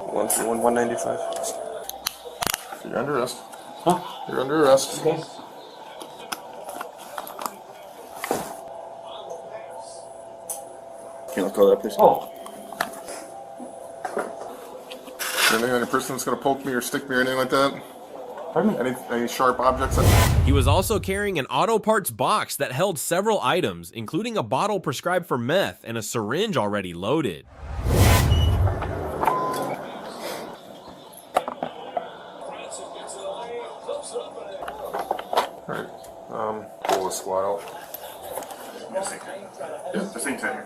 N: 131, 195.
V: You're under arrest. Huh? You're under arrest. Okay.
N: Can you let go of that, please?
V: Oh. Anything on your person that's gonna poke me or stick me or anything like that? Any sharp objects?
A: He was also carrying an auto parts box that held several items, including a bottle prescribed for meth and a syringe already loaded.
V: Alright, pull the squad out. Yeah, this thing's in here.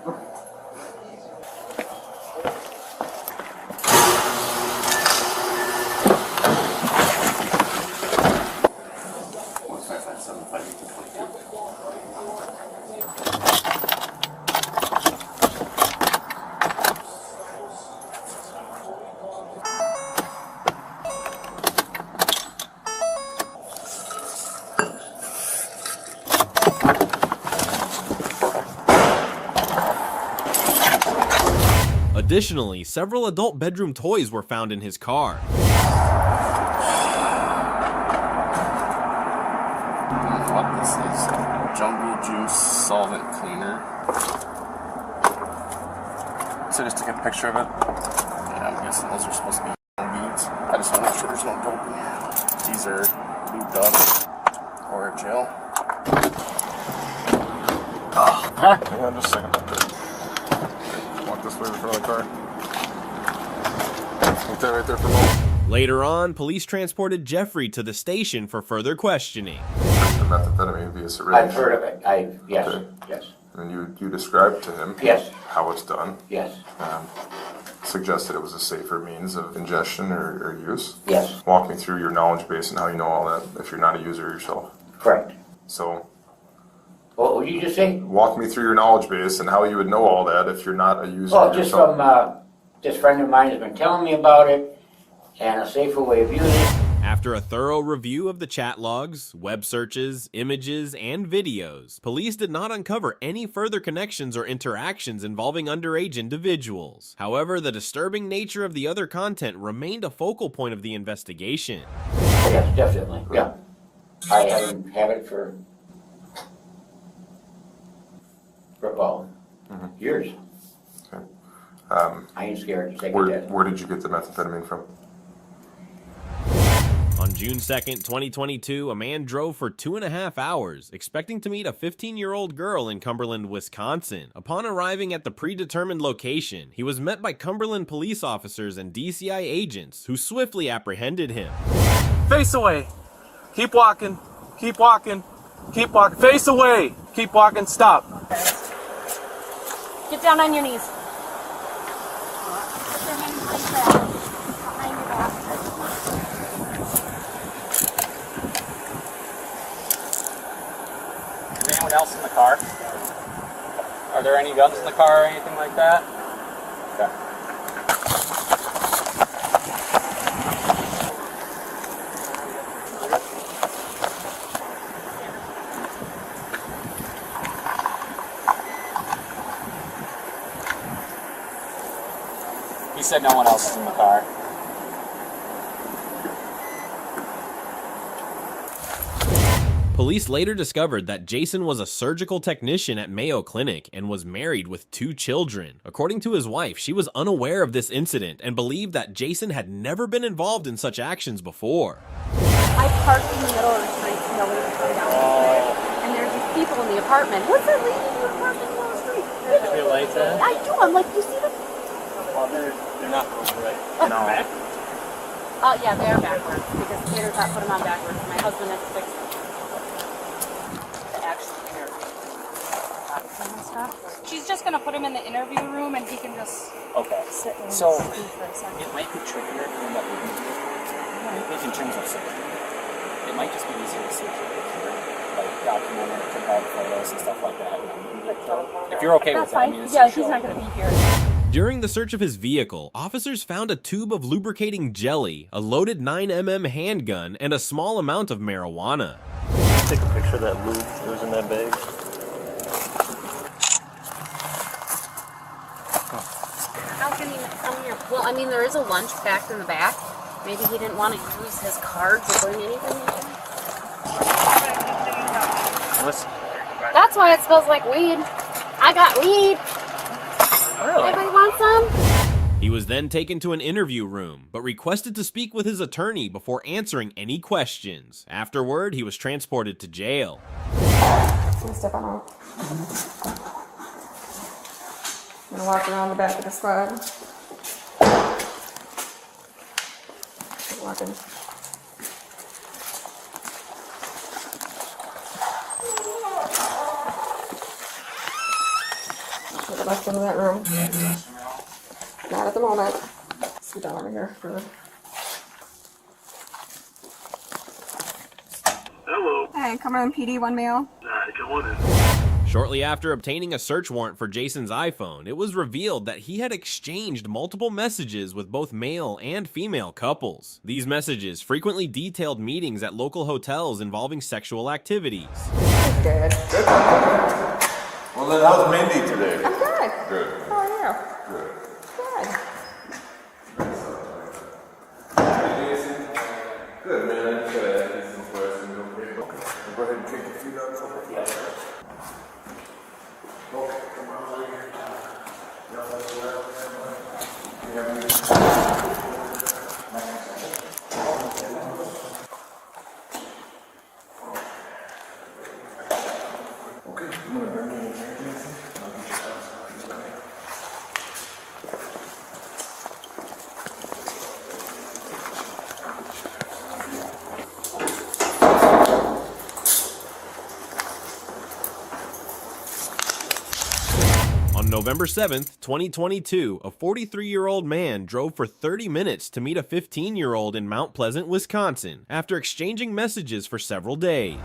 A: Additionally, several adult bedroom toys were found in his car.
N: What this is? Jungle Juice Solvent Cleaner. So just take a picture of it. Yeah, I'm guessing those are supposed to be beads. I just want to make sure there's no dope in here. These are lubed up or gel.
V: Hang on just a second. Walk this way in front of the car. Put that right there for a moment.
A: Later on, police transported Jeffrey to the station for further questioning.
V: The methamphetamine via syringe.
W: I've heard of it. Yes.
V: Okay.
W: Yes.
V: And you described to him how it's done.
W: Yes.
V: Suggested it was a safer means of ingestion or use.
W: Yes.
V: Walk me through your knowledge base and how you know all that if you're not a user yourself.
W: Correct.
V: So.
W: What would you just say?
V: Walk me through your knowledge base and how you would know all that if you're not a user
W: Oh, just
V: yourself.
W: from this friend of mine has been telling me about it and a safer way of using it.
A: After a thorough review of the chat logs, web searches, images, and videos, police did not uncover any further connections or interactions involving underage individuals. However, the disturbing nature of the other content remained a focal point of the investigation.
W: Yes, definitely, yeah. I have it for about years.
V: Okay.
W: I ain't scared to take a test.
V: Where did you get the methamphetamine from?
A: On June 2nd, 2022, a man drove for 2.5 hours, expecting to meet a 15-year-old girl in Cumberland, Wisconsin. Upon arriving at the predetermined location, he was met by Cumberland police officers and DCI agents, who swiftly apprehended him.
F: Face away. Keep walking. Keep walking. Keep walking. Face away. Keep walking. Stop.
D: Get down on your knees. Put your hands like that. Behind your back.
K: Is anyone else in the car? Are there any guns in the car or anything like that? Okay. He said no one else is in the car.
A: Police later discovered that Jason was a surgical technician at Mayo Clinic and was married with 2 children. According to his wife, she was unaware of this incident and believed that Jason had never been involved in such actions before.
D: I parked in the middle of the street so nobody could come down. And there's these people in the apartment. What's that lady doing parking in the street?
K: Your lights on?
D: I do. I'm like, you see them?
K: Well, they're not right.
D: No. Oh, yeah, they are backwards because the caterers have put them on backwards. My husband has fixed them. She's just gonna put him in the interview room and he can just sit and
K: So
D: speak for a second.
K: it might be trickier to end up with in terms of safety. It might just be easier to see like document it, take out photos and stuff like that. If you're okay with that, I mean, it's
D: yeah, he's not gonna be here.
A: During the search of his vehicle, officers found a tube of lubricating jelly, a loaded 9mm handgun, and a small amount of marijuana.
L: Take a picture of that lube that was in that bag.
D: How can he come here? Well, I mean, there is a lunch packed in the back. Maybe he didn't want to use his card to bring anything with him. That's why it smells like weed. I got weed. Really? Anybody want some?
A: He was then taken to an interview room, but requested to speak with his attorney before answering any questions. Afterward, he was transported to jail.
M: Step on. I'm gonna walk around the back of the squad. Keep walking. Go back into that room. Not at the moment. Let's get down over here further.
R: Hello.
M: Hey, Cumberland PD, 1 male.
R: Come on in.
A: Shortly after obtaining a search warrant for Jason's iPhone, it was revealed that he had exchanged multiple messages with both male and female couples. These messages frequently detailed meetings at local hotels involving sexual activities.
M: Good.
V: Well, then how's Mindy today?
M: I'm good.
V: Good.
M: How are you?
V: Good.
M: Good.
V: Good, man. I just gotta ask you some questions. Okay. Go ahead and take your feet up. Okay, come on over here.
A: On November 7th, 2022, a 43-year-old man drove for 30 minutes to meet a 15-year-old in Mount Pleasant, Wisconsin, after exchanging messages for several days.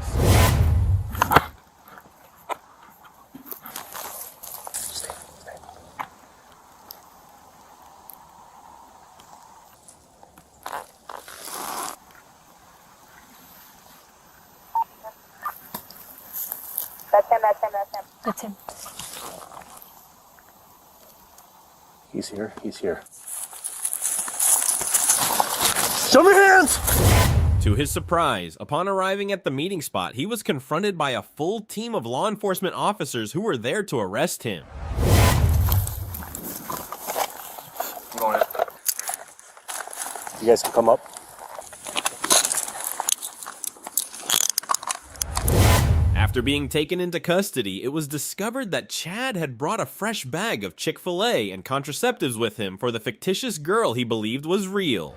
C: That's him.
N: He's here. He's here. Show me hands!
A: To his surprise, upon arriving at the meeting spot, he was confronted by a full team of law enforcement officers who were there to arrest him.
N: I'm going in. You guys can come up.
A: After being taken into custody, it was discovered that Chad had brought a fresh bag of Chick-fil-A and contraceptives with him for the fictitious girl he believed was real.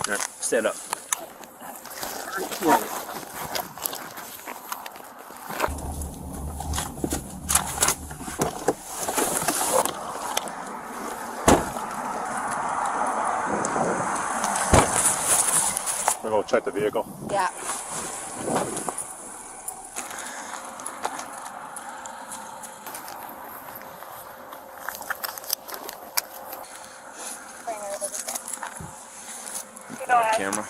N: Here, stand up.
J: We'll go check the vehicle.
C: Yeah.
N: Camera.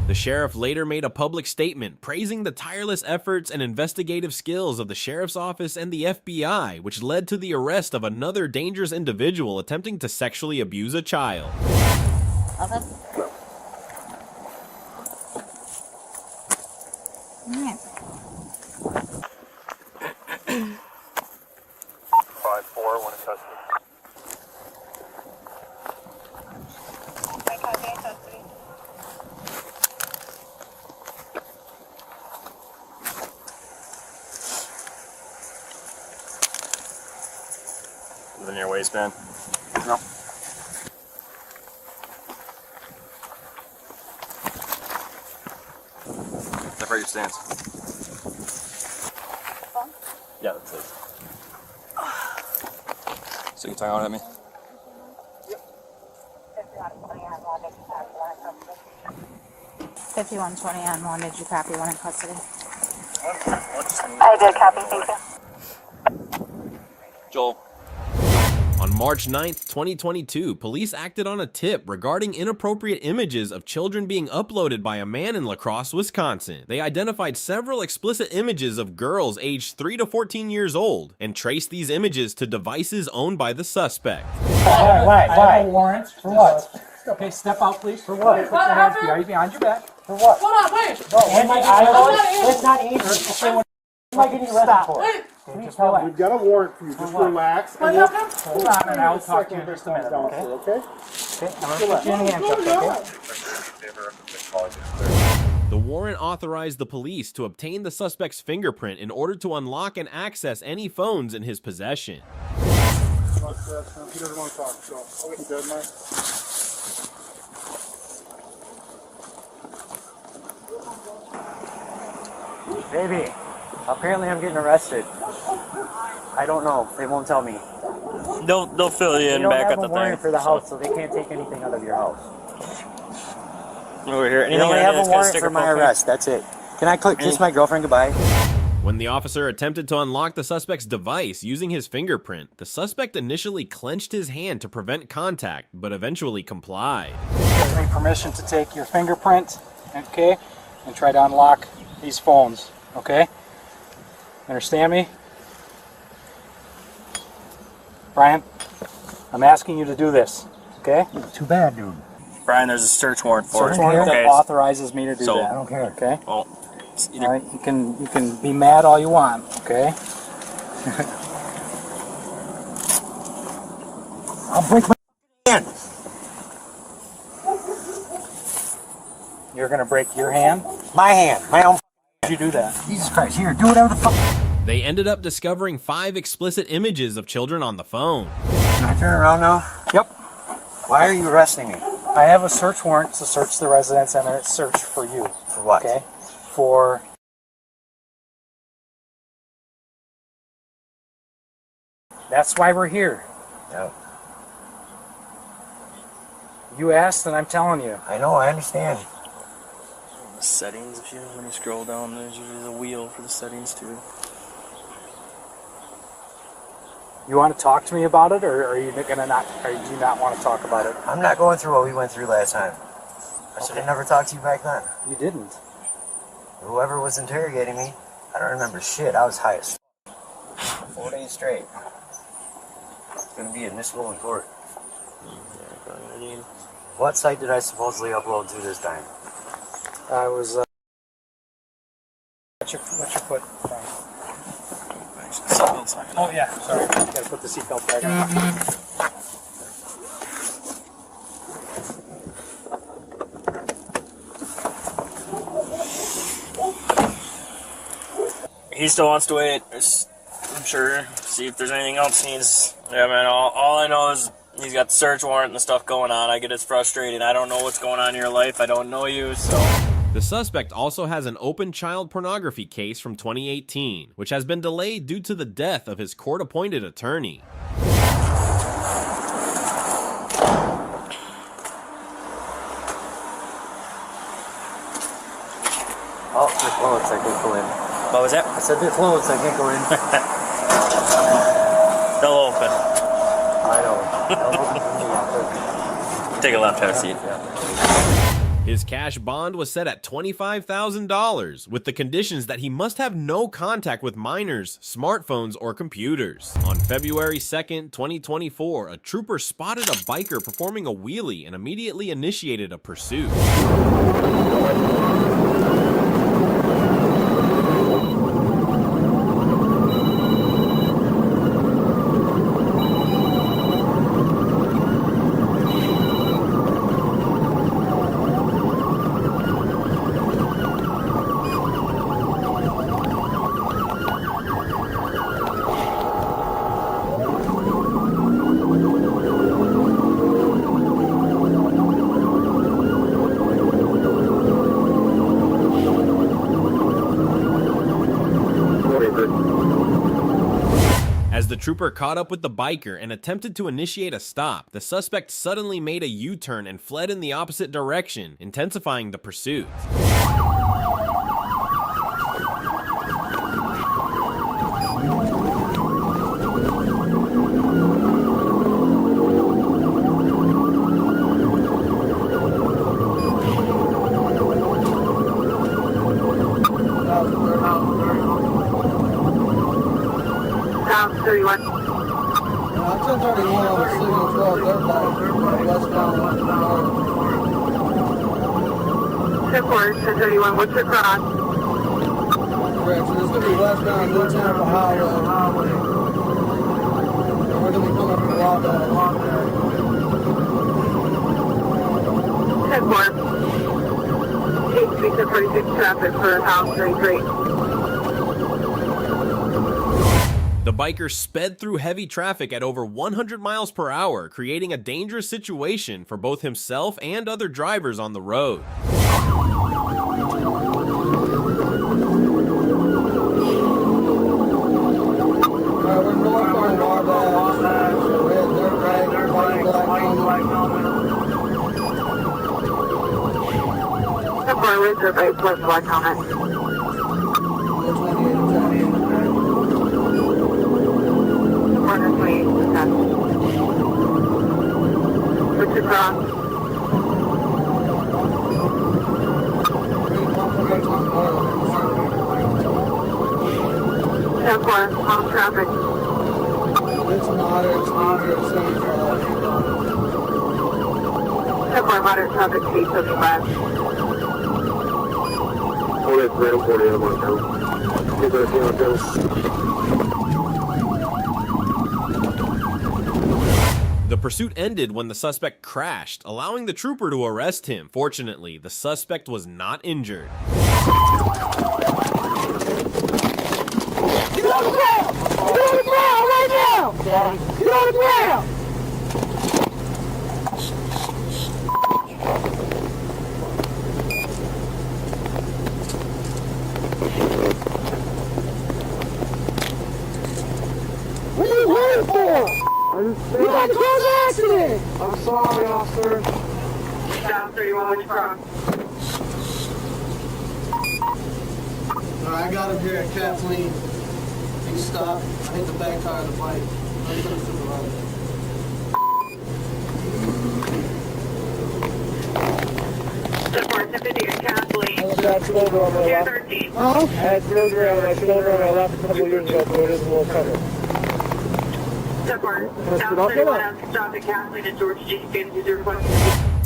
A: The sheriff later made a public statement praising the tireless efforts and investigative skills of the sheriff's office and the FBI, which led to the arrest of another dangerous individual attempting to sexually abuse a child.
C: Okay. Yeah.
J: 5-4, one in custody.
N: Is it in your waistband?
J: No.
N: Separate your stance. Yeah, that's it. So you can tie on at me?
C: 5120 on one. Did you copy one in custody?
G: I did copy, thank you.
N: Joel.
A: On March 9th, 2022, police acted on a tip regarding inappropriate images of children being uploaded by a man in La Crosse, Wisconsin. They identified several explicit images of girls aged 3 to 14 years old and traced these images to devices owned by the suspect.
U: Why? I have a warrant. For what? Okay, step out, please. For what? Put your hands behind your back. For what?
E: Hold on, wait.
U: That's not easy. What am I getting arrested for?
E: Wait.
U: Just relax.
R: We've got a warrant for you. Just relax.
E: What
U: Hold
E: happened?
U: on, and I'll talk to you in just a minute, okay?
R: Okay?
U: Okay, I'm going to put you in handcuffs, okay?
A: The warrant authorized the police to obtain the suspect's fingerprint in order to unlock and access any phones in his possession.
R: He doesn't want to talk, so he does, Mike.
P: Baby, apparently I'm getting arrested. I don't know. They won't tell me.
F: They'll fill you in back at the thing.
P: They don't have a warrant for the house, so they can't take anything out of your house.
F: Over here.
P: They only have a warrant for my arrest. That's it. Can I kiss my girlfriend goodbye?
A: When the officer attempted to unlock the suspect's device using his fingerprint, the suspect initially clenched his hand to prevent contact, but eventually complied.
U: Give me permission to take your fingerprint, okay, and try to unlock these phones, okay? Understand me? Brian, I'm asking you to do this, okay?
P: Too bad, dude.
F: Brian, there's a search warrant for it.
U: Search warrant that authorizes me to do that.
P: I don't care.
U: Okay?
F: Well,
U: all right, you can be mad all you want, okay?
P: I'll break my hand.
U: You're gonna break your hand?
P: My hand. My own.
U: Did you do that?
P: Jesus Christ! Here, do whatever the fuck.
A: They ended up discovering 5 explicit images of children on the phone.
P: Can I turn around now?
U: Yep.
P: Why are you arresting me?
U: I have a search warrant to search the residence and a search for you.
P: For what?
U: Okay? For... That's why we're here.
P: No.
U: You asked and I'm telling you.
P: I know, I understand.
F: The settings, when you scroll down, there's usually a wheel for the settings too.
U: You want to talk to me about it, or are you not want to talk about it?
P: I'm not going through what we went through last time. I should have never talked to you back then.
U: You didn't.
P: Whoever was interrogating me, I don't remember shit. I was high as 4 days straight. It's gonna be admissible in court. What site did I supposedly upload to this time?
U: I was, What's your foot? Oh yeah, sorry. Gotta put the seatbelt back on.
F: He still wants to wait. I'm sure. See if there's anything else he needs. Yeah, man. All I know is he's got the search warrant and stuff going on. I get it's frustrating. I don't know what's going on in your life. I don't know you, so.
A: The suspect also has an open child pornography case from 2018, which has been delayed due to the death of his court-appointed attorney.
P: Oh, they're closed. I can't go in.
F: What was that?
P: I said they're closed. I can't go in.
F: They'll open.
P: I know. They'll open for me.
F: Take a left, have a seat.
A: His cash bond was set at $25,000, with the conditions that he must have no contact with minors, smartphones, or computers. On February 2nd, 2024, a trooper spotted a biker performing a wheelie and immediately initiated a pursuit. As the trooper caught up with the biker and attempted to initiate a stop, the suspect suddenly made a U-turn and fled in the opposite direction, intensifying the pursuit.
G: South 31.
O: 1031 on the signal 12, they're westbound.
G: 1031, what's your cross?
O: Correct, so this is going to be westbound New Tampa Highway. And we're going to be coming up to Wabash.
G: 10-4. 8 streets of 36 traffic for House 33.
A: The biker sped through heavy traffic at over 100 miles per hour, creating a dangerous situation for both himself and other drivers on the road.
O: We're north on Wabash. Red dirt rag, white black helmet.
G: 10-4, where's your base, what's black helmet? 128, what's your cross? On traffic.
O: It's moderate speed here at 75.
G: 10-4, moderate traffic, speed 75.
J: 43, 40, I'm on town. Get back here on town.
A: The pursuit ended when the suspect crashed, allowing the trooper to arrest him. Fortunately, the suspect was not injured.
O: Get on the ground! Get on the ground right now! Get on the ground! What are you waiting for? We got to cause an accident! I'm sorry, officer.
G: South 31, what's your cross?
O: Alright, I got him here at Kathleen. He stopped. I hit the back tire of the bike. Let me put him to the right. had silver on my lap. I had surgery on my shoulder on my lap a couple years ago, so it is a little covered.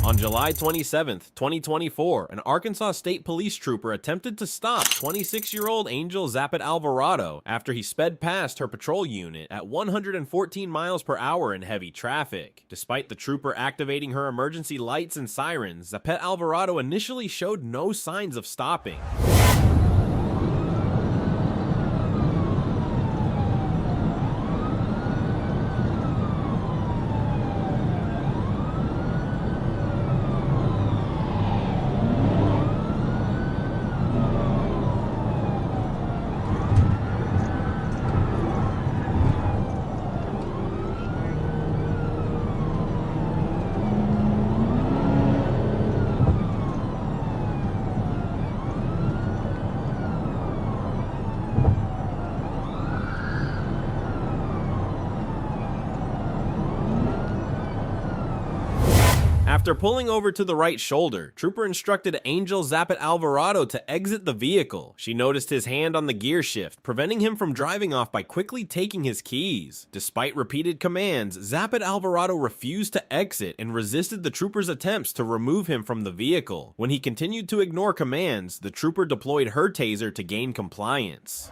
A: On July 27th, 2024, an Arkansas State Police trooper attempted to stop 26-year-old Angel Zapit Alvarado after he sped past her patrol unit at 114 miles per hour in heavy traffic. Despite the trooper activating her emergency lights and sirens, Zapit Alvarado initially showed no signs of stopping. After pulling over to the right shoulder, Trooper instructed Angel Zapit Alvarado to exit the vehicle. She noticed his hand on the gear shift, preventing him from driving off by quickly taking his keys. Despite repeated commands, Zapit Alvarado refused to exit and resisted the Trooper's attempts to remove him from the vehicle. When he continued to ignore commands, the Trooper deployed her taser to gain compliance.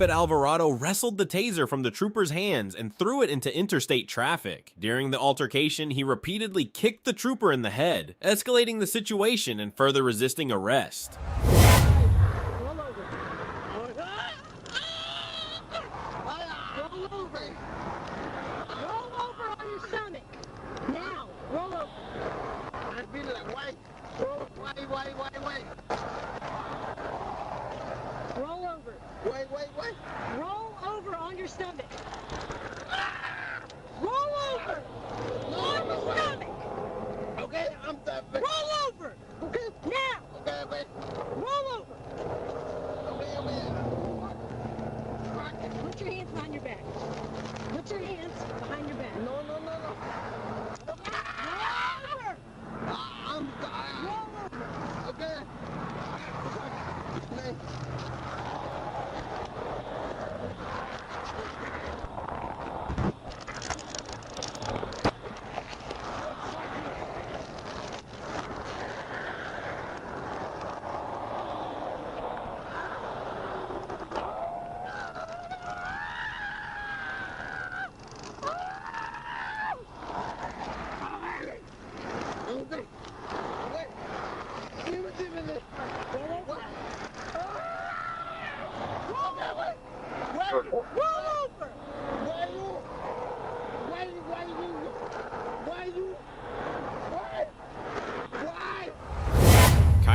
A: Zapit Alvarado wrestled the taser from the trooper's hands and threw it into interstate traffic. During the altercation, he repeatedly kicked the trooper in the head, escalating the situation and further resisting arrest.
E: Roll over on your stomach. Roll over on your stomach. Okay, I'm done. Roll over. Okay. Now. Okay. Roll over. Okay. Put your hands behind your back. Put your hands behind your back. No. Roll over. I'm done. Roll over. Okay.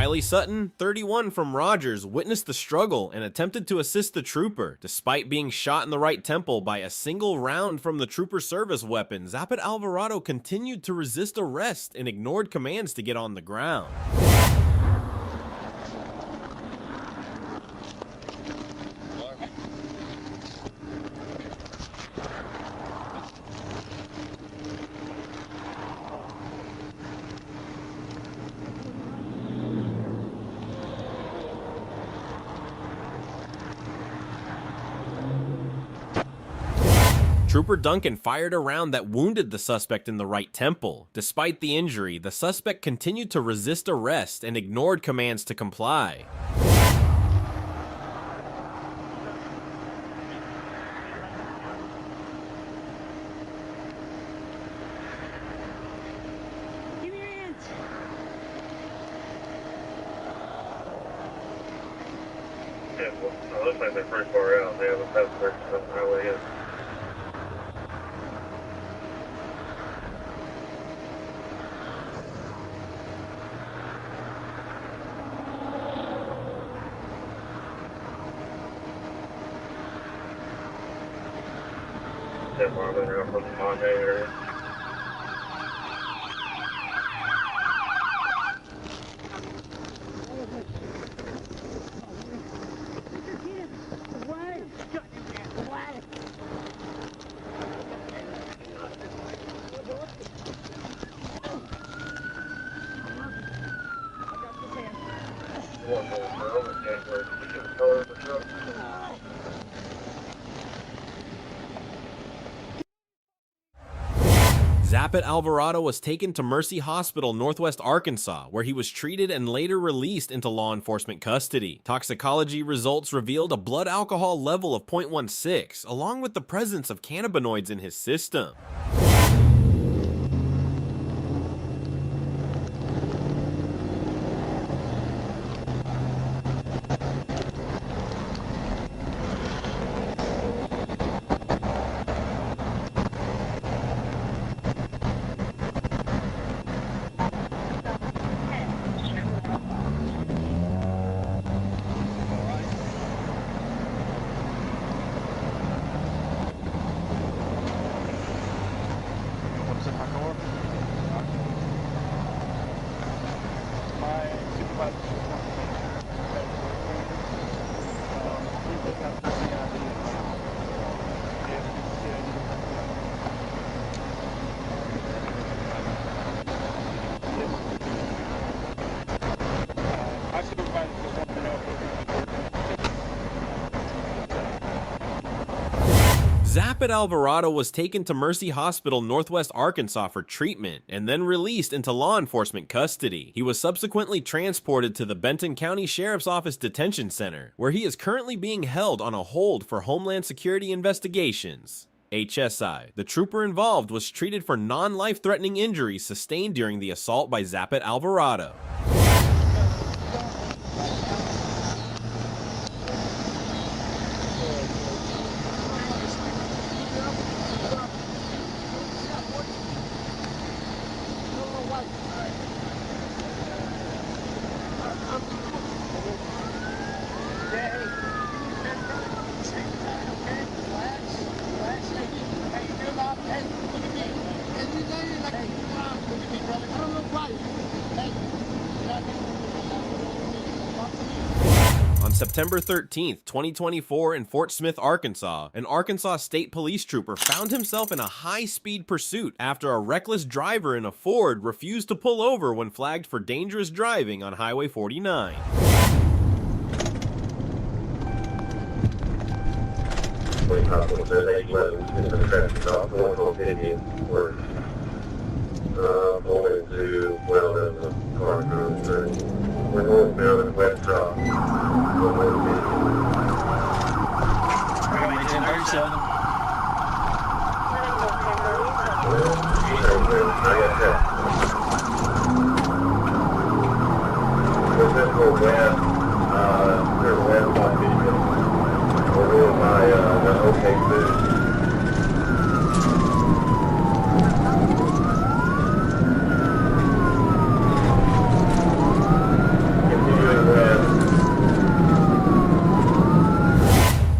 A: Kylie Sutton, 31 from Rogers, witnessed the struggle and attempted to assist the trooper. Despite being shot in the right temple by a single round from the trooper's service weapon, Zapit Alvarado continued to resist arrest and ignored commands to get on the ground. Trooper Duncan fired a round that wounded the suspect in the right temple. Despite the injury, the suspect continued to resist arrest and ignored commands to comply.
J: looks like they're pretty far out. They have a passenger on the highway in. That Marvin around from the Monday area.
A: Zappit Alvarado was taken to Mercy Hospital, Northwest Arkansas, where he was treated and later released into law enforcement custody. Toxicology results revealed a blood alcohol level of 0.16, along with the presence of cannabinoids in his system. Zappit Alvarado was taken to Mercy Hospital, Northwest Arkansas for treatment and then released into law enforcement custody. He was subsequently transported to the Benton County Sheriff's Office Detention Center, where he is currently being held on a hold for Homeland Security investigations. HSI. The trooper involved was treated for non-life-threatening injuries sustained during the assault by Zappit Alvarado. On September 13th, 2024, in Fort Smith, Arkansas, an Arkansas State Police trooper found himself in a high-speed pursuit after a reckless driver in a Ford refused to pull over when flagged for dangerous driving on Highway 49.
J: Going to, well, there's a car cruise through. We're northbound and west drop. We're just going west, we're west by Michigan. We're going by the OK Food.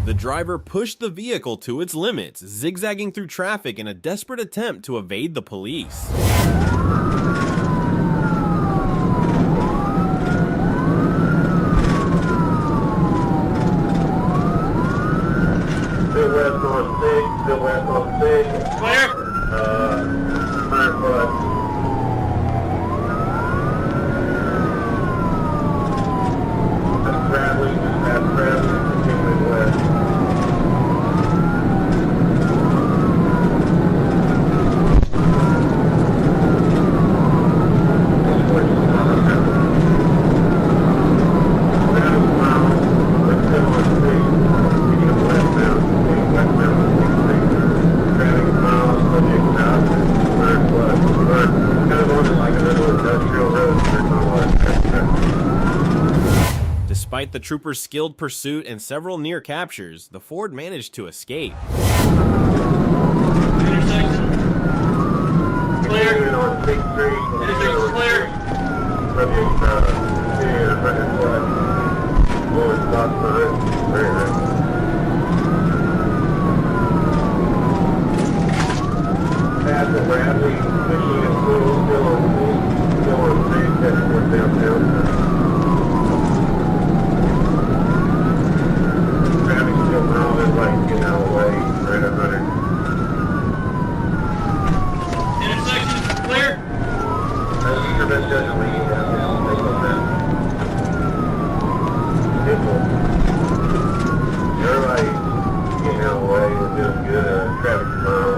A: The driver pushed the vehicle to its limits, zigzagging through traffic in a desperate attempt to evade the police.
J: Still west on 6, still west on 6. Clear? 100 foot. That's traveling, continuing west. Traffic
A: Despite the trooper's skilled pursuit and several near captures, the Ford managed to escape.
J: Clear. On 6th Street. Intersection clear. Subject, here, right in front. Lord, stop for it. Right. Pass it, Bradley. Machine is still on 3, catch for downtown. Traffic still now, there's like getting out of the way, right at 100.
E: Intersection clear.
J: Use your best judgment when you have this. Take those down. Everybody getting out of the way is doing good traffic control.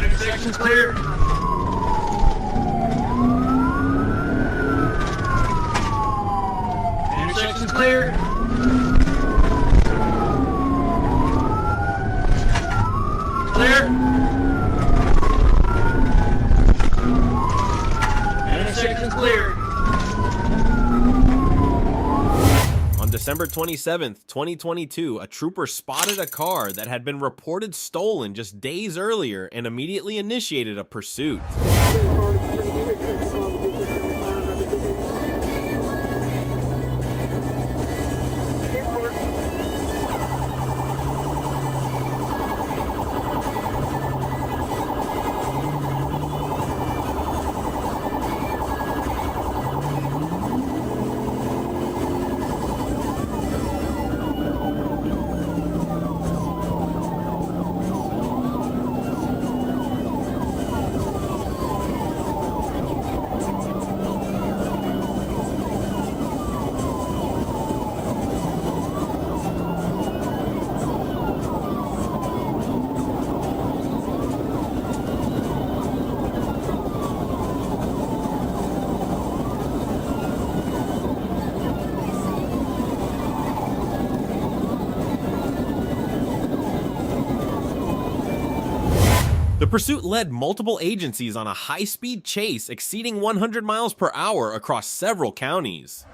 E: Intersection's clear. Intersection's clear. Clear. Intersection's clear.
A: On December 27th, 2022, a trooper spotted a car that had been reported stolen just days earlier and immediately initiated a pursuit. The pursuit led multiple agencies on a high-speed chase exceeding 100 miles per hour across several counties.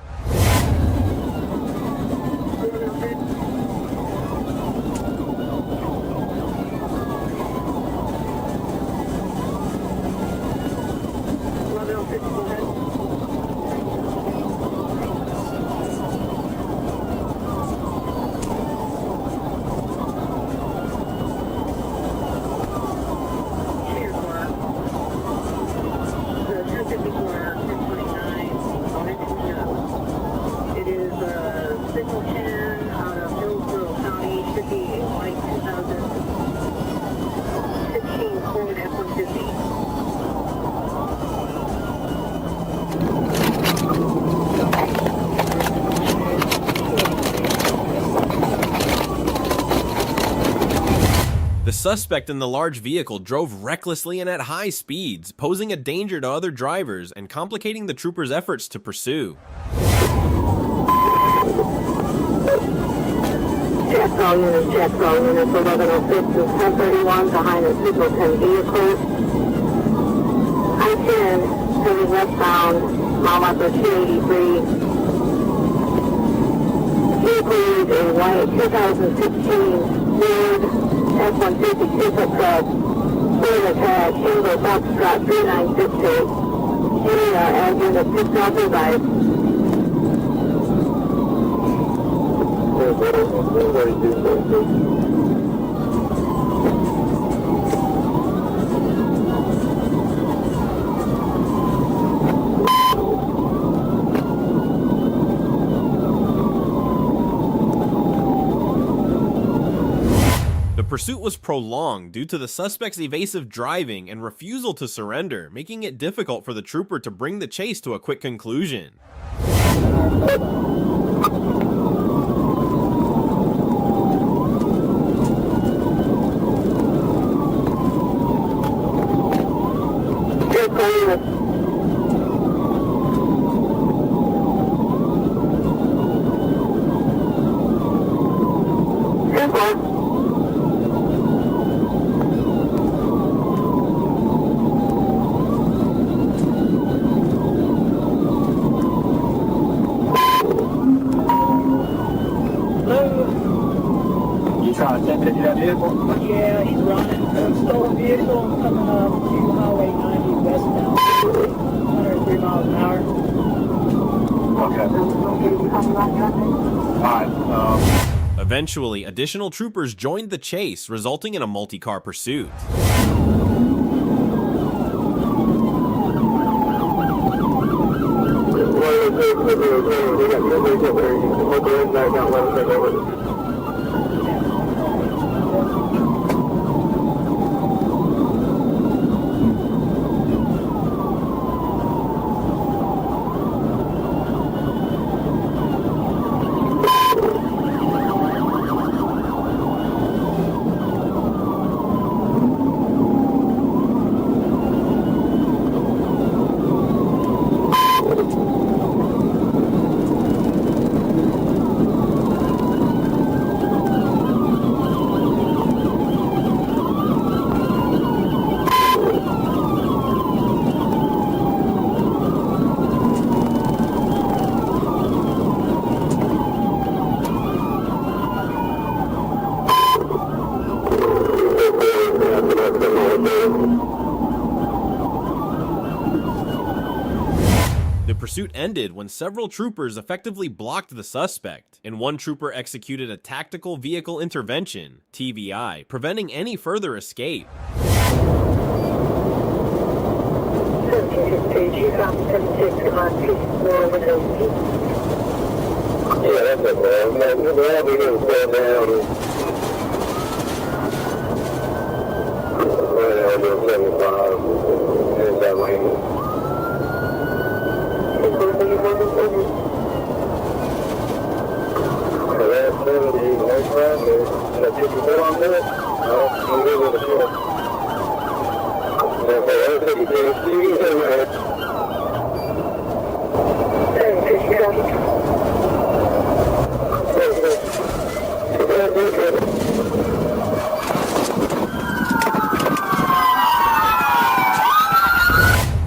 A: The suspect in the large vehicle drove recklessly and at high speeds, posing a danger to other drivers and complicating the troopers' efforts to pursue.
G: Check all units, 1106 to 1031 behind the signal 10 vehicle. I-10, heading westbound, mile marker 283. Vehicle is a white 2016 Ford F-150 pickup truck. Ford attached, Tango Foxtrot 3968. Area as unit 6 authorized.
A: The pursuit was prolonged due to the suspect's evasive driving and refusal to surrender, making it difficult for the trooper to bring the chase to a quick conclusion.
O: You trying to take that vehicle? Yeah, he's running. Stolen vehicle coming up to Highway 90 westbound. 103 miles an hour.
J: Okay. Alright,
A: Eventually, additional troopers joined the chase, resulting in a multi-car pursuit. The pursuit ended when several troopers effectively blocked the suspect, and one trooper executed a tactical vehicle intervention, TVI, preventing any further escape.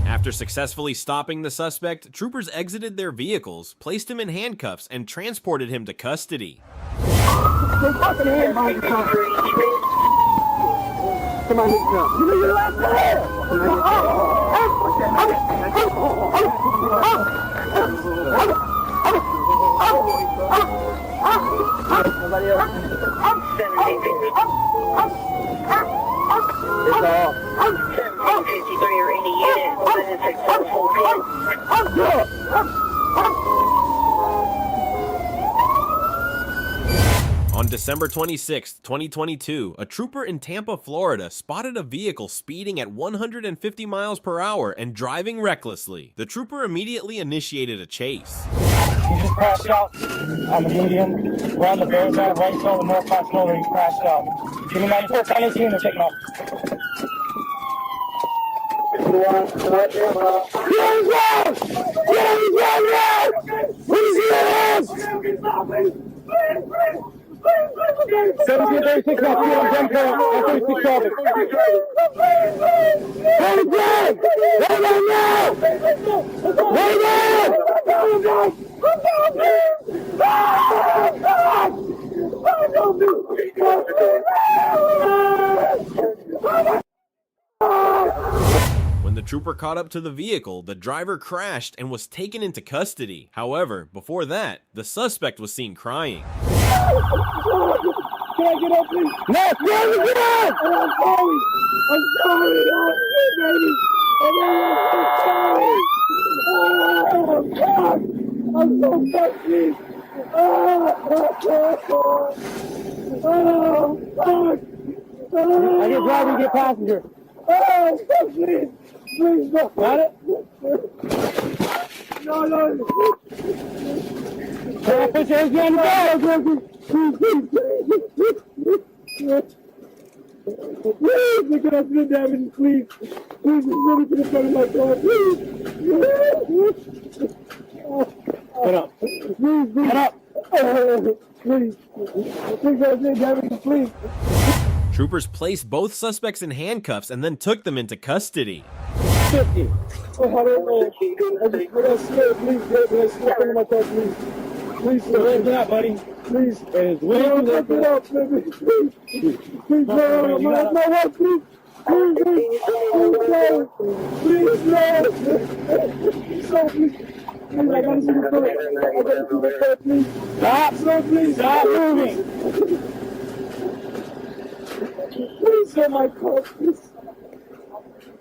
A: After successfully stopping the suspect, troopers exited their vehicles, placed him in handcuffs, and transported him to custody. On December 26, 2022, a trooper in Tampa, Florida spotted a vehicle speeding at 150 miles per hour and driving recklessly. The trooper immediately initiated a chase.
O: He just crashed out on the median. We're on the Bears out of right shoulder, north past shoulder. He crashed out. Give me 94, find his team and take him off.
A: When the trooper caught up to the vehicle, the driver crashed and was taken into custody. However, before that, the suspect was seen crying.
O: Can I get up, please? No, get up! I'm sorry. I'm sorry. Oh, baby. I'm so touchy. Oh, fuck. I get driver, you get passenger. Oh, please. Please, no. Got it? No. Put your hands on the back. Please. Look at us, good damage, please. Please, just move it to the front of my car, please. Get up. Please. Get up. Please. Please, damage, please.
A: Troopers placed both suspects in handcuffs and then took them into custody.
O: 50. Please, get out, buddy. Please. It's way too late for that. Please, no, please. Please, no. I gotta see the bullet, please. Stop, please. Stop moving. Please, get my car, please.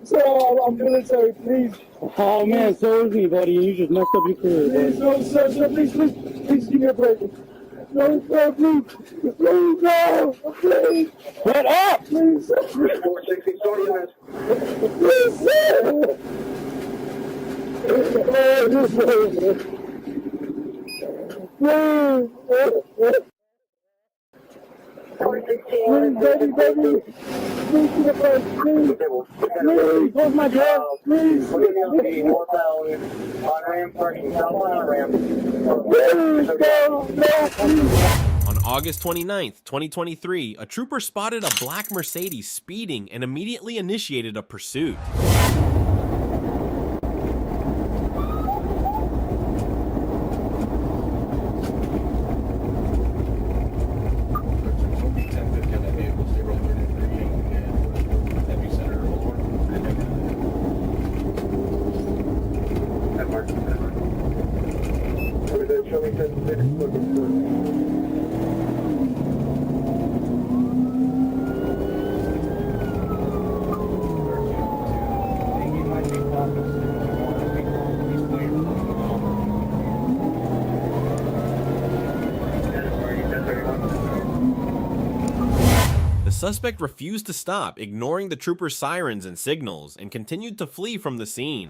O: So, I'm really sorry, please. Oh man, so is me, buddy. You just messed up your career, buddy. Please, sir, please give me a break. No, sir, please. Please, no, please. Get up! Please, sir. 460, sorry, man. Please, sir. Please. Please, baby. Please to the front, please. Please, close my door. Please.
A: On August 29th, 2023, a trooper spotted a black Mercedes speeding and immediately initiated a pursuit. The suspect refused to stop, ignoring the trooper's sirens and signals, and continued to flee from the scene.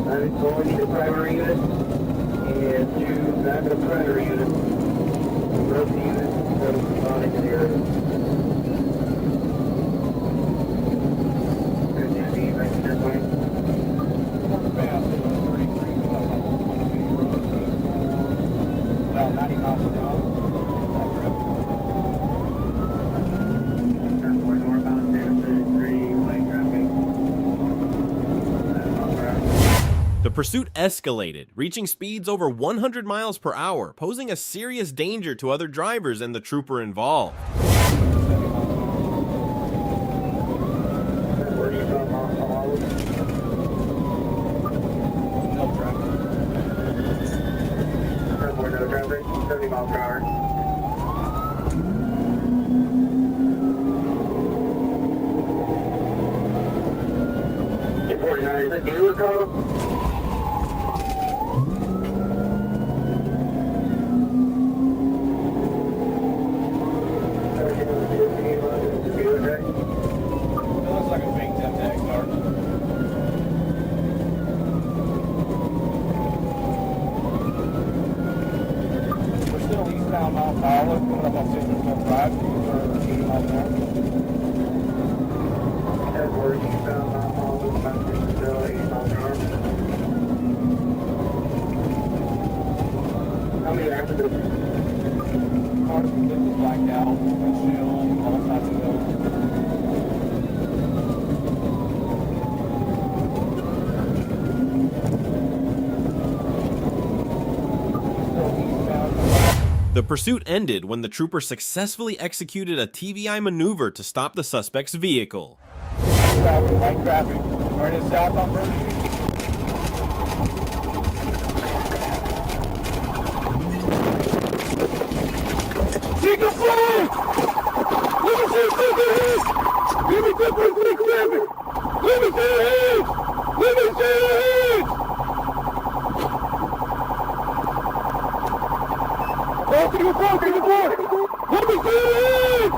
E: I'm going to the primary unit and to back of the primary unit. Both the units that are responding to the area.
T: About 90 miles an hour.
E: Northbound 1033, light traffic.
A: The pursuit escalated, reaching speeds over 100 miles per hour, posing a serious danger to other drivers and the trooper involved.
E: No traffic, 70 miles per hour. Is that dealer code?
T: That looks like a fake 10 tag car. We're still eastbound Mount Olive, coming up on 605 for 80 miles an hour.
E: We're eastbound Mount Olive, about 80 miles an hour.
A: The pursuit ended when the trooper successfully executed a TVI maneuver to stop the suspect's vehicle.
R: Light traffic. Turning south on Burger Street. Take a flag! Let me see your hands! Let me see your traffic! Let me see your hands! Let me see your hands! Go to the front, to the front! Let me see your hands!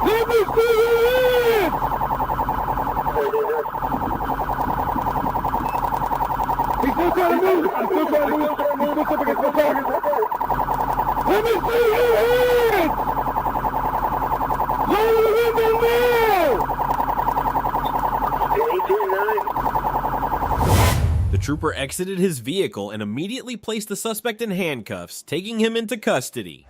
R: Let me see your hands! He's still trying to move! I'm still trying to move! What's up against my target? Let me see your hands! Lower the window now!
A: 18-9. The trooper exited his vehicle and immediately placed the suspect in handcuffs, taking him into custody.